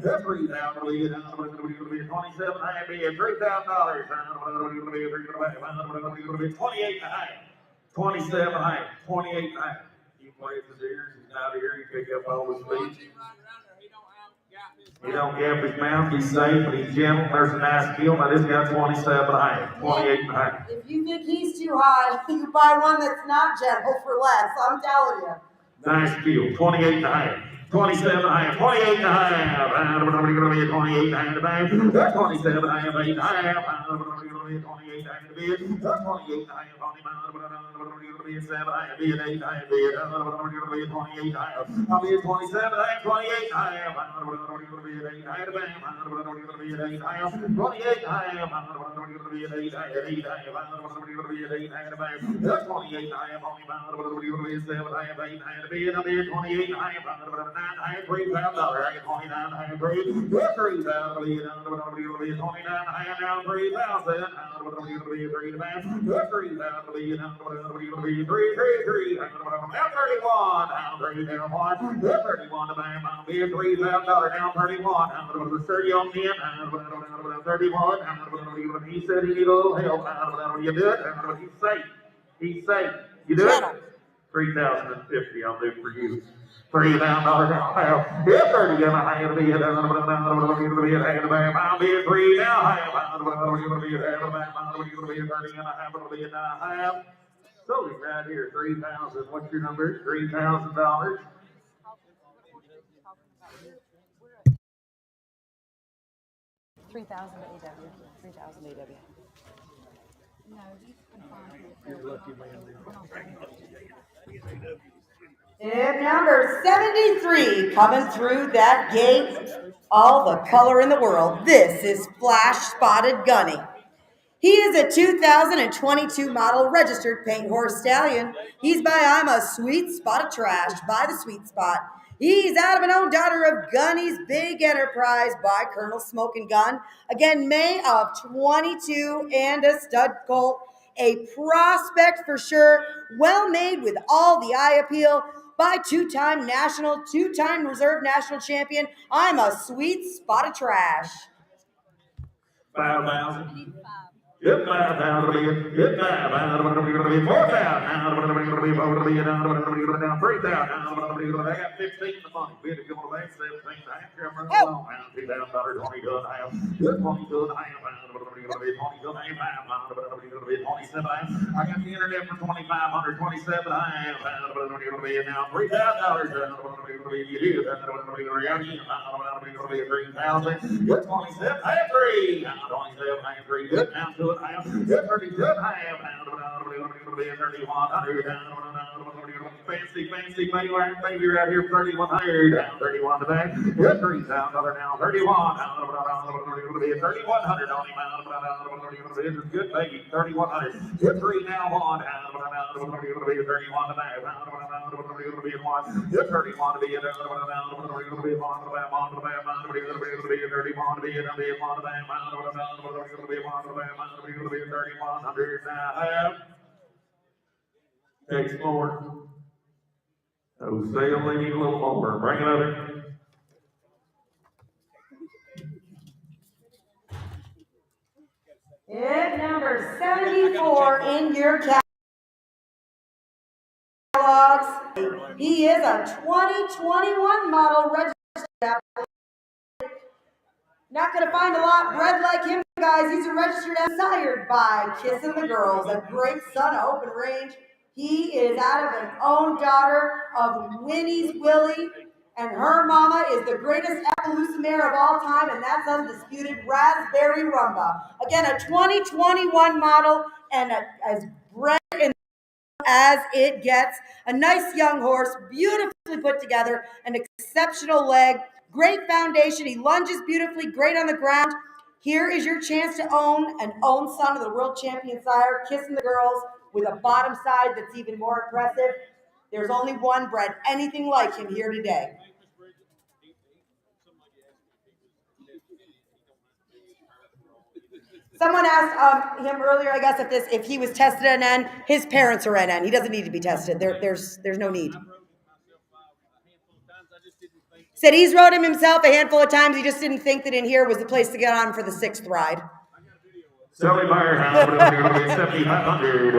That's 3,000. 27 and a half. $3,000. 28 and a half. 27 and a half. 28 and a half. He plays his ears. He's out of here. He pick up all his feet. He don't gap his mouth. He's safe, but he's gentle. There's a nice deal. Now this guy's 27 and a half. 28 and a half. If you think he's too high, you buy one that's not gentle for less. I'm telling you. Nice deal. 28 and a half. 27 and a half. 28 and a half. 28 and a half. That's 27 and a half. 8 and a half. 28 and a half. That's 28 and a half. 7 and a half. 8 and a half. 28 and a half. I'll be at 27 and a half. 28 and a half. 28 and a half. 28 and a half. 28 and a half. That's 28 and a half. 7 and a half. 8 and a half. I'll be at 28 and a half. $3,000. I get 29 and a half. 3,000. $29 and a half. Now 3,000. Now 31. Now 31. 31 to buy. I'll be at $3,000. Now 31. 30 on 10. 31. He said he needed a little help. You do it. He's safe. He's safe. You do it. 3,050. I'll do for you. $3,000 now. Yeah, 30 and a half. I'll be at 3 now. So he's right here. 3,000. What's your number? $3,000. $3,000 AW. 3,000 AW. And number 73 coming through that gate. All the color in the world. This is Flash Spotted Gunny. He is a 2022 model registered paint horse stallion. He's by I'm a Sweet Spot of Trash by the Sweet Spot. He's out of an own daughter of Gunny's Big Enterprise by Colonel Smoking Gun. Again, May of 22 and a stud colt. A prospect for sure, well made with all the eye appeal by two-time reserve national champion. I'm a Sweet Spot of Trash. 5,000. Get 5,000. Get 5,000. 4,000. 3,000. I got 15 in the money. Bid to go to bank. 17. I ain't care for $2,000. $22.5. Good 22.5. 27. I got the internet for 2,500. 27. I am now $3,000. You do. 3,000. Good 27. I have 3. 27. I have 3. Good now. Good. I am good. 32. I am 3,100. Fancy money right here. 3,100. 31 today. Good 3,000 now. 31. 3,100 only. Good baby. 3,100. Good 3 now on. 31 today. Good 31 to be in. 3,100 now. Takes more. Oh, sale, they need a little more. Bring it over. If number 74 in your catalogs, he is a 2021 model registered. Not going to find a lot bred like him, guys. He's a registered sired by Kissing the Girls, a great son of open range. He is out of an own daughter of Winnie's Willie, and her mama is the greatest Appaloosa mare of all time, and that's undisputed, Raspberry Rumba. Again, a 2021 model, and as bred in as it gets. A nice young horse, beautifully put together, an exceptional leg, great foundation. He lunges beautifully, great on the ground. Here is your chance to own an own son of the world champion sire, Kissing the Girls, with a bottom side that's even more impressive. There's only one bred anything like him here today. Someone asked him earlier, I guess, if he was tested at NN. His parents are at NN. He doesn't need to be tested. There's no need. Said he's rode him himself a handful of times. He just didn't think that in here was the place to get on for the 6th ride. Sally Meyer, 7,500.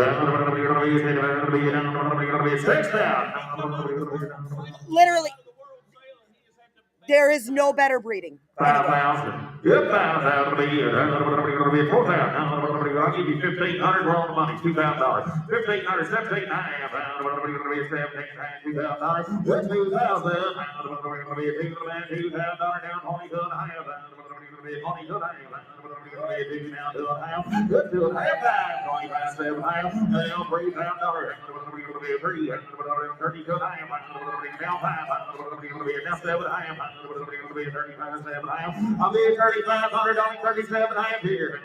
Literally, there is no better breeding. 5,000. Good 5,000 to be here. 4,000. I'll give you 1,500. We're on the money. $2,000. 1,500. 17,500. 17,500. $2,000. Good 2,000. $2,000 down. 20,500. Good 2,500. 25,700. Now $3,000. 32,500. Now 5,000. Now 7,500. 35,700. I'll be at 3,500, only 37,500 here.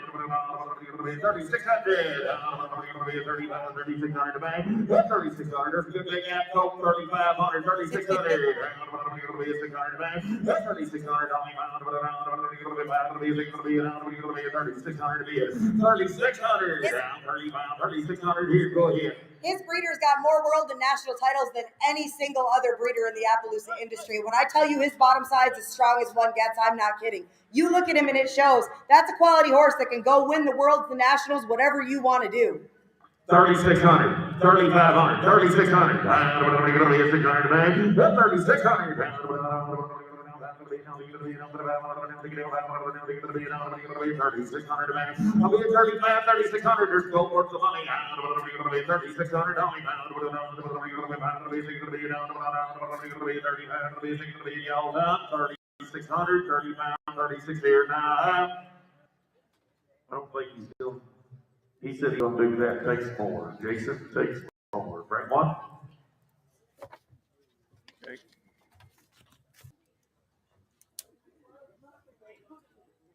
3,600. 3,600 to bank. 3,600. There's a good big gap. 3,500. 3,600. 600 to bank. 3,600 only. 3,600 to be it. 3,600 down. 3,600 here. Go ahead. His breeder's got more world and national titles than any single other breeder in the Appaloosa industry. When I tell you his bottom side's as strong as one gets, I'm not kidding. You look at him and it shows. That's a quality horse that can go win the worlds, the nationals, whatever you want to do. 3,600, 3,500, 3,600. 600 today. 3,600. 3,600 to bank. I'll be at 35, 3,600. There's gold worth of money. 3,600 only. 3,600, 35, 36 here. Now, I don't think he's still. He said he's going to do that. Takes more. Jason takes more. Bring one.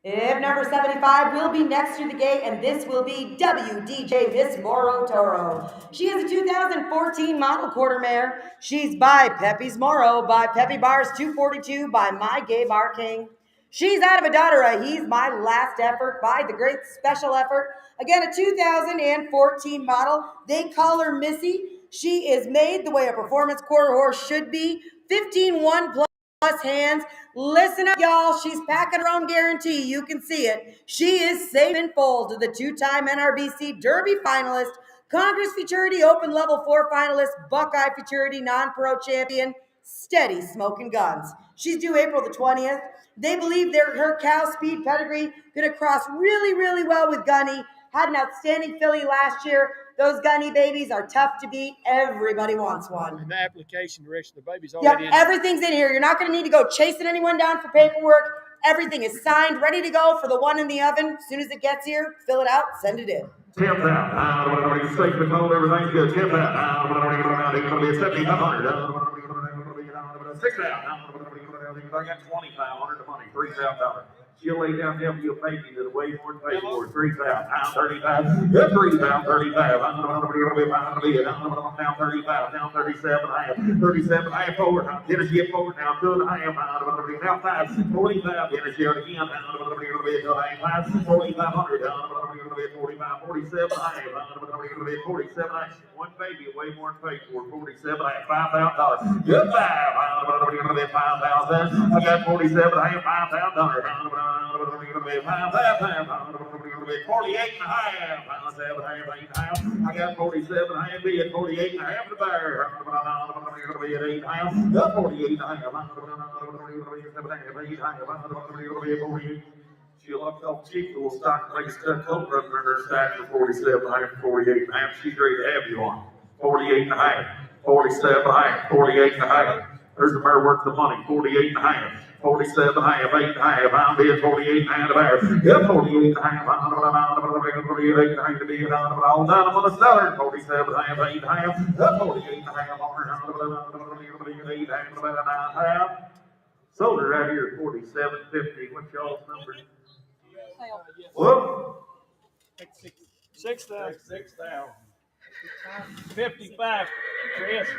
If number 75 75 will be next to the gate, and this will be WDJ Miss Moro Toro. She is a 2014 model quarter mare. She's by Pepe's Moro, by Pepe Bars 242, by My Gay Bar King. She's out of a daughter of He's My Last Effort by The Great Special Effort. Again, a 2014 model. They call her Missy. She is made the way a performance quarter horse should be. 15-1 plus hands. Listen up, y'all. She's packing her own guarantee. You can see it. She is safe and full to the two-time NRBC Derby finalist, Congress Futurity Open Level 4 finalist, Buckeye Futurity non-pro champion, Steady Smoking Guns. She's due April the 20th. They believe her cow speed pedigree going to cross really, really well with Gunny. Had an outstanding filly last year. Those Gunny babies are tough to beat. Everybody wants one. And the application direction, the baby's already in. Everything's in here. You're not going to need to go chasing anyone down for paperwork. Everything is signed, ready to go for the one in the oven. As soon as it gets here, fill it out, send it in. 10,000. Safe and cold, everything's good. 10,000. It's going to be 7,500. 6,000. I got 2,500 to money. $3,000. She'll lay down there for your baby that'll weigh more than pay for it. 3,000. 35. Good 3,000. 35. Down 35. Down 37. 37. Forward. Then it's get forward now. 2.5. Now 5. 45. Then it's here again. 45. 4,500. 45. 47. 47. One baby way more than paid for. 47. $5,000. Good 5. 5,000. I got 47. I have $5,000. 48 and a half. I got 47 and a half. Be at 48 and a half to bear. 48 and a half. 48 and a half. She'll up off cheap little stock and make a stuck cobra under her stack for 47 and a half, 48 and a half. She's ready to have you on. 48 and a half. 47 and a half. 48 and a half. There's the mare worth the money. 48 and a half. 47 and a half, 8 and a half, I'm being 48 and a half of ours. Yeah, 48 and a half, 48 and a half to be all done. I'm going to sell her. 47 and a half, 8 and a half, 48 and a half on her. 8 and a half. Sold her right here at 47.50. What's y'all's number? Whoop. 6,000. 6,000. 55, Chris.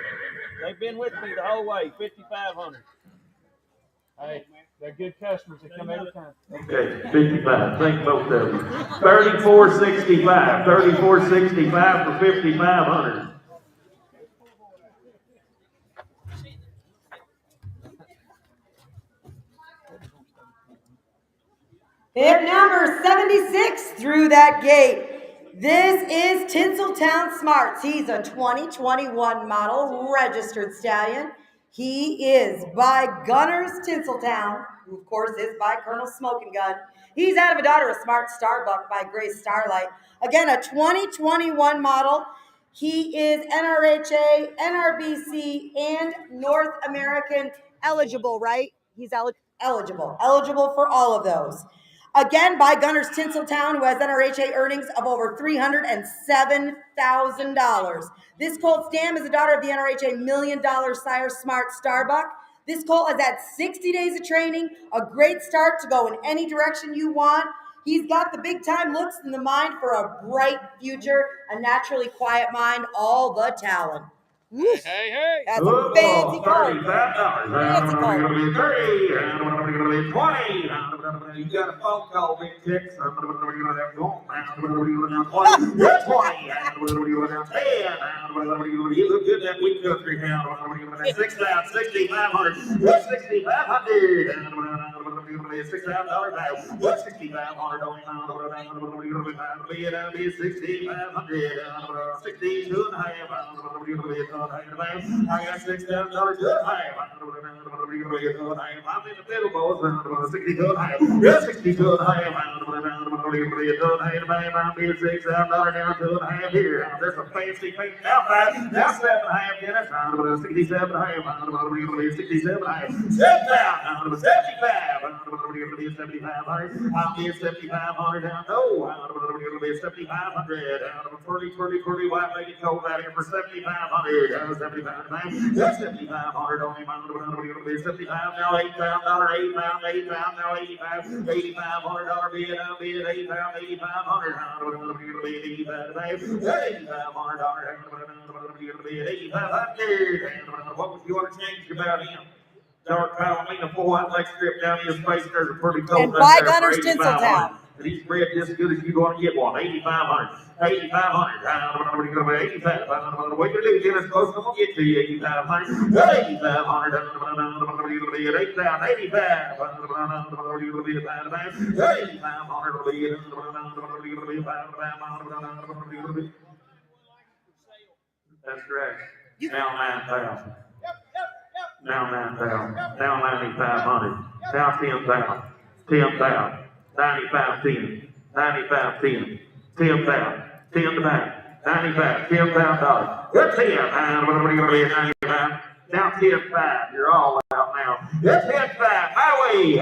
They've been with me the whole way. 5,500. Hey, they're good customers. They come every time. Okay, 55. Thank both of you. 34.65. 34.65 for 5,500. Hip number 76 through that gate. This is Tinseltown Smarts. He's a 2021 model registered stallion. He is by Gunners Tinseltown, who of course is by Colonel Smoking Gun. He's out of a daughter of Smart Starbuck by Grace Starlight. Again, a 2021 model. He is NRHA, NRBC, and North American eligible, right? He's eligible for all of those. Again, by Gunners Tinseltown, who has NRHA earnings of over $307,000. This colt Stam is a daughter of the NRHA $1 million sire Smart Starbuck. This colt has had 60 days of training, a great start to go in any direction you want. He's got the big time looks in the mind for a bright future, a naturally quiet mind, all the talent. Hey. That's a fancy colt. Fancy colt. 20. You got a phone call, big ticks. 20. 10. You look good that weak country hound. 6,000, 6,500. 6,500. $6,000 now. 6,500 only. 6,500. 62 and a half. I got $6,000 good. I'm in the middle, boys. 62 and a half. 62 and a half. I'm being $6,000 down 2 and a half here. There's a fancy thing now. Now 7 and a half. Yes, 67 and a half. 67 and a half. 7,000. 75. I'm being 7,500. I'm being 7,500 down. No. 7,500. Pretty white lady coat out here for 7,500. 7,500. That's 7,500 only. 75 now, $8 $8 now, 85. $8,500 bid, $8,500. What would you want to change about him? Dark Palomino, 4 white leg strip down his face. There's a pretty coat. And by Gunner's Tinseltown. And he's bred just as good as you're going to get one. 8,500. 8,500. 85. What you do, Dennis? Close, I'm going to get to you. 8,500. 8,500. 8,000. 85. That's correct. Now 9,000. Now 9,000. Now 9,500. Now 10,000. 10,000. 95, 10. 95, 10. 10,000. 10 to back. 95. $10,000. Good 10. What are we going to be at 95? Now 10-5. You're all out now. It's 10-5. Highway.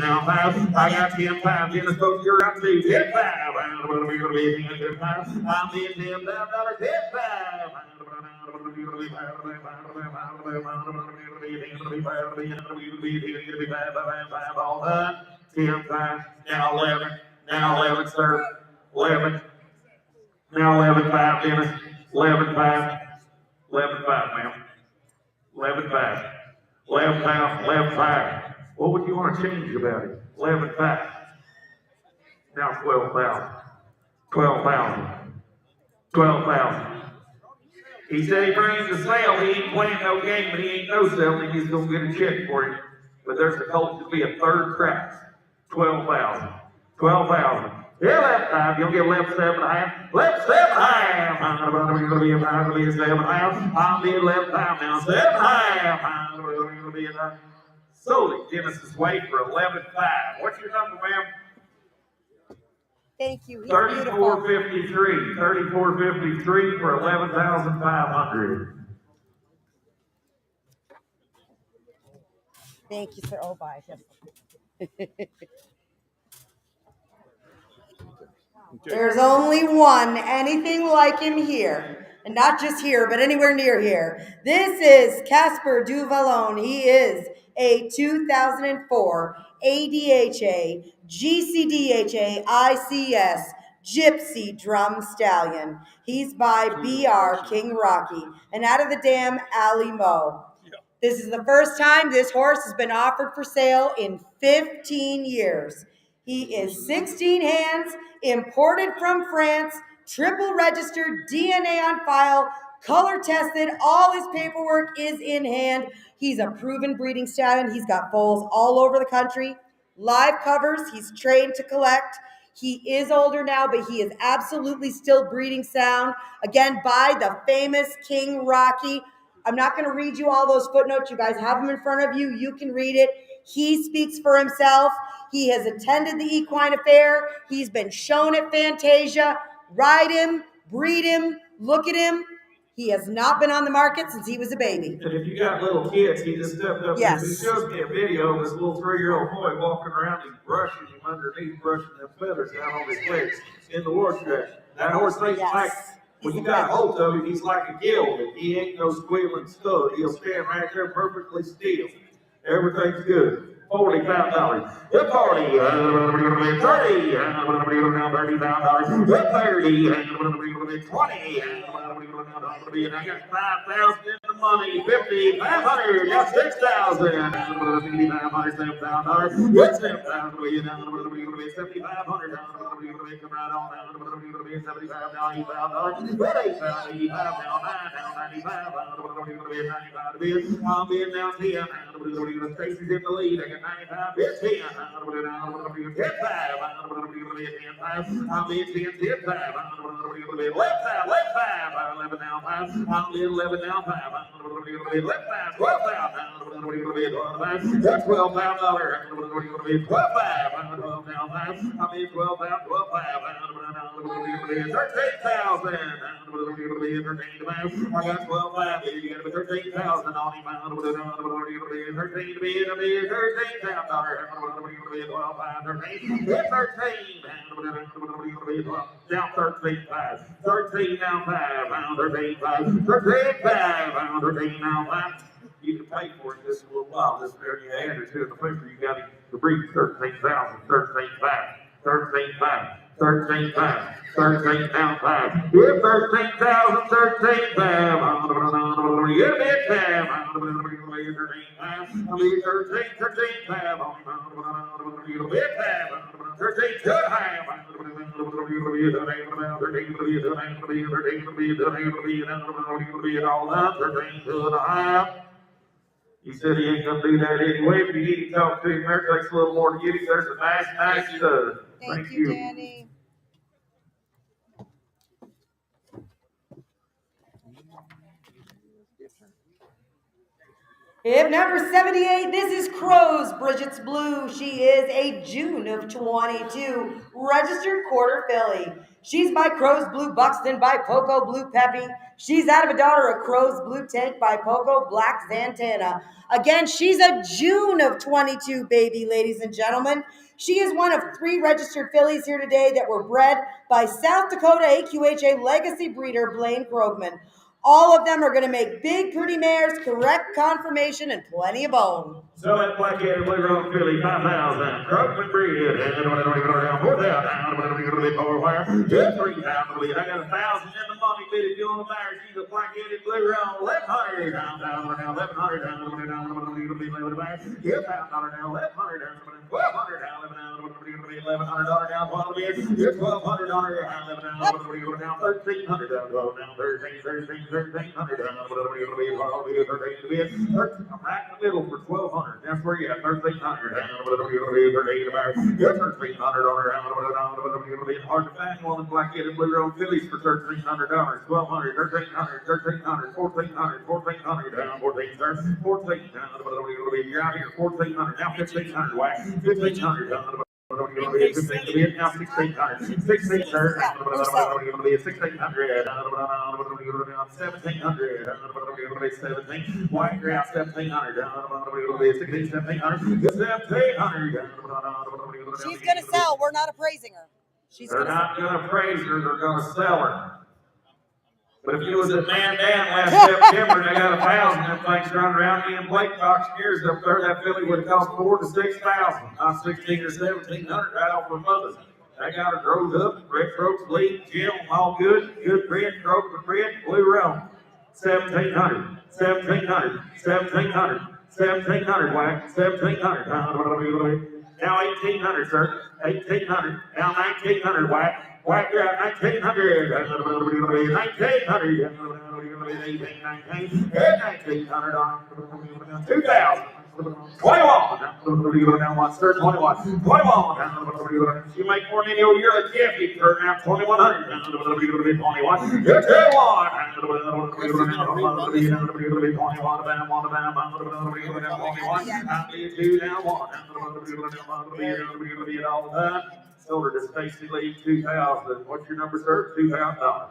Now 5. I got 10-5. Dennis Coach, you're up to 10-5. What are we going to be at 10-5? I'm in $10,000. 10-5. All done. 10-5. Now 11. Now 11, sir. 11. Now 11-5, Dennis. 11-5. 11-5, ma'am. 11-5. 11,5. What would you want to change about it? 11-5. Now 12,000. 12,000. 12,000. He said he brings the sale. He ain't playing no game, but he ain't no selling. He's going to get a check for you. But there's a colt to be a third track. 12,000. 12,000. Yeah, left 5. You'll get left 7.5. Left 7.5. I'm going to be 7.5. I'll be left 5 now. 7.5. I'm going to be solely Dennis's way for 11.5. What's your number, ma'am? Thank you. 34.53. 34.53 for 11,500. Thank you, sir. Oh, bye. There's only one anything like him here. And not just here, but anywhere near here. This is Casper Duvallone. He is a 2004 ADHA, GCDHA, ICS, Gypsy Drum Stallion. He's by BR King Rocky. And out of the dam, Ali Mo. This is the first time this horse has been offered for sale in 15 years. He is 16 hands, imported from France, triple registered, DNA on file, color tested, all his paperwork is in hand. He's a proven breeding stallion. He's got foals all over the country. Live covers, he's trained to collect. He is older now, but he is absolutely still breeding sound. Again, by the famous King Rocky. I'm not going to read you all those footnotes. You guys have them in front of you. You can read it. He speaks for himself. He has attended the equine affair. He's been shown at Fantasia. Ride him, breed him, look at him. He has not been on the market since he was a baby. And if you got little kids, he just stepped up. Yes. He shows me a video of this little 3-year-old boy walking around and brushing him underneath, brushing them feathers down on his legs in the horse track. That horse thinks like, when you got a hold of him, he's like a gelding. He ain't no squealing stud. He'll stand right there perfectly still. Everything's good. $45. The party. 30. $30. 20. And I got 5,000 in the money. 50. 500. Got 6,000. 5,500. $7,000. Good 7,000. 7,500. Come right on down. 75 now. $8,000. $8,000. $85 now. $9,000. $95. I'm in now 10. Stacy's in the lead. I got 95. It's 10. 10 5. I'm in 10. 10 5. Left 5. Left 5. 11 now 5. I'm in 11 now 5. Left 5. 12 5. That's $12,000. 12 5. 12 now 5. I'm in 12 5. 12 5. 13,000. I got 12,500, baby. You got 13,000 on him. 13 to be in a bid, $13,000. 12,500, 13. Down 13,500. 13 down 5. 13,500. 13,500. 13 down 5. You can pay for it just a little while. Just there you add it to the paper. You got to read 13,000. 13,500. 13,500. 13,500. 13 down 5. You're 13,000. 13,500. You're bid 500. 13, 13,500. You're bid 500. 13, 2,500. He said he ain't gonna do that anyway. If you need to talk to him, there takes a little more to get him. There's a nice Thank you, Danny. Hip number 78, this is Crow's Bridget's Blue. She is a June of 22 registered quarter filly. She's by Crow's Blue Buxton by Poco Blue Peppy. She's out of a daughter of Crow's Blue Tank by Poco Black Zantana. Again, she's a June of 22 baby, ladies and gentlemen. She is one of 3 registered fillies here today that were bred by South Dakota AQHA legacy breeder Blaine Krogman. All of them are going to make big, pretty mares, correct conformation, and plenty of bone. So that black-headed blue roan filly, 5,000. Krogman breed, and 4,000. Just 3,000. I got 1,000 in the money bid if you want to marry. She's a black-headed blue roan, 1,100. Down, 1,100. Down, 1,100. Yes, $1,000 now, 1,100. Down, 1,200. Down, 1,100 down, 1,200. Yes, $1,200 down, 1,100 down, 1,300 down, 13, 1,300 down, I'm right in the middle for 1,200. That's where you have 1,300 down, 1,300. Yes, $1,300 hard to find one of the black-headed blue roan fillies for $1,300. 1,200, 1,300, 1,300, 1,400, 1,400 down, 14 down, you're out here 1,400 now, 1,500 whack, 1,500 down. Now 1,600, 1,600, 1,600, 1,700, 17, white ground 1,700, 1,700. She's going to sell. We're not appraising her. They're not going to appraise her. They're going to sell her. But if you was at Man Dan last September and they got 1,000 them things running around me and Blake auctioneers up there, that filly would have cost 4,000 to 6,000, not 1,600 or 1,700 right off her mother. They got her growed up, red throats, bleed, Jim, all good bread, Krogman bread, blue roan. 1,700, 1,700, 1,700, 1,700 whack, 1,700. Now 1,800, sir. 1,800. Now 1,900 whack. White ground, 1,900, 1,900, 1,900, 2,000, 21, now one, sir, 21, 21, you make more than any old yearly gift, you turn out 2,100, 21, you're 21, 21, Sold her to Stacy Lee, 2,000. What's your number, sir? $2,000.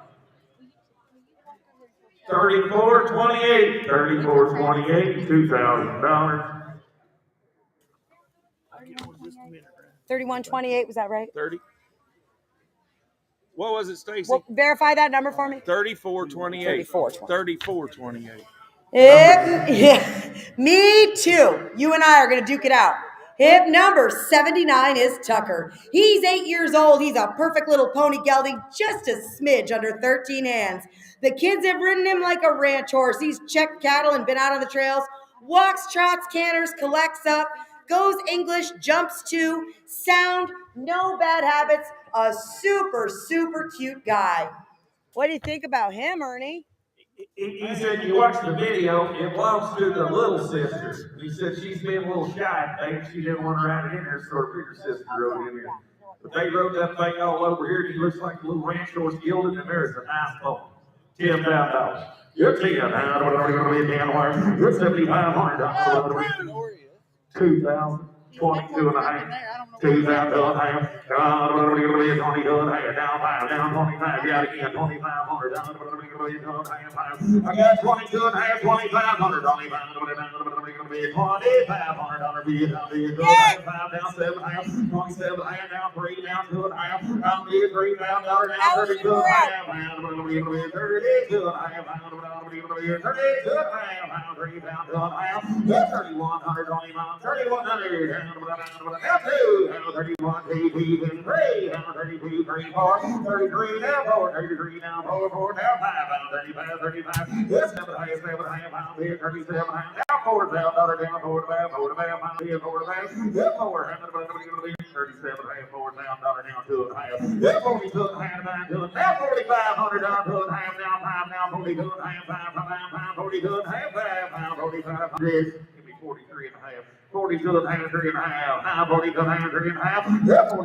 3428. 3428. $2,000. 3128, was that right? 30. What was it, Stacy? Well, verify that number for me. 3428. 3428. Yeah, me too. You and I are going to duke it out. Hip number 79 is Tucker. He's 8 years old. He's a perfect little pony gelding, just a smidge under 13 hands. The kids have ridden him like a ranch horse. He's checked cattle and been out on the trails. Walks, trots, canters, collects up, goes English, jumps too, sound, no bad habits. A super, super cute guy. What do you think about him, Ernie? He said, you watch the video, it belongs to the little sister. He said she's been a little shy today. She didn't want to ride it in there, so her bigger sister rode in there. But they rode that thing all over here. He looks like a little ranch horse gilded, and there's a nice pony. $10,000. You're $10,000. You're $7,500. 2,000. 22 and a half. 2 down to a half. 20 to a half. Down 5, down 25. Got again 2,500. Down to a half. I got 22 and a half. 2,500. 2,500 bid. Down 5 down 7 half. 27 half. Down 3 down 2 and a half. Down bid $3,000 down 32 and a half. 32 and a half. 32 and a half. 3 down 2 and a half. 3,100. 3,100. Down 2. 31 TP 3. Down 32 3 4. 33 down 4. 33 down 4. 4 down 5. 35 35. 7 half. 7 half. 37 half. Down 4 down 4 to 5. 4 to 5. 4 to 5. 4 37 half. 4 down down 2 and a half. 42 and a half down 2 and a half. 4,500 down 2 and a half. Down 5 down 42 and a half. 5 42 and a half. 5 4,500. Give me 43 and a half. 42 and a half, 3 and a half. 42 and a half, 3 and a half.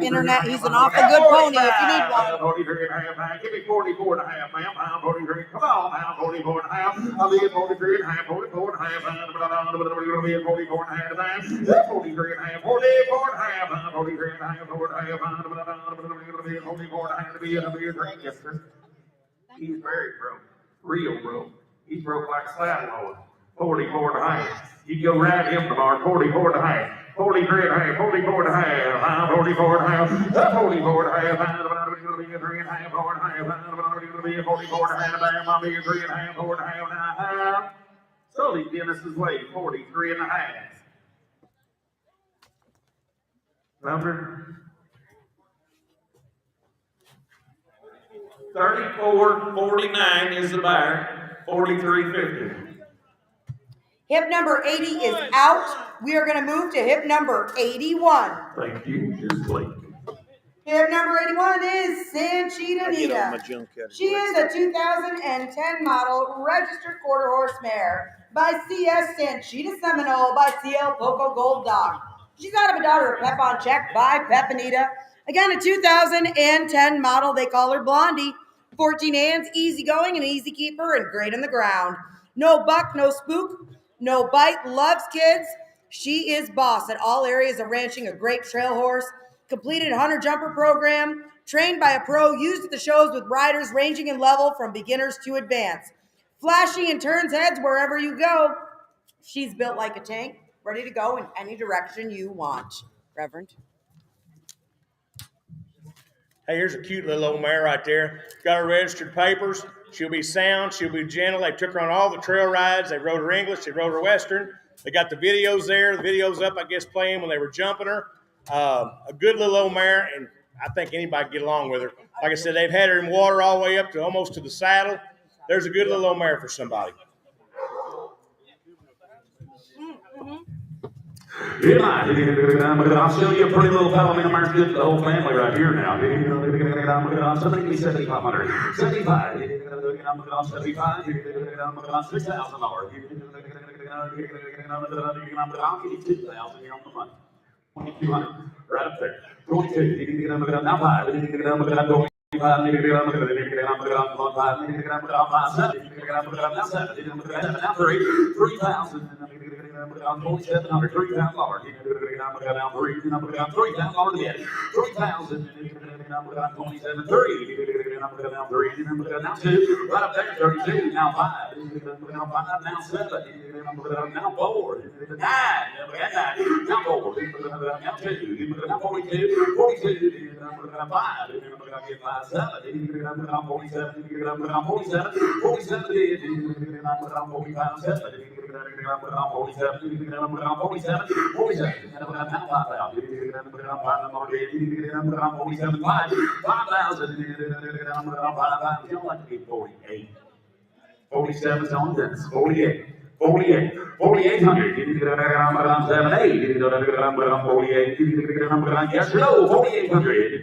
Internet, he's an awful good pony if you need one. 43 and a half. Give me 44 and a half, ma'am. 43. Come on, now. 44 and a half. I'll be at 43 and a half. 44 and a half. 44 and a half. 43 and a half. 44 and a half. 43 and a half. 44 and a half. 44 and a half to be a beer drink. Yes, sir. He's very broke. Real broke. He's broke like a saddle load. 44 and a half. You go right him tomorrow. 44 and a half. 43 and a half. 44 and a half. 44 and a half. 44 and a half. 3 and a half. 4 and a half. 44 and a half. I'll be 3 and a half. 4 and a half. So he's Dennis's way. 43 and a half. Number 34.49 is the buyer. 43.50. Hip number 80 is out. We are going to move to hip number 81. Thank you. Just Blake. Hip number 81 is Sanchita Nita. She is a 2010 model registered quarter horse mare by CS Sanchita Seminole by CL Poco Gold Dog. She's out of a daughter of Pep on Check by Pep Anita. Again, a 2010 model. They call her Blondie. 14 hands, easy going and easy keeper and great on the ground. No buck, no spook, no bite, loves kids. She is boss at all areas of ranching, a great trail horse. Completed hunter jumper program, trained by a pro, used at the shows with riders ranging in level from beginners to advanced. Flashy and turns heads wherever you go. She's built like a tank, ready to go in any direction you want. Reverend. Hey, here's a cute little old mare right there. Got her registered papers. She'll be sound. She'll be gentle. They took her on all the trail rides. They rode her English. They rode her Western. They got the videos there. The video's up, I guess, playing when they were jumping her. A good little old mare, and I think anybody can get along with her. Like I said, they've had her in water all the way up to almost to the saddle. There's a good little old mare for somebody. Yeah, I'll show you a pretty little fellow. I'm good for the whole family right here now. Somebody give me 7,500. 75. 75. $6,000. I'll give you 2,000 here on the money. 2,200. Right up there. 22. Now 5. 5, now 3, 3,000. $3,000. 2,700. $3,000 again. 3,000. 27. 3. Now 2. Right up there. 32. Now 5. Now 5. Now 7. Now 4. 9. Now 4. Now 2. Now 42. 42. 5. 7. 47. 47. 47's on this. 48. 48. 4,800. 7, 8. 48. Yes or no? 4,800.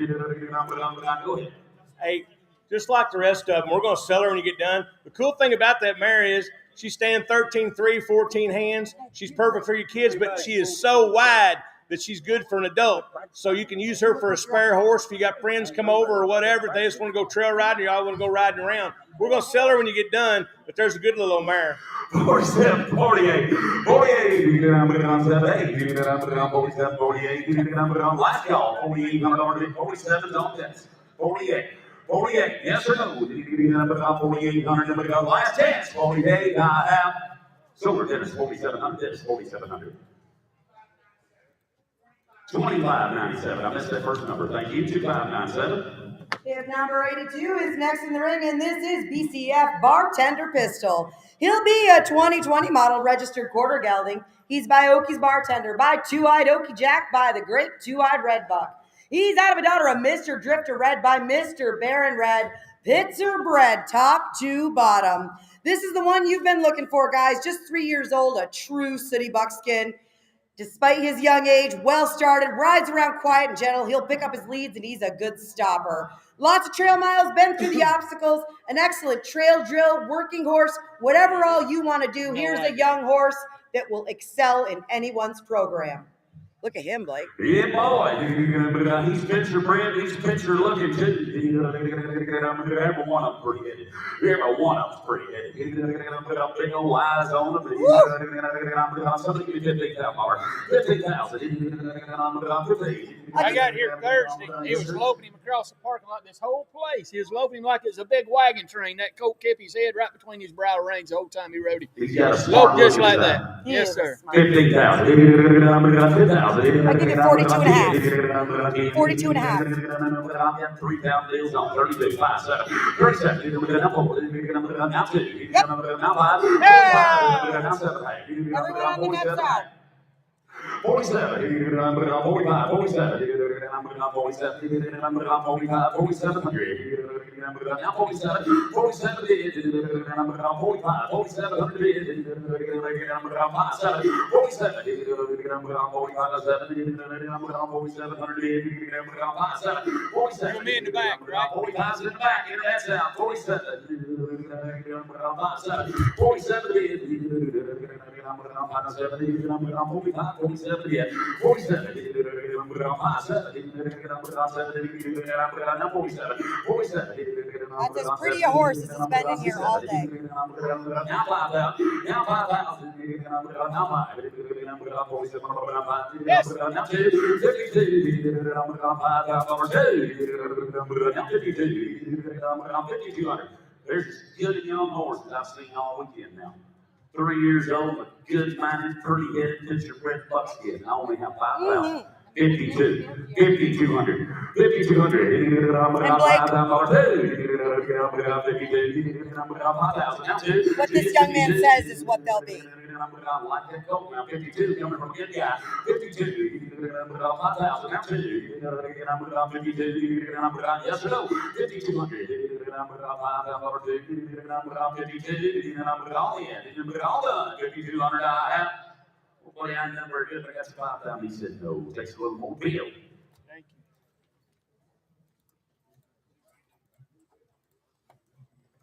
Go ahead. Hey, just like the rest of them, we're going to sell her when you get done. The cool thing about that mare is she's standing 13-3, 14 hands. She's perfect for your kids, but she is so wide that she's good for an adult. So you can use her for a spare horse if you got friends come over or whatever. If they just want to go trail riding or y'all want to go riding around. We're going to sell her when you get done, but there's a good little old mare. 47, 48, 48, 47, 48, last call, $4,800, 47 on this, 48, 48, yes or no, 4,800, last chance, 48, I have, silver tennis, 4,700, tennis, 4,700. 2597, I missed that first number, thank you, 2597. If number 82 is next in the ring, and this is BCF Bartender Pistol. He'll be a 2020 model registered quarter gelding. He's by Okies Bartender, by Two-Eyed Okie Jack, by the great Two-Eyed Red Buck. He's out of a daughter of Mr. Drifter Red by Mr. Baron Red. Pitzer bred, top to bottom. This is the one you've been looking for, guys. Just 3 years old, a true city buckskin. Despite his young age, well started, rides around quiet and gentle. He'll pick up his leads, and he's a good stopper. Lots of trail miles, been through the obstacles, an excellent trail drill, working horse, whatever all you want to do. Here's a young horse that will excel in anyone's program. Look at him, Blake. Yeah, boy. He's picture bred. He's picture looking too. Every one of them pretty headed. Every one of them's pretty headed. Put up big old eyes on them. Somebody give me $15,000. $15,000. I got here Thursday. He was loping him across the parking lot. This whole place, he was loping him like it was a big wagon train. That coat kept his head right between his brow reins the whole time he rode him. He's got a smart just look like inside. that. Yes, sir. 15,000. I give you 42 and a half. 42 and a half. 3,000 deals on 32, 5, 7, 37. Now 2. Now 5. Now 7. Everyone on the net side. 47, 45, 47, 47, 45, 4700. Now 47, 47, 45, 47, You me in the back, right? 45's in the back, internet's out, 47, 47. That's as pretty a horse as has been in here all day. Now 5,000. Now 5,000. Now 5. Yes. Now 2. 52. Now 5,200. There's as good a young horse as I've seen all weekend now. 3 years old, a good minded, pretty headed, picture bred buckskin. I only have 5,000. 52, 5,200, 5,200. What this young man says is what they'll be. I like that coat now. 52 coming from a good guy. 52, 5,000. Now 2. 52, yes or no? 5,200. 52, all done. 5,200 I have. Well, I number good, but I got 5,000. He said no. Takes a little more bill. Thank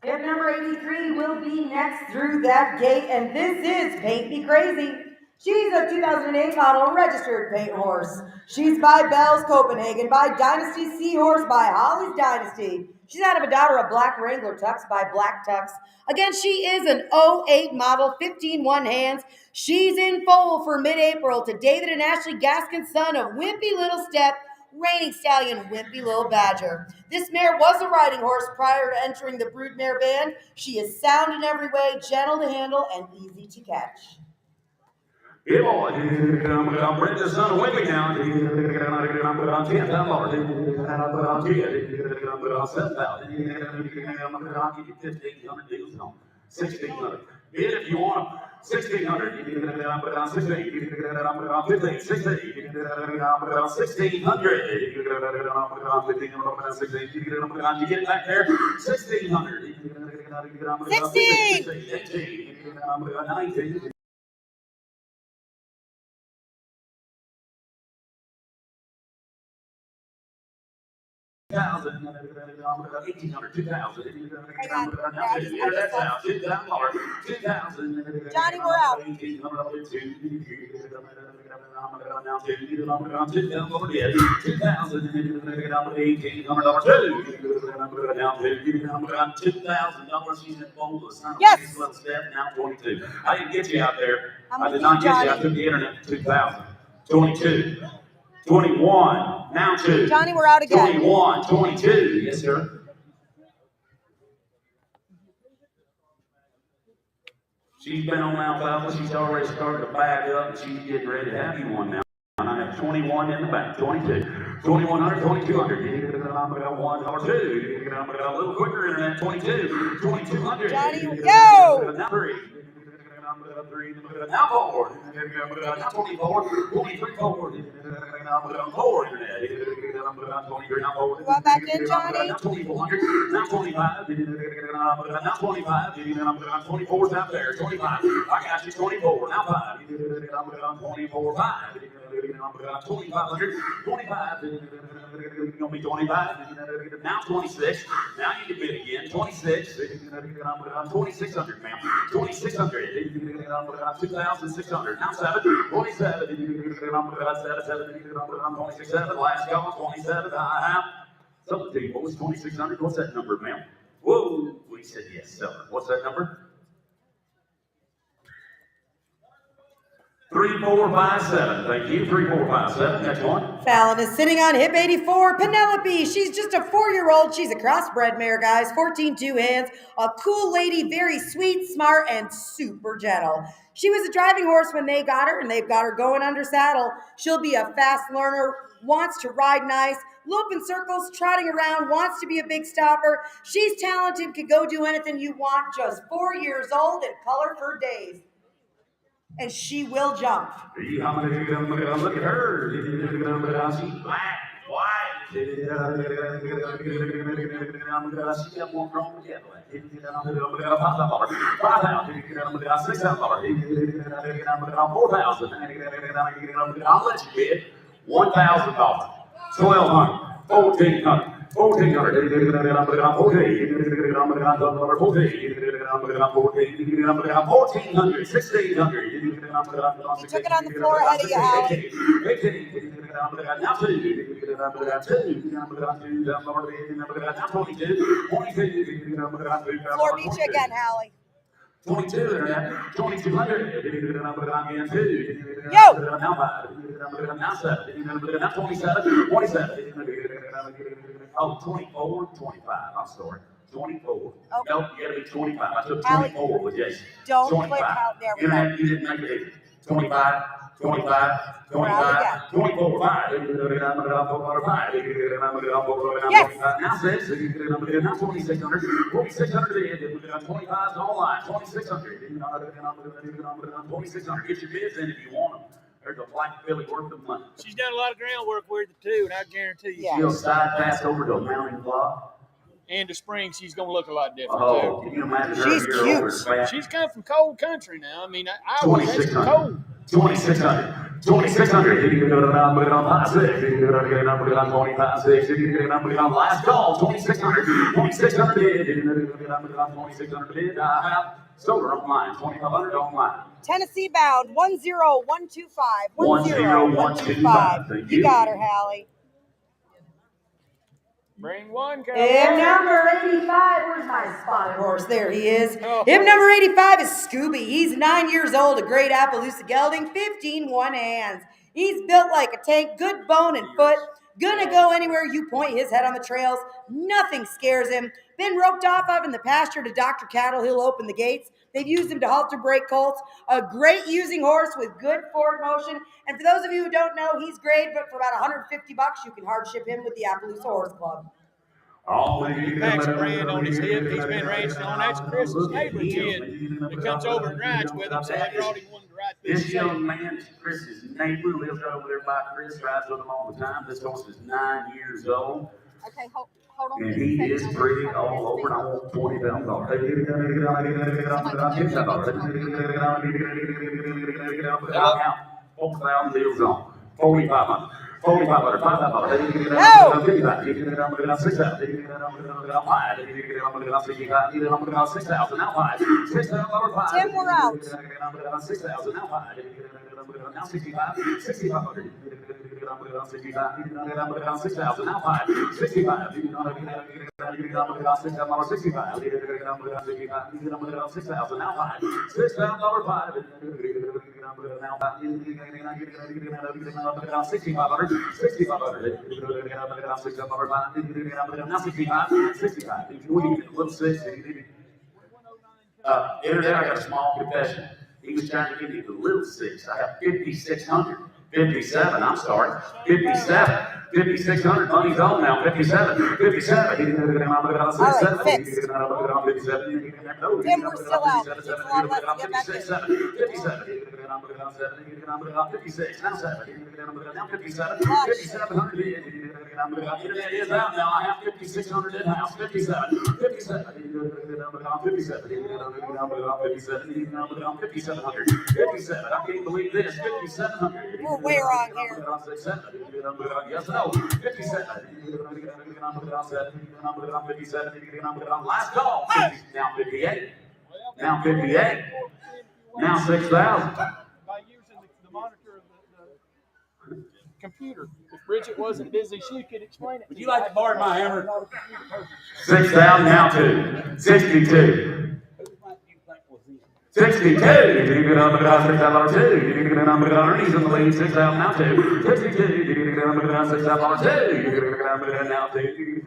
you. If number 83 will be next through that gate, and this is Paint Me Crazy. She's a 2008 model registered paint horse. She's by Bell's Copenhagen, by Dynasty Seahorse, by Holly's Dynasty. She's out of a daughter of Black Wrangler Tux by Black Tux. Again, she is an 08 model, 15 one hands. She's in foal for mid-April to David and Ashley Gaskin, son of Wimpy Little Step, reigning stallion Wimpy Little Badger. This mare was a riding horse prior to entering the broodmare band. She is sound in every way, gentle to handle, and easy to catch. Yeah, boy. I'm bring the son of Wimpy now. I'm put on $10,000. I'm put on 10. I'm put on 7,000. I'm give you 1,500 deals on 1,600. Bid if you want them. 1,600. I'm put on 16. I'm put on 15. 16. I'm put on 1,600. I'm put on 15. I'm put on 16. You get it back there. 1,600. 16. 18. I'm put on 19. $1,000. $1,800, $2,000. Hang on. Now two. Enter that sound. $2,000. $2,000. Johnny, we're out. Now two. $2,000. She's in boneless. Yes. Now 22. I didn't get you out there. I'm I with did you, not get you. I Johnny. took the internet to 2,000. 22. 21. Now two. Johnny, we're out again. 21. 22. Yes, sir. She's been on alfalfa. She's already started to bag up, and she's getting ready to have you one now. And I have 21 in the back. 22. 2,100. 2,200. One or two. A little quicker internet. 22. 2,200. Johnny, yo! Now three. Now four. Now 24. 23. 4. Four internet. You want back in, Johnny? Now 2,400. Now 25. Now 25. 24's out there. 25. I got you. 24. Now 5. 24. 5. 2,500. 25. It's gonna be 25. Now 26. Now you can bid again. 26. 2,600, ma'am. 2,600. 2,600. Now 7. 27. 27. Last call. 27. I have something to you. What was 2,600? What's that number, ma'am? Whoa. We said yes, seller. What's that number? 3457. Thank you. 3457. Next one. Fallon is sitting on hip 84. Penelope, she's just a 4-year-old. She's a crossbred mare, guys. 14 2 hands. A cool lady, very sweet, smart, and super gentle. She was a driving horse when they got her, and they've got her going under saddle. She'll be a fast learner, wants to ride nice, loop in circles, trotting around, wants to be a big stopper. She's talented, could go do anything you want. Just 4 years old and color for days. And she will jump. Look at her. She's black, white. She got more chrome together. $5,000. $6,000. $4,000. I'll let you bid. $1,000. $1,200. $1,400. $1,400. $1,600. You took it on the floor ahead of you, Hal. Now 2. Floor beat you again, Hallie. 22, 2,200. Again, 2. Yo! Now 5. Now 7. Now 27. 27. Oh, 24, 25. I'm sorry. 24. Okay. Nope, you gotta be 25. I took Allie, 24 with Jason. don't 25. click out. There we go. You didn't make it either. 25, 25, 25, 24, 5. Yes. Now 6. Now 2,600. 2,600. 25 online. 2,600. 2,600. Get your bids in if you want them. There's a black filly worth of money. She's done a lot of groundwork with it too, and I guarantee you. Yeah. She'll side pass over to a mounting block. And the spring, she's going to look a lot different Oh, too. can you imagine her? She's year cute. older fat? She's come from cold country now. I mean, Iowa has 2,600. cold. 2,600. 2,600. Last call. 2,600. 2,600 bid. 2,600 bid. I have solar online. 2,500 online. Tennessee bound 10125. 10125. Thank You got her, Hallie. Bring one, Hip Carol. number 85. Where's my spotted horse? There he is. Oh. Hip number 85 is Scooby. He's 9 years old, a great Appaloosa gelding, 15 1 hands. He's built like a tank, good bone and foot. Gonna go anywhere you point his head on the trails. Nothing scares him. Been roped off of in the pasture to Dr. Cattle. He'll open the gates. They've used him to halter break colts. A great using horse with good forward motion. And for those of you who don't know, he's great, but for about $150, you can hardship him with the Appaloosa Horse Club. He packs a brand on his hip. He's been racing on. That's Chris's neighbor, Ken, that comes over and rides with him. So I brought him one to ride This this young man is Chris's neighbor, lives right over there by Chris, rides with him all the time. This horse is 9 years old. Okay, hold on. And he is pretty all over, and I want $20,000. $4,000 deals on. 4,500. $4,500, $5,500, No. $55, $6,000, $5, $65, $6,000, now $5, $6,000, Tim, we're out. $6,000, now $5, now $65, $6,500, $6,000, now $5, $65, $6,000, now $5, Internet, I got a small confession. He was trying to give me the little six. I have 5,600. 57, I'm sorry. 57. 5,600, money's on now. 57. 57. All right, fixed. Tim, we're still out. It's a lot less to get back in. 57. 56. Now 7. Now 57. 5,700. Internet is out now. I have 5,600 in house. 57. 57. 57. 5,700. 57. I can't believe this. 5,700. We're way wrong here. Yes, no. 57. Last call. Now 58. Now 58. Now 6,000. By using the monitor of the computer. If Bridget wasn't busy, she could explain it. Would you like to borrow my hammer? 6,000 now 2. 62. 62. $6,000 earnings in the lead. 6,000 now 2. 62. $6,000 now 2.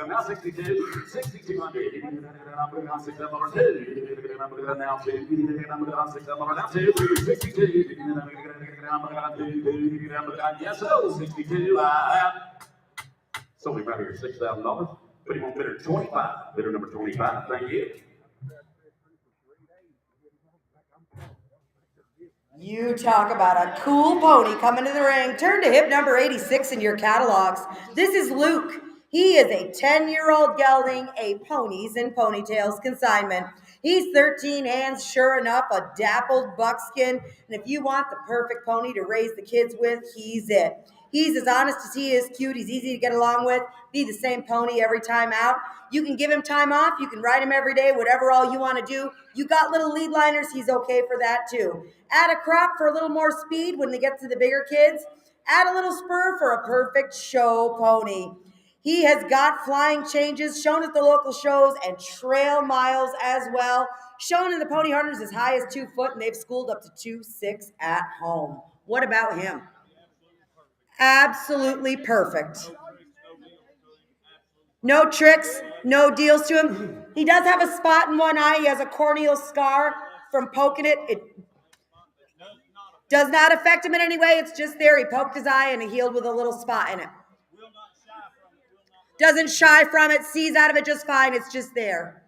Now 62. 6,200. $6,000 2. Now 2. $6,000 now 2. 62. Yes, so 62. I have. Somebody right here, $6,000. Put him on bidder 25. Bidder number 25. Thank you. You talk about a cool pony coming to the ring. Turn to hip number 86 in your catalogs. This is Luke. He is a 10-year-old gelding, a ponies and ponytails consignment. He's 13 hands, sure enough, a dappled buckskin. And if you want the perfect pony to raise the kids with, he's it. He's as honest as he is cute. He's easy to get along with. Be the same pony every time out. You can give him time off. You can ride him every day, whatever all you want to do. You got little lead liners. He's okay for that too. Add a crop for a little more speed when they get to the bigger kids. Add a little spur for a perfect show pony. He has got flying changes shown at the local shows and trail miles as well. Shown in the pony hunters as high as 2 foot, and they've schooled up to 2.6 at home. What about him? Absolutely perfect. No tricks, no deals to him. He does have a spot in one eye. He has a corneal scar from poking it. It does not affect him in any way. It's just there. He poked his eye and he healed with a little spot in it. Doesn't shy from it, sees out of it just fine. It's just there.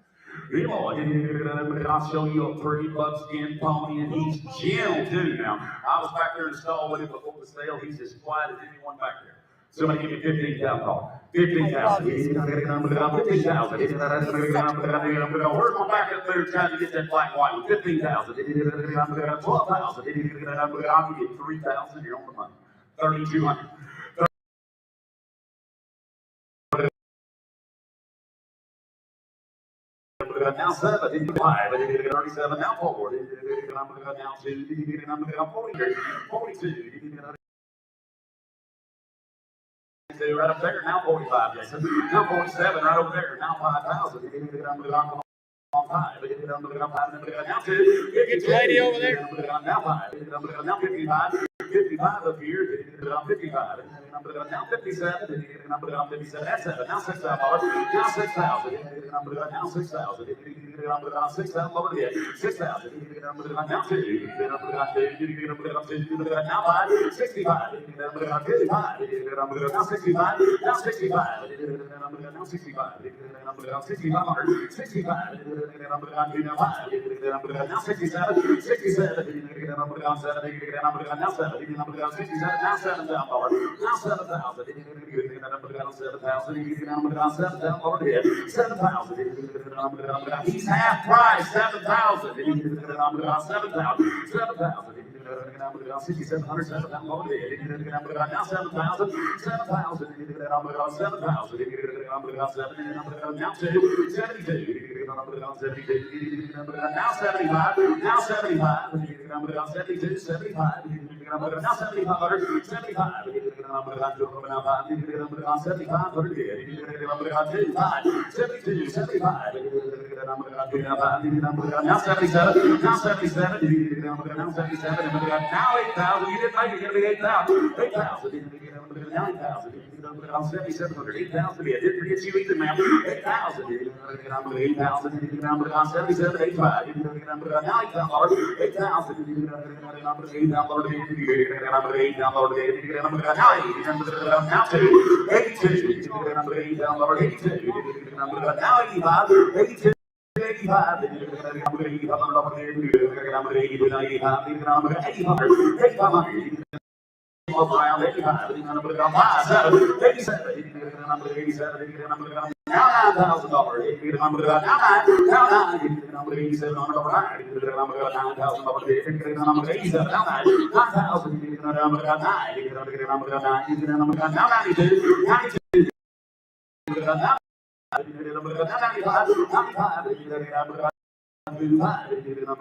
I'll show you a pretty buckskin pony, and he's gentle too. Now, I was back there in the stall with him before the sale. He's as quiet as anyone back there. Somebody give me 15,000. 15,000. 15,000. Where's my backup there trying to get that black and white? 15,000. 12,000. I'll give you 3,000. You're on the money. 3,200. Now 7, 5, 37, now 4, now 2, 42, right up there, now 45, yes. Now 47, right over there, now 5,000. On 5, now 2, Get the lady over there. Now 5, now 55, 55 up here, 55, now 57, that's 7, now $6,000, now 6,000, now 6,000, now 6,000 over there, 6,000, now 2, now 5, 65, 55, now 65, now 65, now 65, 6,500, 65, now 67, 67, now 7, now $7,000, now 7,000, he's half price, 7,000, 7,000, $6,700, $7,000 more dead. Now 7,000, 7,000, 7,000, now 72, 72, now 75, now 75, 72, 75, now 7,500, 75, now 7,500 dead. 72, 75, now 77, now 77, now 77, now 8,000. You didn't make it, it'll be 8,000. 8,000. Now 8,000. 7,700. 8,000. Didn't forget you either, ma'am. 8,000. 8,000. 77, 85. Now 8,000. 8,000. 8,000. Now 82. 82. Now 85. 82. 85, 8,500. Around 85, 87, 87, now $9,000.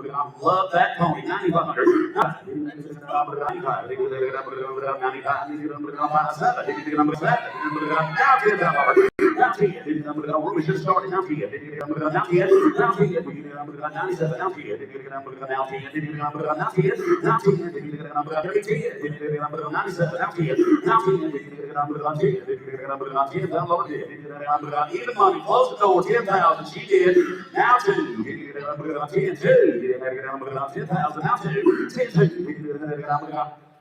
Now love that pony. 9,500. Now 10. We just started. Now 10. Now 10. Now 10. 97. Now 10. Now 10. Now 10. Now 10. Even money close the door. 10,000. She did. Now 2. 10,000. 10,000. Now 2. 10,000.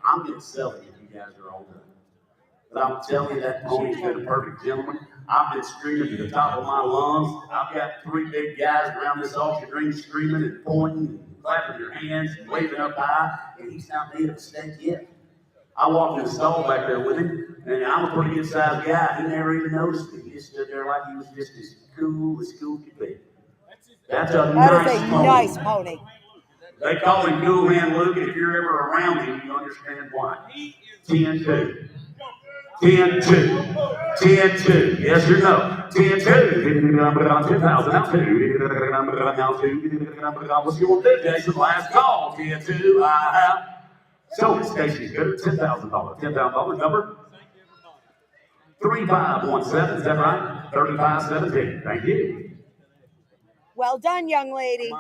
I'm going to sell it if you guys are all done. But I'm telling you, that pony's been a perfect gentleman. I've been screaming to the top of my lungs. I've got 3 big guys around this auction ring screaming and pointing and clapping their hands and waving up high, and he's not made a mistake yet. I walked in the stall back there with him, and I'm a pretty good-sized guy. He never even noticed me. He just stood there like he was just as cool could be. That's a nice pony. They call him Cool Hand Luke, and if you're ever around him, you understand why. 10-2. 10-2. 10-2. Yes or no? 10-2. 10,000. Now 2. What's you want to do, Jason? Last call. 10-2. I have. So Stacy's good. $10,000. $10,000 number 3517. Is that right? 3517. Thank you. Well done, young lady.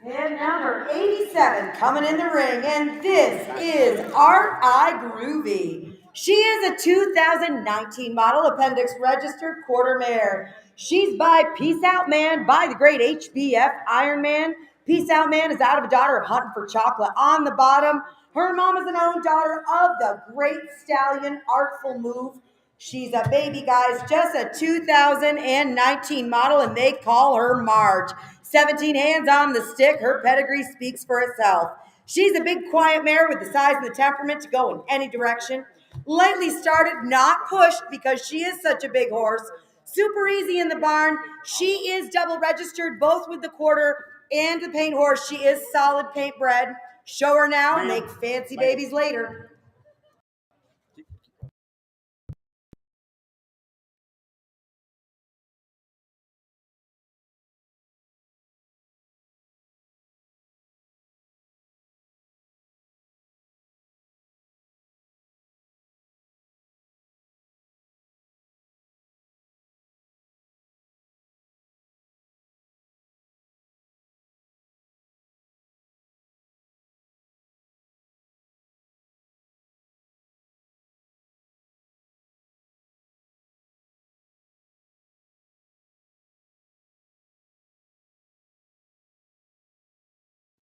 And number 87 coming in the ring, and this is R.I. Groovy. She is a 2019 model, appendix registered quarter mare. She's by Peace Out Man, by the great HBF Iron Man. Peace Out Man is out of a daughter of Hunting for Chocolate on the bottom. Her mom is an own daughter of the great stallion Artful Move. She's a baby, guys, just a 2019 model, and they call her Marge. 17 hands on the stick. Her pedigree speaks for itself. She's a big, quiet mare with the size and the temperament to go in any direction. Lightly started, not pushed, because she is such a big horse. Super easy in the barn. She is double registered, both with the quarter and the paint horse. She is solid paint bred. Show her now, make fancy babies later.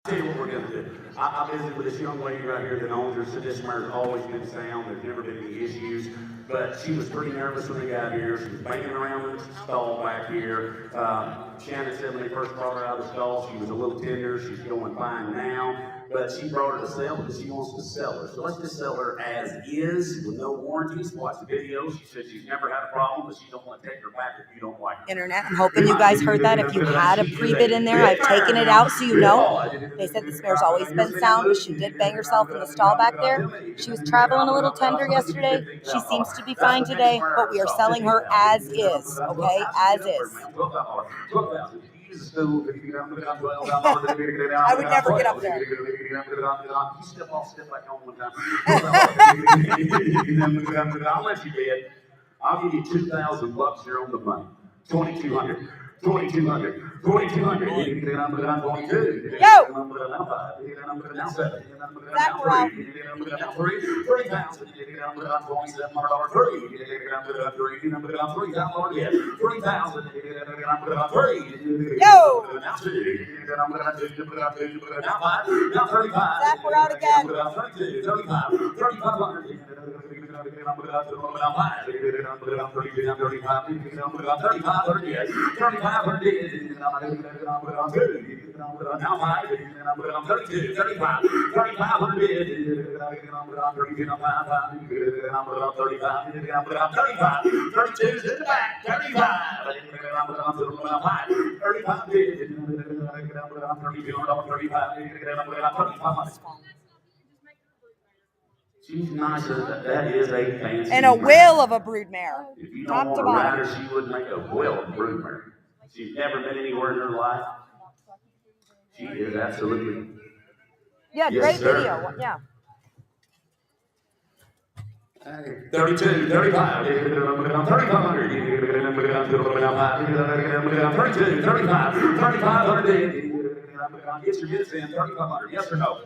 I'll tell you what we're going to do. I visited with this young lady right here that owns her, said this mare's always been sound. There's never been any issues. But she was pretty nervous when they got here. She was banging around in the stall back here. Shannon said when they first brought her out of the stall, she was a little tender. She's going fine now. But she brought her to sell because she wants to sell her. So let's just sell her as is with no warranties. Watch the video. She said she's never had a problem, but she don't want to take her back if you don't like her. Internet, I'm hoping you guys heard that. If you had a pre-bid in there, I've taken it out so you know. They said the mare's always been sound, but she did bang herself in the stall back there. She was traveling a little tender yesterday. She seems to be fine today, but we are selling her as is, okay? As is. I would never get up there. I'll let you bid. I'll give you $2,000. You're on the money. 2,200. 2,200. 2,200. Yo! Zach, we're out. Yo! Zach, we're out again. She's nicer. That is a fancy. And a whale of a brood mare. If you Top don't to want to ride bottom. her, she would make a whale of a brood mare. She's never been anywhere in her life. She is absolutely. Yeah, Yes, great sir. video. Yeah. 32, 35, 3,500, 32, 35, 3,500. Get your bids in, 3,500, yes or no?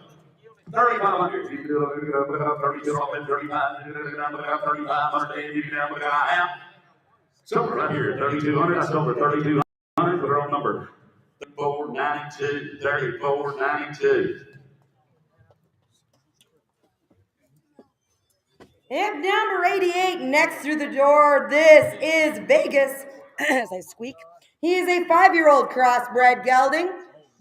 3,500. 3,500. Silver right here, 3,200. I sold her 3,200. Put her on number 3492. 3492. Hip number 88, next through the door. This is Vegas. As I squeak. He is a 5-year-old crossbred gelding.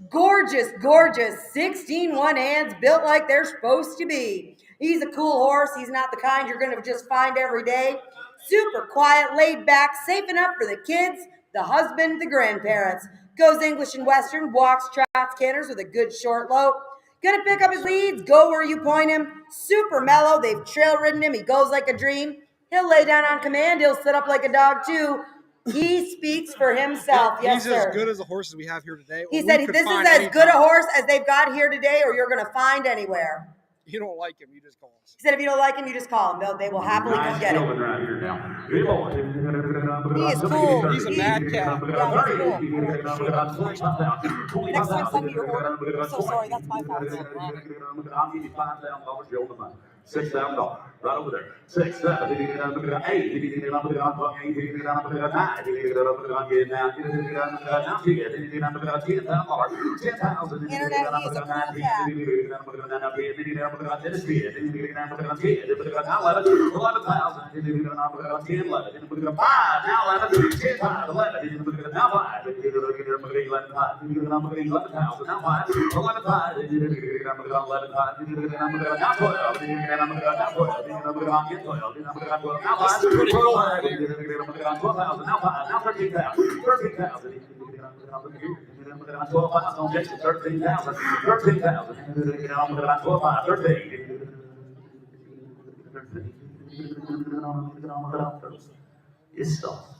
Gorgeous, gorgeous. 16 one hands, built like they're supposed to be. He's a cool horse. He's not the kind you're going to just find every day. Super quiet, laid back, safe enough for the kids, the husband, the grandparents. Goes English and Western, walks, trots, canters with a good short lope. Gonna pick up his leads, go where you point him. Super mellow, they've trail ridden him, he goes like a dream. He'll lay down on command, he'll sit up like a dog too. He speaks for himself, yes He's sir. as good as the horses we have here today. He or said we could this is find as good a anytime. horse as they've got here today or you're gonna find anywhere. If you don't like him, you just call us. He said if you don't like him, you just call him. They will happily come Nice get him. gelding right here now. Good boy. He is cool. He's a mad cat. Yeah, he's cool. Next time send me your order. I'm so sorry, that's my fault. I'll give you $5,000. You're on the money. $6,000. Right over there. 6, 7, 8, 9, 10. Internet, he is a cool cat. It's soft.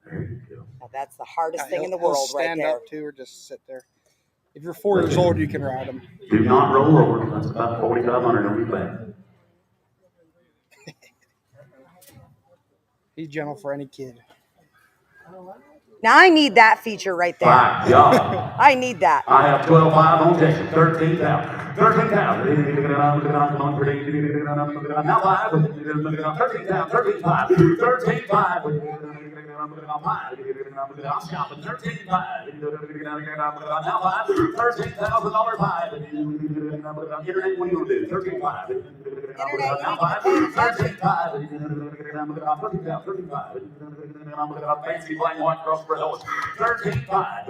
There you go. Now that's the hardest thing in the He'll world right stand there. up too, or just sit there. If you're 4 years old, you can ride him. Do not roll over. That's about 4,500 on your back. He's gentle for any kid. Now I need that feature right there. My God. I need that. I have 12,500 on Texas. 13,000. 13,000. Now 5. 13,000. 13,500. 13,500. I'm shopping 13.5. Now 5, $13,000 pie. Internet, what are you gonna do? 13.5. Now 5, 13.5. 13.5. Fancy black and white cross for Ellis. 13.5.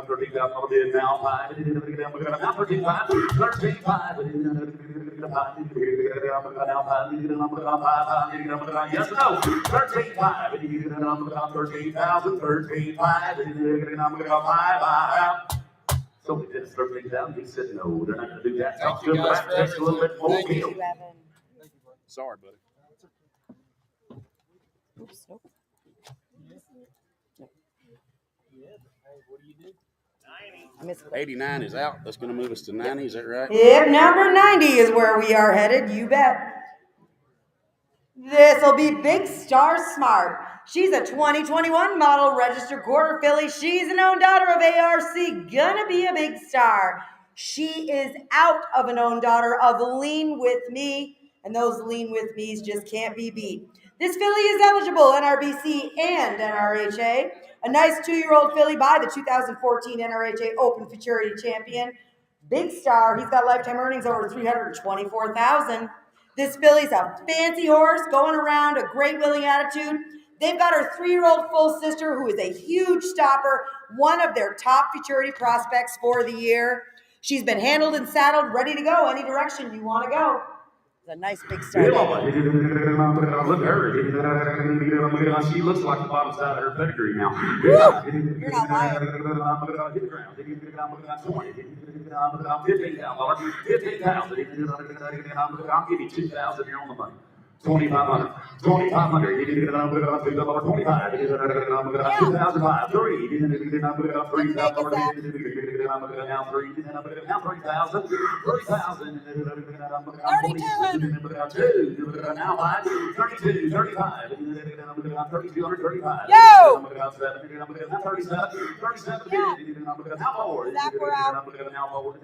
13,000 bid now 5. Now 13.5. 13.5. Now 5. Yes or no? 13.5. 13,000. 13.5. So we did 13,000. He said no, they're not gonna do that. Thank you guys for Takes a little bit more everything. skill. Sorry, buddy. Oops, nope. 89 is out. That's going to move us to 90. Is that right? Yep, number 90 is where we are headed, you bet. This'll be Big Star Smart. She's a 2021 model registered quarter filly. She's an own daughter of ARC, gonna be a big star. She is out of an own daughter of Lean With Me, and those Lean With Me's just can't be beat. This filly is eligible NRBC and NRHA. A nice 2-year-old filly by the 2014 NRHA Open Futurity Champion. Big Star, he's got lifetime earnings over $324,000. This filly's a fancy horse, going around, a great willing attitude. They've got her 3-year-old full sister, who is a huge stopper, one of their top futurity prospects for the year. She's been handled and saddled, ready to go any direction you want to go. It's a nice Big Star. Look at her. She looks like the bottom side of her pedigree now. You're not lying. Hit the ground. 15,000. 15,000. I'll give you 2,000 here on the money. 2,500. 2,500. 25. 2,005. 3. 3,000. Now 3,000. 3,000. 32. Now 5. 32. 35. 3,235. Yo! 37. 37. Now 4. Zach, we're out. Now 4.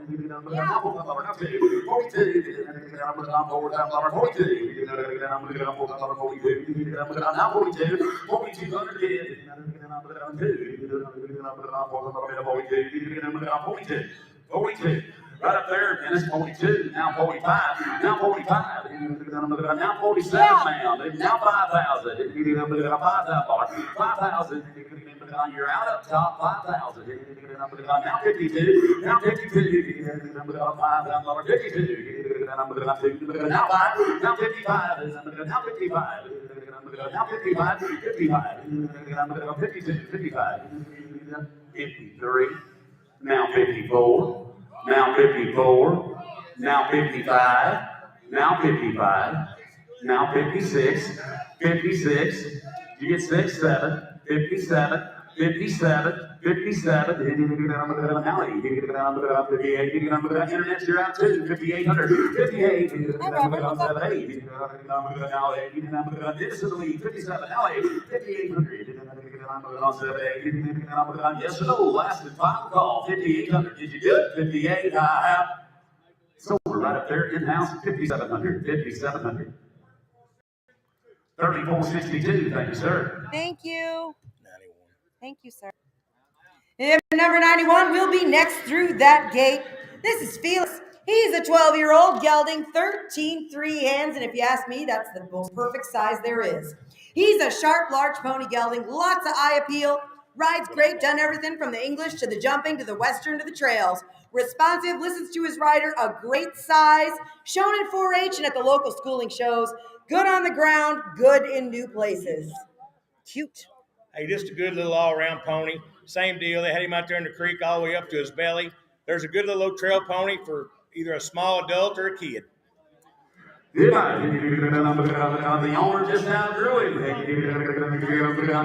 Now 42. 42. 42. Now 42. 4,200 kids. 42. Right up there, and it's 42. Now 45. Now 45. Now 47 now. Now 5,000. 5,000. You're out up top. 5,000. Now 52. Now 52. $5,000. 52. Now 5. Now 55. Now 55. Now 55. 55. 52. 55. 53. Now 54. Now 54, now 55, now 55, now 56, 56, you get 6, 7, 57, 57, 57, now 8, 58, internet, you're out too, 5,800, 58, now 8, this is the lead, 57, now 8, 5,800, yes or no, last and final call, 5,800, did you do it? 58, so we're right up there, in-house, 5,700, 5,700. 3462, thank you, sir. Thank you. Thank you, sir. And number 91 will be next through that gate. This is Felix. He's a 12-year-old gelding, 13 hands, and if you ask me, that's the most perfect size there is. He's a sharp, large pony gelding, lots of eye appeal, rides great, done everything from the English to the jumping to the Western to the trails. Responsive, listens to his rider, a great size, shown in 4-H and at the local schooling shows, good on the ground, good in new places. Cute. Hey, just a good little all-around pony. Same deal. They had him out there in the creek all the way up to his belly. There's a good little old trail pony for either a small adult or a kid. The owner just outgrew him.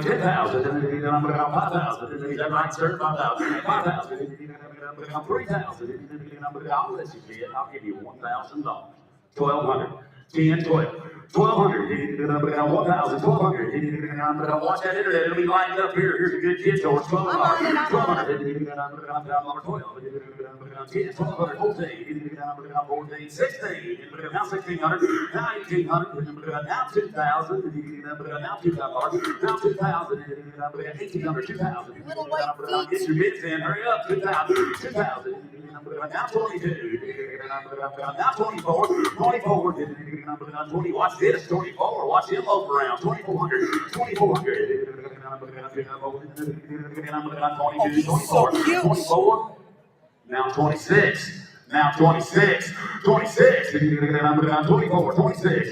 10,000. 5,000. Is that right, sir? 5,000. 5,000. 3,000. I'll let you see it. I'll give you $1,000. 1,200. 10, 12. 1,200, 1,000, 1,200. Watch that internet, it'll be lighting up here. Here's a good kid's horse. 1,200, 1,200. 10, 1,200, 14, 16. Now 1,600, now 1,800, now 2,000, now 2,000, now 2,000, 1,800, 2,000. Little white feet. Get your bids in, hurry up. 2,000, 2,000. Now 22, now 24, 24, 20, watch this, 24, watch him loaf around, 2,400, 2,400, 22, 24, 24, now 26, now 26, 26, 24, 26.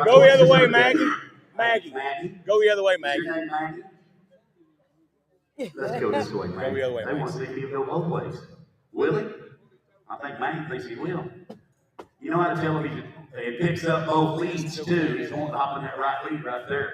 Go the other way, Maggie. Maggie. Go the other way, Maggie. Your name Maggie? Let's go this way, Maggie. Go the other way, They want to see you go both ways. Will he? I think Maggie thinks he will. You know how to tell him it picks up both leads too. He's going to hop in that right lead right there.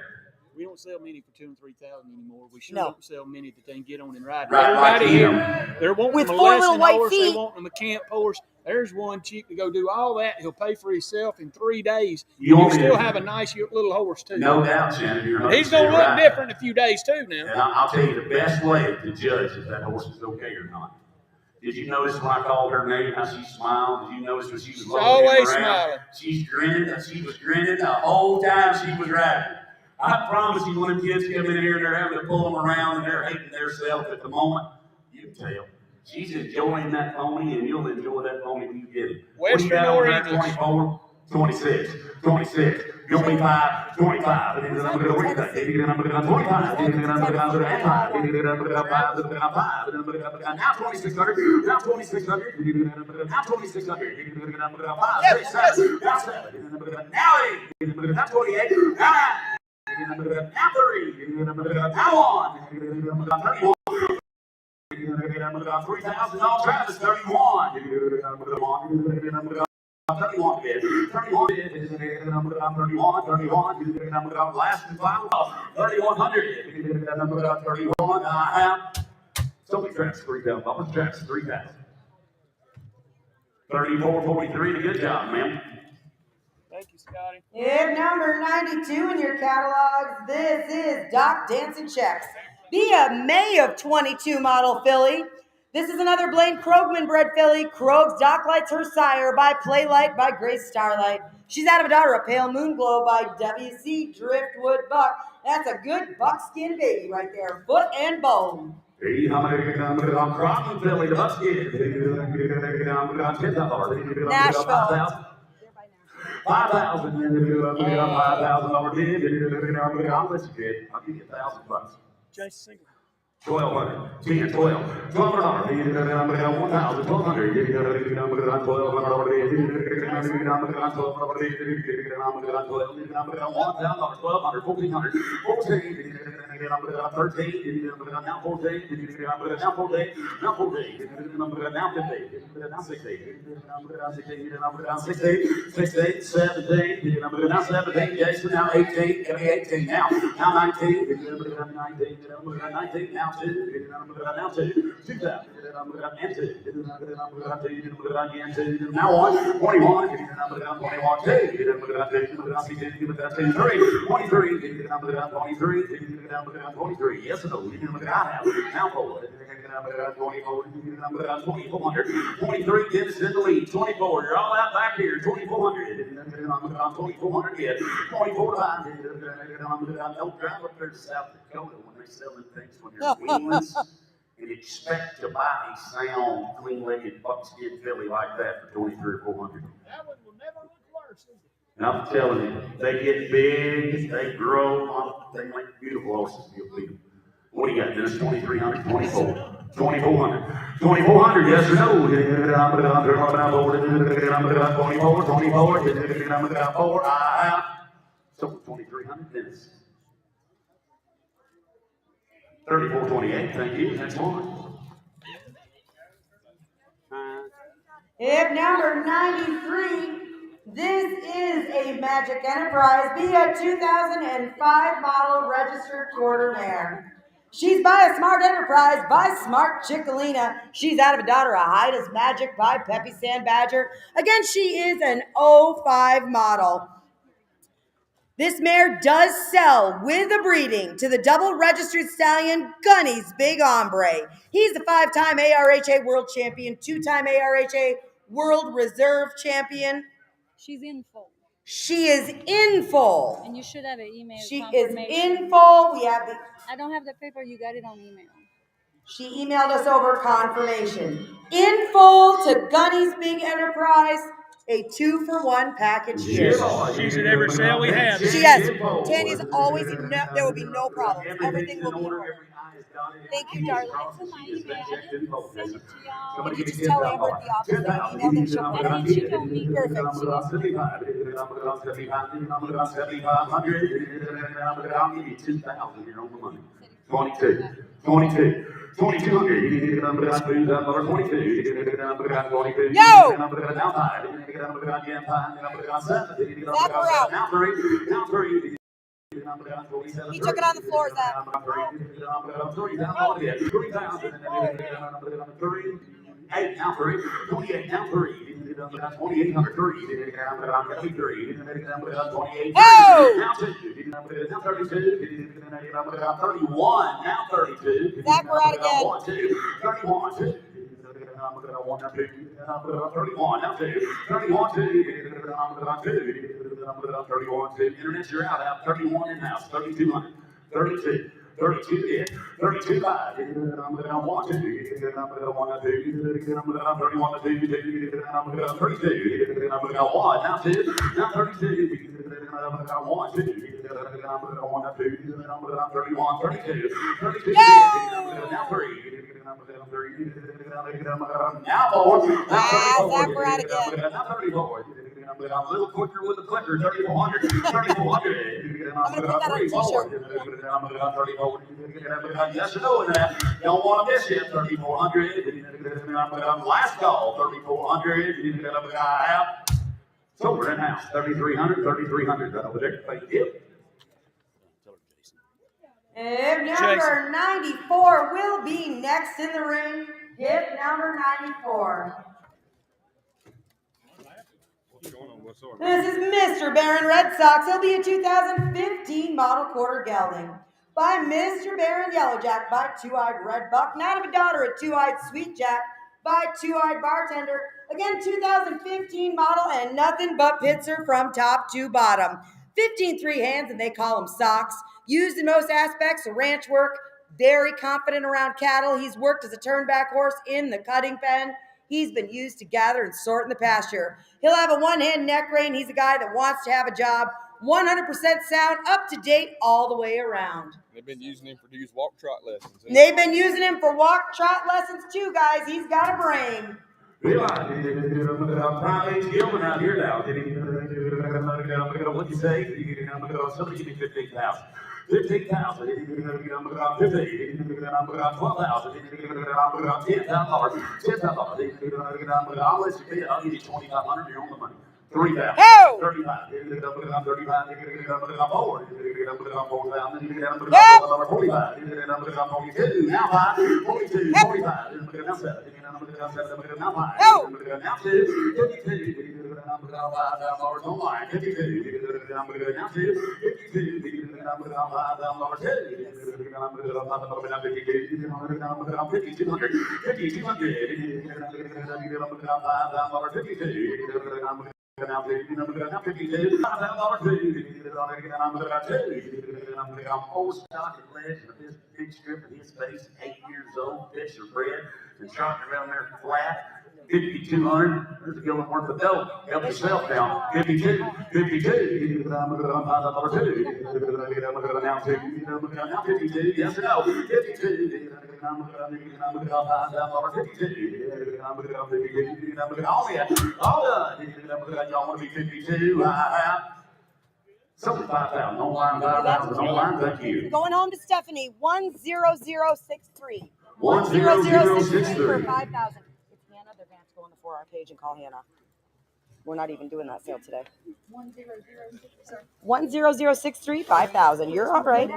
We don't sell many for 2,000 and 3,000 anymore. We sure No. don't sell many that they can get on and ride. Right, Everybody like here, him. they're wanting With them a 4 little lesson white horse. feet. They want them a camp horse. There's one cheap to go do all that. He'll pay for himself in 3 days. You still have a nice little horse too. No doubt, Shannon. You're He's going to look right. different in a few days too now. And I'll tell you the best way to judge if that horse is okay or not. Did you notice when I called her name, how she smiled? Did you notice when she was looking always around? smiling. She's grinning. She was grinning the whole time she was riding. I promise you, when the kids come in here and they're having to pull them around and they're hating themselves at the moment, you can tell. She's enjoying that pony, and you'll enjoy that pony when you get it. Western or English? 24, 26, 26. You'll be 5, 25. And then I'm going to wait that. 25. Now 2,600. Now 2,600. Now 2,600. 5, 6, 7. Now 7. Now 8. Now 28. Now 9. Now 3. Now 1. 3,000 on Travis, 31. 31 bid. 31 bid. 31. Last and final. 3,100. 31. So many tracks, 3,000. Bumpers tracks, 3,000. 34.43. Good job, man. Thank you, Scotty. If number 92 in your catalogs, this is Doc Dancing Checks. Be a May of 22 model filly. This is another Blaine Krogman bred filly. Krog's Doc Light's her sire by Playlight by Grace Starlight. She's out of a daughter, a Pale Moon Glow by W.C. Driftwood Buck. That's a good buckskin baby right there, foot and bone. 800 Crockett filly, the buckskin. Nashville. 5,000. 5,000 bid. I'll let you bid. I'll give you $1,000. Jason Singer. 1,200, 10, 12, $1,200, 1,000, 19, now 2, now 2, 2,000, and 2, now 1, 21, 21, 2, 23, 23, yes or no, I have, now 4, 24, 2,400, 23, Dennis in the lead, 24, you're all out back here, 2,400, 2,400 yet, 24, don't drive up there to South Dakota when they're selling things when they're wingless and expect to buy a sound, clean-legged buckskin filly like that for 23 or 400. That one will never look worse. And I'm telling you, they get big, they grow, they make beautiful horses. You'll beat them. What do you got, Dennis? 2,300, 24, 2,400, 2,400, yes or no? 24, 24, so 2,300, Dennis. 34.28, thank you. Next one. If number 93, this is a Magic Enterprise, be a 2005 model registered quarter mare. She's by a Smart Enterprise by Smart Chickalina. She's out of a daughter of Hyda's Magic by Peppy Sand Badger. Again, she is an 05 model. This mare does sell with a breeding to the double registered stallion Gunny's Big Hombre. He's the 5-time ARHA World Champion, 2-time ARHA World Reserve Champion. She's in full. She is in full. And you should have an email She confirmation. is in full. We have the. I don't have the paper. You got it on email. She emailed us over confirmation. In full to Gunny's Big Enterprise. A 2-for-1 package here. She's at every sale we have. She has. Tanya's always, there will be no problems. Everything will be in order. Thank you, darling. It's in my email. I didn't send it to y'all. Did you just tell Amber at the office that you emailed them? She'll I didn't. She told me. Perfect. He took it on the floor, Zach. Hey, now three, 28, now three, 2800, 3, Oh! now 2, now 32, 31, now 32. Zach, we're out again. 1, 2, 31, 2. 1, 2, 31, now 2, 31, 2, 31, 2. Internet, you're out, 31 in house, 3200, 32. 32 in, 32 5, 1, 2, 1, 2, 31 to 2, 32, 1, now 2, now 32, 1, 2, 31, 32, 32, now 3, now 4, Zach, we're out again. now 34. A little quicker with the clicker, 3400, 3400. I'm going to put that on a t-shirt. Yes or no in that. Don't want to miss it, 3400. Last call, 3400. So we're in house, 3300, 3300. Right over there. Thank you. Hip number 94 will be next in the ring. Hip number 94. This is Mr. Barron Red Sox. He'll be a 2015 model quarter gelding by Mr. Barron Yellowjack by Two-Eyed Red Buck. Not of a daughter, a Two-Eyed Sweet Jack by Two-Eyed Bartender. Again, 2015 model and nothing but Pitzer from top to bottom. 15-3 hands and they call them socks. Used in most aspects of ranch work. Very confident around cattle. He's worked as a turnback horse in the cutting pen. He's been used to gather and sort in the pasture. He'll have a one-hand neck rein. He's a guy that wants to have a job. 100% sound, up to date all the way around. They've been using him for these walk trot lessons. They've been using him for walk trot lessons too, guys. He's got a brain. Out here now. What you say? Somebody give me 15,000. 15,000. 15. 12,000. 10,000. 10,000. I'll let you pay it. I'll give you 2,500. You're on the money. 3,000. Oh! 35. 35. 4. 42. Now 5. 42. 45. Now 7. Now 5. Oh! Now 2. 52. Online. 52. Now 2. 52. Now 52. Old stock and legend of this big strip of his face, 8 years old, Fisher bred, and trotting around there flat. 5,200. There's a gallon worth of dope. Help yourself down. 52. 52. Now 52. Yes or no? 52. All done. Y'all want to be 52? Something 5,000. No line, 5,000. No line. Thank you. Going home to Stephanie. 10063. 10063 for 5,000. It's Hannah. They're going to have to go on the 4-hour page and call Hannah. We're not even doing that sale today. 10063, 5,000. You're all right.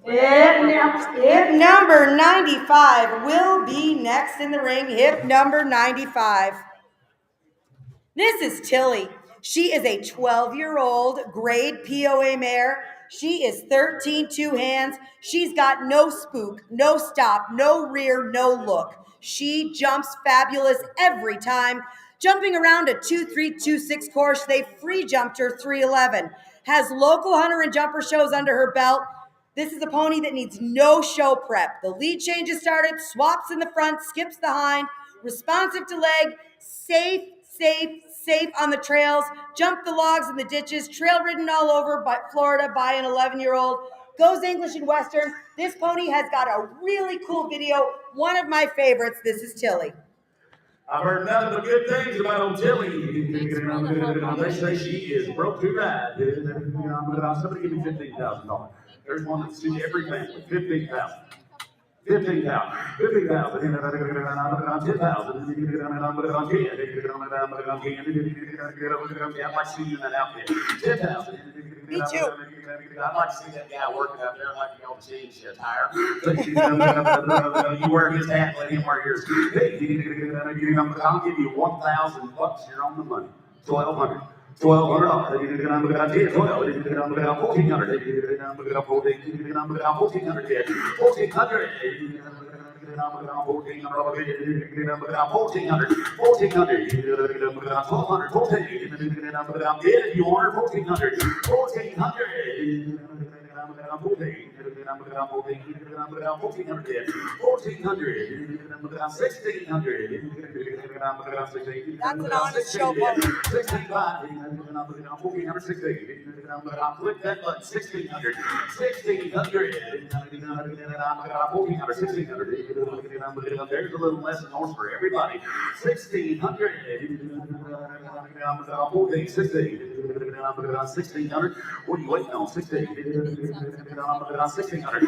Hip number 95 will be next in the ring. Hip number 95. This is Tilly. She is a 12-year-old grade POA mare. She is 13 two hands. She's got no spook, no stop, no rear, no look. She jumps fabulous every time. Jumping around a 2.326 course, they free jumped her 3.11. Has local hunter and jumper shows under her belt. This is a pony that needs no show prep. The lead change is started, swaps in the front, skips the hind, responsive to leg, safe on the trails, jump the logs and the ditches, trail ridden all over Florida by an 11-year-old, goes English and Western. This pony has got a really cool video, one of my favorites. This is Tilly. I've heard nothing but good things about old Tilly. They say she is broke to ride. Somebody give me $15,000. There's one that suits every family. $15,000. $15,000. $15,000. $10,000. I'd like to see you in that outfit. $10,000. Me too. I'd like to see that guy working out there like you all change attire. You wear his hat, let him wear yours. I'll give you $1,000. You're on the money. $1,200. $1,200. That's an honest show pony. Click that button. 1,600. 1,600. There's a little lesson horse for everybody. 1,600. 1,600. What are you waiting on? 1,600. 1,600.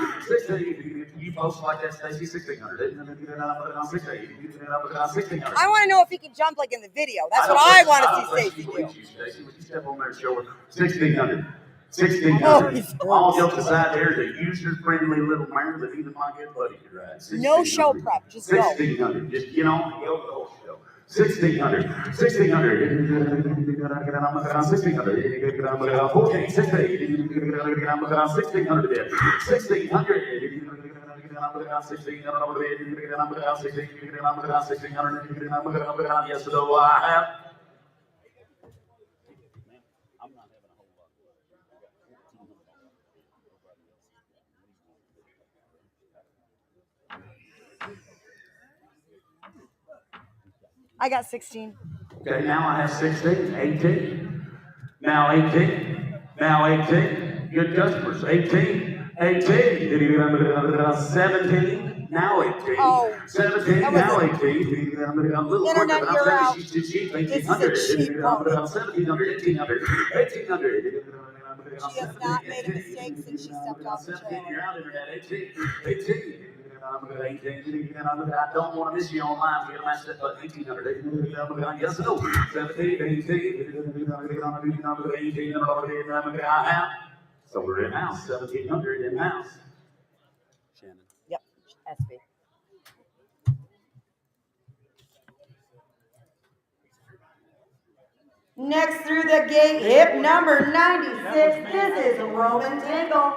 You post like that, Stacy. 1,600. 1,600. I want to know if he can jump like in the video. That's what I want to see Stacy do. Would you step on there and show her? 1,600. 1,600. All jokes aside, there's a user-friendly little mare that even my good buddy could ride. No show prep, just go. 1,600. Just get on and go to the whole show. 1,600. 1,600. 1,600. 14, 16. 1,600 bit. 1,600. 1,600. Yes, so I have. I got 16. Okay, now I have 16, 18. Now 18. Now 18. Good customers. 18. 18. 17. Now 18. Oh, 17. Now 18. I'm a little quicker, Internet, but you're I'm out. saying she's too cheap. This is a 1,800. cheap pony. 1,700. 1,800. 1,800. She has not made a mistake since she stepped off the trail. You're out, Internet. 18. 18. I don't want to miss you online. We're going to match that button. 1,800. Yes, no. 17, 18. So we're in house. 1,700 in house. Shannon. Yep, SB. Next through the gate, hip number 96. This is Roman Tangle.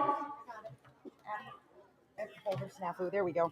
Snafu. There we go.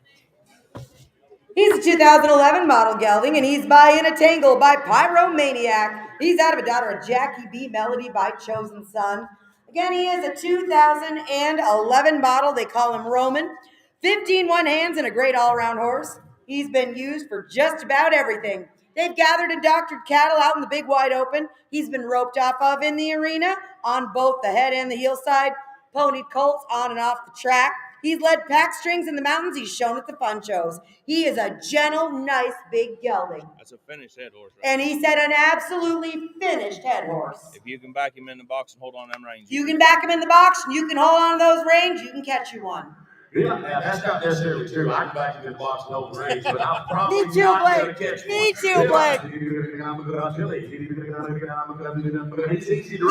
He's a 2011 model gelding, and he's by In a Tangle by Pyromaniac. He's out of a daughter of Jackie B. Melody by Chosen Son. Again, he is a 2011 model. They call him Roman. 15 one hands and a great all-around horse. He's been used for just about everything. They've gathered and doctored cattle out in the big wide open. He's been roped off of in the arena on both the head and the heel side. Ponied colts on and off the track. He's led pack strings in the mountains. He's shown at the fun shows. He is a gentle, nice, big gelding. That's a finished head horse. Right? And he said an absolutely finished head horse. If you can back him in the box and hold on them reins. You can back him in the box, and you can hold on to those reins, you can catch you one. Yeah, that's not necessarily true. I can back him in the box and hold the reins, but I'll probably Me too, not Blake. going to catch one. Me too, Blake.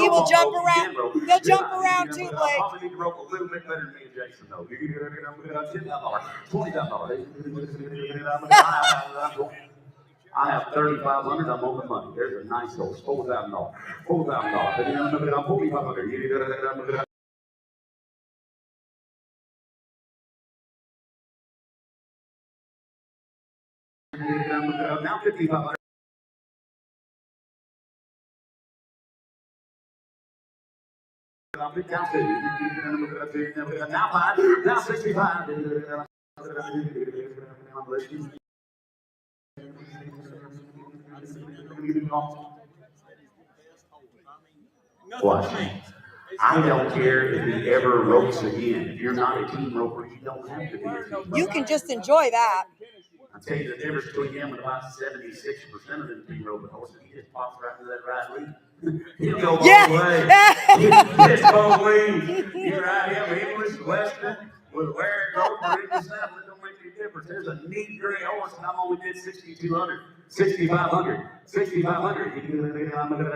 He will jump around. He'll jump around too, Blake. I probably need to rope a little bit better than me and Jason, though. $10, $20. I have 3,500. I'm on the money. There's a nice horse. $4,000. $4,000. 4,500. Now 5,500. Now 2. Now 5. Now 65. Watch me. I don't care if he ever ropes again. If you're not a team roper, you don't have to be a team roper. You can just enjoy that. I'll tell you the difference between him and about 76% of them team roping horses. He just pops right into that right lead. He'll go both ways. Just both ways. You ride him English, Western, with wearing rope or in the saddle. It don't make any difference. There's a neat gray horse, and I'm only did 6,200. 6,500. 6,500.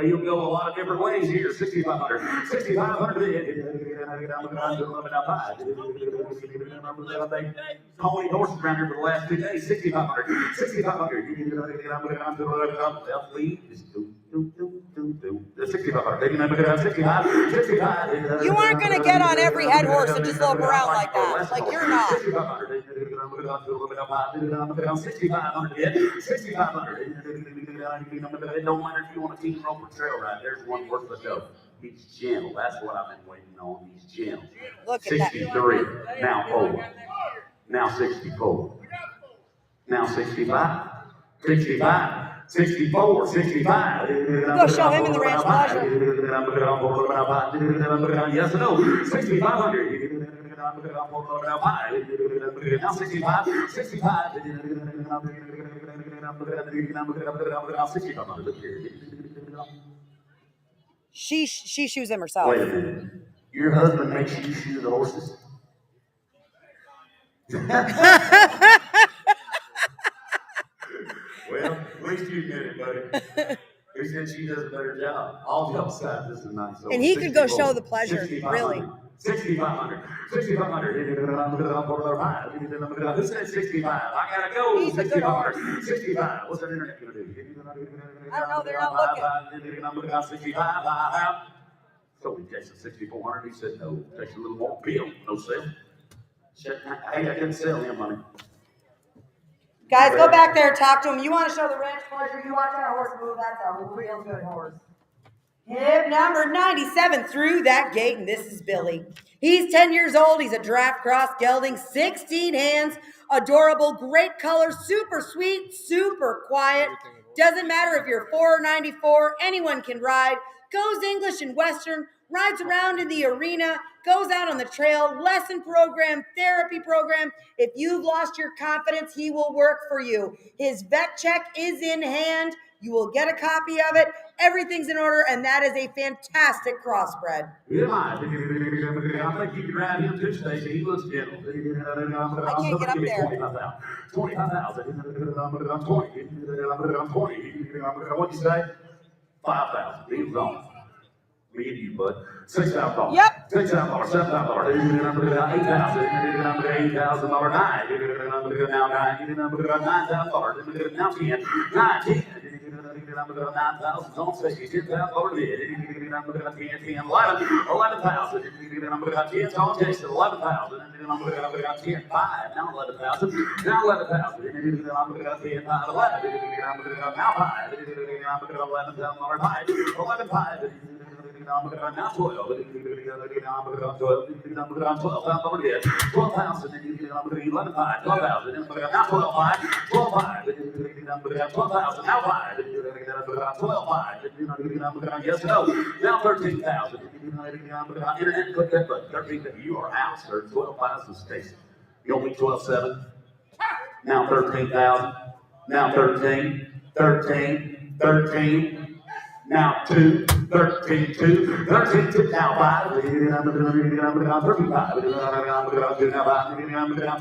He'll go a lot of different ways here. 6,500. 6,500. Pony horses around here for the last 2 days. 6,500. 6,500. Left lead. The 6,500. 65. 65. You aren't going to get on every head horse and just lope around like that. Like, you're not. 6,500. 6,500. It don't matter if you want a team rope or trail ride. There's one worth the go. He's gentle. That's what I've been waiting on. He's gentle. Look at that. 63. Now 4. Now 64. Now 65. 65. 64, 65. Go show him in the ranch pleasure. Yes or no? 6,500. Now 65. 65. 6,500. Look here. She shoes him herself. Wait a minute. Your husband makes you shoe the horses? Well, at least you admit it, buddy. He said she does a better job. All jokes aside, this is a nice. And he could go show the pleasure, really. 6,500. 6,500. Who said 65? I gotta go. He's a good horse. 65. What's that internet gonna do? I don't know. They're not looking. 65. So we Jason 6,400. He said no. Takes a little more bill. No sale. Hey, I didn't sell him money. Guys, go back there and talk to him. You want to show the ranch pleasure? You watch that horse move. That's a real good horse. Hip number 97 through that gate, and this is Billy. He's 10 years old. He's a draft cross gelding, 16 hands, adorable, great color, super sweet, super quiet. Doesn't matter if you're 4 or 94, anyone can ride. Goes English and Western, rides around in the arena, goes out on the trail, lesson program, therapy program. If you've lost your confidence, he will work for you. His vet check is in hand. You will get a copy of it. Everything's in order, and that is a fantastic crossbred. I think you can ride him too, Stacey. He looks gentle. I can't get up there. 25,000. 20. What'd you say? 5,000. He was on. Me and you, bud. $6,000. Yep. $6,000. $7,000. $8,000. $8,000. Now $9,000. Now 10. 9. 9,000 on 60, 10,000 bid. 10, 11,000. 10 on Jason, 11,000. 10, 5. Now 11,000. Now 11,000. 10, 5, 11. Now 5. 11,000 5. 11,500. Now 12. Now 12,000. 11,500. 12,000. Now 12,500. 12,500. 12,000. Now 5. 12,500. Yes, no. Now 13,000. Internet, click that button. 13,000. You are out, sir. 12,000 Stacey. You owe me 12,700. Now 13,000. Now 13. 13. 13. Now 2, 13, 2, 13, 2, now 5, 35,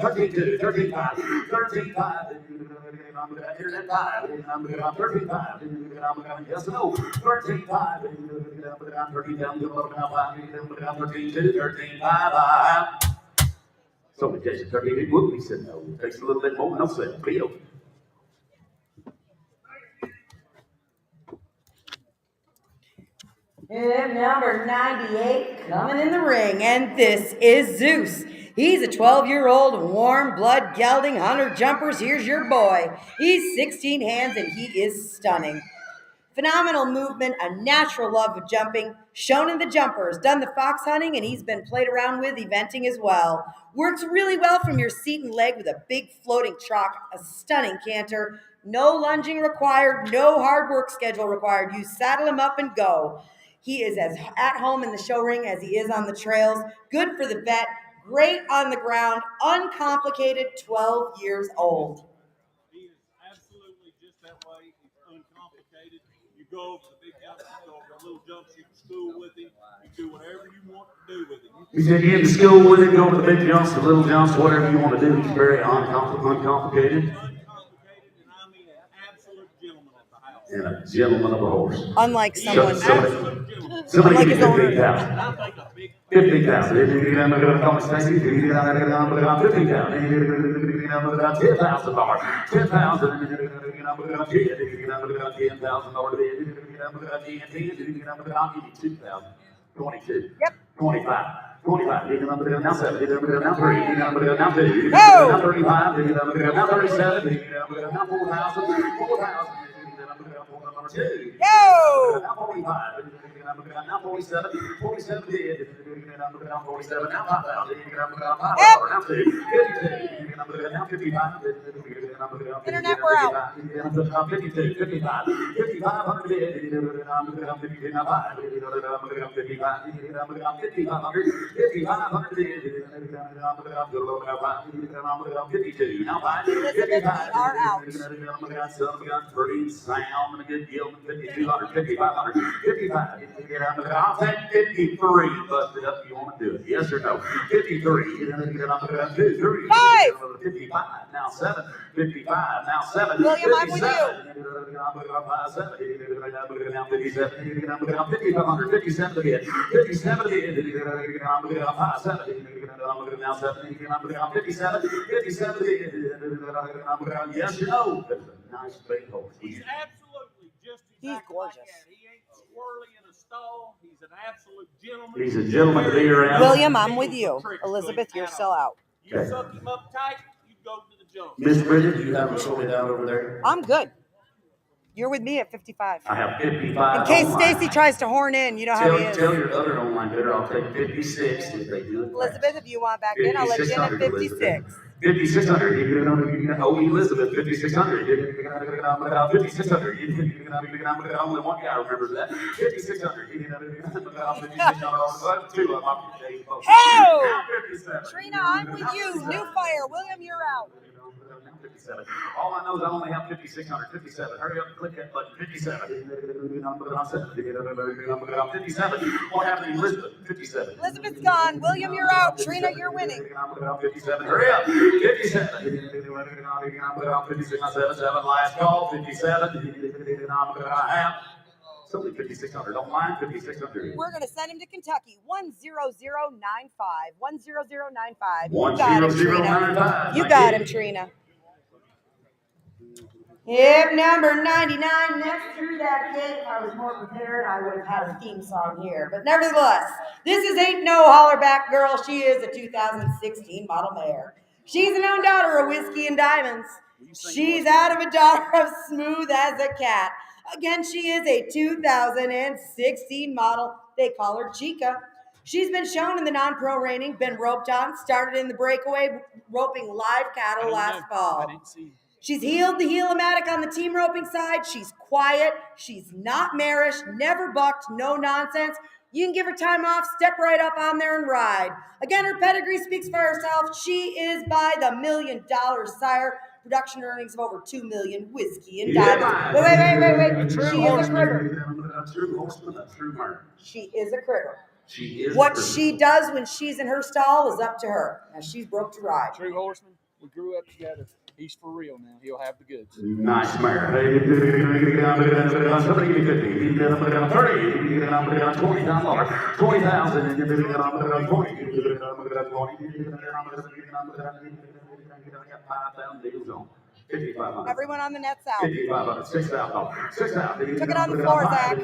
13, 2, 13, 5, 13, 5, internet 5, 13, 5, yes or no, 13, 5, 13, 2, 13, 5, so we Jason 13, he said no, it takes a little bit more, no sale, Bill. And number 98 coming in the ring, and this is Zeus. He's a 12-year-old warm blood gelding hunter jumpers. Here's your boy. He's 16 hands and he is stunning. Phenomenal movement, a natural love of jumping, shown in the jumpers, done the fox hunting, and he's been played around with eventing as well. Works really well from your seat and leg with a big floating chalk, a stunning canter. No lunging required, no hard work schedule required. You saddle him up and go. He is as at home in the show ring as he is on the trails. Good for the vet, great on the ground, uncomplicated, 12 years old. He is absolutely just that way. He's uncomplicated. You go over the big jumps, you go over the little jumps, you can school with him. You do whatever you want to do with him. He said you get to school with him, go over the big jumps, the little jumps, whatever you want to do. He's very uncomplicated. And I mean an absolute gentleman at the house. And a gentleman of a horse. Unlike someone. Somebody give me 15,000. 15,000. 10,000. 22. Yep. 25. 25. Now 7. Now 3. Now 2. Go. Now 35. Now 37. Now 4,000. 4,000. Two. Yo! Now 45. Now 47. 47 did. Now 47. Now 5,000. Now 2. 52. Now 55. Internet, we're out. 52. 55. 5,500 did. 52. Now 5. 55. 5,500. 5,500 did. 52. Now 5. Elizabeth, we are out. Pretty sound and a good yield. 5,200, 5,500, 55. I'll take 53. Busted up. You want to do it? Yes or no? 53. 2, 3. 5. 55. Now 7. 55. Now 7. William, I'm with you. 5,500. 57 again. 57 again. now 7. 57. 57 again. Yes or no? Nice big horse. He's absolutely just He's exactly gorgeous. like that. He ain't squirrely in a stall. He's an absolute gentleman. He's a gentleman to be around. William, I'm with you. Elizabeth, you're still out. You suck him up tight, you go to the jump. Miss Bridget, do you have him sorted out over there? I'm good. You're with me at 55. I have 55. In case online. Stacy tries to horn in, you know how he is. Tell your other online bidder I'll take 56 if they do it. Elizabeth, if you want back in, I'll let you in at 56. 5,600. Oh, Elizabeth, 5,600. 5,600. Only one guy remembers that. 5,600. Two of them. Ho! Trina, I'm with you. New fire. William, you're out. 57. All I know is I only have 5,600. 57. Hurry up and click that button. 57. 57. What happened to Elizabeth? 57. Elizabeth's gone. William, you're out. Trina, you're winning. 57. Hurry up. 57. 57. Last call. 57. I have. It's only 5,600. Don't mind 5,600. We're going to send him to Kentucky. 10095. 10095. 10095. You got him, Trina. Yep, number 99. Next through that gate, if I was more prepared, I would have had a theme song here. But nevertheless, this is Ain't No Hollerback Girl. She is a 2016 model mare. She's an own daughter of Whiskey and Diamonds. She's out of a daughter of Smooth as a Cat. Again, she is a 2016 model. They call her Chica. She's been shown in the non-pro reining, been roped on, started in the breakaway, roping live cattle last fall. She's heeled the heel-o-matic on the team roping side. She's quiet. She's not marish, never bucked, no nonsense. You can give her time off, step right up on there and ride. Again, her pedigree speaks for herself. She is by the $1 million sire. Production earnings of over $2 million. Whiskey and Diamonds. Wait. She is a critter. A true horseman, a true mare. She is a critter. She is. What she does when she's in her stall is up to her. Now she's broke to ride. True horseman. We grew up together. He's for real now. He'll have the goods. Nice mare. Somebody give me 50. 30. 20,000. 20,000. 5,000 deals on. 5,500. Everyone on the net's out. 5,500. 6,000. 6,000. Took it on the floor, Zach.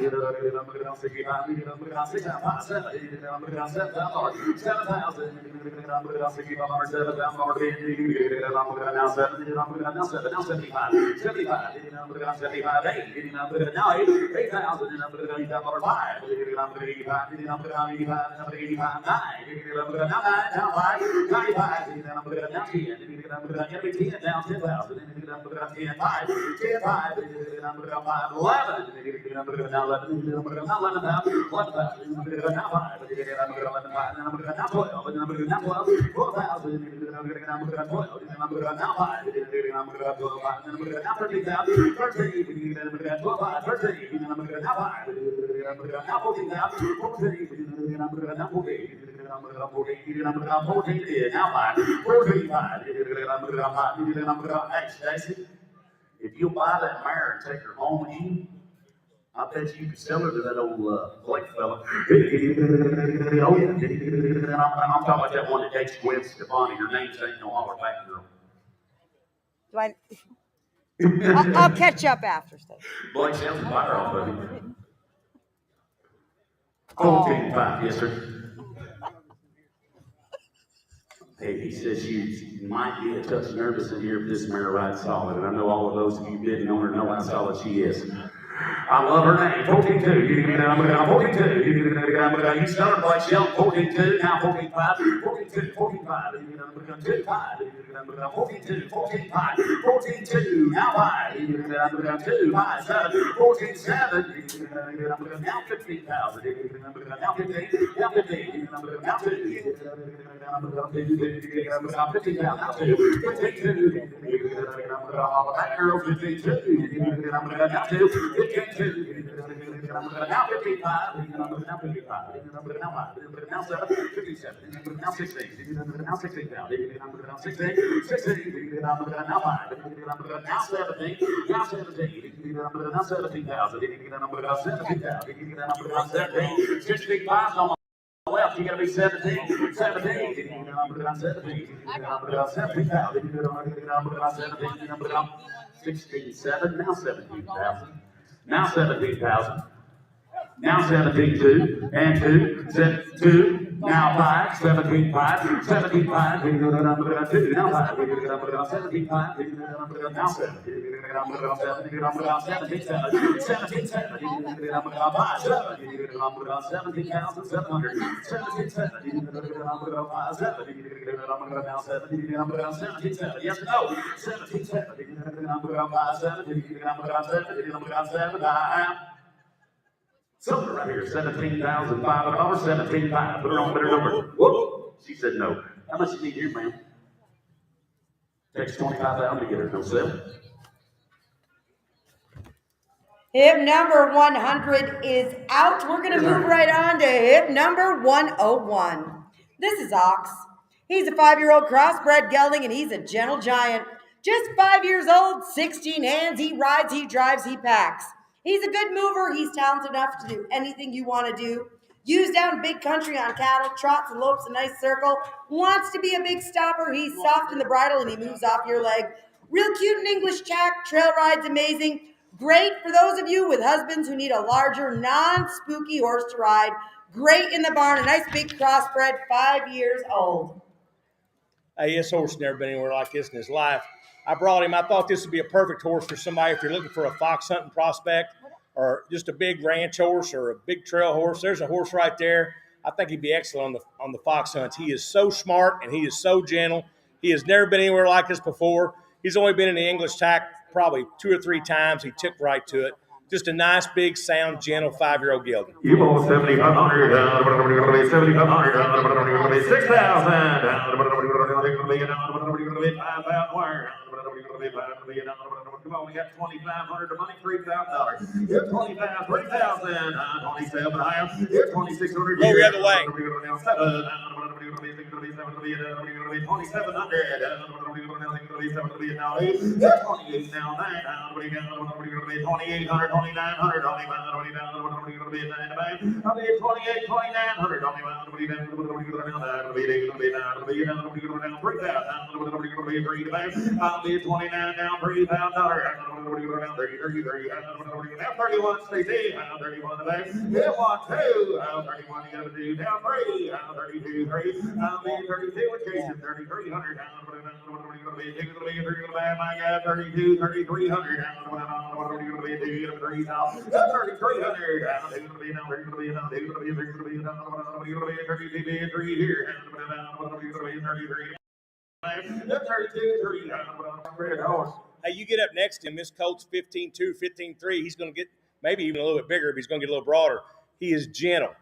Hey, Stacy, if you buy that mare and take her home with you, I bet you could sell her to that old Blake fella. Oh, yeah. I'm talking about that one that dates Gwen Stefani. Her name's ain't no holler back girl. Do I? I'll catch up after, Stacey. Blake sells the fire off of him. 14.5, yes, sir. Hey, he says you might be a touch nervous in here if this mare rides solid, and I know all of those of you bidding on her know how solid she is. I love her name, 14-2. You started by Shell, 14-2, now 14-5, 14-2, 14-5, 14-2, 14-5, 14-2, now 5, 2, 5, 7, 14-7, now 15,000, now 15, now 15, now 2, 15,000, now 2, 15-2, that girl 52, now 2, 15-2, now 55, now 55, now 7, 57, now 16, now 16 now 16, now 16, now 5, now 17, now 17, now 17,000, now 17,000, 65 on my left, you gotta be 17, 17, 16,7, now 17,000. Now 17,000. Now 17.2 and 2, 2, now 5, 17.5, 17.5, 2, now 5, 17.5, now 7, 17.7, yes or no? 17.7, Silver right here, $17,500, 17.5. Put her on better number. Whoop. She said no. How much you need here, ma'am? Takes 25,000 to get her. No sell. Hip number 100 is out. We're going to move right on to hip number 101. This is Ox. He's a 5-year-old crossbred gelding, and he's a gentle giant. Just 5 years old, 16 hands. He rides, he drives, he packs. He's a good mover. He's talented enough to do anything you want to do. Used down big country on cattle, trots and lopes a nice circle. Wants to be a big stopper. He's soft in the bridle and he moves off your leg. Real cute in English tack. Trail rides amazing. Great for those of you with husbands who need a larger, non-spooky horse to ride. Great in the barn. A nice big crossbred, 5 years old. Hey, this horse never been anywhere like this in his life. I brought him. I thought this would be a perfect horse for somebody if you're looking for a fox hunting prospect or just a big ranch horse or a big trail horse. There's a horse right there. I think he'd be excellent on the fox hunts. He is so smart and he is so gentle. He has never been anywhere like this before. He's only been in the English tack probably 2 or 3 times. He took right to it. Just a nice, big, sound, gentle 5-year-old gelding. You bought 7,500, 7,500, 6,000, come on, we got 2,500 to money, $3,000. You're 25, 3,000, 27, I am. You're 2,600. Go the other way. I'll be 29 now, $3,000. Now 31 stays in. 31 the back. Yeah, 1, 2. 31 you gotta do. Now 3. 32, 3. I'll be 32 with Jason. 3,300. My God, 32, 3,300. 3,300. Hey, you get up next to him. This colt's 15-2, 15-3. He's going to get maybe even a little bit bigger, but he's going to get a little broader. He is gentle.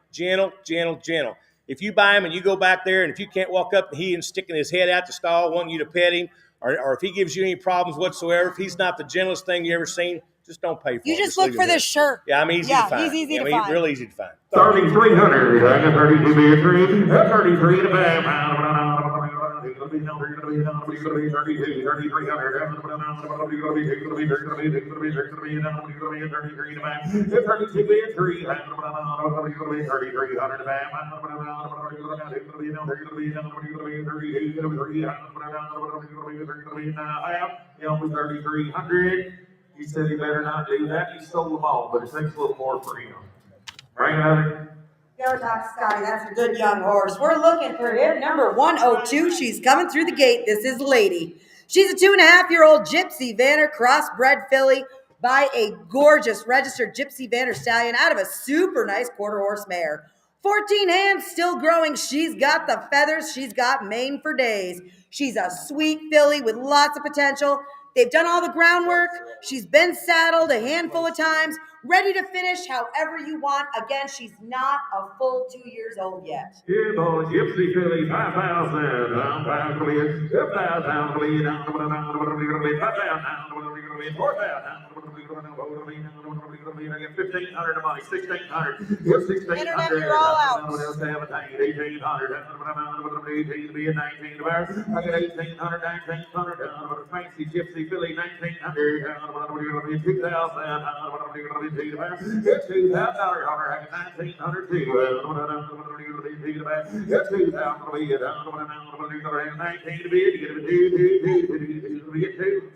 If you buy him and you go back there, and if you can't walk up and he is sticking his head out the stall wanting you to pet him, or if he gives you any problems whatsoever, if he's not the gentlest thing you ever seen, just don't pay for him. You just look for this shirt. Yeah, I mean, easy to find. He's easy to find. Real easy to find. 3,300. I got 32 beer 3. 33 to back. 3,300. He said he better not do that. He stole them all, but it takes a little more for him. Right, Heather? Go talk, Scotty. That's a good young horse. We're looking for him. Number 102. She's coming through the gate. This is Lady. She's a 2.5-year-old Gypsy Vanner crossbred filly by a gorgeous registered Gypsy Vanner stallion out of a super nice quarter horse mare. 14 hands, still growing. She's got the feathers. She's got mane for days. She's a sweet filly with lots of potential. They've done all the groundwork. She's been saddled a handful of times, ready to finish however you want. Again, she's not a full 2 years old yet. Here goes Gypsy Filly, 5,000. Down, 5,000, please. 5,000, please. Down, 4,000. I get 1,500 of money, 1,600. 1,600. Internet, you're all out. 1,800. 18 to be a 19 to bear. I get 1,800, 1,900. Fancy Gypsy Filly, 1,900. 2,000. It's $2,000. I get 1,900 too. 2,000 to be a 19 to be a 2.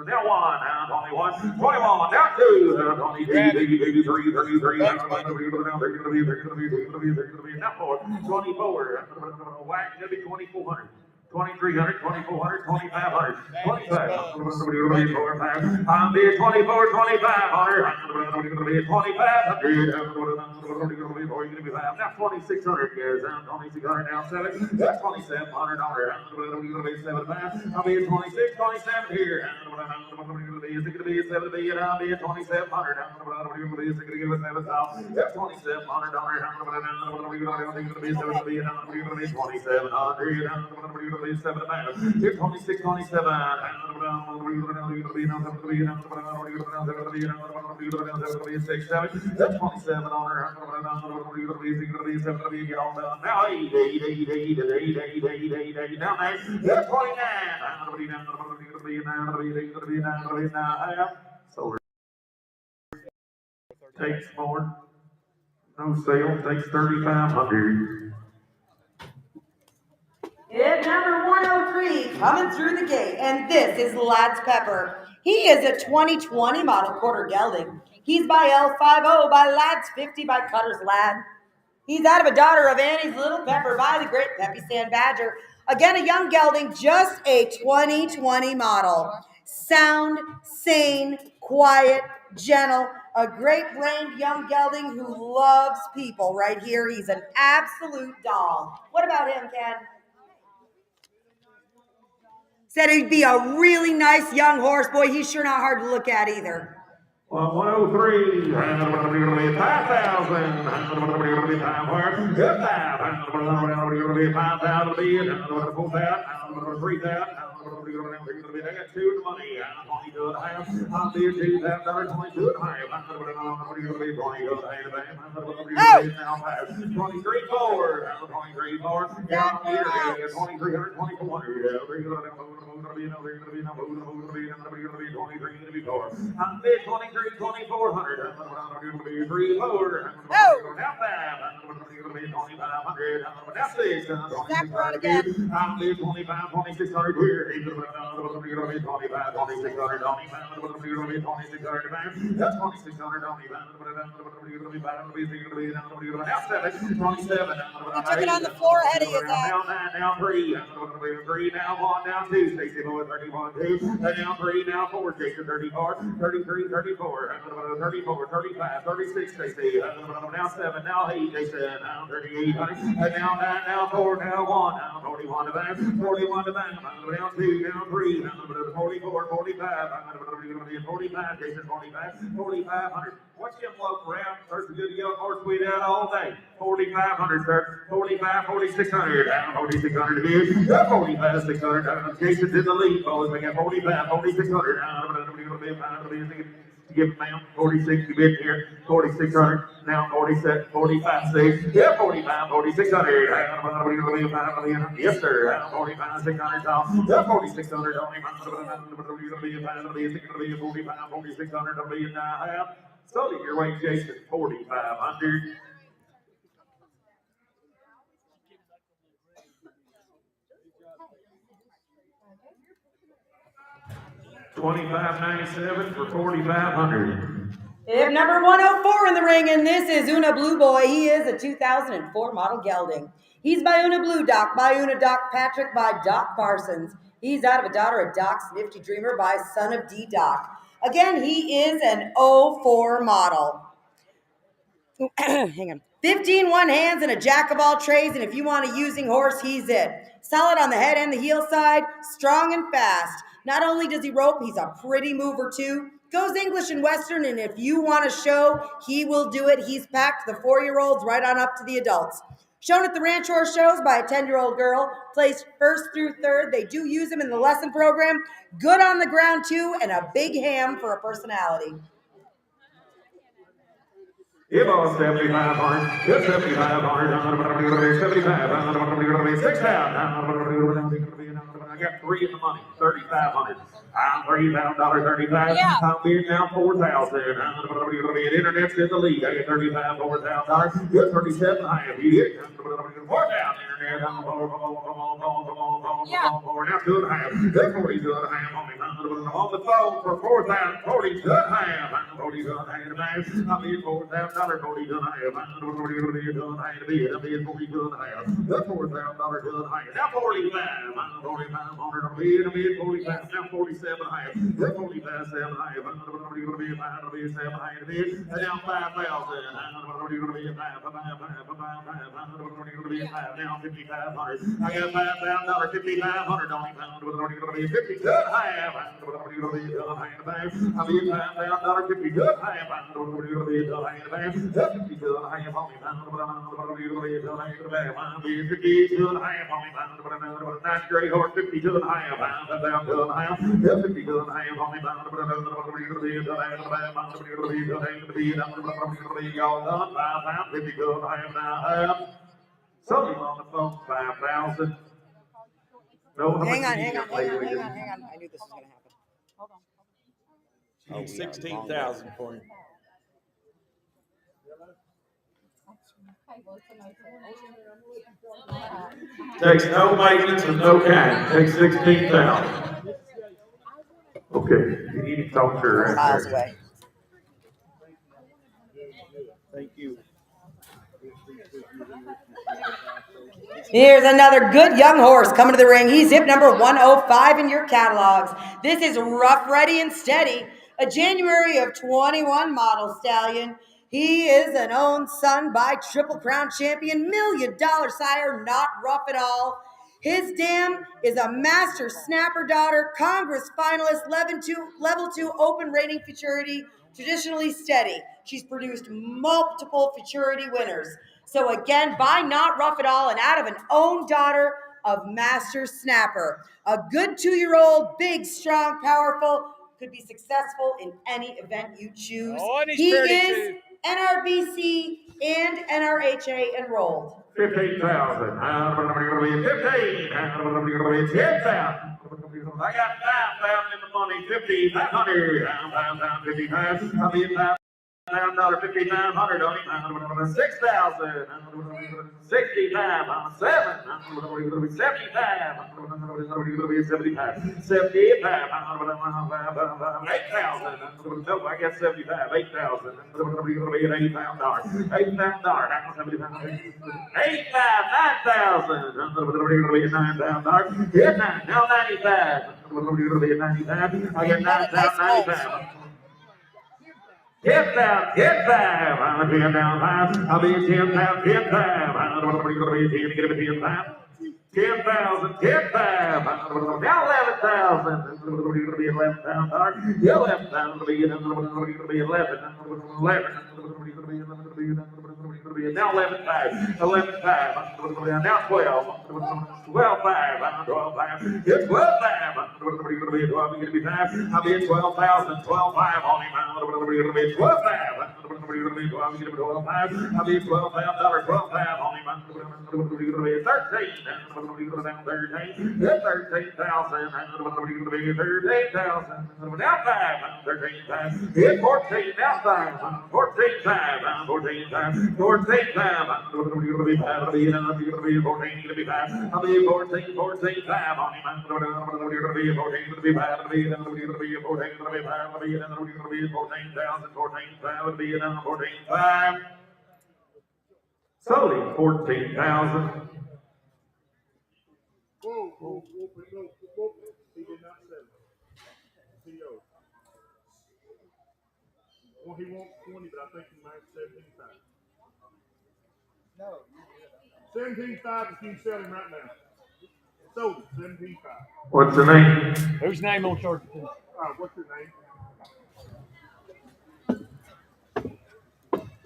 Now 1, now 21, 21, now 2, now 22, 23, 33, now 4, 24, whack, it'll be 2,400. 2,300, 2,400, 2,500, 25. I'm be 24, 2,500. I'm be 2,500. Now 2,600 guys. I'm 2,600 now 7. That's $2,700. I'll be 26, 27 here. Is it gonna be a 7 billion? I'll be 2,700. Is it gonna give us 7,000? That's $2,700. $2,700. 7 amount. Here's 26, 27. That's 27 on her. Now 8. Now that's 29. So takes more. No sale. Takes 3,500. Hit number 103 coming through the gate, and this is Lads Pepper. He is a 2020 model quarter gelding. He's by L50 by Lads 50 by Cutter's Lad. He's out of a daughter of Annie's Little Pepper by the great Peppy Sand Badger. Again, a young gelding, just a 2020 model. Sound, sane, quiet, gentle, a great-brained young gelding who loves people right here. He's an absolute doll. What about him, Ken? Said he'd be a really nice young horse. Boy, he's sure not hard to look at either. Well, 103, 5,000, 5,000, 3,000, I got two in the money. 22 and a half. I'm being $2,500, 22 and a half. I'm going to be 22 and a half. Now 23 4. 23 4. Yeah, I'm here. 2300, 2400. I'm bid 23, 2400. I'm going to be 3 4. Now 5. 2500. Now 6. I'm bid 25, 2600 here. 25, 2600. That's 2600. Now 7. 27. He took it on the floor ahead of you, Zach. Now 9. Now 3. 3. Now 1. Now 2. Stacy Boy 31. 2. Now 3. Now 4. Jason 34. 33. 34. 34. 35. 36. Stacy. Now 7. Now 8. Jason. Now 38. And now 9. Now 4. Now 1. Now 41 to back. 41 to back. Now 2. Now 3. 44. 45. 45. Jason 45. 4500. Watch him lope around. There's a good yellow horse weed out all day. 4,500, sir. 45, 4,600. 4,600 to be. 45, 600. Jason's in the lead, boys. We got 45, 4,600. Give him down. 46 to bid here. 4,600. Now 47, 45, 6. Yeah, 45, 4,600. Yes, sir. 45, 600. Yeah, 4,600. 45, 4,600. So your weight, Jason, 4,500. $25.97 for 4,500. If number 104 in the ring, and this is Una Blue Boy. He is a 2004 model gelding. He's by Una Blue Doc, by Una Doc Patrick, by Doc Parsons. He's out of a daughter of Doc's Nifty Dreamer by son of D Doc. Again, he is an 04 model. Hang on. 15 one hands and a jack of all trades, and if you want a using horse, he's it. Solid on the head and the heel side, strong and fast. Not only does he rope, he's a pretty mover too. Goes English and Western, and if you want to show, he will do it. He's packed the 4-year-olds right on up to the adults. Shown at the ranch horse shows by a 10-year-old girl, placed 1st through 3rd. They do use him in the lesson program. Good on the ground too, and a big ham for a personality. Give us 7,500. Give 7,500. 75. 6,000. I got 3 in the money. 3,500. I'm $3,000. 35. Yeah. I'm bidding now 4,000. Internet's in the lead. I got 35. $4,000. Good 37. I have you. 4,000. Internet. Come on. Yeah. Now 2.5. Good 42.5 on me. On the phone for 4,000. 42.5. 42.5. I'm in 4,000. $42.5. 42.5. Good 4,000. Good high. Now 45. 4,500. I'm in 45. Now 47.5. Good 45. 7.5. 7.5. And now 5,000. Now 5,500. I got $5,000. 5,500 only. 50 good half. I mean $5,000. 50 good half. 50 good half only. 50 good half only. Nice great horse. 50 good half. 50 good half only. Y'all done 5 50 good half now. Something on the phone, 5,000. No, Hang on. I knew this was going to happen. Hold on. 16,000 for him. Takes no maintenance and no kind. Takes 16,000. Okay, you need to talk to her. Miles away. Thank you. Here's another good young horse coming to the ring. He's hip number 105 in your catalogs. This is Rough, Ready, and Steady, a January of 21 model stallion. He is an owned son by Triple Crown champion, $1 million sire, not rough at all. His dam is a master snapper daughter, Congress finalist, level 2 open rating futurity, traditionally steady. She's produced multiple futurity winners. So again, by not rough at all and out of an own daughter of Master Snapper. A good 2-year-old, big, strong, powerful, could be successful in any event you choose. Oh, and he's He pretty is too. NRBC and NRHA enrolled. 15,000. 15. 10,000. I got 5,000 in the money. 5,500. 5,000. I'll be $5,000. $5,900 on him. 6,000. 65 on 7. 75. 75. 75. 8,000. Nope, I guess 75. 8,000. $8,000. $8,000. 85. 9,000. $9,000. Hit 9. Now 95. 95. I get 9,095. Get down, get down. I'm going to be down 5. I'll be 10 pounds, 10 pounds. I don't know what you're going to be 10 to get a 10 pounds. 10,000, 10 pounds. Now 11,000. You're going to be 11,000. Yeah, 11,000. You're going to be 11. 11. Now 11 5. 11 5. Now 12. 12 5. 12 5. It's 12 5. You're going to be 12. You're going to be 5. I'll be 12,000. 12 5 on him. You're going to be 12 5. You're going to be 12. You're going to be 12 5. I'll be $12,000. 12 5 on him. You're going to be 13. You're going to be down 13. 13,000. You're going to be 13,000. Now 5. 13 5. It's 14. Now 5. 14 5. 14 5. 14 5. You're going to be 5. You're going to be 14. You're going to be 5. I'll be 14. 14 5 on him. You're going to be 14. You're going to be 5. You're going to be 14. You're going to be 5. You're going to be 14,000. 14 5 would be 14 5. Sold 14,000. Whoa. He did not sell it. CEO. Well, he wants 20, but I think he might 17.5. No. 17.5 is you sell him right now. Sold it, 17.5. What's the name? Whose name on charge? What's your name?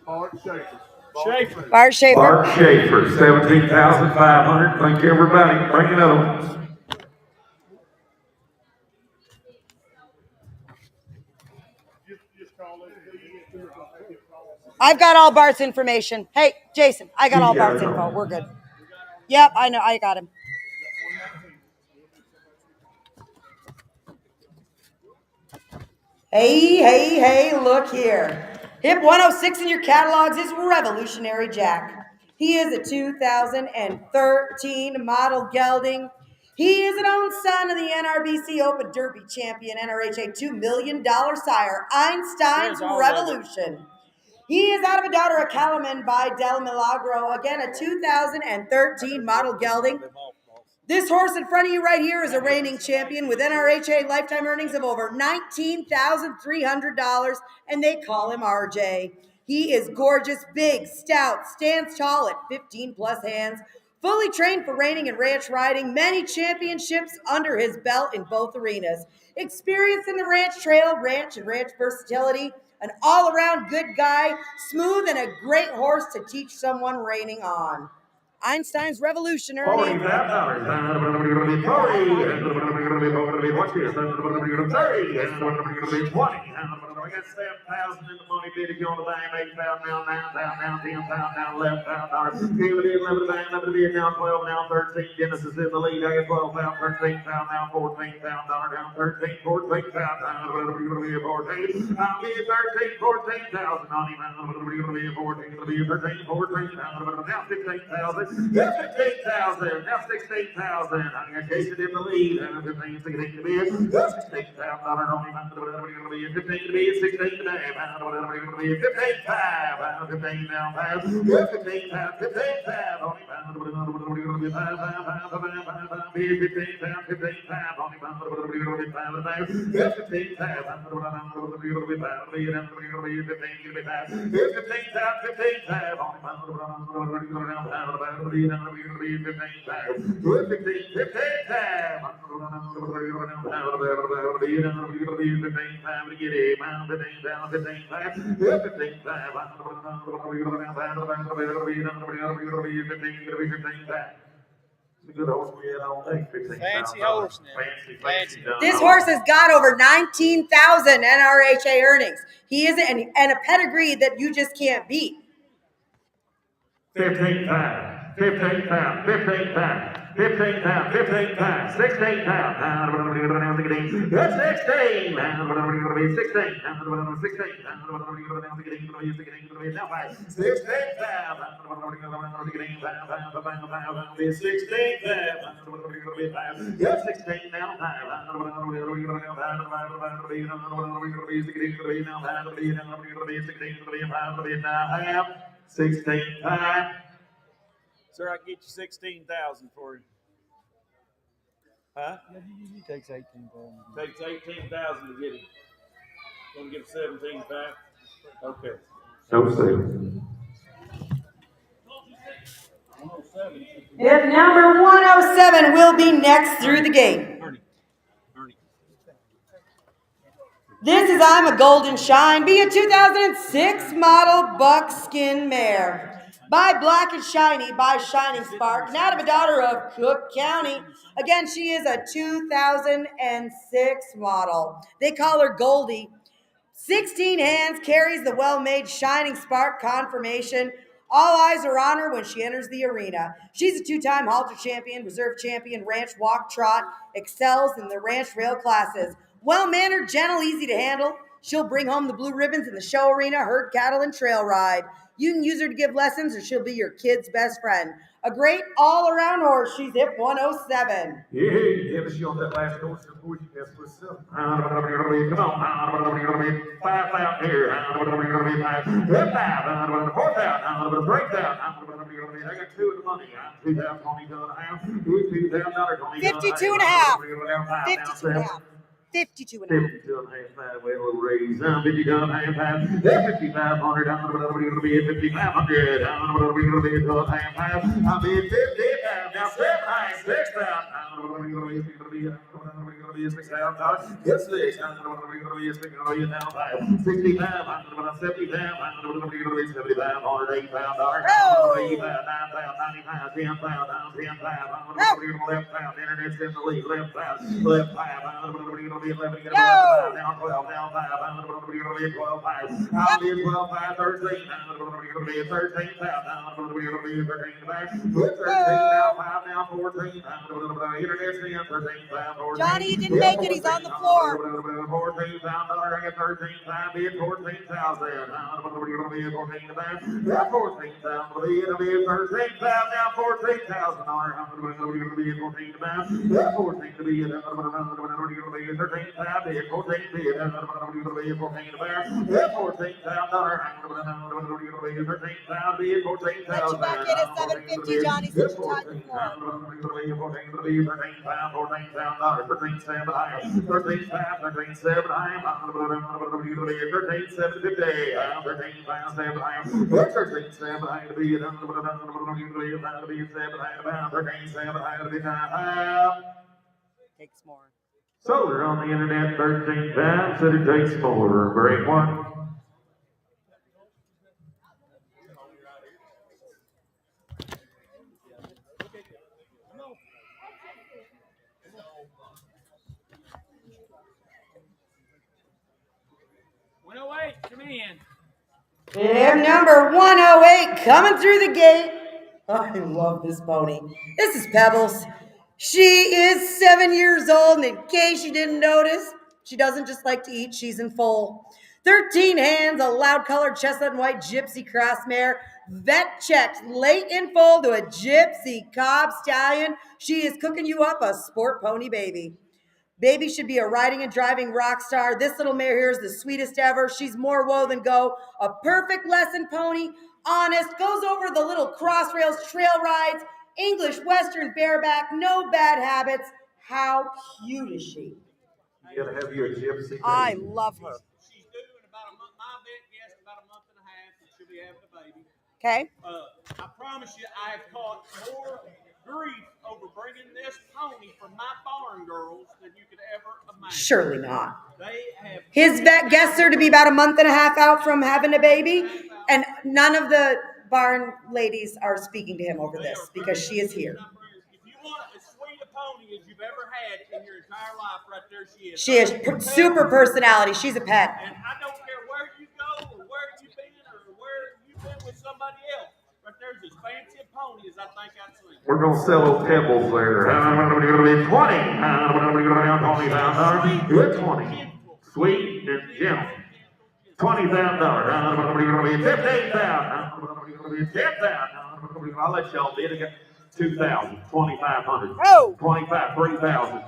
Art Schaefer. Bart Schaefer. Art Schaefer, 17,500. Thank you, everybody. Bring it up. Just call it. I've got all Bart's information. Hey, Jason, I got all Bart's info. We're good. Yep, I know. I got him. Hey, look here. Hip 106 in your catalogs is Revolutionary Jack. He is a 2013 model gelding. He is an own son of the NRBC Open Derby champion, NRHA $2 million sire, Einstein's Revolution. He is out of a daughter of Calaman by Del Milagro. Again, a 2013 model gelding. This horse in front of you right here is a reigning champion with NRHA lifetime earnings of over $19,300, and they call him RJ. He is gorgeous, big, stout, stands tall at 15 plus hands, fully trained for reining and ranch riding, many championships under his belt in both arenas. Experience in the ranch trail, ranch and ranch versatility, an all-around good guy, smooth and a great horse to teach someone reining on. Einstein's Revolutionary. $40,000. I got 7,000 in the money bid. If you want to buy him, 8,000 now, 9,000 now, 10,000 now, $11,000. Give it in, 11 bid now, 12 now, 13. Dennis is in the lead. I got 12,000, 13,000 now, $14,000 down, 13, 14,000. I'll be 13, 14,000 on him. I'll be 14, 13, 14,000. Now 15,000. Yeah, 15,000. Now 16,000. I got Jason in the lead. 15, 16 to bid. $16,000 on him. 15 to bid. 16 to bid. 15 5. 15 now 5. 15 5. 15 5 on him. 15 5. 15 5 on him. 15 5. It's a good horse we had all day. Fancy horse now. Fancy. This horse has got over 19,000 NRHA earnings. He is and a pedigree that you just can't beat. 15 times, 15 times, 15 times, 15 times, 15 times, 16 times. That's 16. 16. 16 times. Sir, I can get you 16,000 for you. Huh? He takes 18,000. Takes 18,000 to get him. Gonna give 17 back. Okay. No sale. If number 107 will be next through the gate. This is I'm a Golden Shine, be a 2006 model buckskin mare. By Black and Shiny, by Shining Spark, and out of a daughter of Cook County. Again, she is a 2006 model. They call her Goldie. 16 hands, carries the well-made Shining Spark confirmation. All eyes are on her when she enters the arena. She's a two-time halter champion, reserve champion, ranch walk trot, excels in the ranch rail classes. Well-mannered, gentle, easy to handle. She'll bring home the blue ribbons in the show arena, herd cattle, and trail ride. You can use her to give lessons, or she'll be your kid's best friend. A great all-around horse. She's hip 107. Yeah, ever see on that last horse before you guys put some? Come on, 5 out here. 5 out, 4 out, 3 out. I got 2 of the money. 2,000 on each other half. $2,000 on each other half. 52 and a half. 52 and a half. 52 and a half. 52 and a half, well, we'll raise 52 and a half, 5,500, I'm going to be at 5,500, I'm going to be at 12 and a half, I'll be at 50,000, now 7 times, 6,000, I'm going to be at $6,000, get 6, I'm going to be at 60,000, I'm going to be 70,000, I'm going to be 75, $8,000, $9,000, 9,000, 10,000, 10,000, I'm going to be left out, internet's in the lead, left out, left 5, I'm going to be 11, get 11, now 12, now 5, I'm going to be 12, 5, I'll be 12, 5, 13, I'm going to be 13, 5, I'm going to be 13, 5, 13, now 5, now 14, I'm going to be internet's in 13, 5, 14. Johnny, you didn't make it. He's on the floor. $14,000, I get 13, 5, bid 14,000, I'm going to be 14, 5, now 14,000, it'll be 13, 5, now $14,000, I'm going to be 14, 5, now 14 to be 13, 5, bid 14, bid, I'm going to be 14, 5, now $14,000, I'm going to be 13, 5, bid 14,000. Let you back in at 750, Johnny, since you're tied to the floor. I'm going to be 14, 5, $14,000, 13, 7, I am 13, 5, 13, 7, I am, I'm going to be 13, 7, 50, I'm 13, 5, 7, I am 13, 7, I am to be 7, I am 13, 7, I am to be 9, Takes more. Solar on the internet, 13 times, said it takes more. Break one. Come in. And number 108 coming through the gate. I love this pony. This is Pebbles. She is 7 years old, and in case you didn't notice, she doesn't just like to eat, she's in foal. 13 hands, a loud-colored chestnut and white gypsy cross mare. Vet checked, late in foal to a gypsy cob stallion. She is cooking you up a sport pony baby. Baby should be a riding and driving rock star. This little mare here is the sweetest ever. She's more woe than go. A perfect lesson pony. Honest, goes over the little cross rails, trail rides, English, Western, bareback, no bad habits. How cute is she? You gotta have you a gypsy. I love her. She's due in about a month. My vet guessed about a month and a half that she'll be having a baby. Okay. I promise you, I have caught more grief over bringing this pony from my barn girls than you could ever imagine. Surely not. They have. His vet guessed her to be about a month and a half out from having a baby, and none of the barn ladies are speaking to him over this because she is here. If you want as you've ever had in your entire life. Right there, she is. She is super personality. She's a pet. And I don't care where you go or where you've been or where you've been with somebody else. Right there's as fancy a pony as I think I've seen. We're going to sell those pebbles there. 20. Good 20. Sweet and gentle. $20,000. 15,000. 10,000. I'll let y'all bid again. 2,000. 2,500. Oh. 25. 3,000.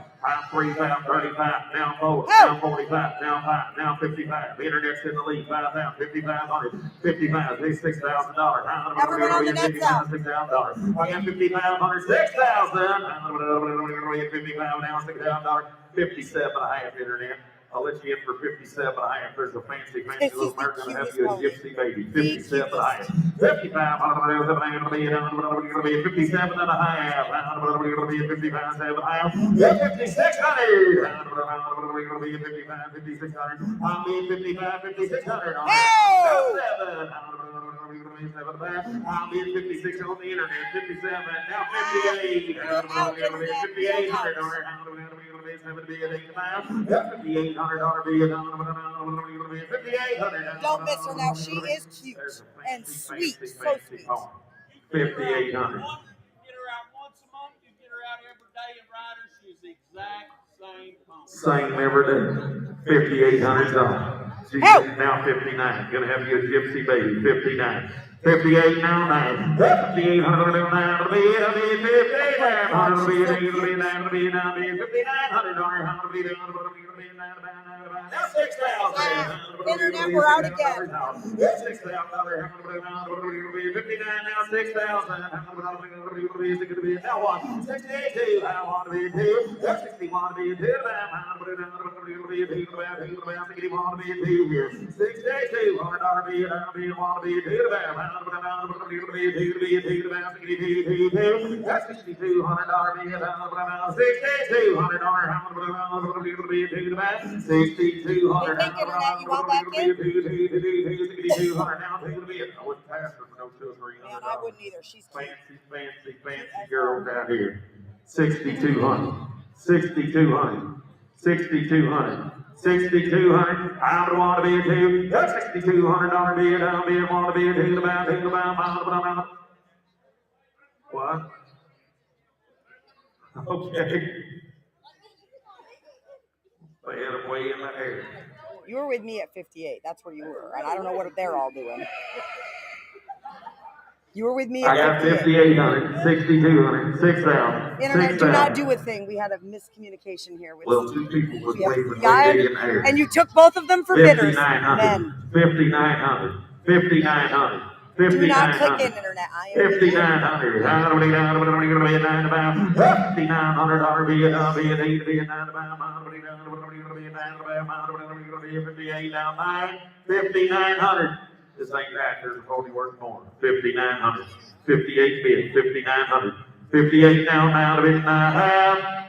3,000. 35. Now 4. Now 45. Now 5. Now 55. The internet's in the lead. 5,000. 5,500. 55. $6,000. Everyone on the net's out. $6,000. I got 5,500. 6,000. 55 now. $6,000. 57.5 internet. I'll let you in for 57.5. There's a fancy little American gonna have you a gypsy baby. 57.5. 55. 57.5. 55.5. 5600. 5600. I'll be 55. 5600. I'll be 56 on the internet. 57. Now 58. 5800. Don't miss her now. She is cute and sweet. So sweet. 5,800. Get her out once a month. You get her out every day and ride her. She's the exact same pony. Same every day. $5,800. She's now 59. Gonna have you a gypsy baby. 59. 58 now, 9. 5,800 now, 6,000. Internet, we're out again. $6,000. 59 now, 6,000. Now what? 62. I want to be 2. 61 to be 2. 62 want to be 2 here. 62 $100 be it. I want to be 2. That's $6,200 $6,200. Think internet, you want back in? Man, I wouldn't either. She's Fancy girls out here. 6,200. 6,200. 6,200. 6,200. I don't want to be a 2. That's $6,200 bid. I don't want to be a 2. What? Okay. They had them way in the air. You were with me at 58. That's where you were. And I don't know what they're all doing. You were with me at 58. I got 5,800, 6,200, 6,000. Internet, do not do a thing. We had a miscommunication here with two people was waving way in the air. and you took both of them for bidders. 5,900, 5,900, 5,900. Do not click in, internet. I am 5,900. $5,900. This ain't that. There's a pony worth more. 5,900. 58 bid. 5,900. 58 now to bid 9.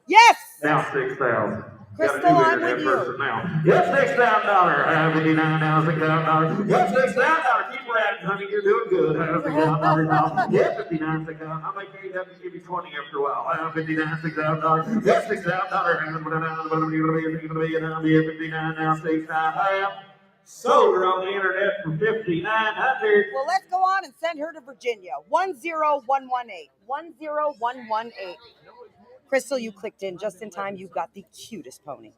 Yes. Now 6,000. Crystal, I'm with you. Now. Yes, $6,000. 59 now, $6,000. Yes, $6,000. Keep riding, honey. You're doing good. $6,000. Yes, 59, $6,000. I'll make sure you have to give you 20 after a while. 59, $6,000. Yes, $6,000. 59 now, 6,000. Sold her on the internet for 5,900. Well, let's go on and send her to Virginia. 10118. 10118. Crystal, you clicked in just in time. You got the cutest pony.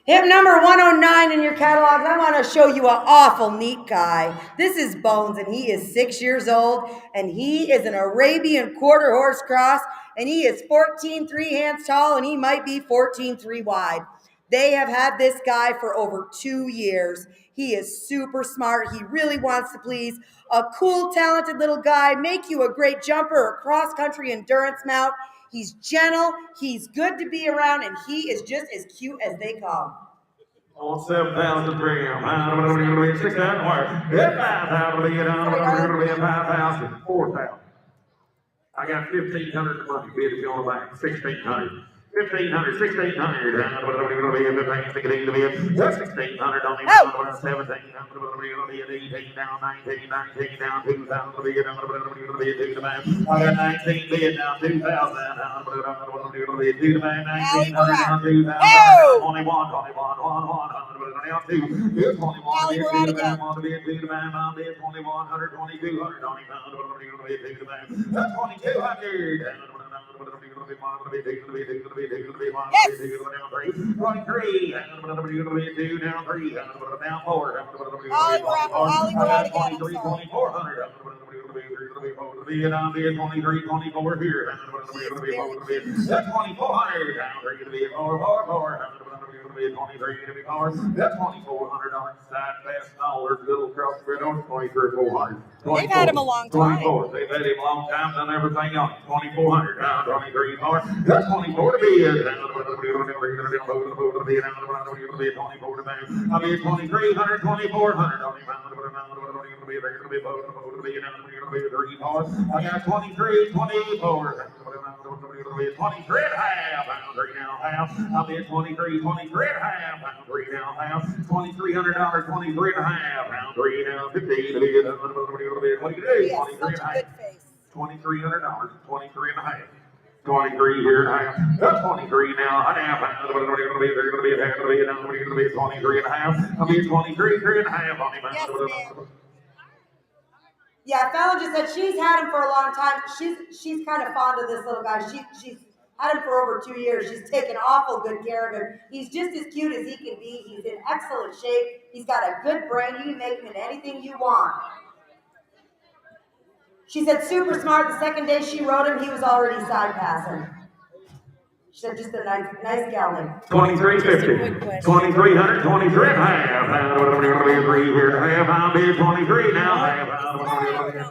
Hip number 109 in your catalogs. I want to show you an awful neat guy. This is Bones, and he is 6 years old, and he is an Arabian quarter horse cross, and he is 14.3 hands tall, and he might be 14.3 wide. They have had this guy for over 2 years. He is super smart. He really wants to please. A cool, talented little guy, make you a great jumper or cross-country endurance mount. He's gentle, he's good to be around, and he is just as cute as they come. On 7,000 premium. 6,000 wire. 5,000. 4,000. I got 1,500 money bid if you want to buy 1,600. 1,500, 1,600, whatever you're gonna be, 15, 16 to be, 1,600 on the 17, gonna be 18 down, 19 down, 2,000 to be, whatever you're gonna be, 2 to man. I got 19 bid down, 2,000, whatever you're gonna be, 2 to man, 1,900 down, 2,000, 21, 2, 21, 2 to man, 1 to be, 2 to man, 2,100, 2,200 on the pound, whatever you're gonna be, 2 to man, 2,200. 23, down 3, down 4, Ollie, we're out again. 23, 2,400. 23, 24 here. 2,400. Down 3 to be 4. 23 to be 4. That's $2,400 side fast dollars, little cross spread on 23,400. They've had him a long time. 24. They've had him a long time, done everything else. 2,400. Down 23 more. That's 24 to be. I'll be 2,300, 2,400. I got 23, 24. 23 and a half. I'll be at 23, 23 and a half. $3 now, $2,300, 23 and a half. Pound 3 now, 15. What do you do? 23 and a half. $2,300, 23 and a half. 23 here and a half. That's 23 now, a half. What are you going to be? They're going to be a half. What are you going to be? 23 and a half. I'll be 23, 3 and a half on him. Yes, ma'am. Yeah, Fallon just said she's had him for a long time. She's kind of fond of this little guy. She's had him for over 2 years. She's taken awful good care of him. He's just as cute as he can be. He's in excellent shape. He's got a good brain. You can make him into anything you want. She said super smart. The second day she rode him, he was already side passing. She said just a nice gelding. 2350. 2,300, 23 and a half. Whatever you're going to be 3 here and a half. I'll be 23 now.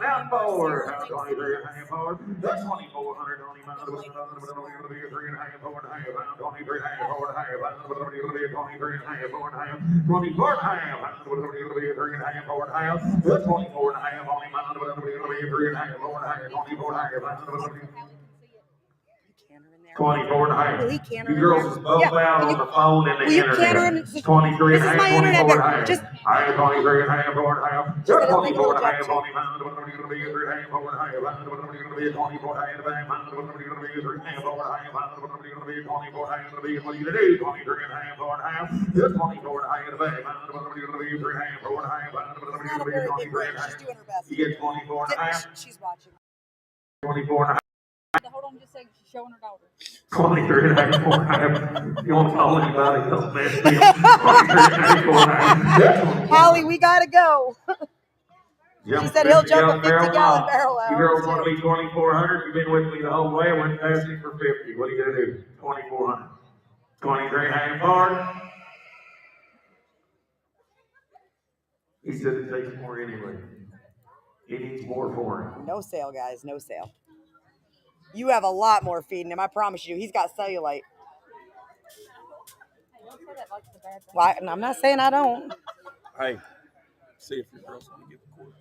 Down 4. 23 and a half forward. That's 2,400 on him. Whatever you're going to be 3 and a half forward. 23 and a half forward. Whatever you're going to be 23 and a half forward. 24 and a half. Whatever you're going to be 3 and a half forward. That's 24 and a half on him. Whatever you're going to be 3 and a half forward. 24 and a half. 24 and a half. You girls is both out on the phone and the internet. 23 and a half, 24 and a half. I have 23 and a half, 4 and a half. 24 and a half on him. Whatever you're going to be 3 and a half, 4 and a half. Whatever you're going to be 24 and a half. Whatever you're going to be 3 and a half, 4 and a half. Whatever you're going to be 24 and a half. What are you going to do? 23 and a half, 4 and a half. 24 and a half in the back. Whatever you're going to be 3 and a half, 4 and a half. Whatever you're going to be 23 and a half. You get 24 and a half. She's watching. 24 and a half. Hold on just a second. She's showing her daughter. 23 and a half, 4 and a half. You won't call anybody else, man. 23 and a half, 4 and a half. Holly, we gotta go. She said he'll jump a 50-gallon barrel out. You girls want to be 2,400? You've been with me the whole way. I went past you for 50. What are you going to do? 2,400. 23 and a half hard. He said it takes more anyway. He needs more for him. No sale, guys. No sale. You have a lot more feeding him. I promise you. He's got cellulite. Well, I'm not saying I don't. Hey, see if your girls want to give a quarter.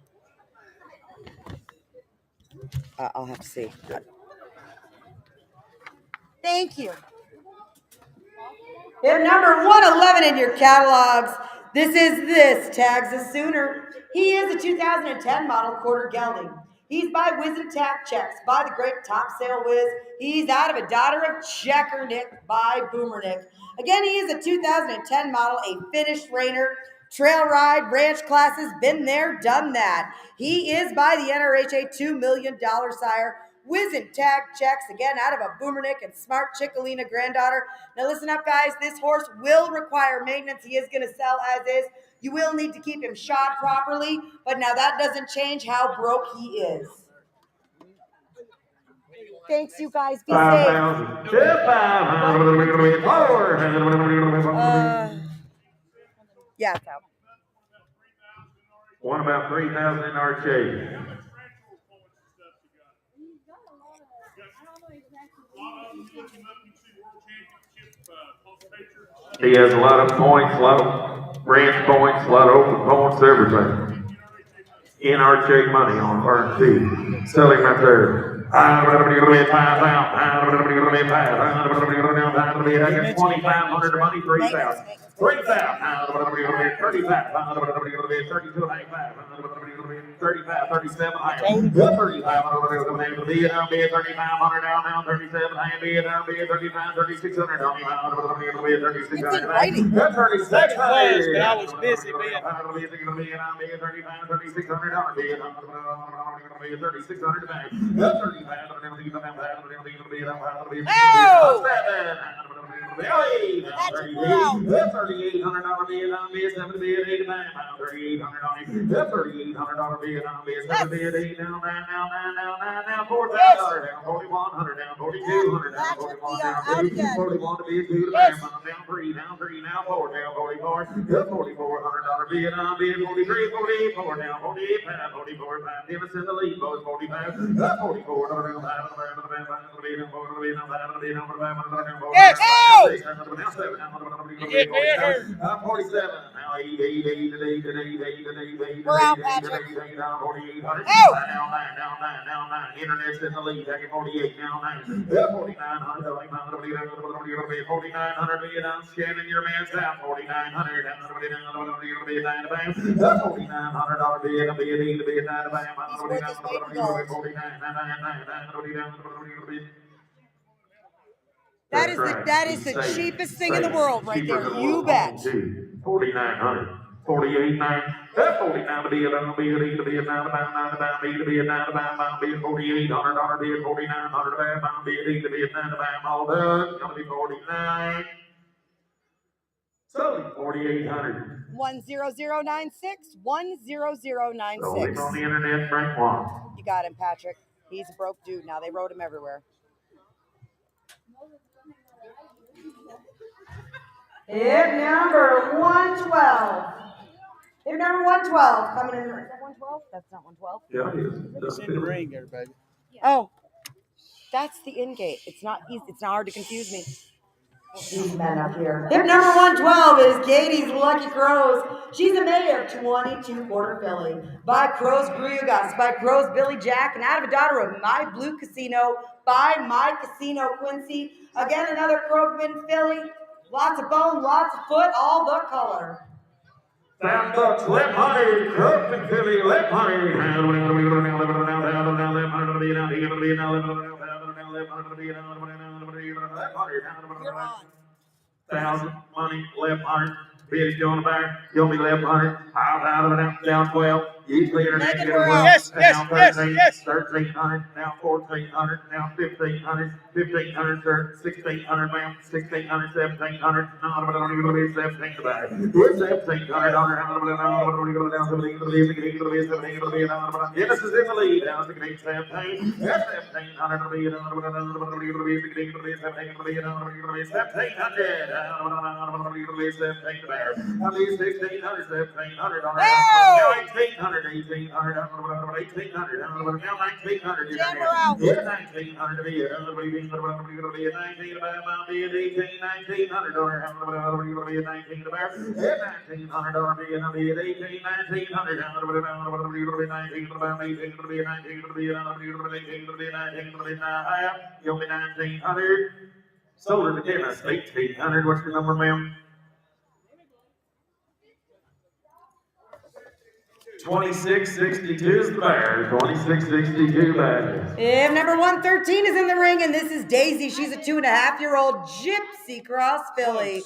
I'll have to see. Thank you. Hip number 111 in your catalogs. This tags a Sooner. He is a 2010 model quarter gelding. He's by Whiz and Tack Checks by the great Top Sale Whiz. He's out of a daughter of Checkernick by Boomernick. Again, he is a 2010 model, a finished reiner, trail ride, ranch classes, been there, done that. He is by the NRHA $2 million sire, Whiz and Tag Checks, again, out of a Boomernick and Smart Chickalina granddaughter. Now listen up, guys. This horse will require maintenance. He is going to sell as is. You will need to keep him shod properly, but now that doesn't change how broke he is. Thanks, you guys. Be safe. Yeah, it's out. One about 3,000 in our shade. He has a lot of points, a lot of ranch points, a lot of open points, everything. In our shade money on R&T. Selling right there. $2,500 money, 3,000. 3,000. 35. 35, 37, 35, 3,500 down, 37, 35, 3,600 down, 3,600 writing. 3,600. But I was busy, man. 35, 3,600 down, 3,600 back. 3,800 bid on bid, 7 bid, 8 9, $3,800 on it. $3,800 bid on bid, 7 bid, 8 down, 9 down, 9 down, 9 down, $4,000 down, 4,100 down, 4,200 down, 41 down, 41 to bid, 2 to back, down 3 now, 4 down, 44. $4,400 bid on bid, 43, 44 down, 48 5, 44 5. Davis in the lead, boys 45. $44 Yes. Oh! Yeah, 47. Now 8. We're out, Patrick. 48. Down 48. Oh! Now 9. Internet's in the lead. Back at 48. Now 9. 4,900. 4,900. Down. Scanning your man's down. 4,900. $4,900 bid. 49. That is the cheapest thing in the world right there. You bet. 4,900. 48 9. 49 bid on bid 9 bid 4,800 bid 4,900 bid 9 all done. Gonna be 49. So 4,800. 10096 10096. So leave on the internet, Frank one. You got him, Patrick. He's a broke dude now. They wrote him everywhere. Hip number 112. Hip number 112 coming in. Is that 112? That's not 112. Yeah, it is. It's in the ring, everybody. Oh, that's the in gate. It's not easy. It's not hard to confuse me. These men up here. Hip number 112 is Katie's Lucky Crows. She's a mayor of 22 quarter filly. By Crows Grugas, by Crows Billy Jack, and out of a daughter of My Blue Casino, by My Casino Quincy. Again, another Krogman filly. Lots of bone, lots of foot, all the color. Down Bucks, left hunter, Krogman filly, left hunter. You're on. 1,000 money, left hunter. Bid going back, you'll be left hunter. Out of it, down 12. You clear Make it. it work. Yes. 1,300, now 1,400, now 1,500, 1,500, sir. 1,600, ma'am. 1,600, 1,700. No, I'm going to be 1,700 back. It's 1,700. Dennis is in the lead. Now 1,700. That's 1,700. At least 1,600, 1,700. Now 1,800, 1,800, now 1,900. Jam her out. 1,900 to be it. 1,900 you'll be 1,900. Sold her to Dennis, 1,800. What's your number, ma'am? 2662 is the bear. 2662 bear. If number 113 is in the ring, and this is Daisy. She's a 2.5-year-old Gypsy Cross filly.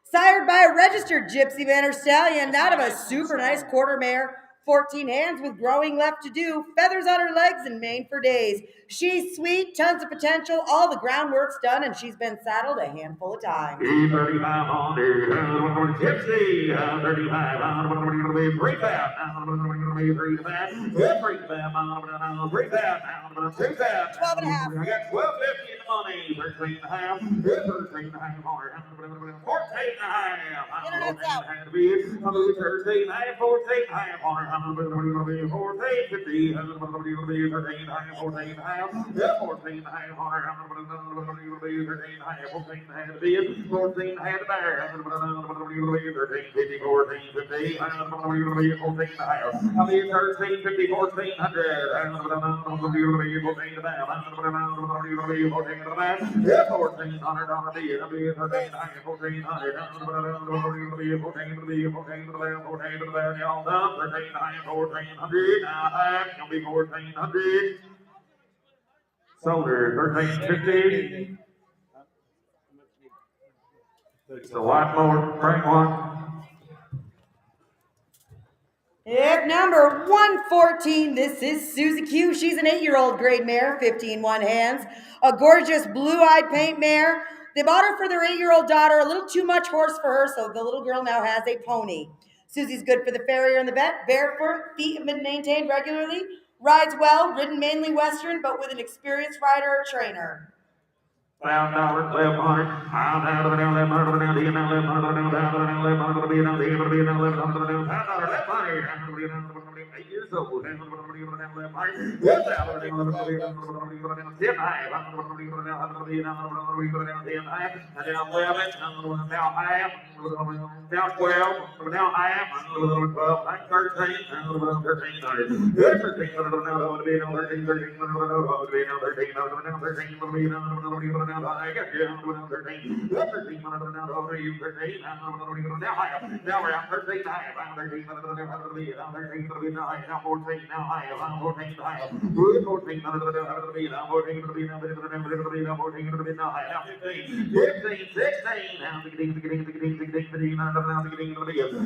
Sired by a registered Gypsy Banner Stallion out of a super nice quarter mare. 14 hands with growing left to do, feathers on her legs and mane for days. She's sweet, tons of potential, all the groundwork's done, and she's been saddled a handful of times. 3,500, Gypsy, 3,500, 12 and a half. I got 1,250 in the money, 13,500, 13,500, 14,000, Internet's out. 13 half, 14 half, 14, 50, 13 half, 14 half, yeah, 14 half, 13 half, 14 half, 14 half there, 13, 50, 14, 50, 14 half, 13, 50, 1400, 14 to that, 14 to that, yeah, 1400 on the beat, 13 half, 1400, 14 to the 14 to that, 14 to that, y'all done, 13 half, 1400, now half, gonna be 1400. Soldier, 1350. It's a lot more, crank one. If number 114, this is Susie Q. She's an 8-year-old grade mare, 15 one hands, a gorgeous blue-eyed paint mare. They bought her for their 8-year-old daughter, a little too much horse for her, so the little girl now has a pony. Susie's good for the farrier and the vet, barefoot, feet have been maintained regularly, rides well, ridden mainly Western, but with an experienced rider or trainer. $1,000, 1,100. I'm down to the down, 1,100 down, down, 1,100 down, 1,100 be down, 1,100 down, 1,100 down, $1,100 down, 8 years old, down, 1,100. Yes, down, 1,100 10 high, 1,100 down, 1,100 down, 10 high, down 11, down half, down 12, down half, 12, 13, 1,300. Good, 1,300 down, be down, 13, 13, be down, 13, 13, be down, I got you. 13, 13, over you, 13, now high, now around 13, high, 13, 13, now 14, now high, 14, high, 14, 14, now high, 15, 16, now beginning,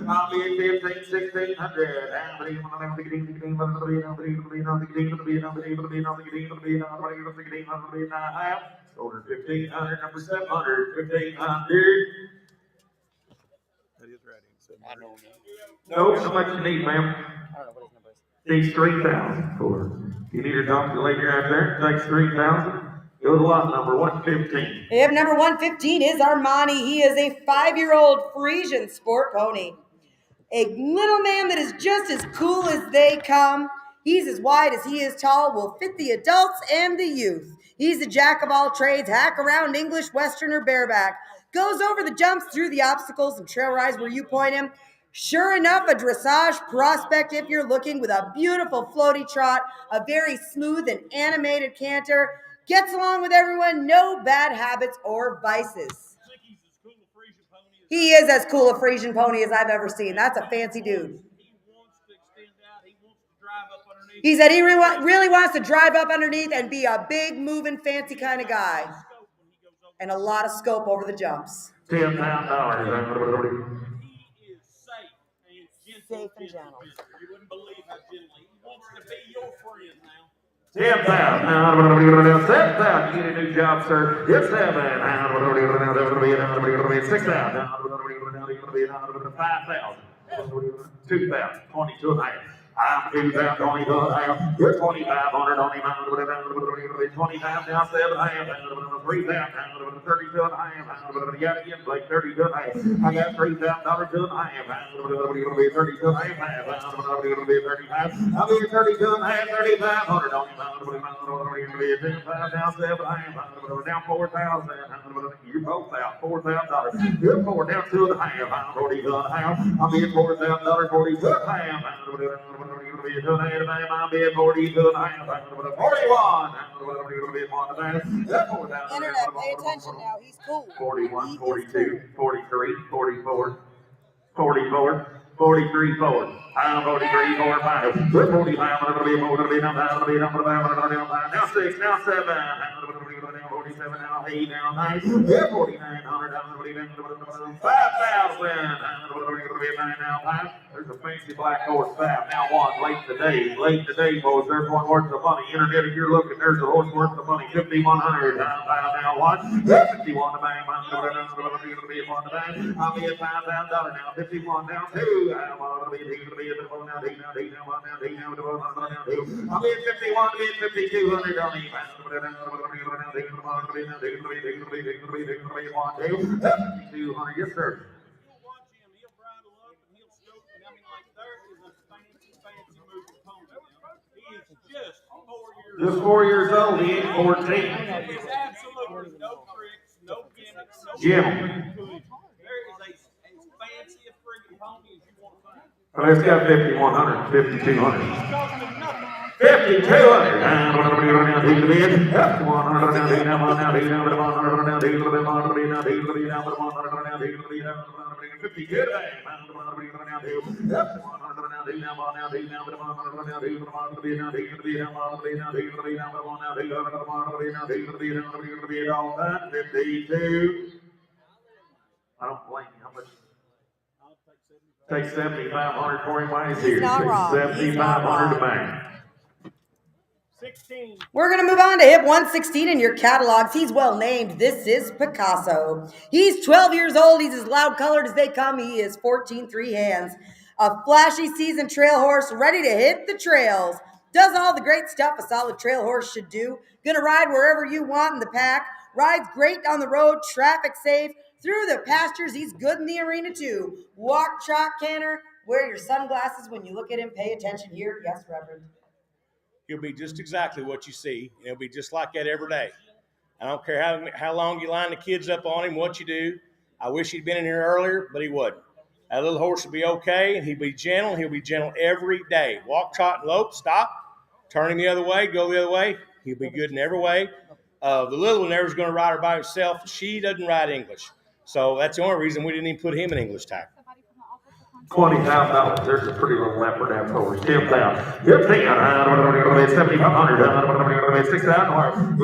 I'll be 15, 1600, Over 1,500, number 700, 1,500. That is right. I know that. No, so much you need, ma'am. I don't know what his number is. Takes 3,000 for it. You need a doctor later out there, takes 3,000. Go to lot number 115. If number 115 is Armani, he is a 5-year-old Frisian sport pony. A little man that is just as cool as they come. He's as wide as he is tall, will fit the adults and the youth. He's a jack of all trades, hack around English, Western, or bareback. Goes over the jumps, through the obstacles, and trail rides where you point him. Sure enough, a dressage prospect if you're looking, with a beautiful floaty trot, a very smooth and animated canter. Gets along with everyone, no bad habits or vices. He is as cool a Frisian pony as I've ever seen. That's a fancy dude. He said he really wants to drive up underneath and be a big, moving, fancy kind of guy. And a lot of scope over the jumps. $10,000. He is safe and gentle. You wouldn't believe how gentle he wants to be your friend now. 10,000. Now, 7,000. You get a new job, sir. Yes, 7. 6,000. 5,000. 2,000. 22,500. I'm 2,000, 22,500. You're 2,500 on him. 25 now, 7,500. 3,000. 32,500. You got to get like 32,500. I got $3,000 to the half. 32,500. I'll be 32,500. 3,500 on him. 10,500 now, 7,500. Down 4,000. You're both out. $4,000. You're 4 down 2,500. 42,500. I'll be at $4,000. 42,500. I'm being 42,500. 41. Internet, pay attention now. He's cool. 41, 42, 43, 44, 44, 43, 4. I'm 43, 4, 5. 45, I'm going to be more than be down, now 6, now 7. 47, now 8, now 9. Yeah, 4,900, down 5,000. Now 5. There's a fancy black horse 5. Now 1, late today, boys. There's one worth the money. Internet, if you're looking, there's a horse worth the money. 5,100, now 1. 51 to bang, I'll be at $5,000 now. 51 down 2. I'll be at 51 down 52 on Yes, sir. You'll watch him. He'll bridle up and he'll scoop. And I mean, like, there is a fancy moving pony. He is just 4 years Just old. 4 years old. He ain't 14. There's absolutely no tricks, no gimmicks, no Jim. There is as fancy a friggin' pony as you want to find. Well, it's got 5,100, 5,200. He's costing nothing. 5,200. I don't blame you. How much? Take 7,500 for him while he's here. He's not Take wrong. 7,500 to bank. 16. We're going to move on to hip 116 in your catalogs. He's well named. This is Picasso. He's 12 years old. He's as loud colored as they come. He is 14 hands. A flashy seasoned trail horse ready to hit the trails. Does all the great stuff a solid trail horse should do. Gonna ride wherever you want in the pack. Rides great on the road, traffic safe. Through the pastures, he's good in the arena too. Walk, trot, canter. Wear your sunglasses when you look at him. Pay attention here. Yes, Reverend. He'll be just exactly what you see. And he'll be just like that every day. I don't care how long you line the kids up on him, what you do. I wish he'd been in here earlier, but he wouldn't. That little horse will be okay, and he'll be gentle. He'll be gentle every day. Walk, trot, and lope, stop. Turn him the other way, go the other way. He'll be good in every way. The little one there is going to ride her by himself. She doesn't ride English. So that's the only reason we didn't even put him in English tack. $20,000. There's a pretty little leopard out horse. 10,000. 7,500. 6,000. 5,000.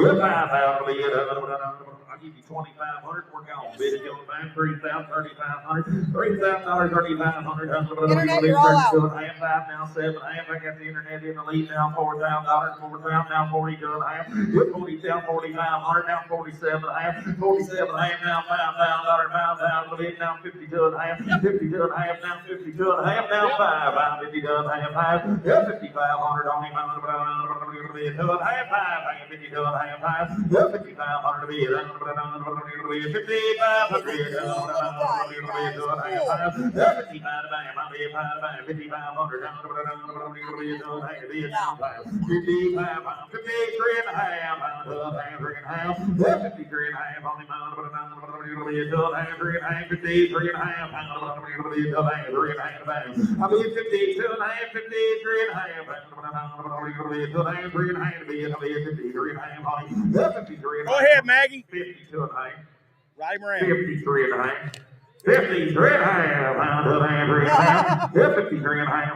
I'll give you 2,500. We're going. Bid it going back. 3,000. 3,500. $3,000. 3,500. Internet, you're all out. I am 5 now. 7. I am. I got the internet in the lead now. $4,000. 4,000 now. 42. I am. 40 down. 4,500 now. 47. I am. 47. I am now. $5,000. 5,000. Bid now. 52. I am. 52. I am now. 52 and a half now. 5. I'm 50 done. I have 5. Yeah, 5,500 on him. I'm 52 and a half. 5. I am 52 and a half. 5. Yeah, 5,500 to be. 5,500. Go ahead, Maggie. 52 and a half. Ride him around. 53 and a half. 53 and a half. 53 and a half.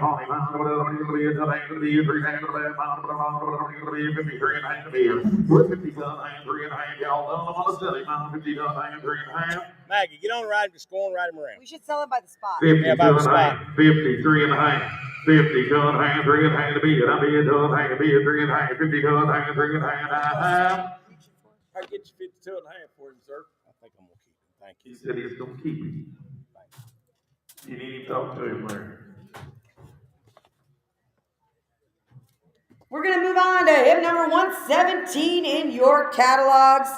53 and a half. 53 and a half. 53 and a half. Y'all done them on the silly. 53 and a half. Maggie, get on the ride and just go and ride him around. We should sell it by the spot. 52 and a half. 53 and a half. 52 and a half. 3 and a half to be it. I'm being 2 and a half to be it. 3 and a half. 52 and a half. 3 and a half. I get you 52 and a half for him, sir. I think I'm going to keep him. Thank you. He said he was going to keep it. You need to talk to him, Larry. We're going to move on to hip number 117 in your catalogs.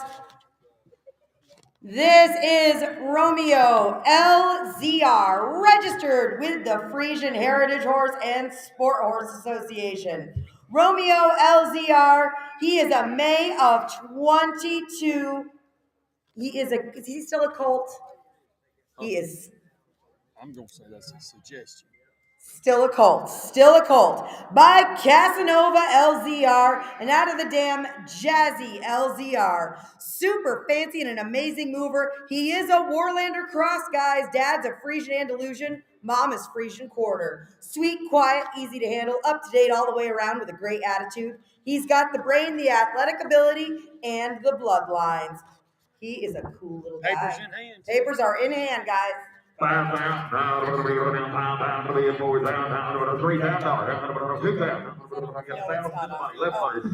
This is Romeo LZR, registered with the Frisian Heritage Horse and Sport Horse Association. Romeo LZR, he is a May of 22. Is he still a colt? He is. I'm going to say that's a suggestion. Still a colt. By Casanova LZR and out of the dam, Jazzy LZR. Super fancy and an amazing mover. He is a Warlander cross, guys. Dad's a Frisian Andalusian. Mom is Frisian Quarter. Sweet, quiet, easy to handle, up to date all the way around with a great attitude. He's got the brain, the athletic ability, and the bloodlines. He is a cool little guy. Papers in hand. Papers are in hand, guys. 5,000, 5,000, 4,000, 3,000, 2,000.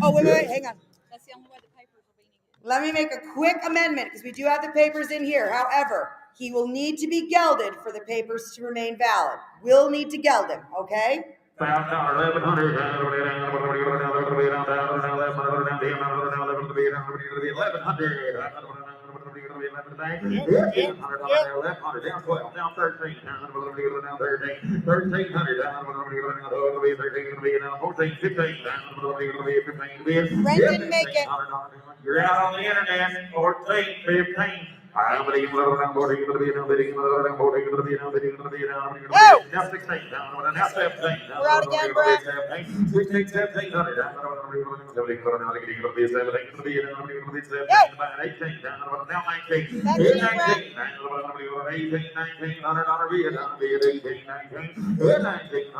Oh, wait, hang on. That's the only way the papers will be needed. Let me make a quick amendment because we do have the papers in here. However, he will need to be gelded for the papers to remain valid. We'll need to geld him, okay? $1,100. $1,100. $1,100 down 12, down 13, down 13, 1,300 down 14, 15, down 15. Brent didn't make it. You're out on the internet. 14, 15. Now 16, now 17. We're out again, Brett. 16, 1700. 18, now 19. 18, 19. 18, 19.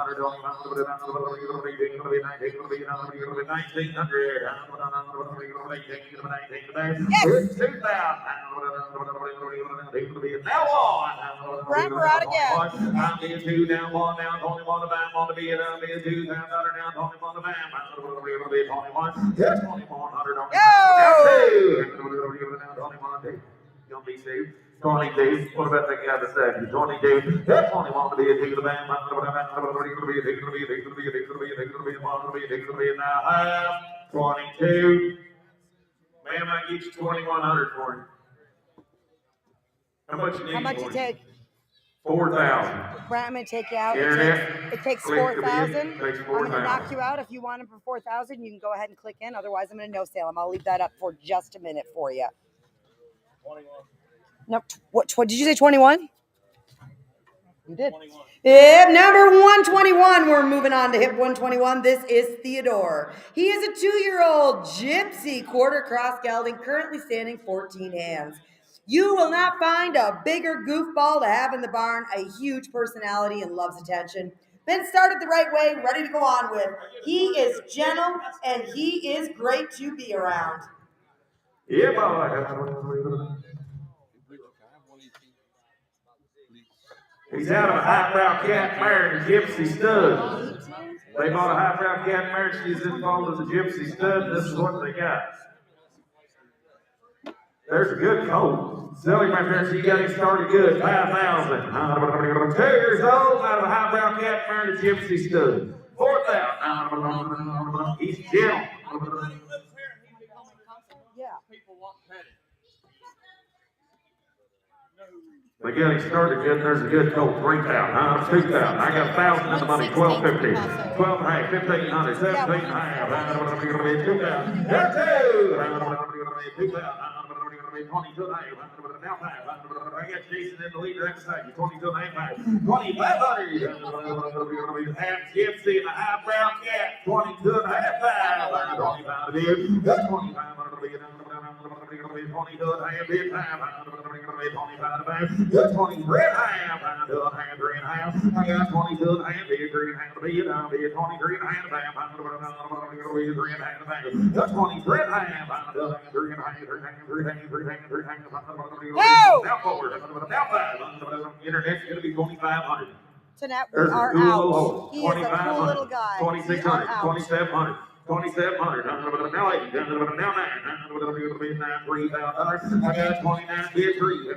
Now on. Brent, we're out again. I'm being 2 down 1 down 21 to bam on the beat. I'm being 2 down 21 to bam. I'm going to be 21. Yeah, 2100 on the Gonna be 2. 22. What about that guy that's second? 22. Yeah, 21 to be a 2 to the bam. I'm going to be a 22. Man, I get you 2100 for him. How much you need? How much you take? 4,000. Brent, I'm going to take you out. Internet. It takes Click 4,000. Takes I'm going to 4,000. knock you out. If you want him for 4,000, you can go ahead and click in. Otherwise, I'm going to no sale him. I'll leave that up for just a minute for you. 21. No, what did you say? 21? You did. 21. Hip number 121. We're moving on to hip 121. This is Theodore. He is a 2-year-old gypsy quarter cross gelding, currently standing 14 hands. You will not find a bigger goofball to have in the barn, a huge personality and loves attention. Been started the right way, ready to go on with. He is gentle and he is great to be around. Yeah, boy. He's out of a high-brow cat mare and a gypsy stud. They bought a high-brow cat mare. She's involved as a gypsy stud. This is what they got. There's a good colt. Silly right there. She got him started good. 5,000. 2 years old, out of a high-brow cat mare and a gypsy stud. 4,000. He's gentle. Yeah. They got him started good. There's a good colt. 3,000. 2,000. I got 1,000 in the money. 1,250. 12 and a half. 1,500. 17 and a half. 2,000. That's 2,000. 22 and a half. Now 5. I got Jason in the lead right beside you. 22 and a half. 2,500. Half gypsy and a high-brow cat. 22 and a half. 25 to bid. That's 2,500 to bid. 22 and a half. Bid 5. 25 to bid. That's 23 and a half. 3 and a half. I got 22 and a half. Bid 3 and a half to bid. I'll bid 23 and a half. 3 and a half to bid. That's 23 and a half. 3 and a half. 3 now forward. Now 5. Internet's going to be 2,500. So now we There's are a cool out. little He is a cool little guy. 2,600. 2,700. 2,700. Now 8. Now 9. 3,000. I got 29. Bid 3.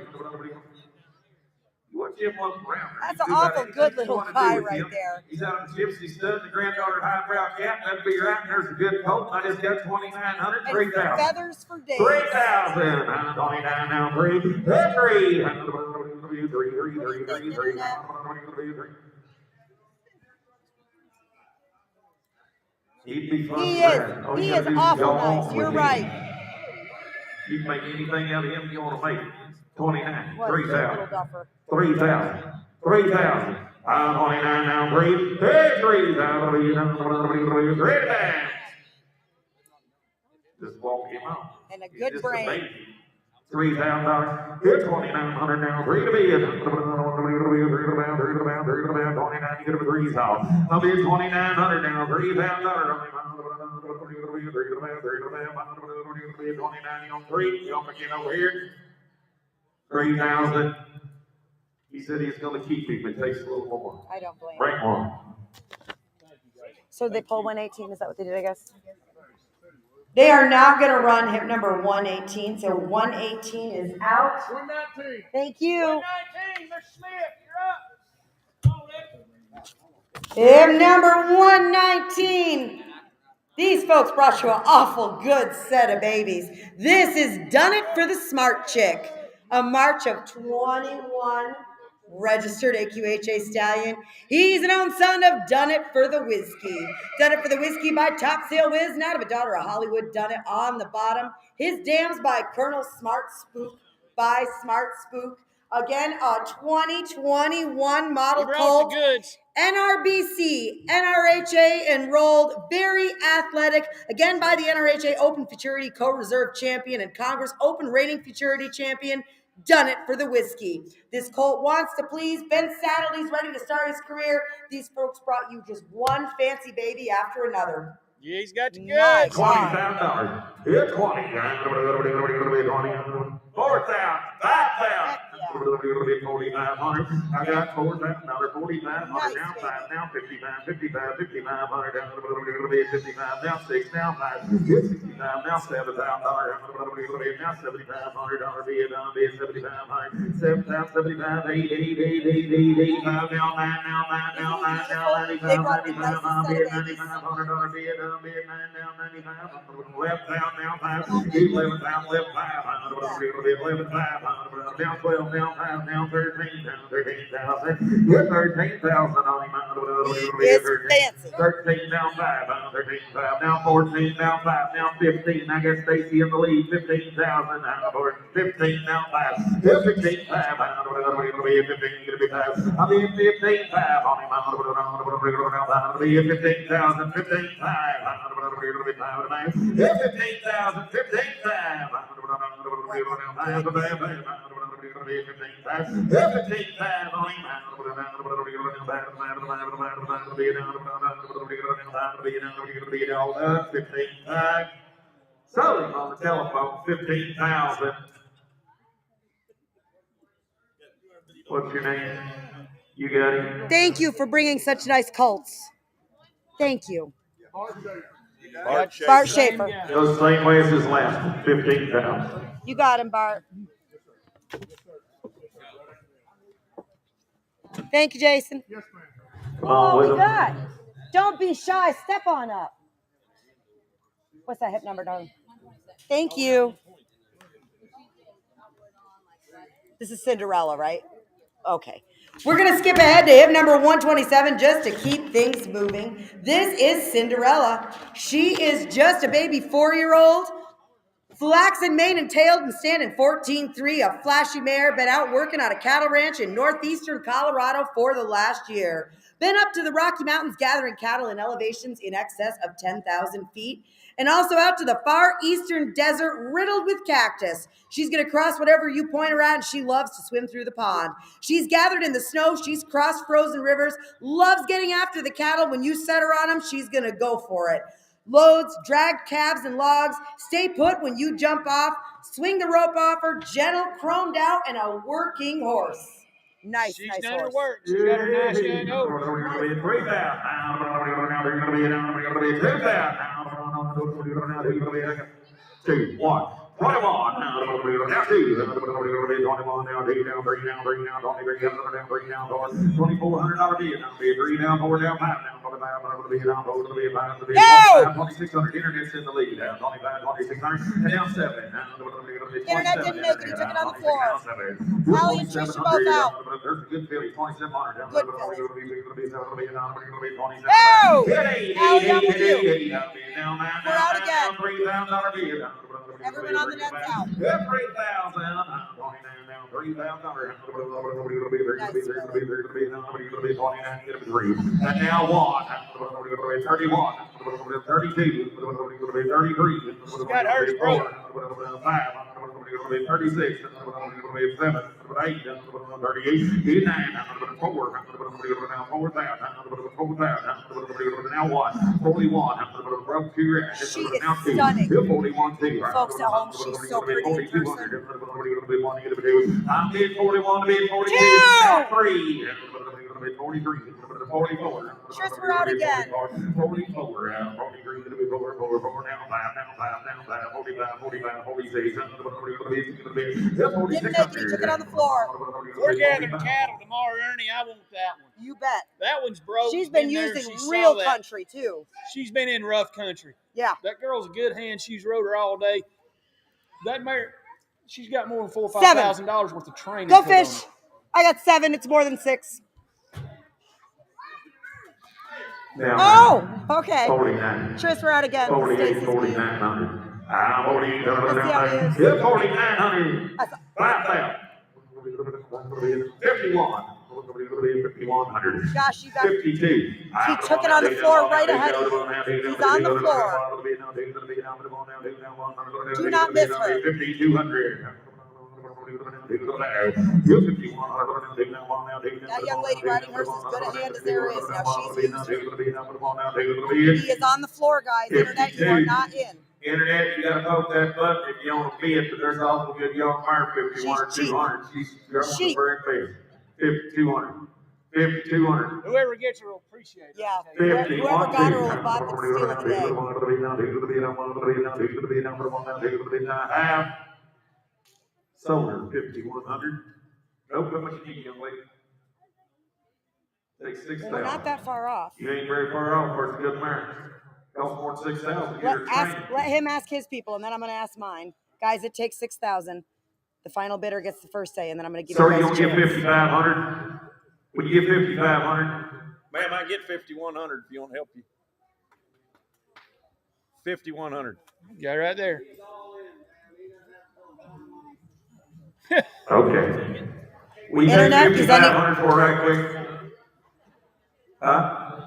Watch him look around. That's an awful good little guy right there. He's out of a gypsy stud, the granddaughter high-brow cat. That'd be right. And there's a good colt. I just got 2,900. 3,000. Feathers for days. 3,000. 29 now. 3. 3. 3. He'd be fun. He is awful nice. You're right. You can make anything out of him you want to make. 29. What a cute 3,000. little duffer. 3,000. 3,000. 29 now. 3. Hey, 3,000. 3,000. Just walk him out. And a good brain. $3,000. Here's 2,900 now. 3 to bid. 29. You get a 3 off. I'll be 2,900 now. $3,000. 29 on 3. You don't forget over here. 3,000. He said he's going to keep him. It takes a little more. I don't blame Right him. one. So they pull 118. Is that what they did, I guess? They are now going to run hip number 118. So 118 is out. 119. Thank you. 119. Mr. Smith, you're up. Hip number 119. These folks brought you an awful good set of babies. This is Done It for the Smart Chick, a march of 21 registered AQHA stallion. He's an own son of Done It for the Whiskey. Done It for the Whiskey by Top Sale Wiz, not of a daughter of Hollywood. Done It on the bottom. His dams by Colonel Smart Spook by Smart Spook. Again, a 2021 model colt. NRBC, NRHA enrolled, very athletic, again by the NRHA Open Futurity Co-Reserve Champion and Congress Open Rating Futurity Champion. Done It for the Whiskey. This colt wants to please. Ben saddled, he's ready to start his career. These folks brought you just one fancy baby after another. Yeah, he's got the goods. Nice. $20,000. Here, 20. 4,000. 5,000. 4,500. I got $4,000. 4,500. Now 5. Now 55. 55. 5,500. 55. Now 6. Now 5. 65. Now $7,000. Now $7,500. Bid 7,500. 7,000. 75. 8. 8. 8. 8. 8. 8. 5. Now 9. Now 9. Now 9. Now 95. 95. Bid $9,500. Bid 9. Now 95. Left down. Now 5. 11 down. Left 5. 11 5. Now 12, now 5, now 13, now 13,000. You're 13,000 on him. It's fancy. 13, now 5, 13, 5, now 14, now 5, now 15. I got Stacy in the lead. 15,000 now. 15, now 5. 15, 5. I'm in 15, 5 on him. I'm in 15,000, 15, 5. 15,000, 15, 5. Sold him on the telephone, 15,000. What's your name? You got him? Thank you for bringing such nice colts. Thank you. Bart Schaefer. Goes the same way as his last one, 15,000. You got him, Bart. Thank you, Jason. Yes, ma'am. Come on with we him. got. Don't be shy. Step on up. What's that hip number, darling? Thank you. This is Cinderella, right? Okay. We're going to skip ahead to hip number 127 just to keep things moving. This is Cinderella. She is just a baby 4-year-old. Flaxen mane and tailed and standing 14-3, a flashy mare, been out working on a cattle ranch in northeastern Colorado for the last year. Been up to the Rocky Mountains gathering cattle in elevations in excess of 10,000 feet. And also out to the far eastern desert riddled with cactus. She's going to cross whatever you point her at, and she loves to swim through the pond. She's gathered in the snow. She's crossed frozen rivers. Loves getting after the cattle. When you set her on them, she's going to go for it. Loads, drag calves and logs, stay put when you jump off, swing the rope off her, gentle, chromed out, and a working horse. Nice, She's nice done horse. her work. She's got her nice young over. We're going to be 3,000. We're going to be 2,000. 2, 1. 21, now 2, 21, now 2, now 3, now 3, now 3, now 3, now 23, now 3, now 4, $2,400 bid, now 3, now 4, now 5, now 25, now 3, now 4, now 5, now 2,600, internet's in the lead, now 25, 2,600, and now 7, now 27, Internet didn't make it, he took it on the floor. Holly and Trish are both out. There's a good filly, 2,700, Good filly. Oh! Holly, I'm with you. We're out again. $3,000 bid. Everyone on the net's out. 3,000. And now 1, 31, 32, 33, got hers, bro. 5, 36, 7, 8, 38, 9, 4, 4,000, now 1, 41, broke 2 racks. She is Now 2, stunning. 41, 2. Folks at home, she's so pretty in person. I'm bid 41, bid 42, 2. 3. 43, 44. Tris, we're out again. 44, 43, 44, down, 45, 46. Didn't make it, he took it on the floor. We're gathering cattle tomorrow, Ernie. I want that one. You bet. That one's broke. She's been there, used in she real saw that. country too. She's been in rough country. Yeah. That girl's a good hand. She's rode her all day. That mare, she's got more than $4,000 or $5,000 worth of training. Go fish. I got 7. It's more than 6. Oh, okay. 49. Tris, we're out again. 48, 4900. 4900. 5,000. 51. 5100. Gosh, you got 52. He took it on the floor right ahead of you. He's on the floor. Do not miss her. 5200. That young lady riding hers as good a hand as there is. Now she's used her. He is on the floor, guys. Internet, you are not in. Internet, you gotta poke that button if you want to bid, but there's awful good young mare, 51 or 200. She's going very fast. 5200. 5200. Whoever gets her will appreciate it. Yeah. Whoever got her will have bought them steal of the day. Solar, 5100. Nope, how much you need, young lady? Take 6,000. We're not that far off. You ain't very far off for a good mare. Cost more than 6,000. Let him ask his people, and then I'm going to ask mine. Guys, it takes 6,000. The final bidder gets the first say, and then I'm going to give So you you guys don't a give chance. 5,500? Would you give 5,500? Ma'am, I get 5,100 if you want to help you. 5,100. Got it right there. Okay. We take Internet, is any- 5,500 for right quick. Huh?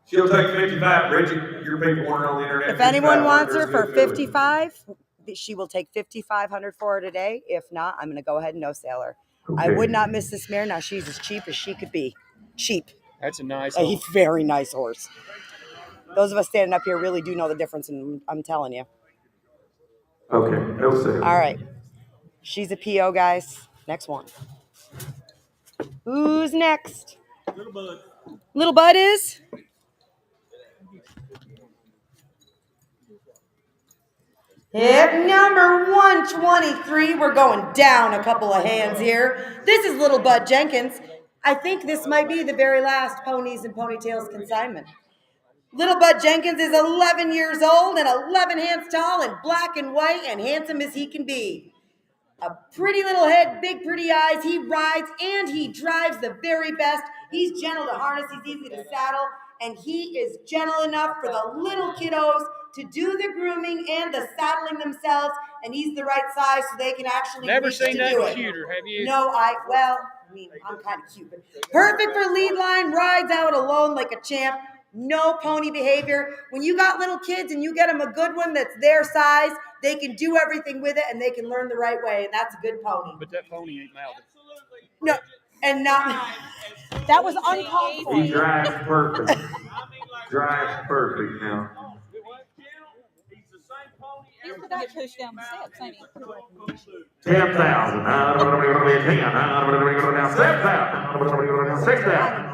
She'll take 55, Bridget. Your people weren't on the internet. If anyone wants her 55, for 55, she will take 5,500 for her today. If not, I'm going to go ahead and no sale her. I Okay. would not miss this mare. Now she's as cheap as she could be. Cheap. That's a nice A horse. very nice horse. Those of us standing up here really do know the difference, and I'm telling you. Okay, no sale. All right. She's a PO, guys. Next one. Who's next? Little bud. Little Bud is? Hip number 123. We're going down a couple of hands here. This is Little Bud Jenkins. I think this might be the very last Ponies and Ponytails consignment. Little Bud Jenkins is 11 years old and 11 hands tall and black and white and handsome as he can be. A pretty little head, big pretty eyes. He rides and he drives the very best. He's gentle to harness. He's easy to saddle. And he is gentle enough for the little kiddos to do the grooming and the saddling themselves. And he's the right size so they can actually Never reach seen to nothing do it. cuter, have you? No, I'm kind of cute. But perfect for lead line, rides out alone like a champ. No pony behavior. When you got little kids and you get them a good one that's their size, they can do everything with it and they can learn the right way. And that's a good pony. But that pony ain't mouthy. No, and not. That was uncalled for. He drives perfect. Drives perfect now. He's the guy pushed down the steps, ain't he? 10,000. 10. 7,000. 6,000.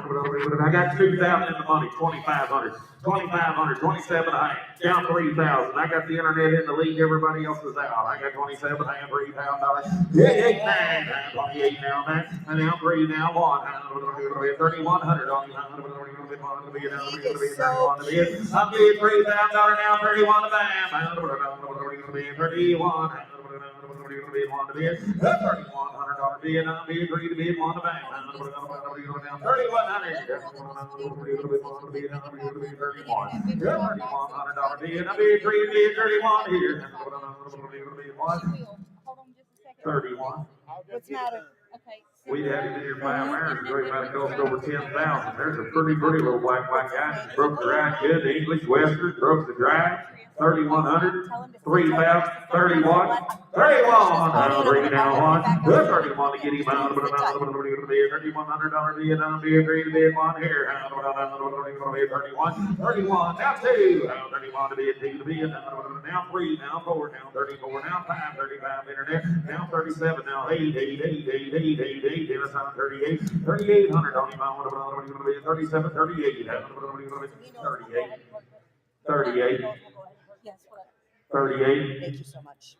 I got 2,000 in the money. 2,500. 2,500. 27,000. Down 3,000. I got the internet in the league. Everybody else is out. I got 27,000. $3,000. 28,000. 28 now. And now 3 now 1. 3,100. I'm getting $3,000 now. 31 to bam. 31. $3,100 bid. I'm being agreed to bid one to bang. 3,100. $3,100 bid. I'm being agreed to bid 31 here. 31. What's the matter? Okay. We'd had him in here 5 hours ago. He might have cost over 10,000. There's a pretty little black guy. Broke the ride good. The English Western broke the drive. 3,100, 3,000, 31, 31, bring it down one, 31 to get him out, $3,100 bid, down bid, three to bid, one here, 31, 31, now two, 31 to bid, two to bid, now three, now four, now 34, now five, 35 internet, now 37, now eight, there's on 38, 3,800 on him, 37, 38, 38, 38. Thank you so much.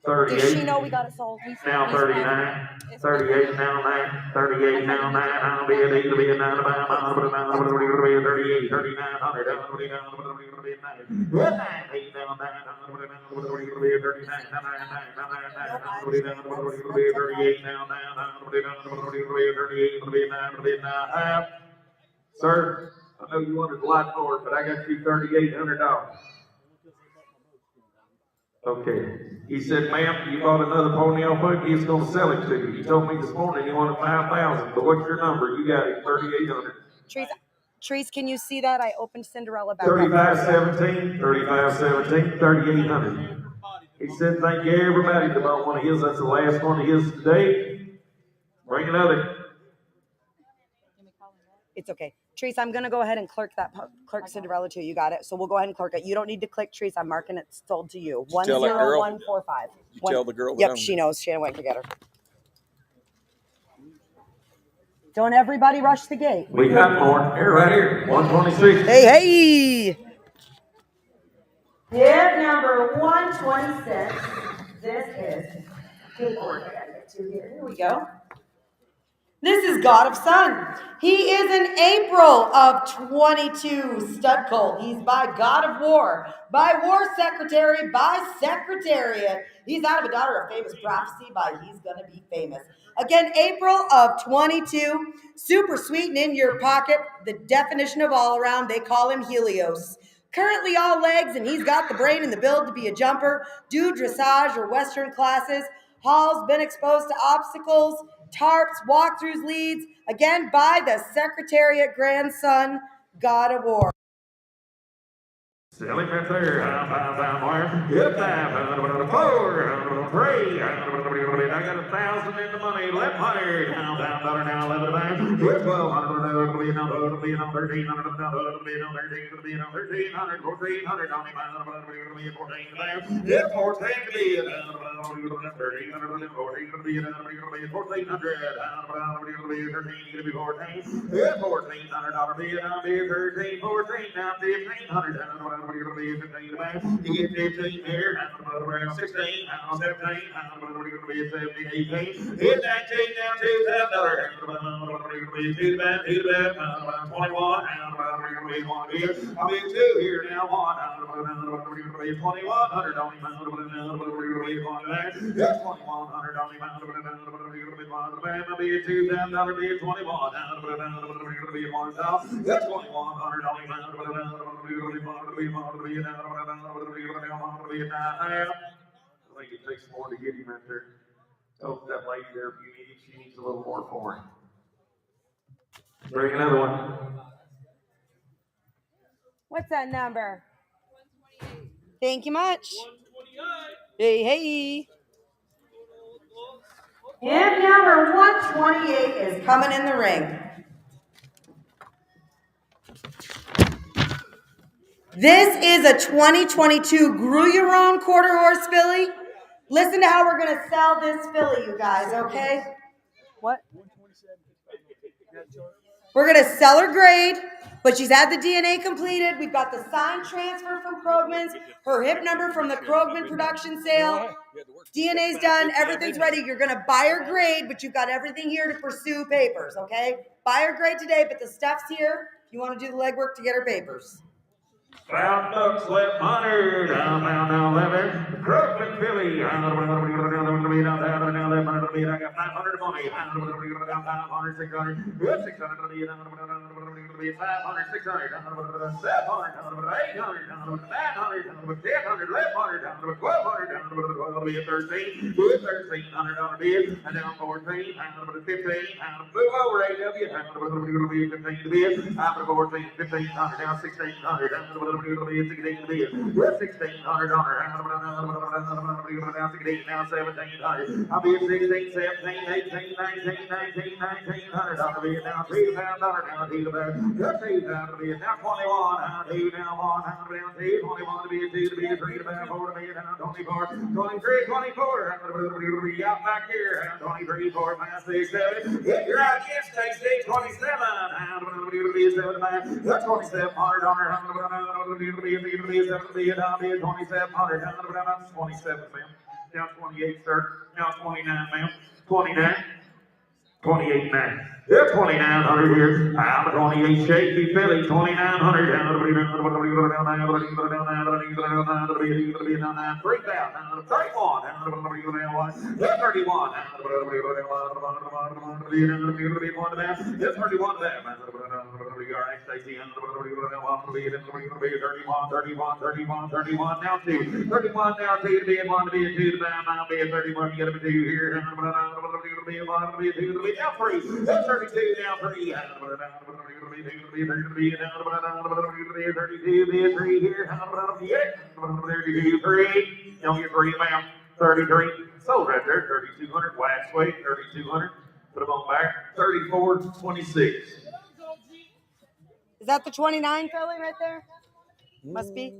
38. Does she know we got it sold? Now 39. 38 now 9. 38 now 9. I'll be a day to be a 9 to buy. 38, 3,900. 39. Sir, I know you wanted a lot more, but I got you $3,800. Okay. He said, ma'am, you bought another pony off of me, he's gonna sell it to you. He told me this morning he wanted 5,000, but what's your number? You got it, 3,800. Trees, can you see that? I opened Cinderella back up. 3517, 3517, 3,800. He said, thank you everybody that bought one of his. That's the last one of his today. Bring another. It's okay. Trees, I'm gonna go ahead and clerk Cinderella too. You got it. So we'll go ahead and clerk it. You don't need to click Trees. I'm marking it sold to you. 10145. Tell the girl. Yep, she knows. Shannon went to get her. Don't everybody rush the gate. We got more. Here, right here. 126. Hey. Hip number 126. This is paperwork I gotta get to here. Here we go. This is God of Sun. He is an April of 22 stud colt. He's by God of War, by War Secretary, by Secretariat. He's out of a daughter of famous prophecy by He's Gonna Be Famous. Again, April of 22, super sweet and in your pocket. The definition of all around, they call him Helios. Currently all legs, and he's got the brain and the build to be a jumper, do dressage or Western classes. Hall's been exposed to obstacles, tarps, walkthroughs, leads, again by the Secretariat grandson, God of War. Sell him right there. Hip 5, 4, 3. I got 1,000 in the money. 1,100. Now, now, 11. Hip 1,200. Now, 1,300. Now, 1,300. 1,400 on him. 14. Hip 14 to be 1,300. 1,400. 1,400. Hip 1,400 bid. I'll be 13. 14. Now 1,500. You get 15 here, 16, 17, 18, hit 19 down $2,000. 21, I'll be 2 here now, 1, 2,100 on him. That's 2,100 on him. I'll be $2,000, be 21. That's 2,100 on him. I think it takes more to get him in there. Tell that lady there if you need it, she needs a little more for him. Bring another one. What's that number? 128. Thank you much. 128. Hey. Hip number 128 is coming in the ring. This is a 2022 Grew Your Own quarter horse filly. Listen to how we're going to sell this filly, you guys, okay? What? We're going to sell her grade, but she's had the DNA completed. We've got the signed transfer from Krogman's, her hip number from the Krogman production sale. DNA's done. Everything's ready. You're going to buy her grade, but you've got everything here to pursue papers, okay? Buy her grade today, but the stuff's here if you want to do the legwork to get her papers. Found bucks, 1,100, down, 11. Krogman filly, I got 500 money. 500, 600, 600, 500, 600, 700, 800, 900, 1000, 1100, 1200, 13, 1300 bid, and now 14, 15, move over AW, 15 to bid, 14, 1500, now 1600, 16 to bid, 1600, now 16, now 1700, I'll be at 16, 17, 18, 19, 1900 bid, now $2,000, now $2,000 bid, now 21, now 2, now 1, now 2, 21 to bid, 2 to bid, 3 to bid, 4 to bid, now 24, 23, 24, out back here, 23, 4, 5, 6, 7, hit your out again, Stacy, 27, 7, 2700, 27, ma'am. Now 28, sir. Now 29, ma'am. 29. 28 9. Yeah, 2,900 here. I'm a 28 shaky Philly. 2,900 down to 3,000. 31. Yeah, 31. It's 31 there, man. Now 2. 31 now 2 to be in 1 to be a 2 to be now be a 31. You gotta be 2 here. Be a 1 to be a 2 to be now 3. 32 now 3. 32 be a 3 here. 32 3. Don't get 3, ma'am. 33. Sold right there. 3,200. Wax weight. 3,200. Put them on back. 34 26. Is that the 29 Philly right there? Must be.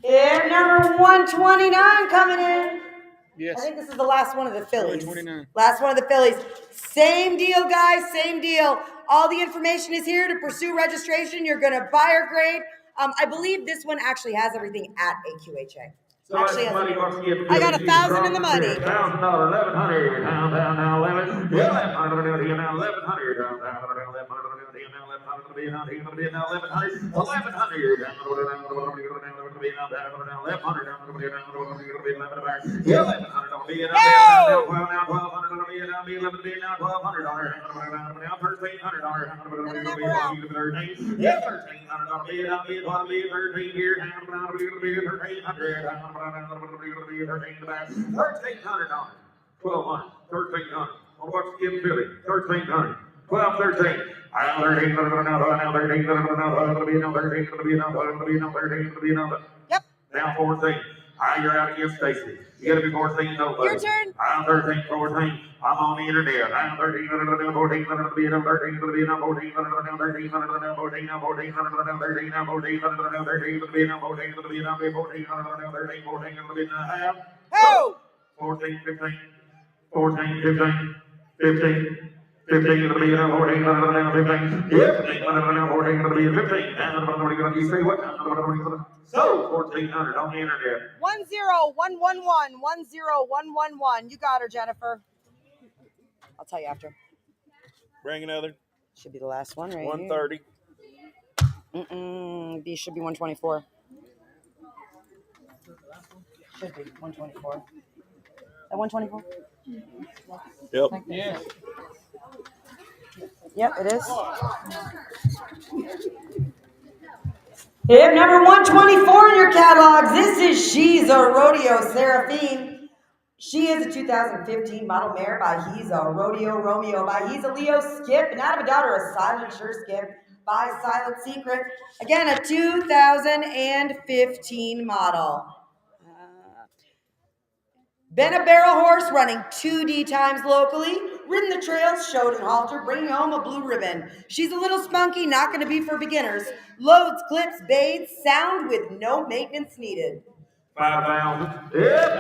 Here, number 129 coming in. Yes. I think this is the last one of the Phillies. 29. Last one of the Phillies. Same deal, guys. Same deal. All the information is here to pursue registration. You're going to buyer grade. I believe this one actually has everything at AQHA. So Actually, money I got 1,000 in the money. $1,000, 1,100, now 11. Yeah, 1,100, now 1,100, now 1,100, now 1,100, now 1,100, now 1,100, 1,100, yeah, 1,100, now 12, now 1,200, now 11, now 1,200, now 1,300, yeah, 1,300, now 13 here, now 1,300. $1,300, 1,200, 1,300. On what's Kim Philly? 1,300, 12, 13. I'm 1,300 now 13. Yep. Now 14. You're out against Stacy. You gotta be 14, nobody. Your turn. I'm 13, 14. I'm on the internet. I'm 13, 14, 13, 13, 14, 13, 14, 13, 14, 14, 14, 14, 15, 14, 15, 15. 15 to be 14, 15. Yeah, 14 to be 15. You say what? So 1,400 on the internet. 10111 10111. You got her, Jennifer. I'll tell you after. Bring another. Should be the last one, right? 130. B should be 124. Should be 124. At 124? Yep. Yeah. Yep, it is. Hip number 124 in your catalogs. This is She's a Rodeo Seraphine. She is a 2015 model mare by He's a Rodeo Romeo by He's a Leo Skip, and out of a daughter, a Silent Sure Skip by Silent Secret. Again, a 2015 model. Been a barrel horse, running 2D times locally, ridden the trails, showed and haltered, bringing home a blue ribbon. She's a little spunky, not going to be for beginners. Loads, clips, bathes, sound with no maintenance needed. 5,000. Yeah,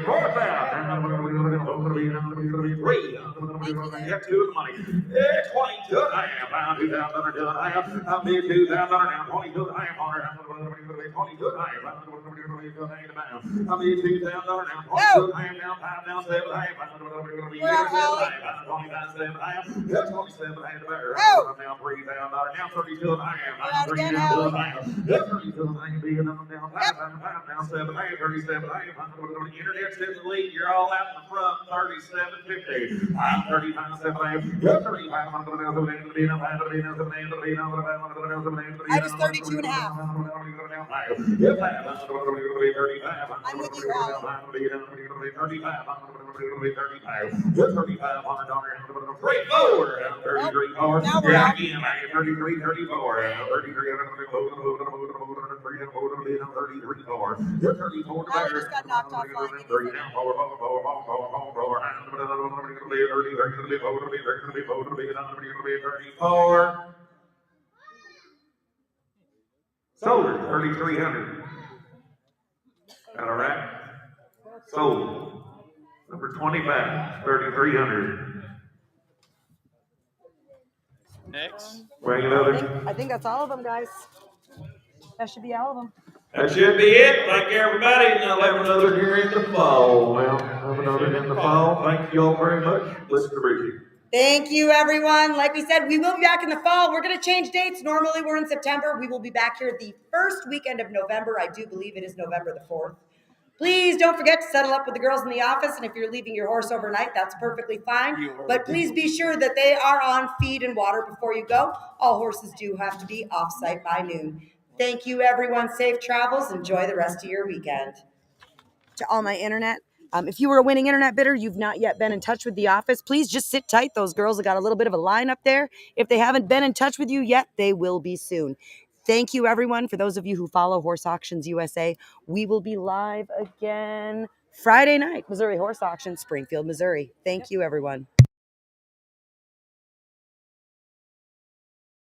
4,000. Get to the money. 22 and a half. 2,000 and a half. I'll be 2,000 and a half. 22 and a half. 22 and a half. I'll be 2,000 and a half. 22 and a half. Now 5 down 7 and a half. 27 and a half. 27 and a half. Now 3,000. Now 32 and a half. 32 and a half. Internet's in the lead. You're all out in the front. 37.50. I'm 35.75. You're 35. I was 32 and a half. I'm with you, Allie. Now we're out. 34. Allie just got knocked off line. Solar, 3,300. Got a rack? Sold. Number 25, 3,300. Next. Bring another. I think that's all of them, guys. That should be all of them. That should be it. Thank you, everybody. Now have another here in the fall. Well, have another in the fall. Thank you all very much. Listen to Richie. Thank you, everyone. Like we said, we will be back in the fall. We're going to change dates. Normally, we're in September. We will be back here the first weekend of November. I do believe it is November the 4th. Please don't forget to settle up with the girls in the office. And if you're leaving your horse overnight, that's perfectly fine. But please be sure that they are on feed and water before you go. All horses do have to be off-site by noon. Thank you, everyone. Safe travels. Enjoy the rest of your weekend. To all my internet. If you were a winning internet bidder, you've not yet been in touch with the office, please just sit tight. Those girls have got a little bit of a line up there. If they haven't been in touch with you yet, they will be soon. Thank you, everyone. For those of you who follow Horse Auctions USA, we will be live again Friday night, Missouri Horse Auction, Springfield, Missouri. Thank you, everyone.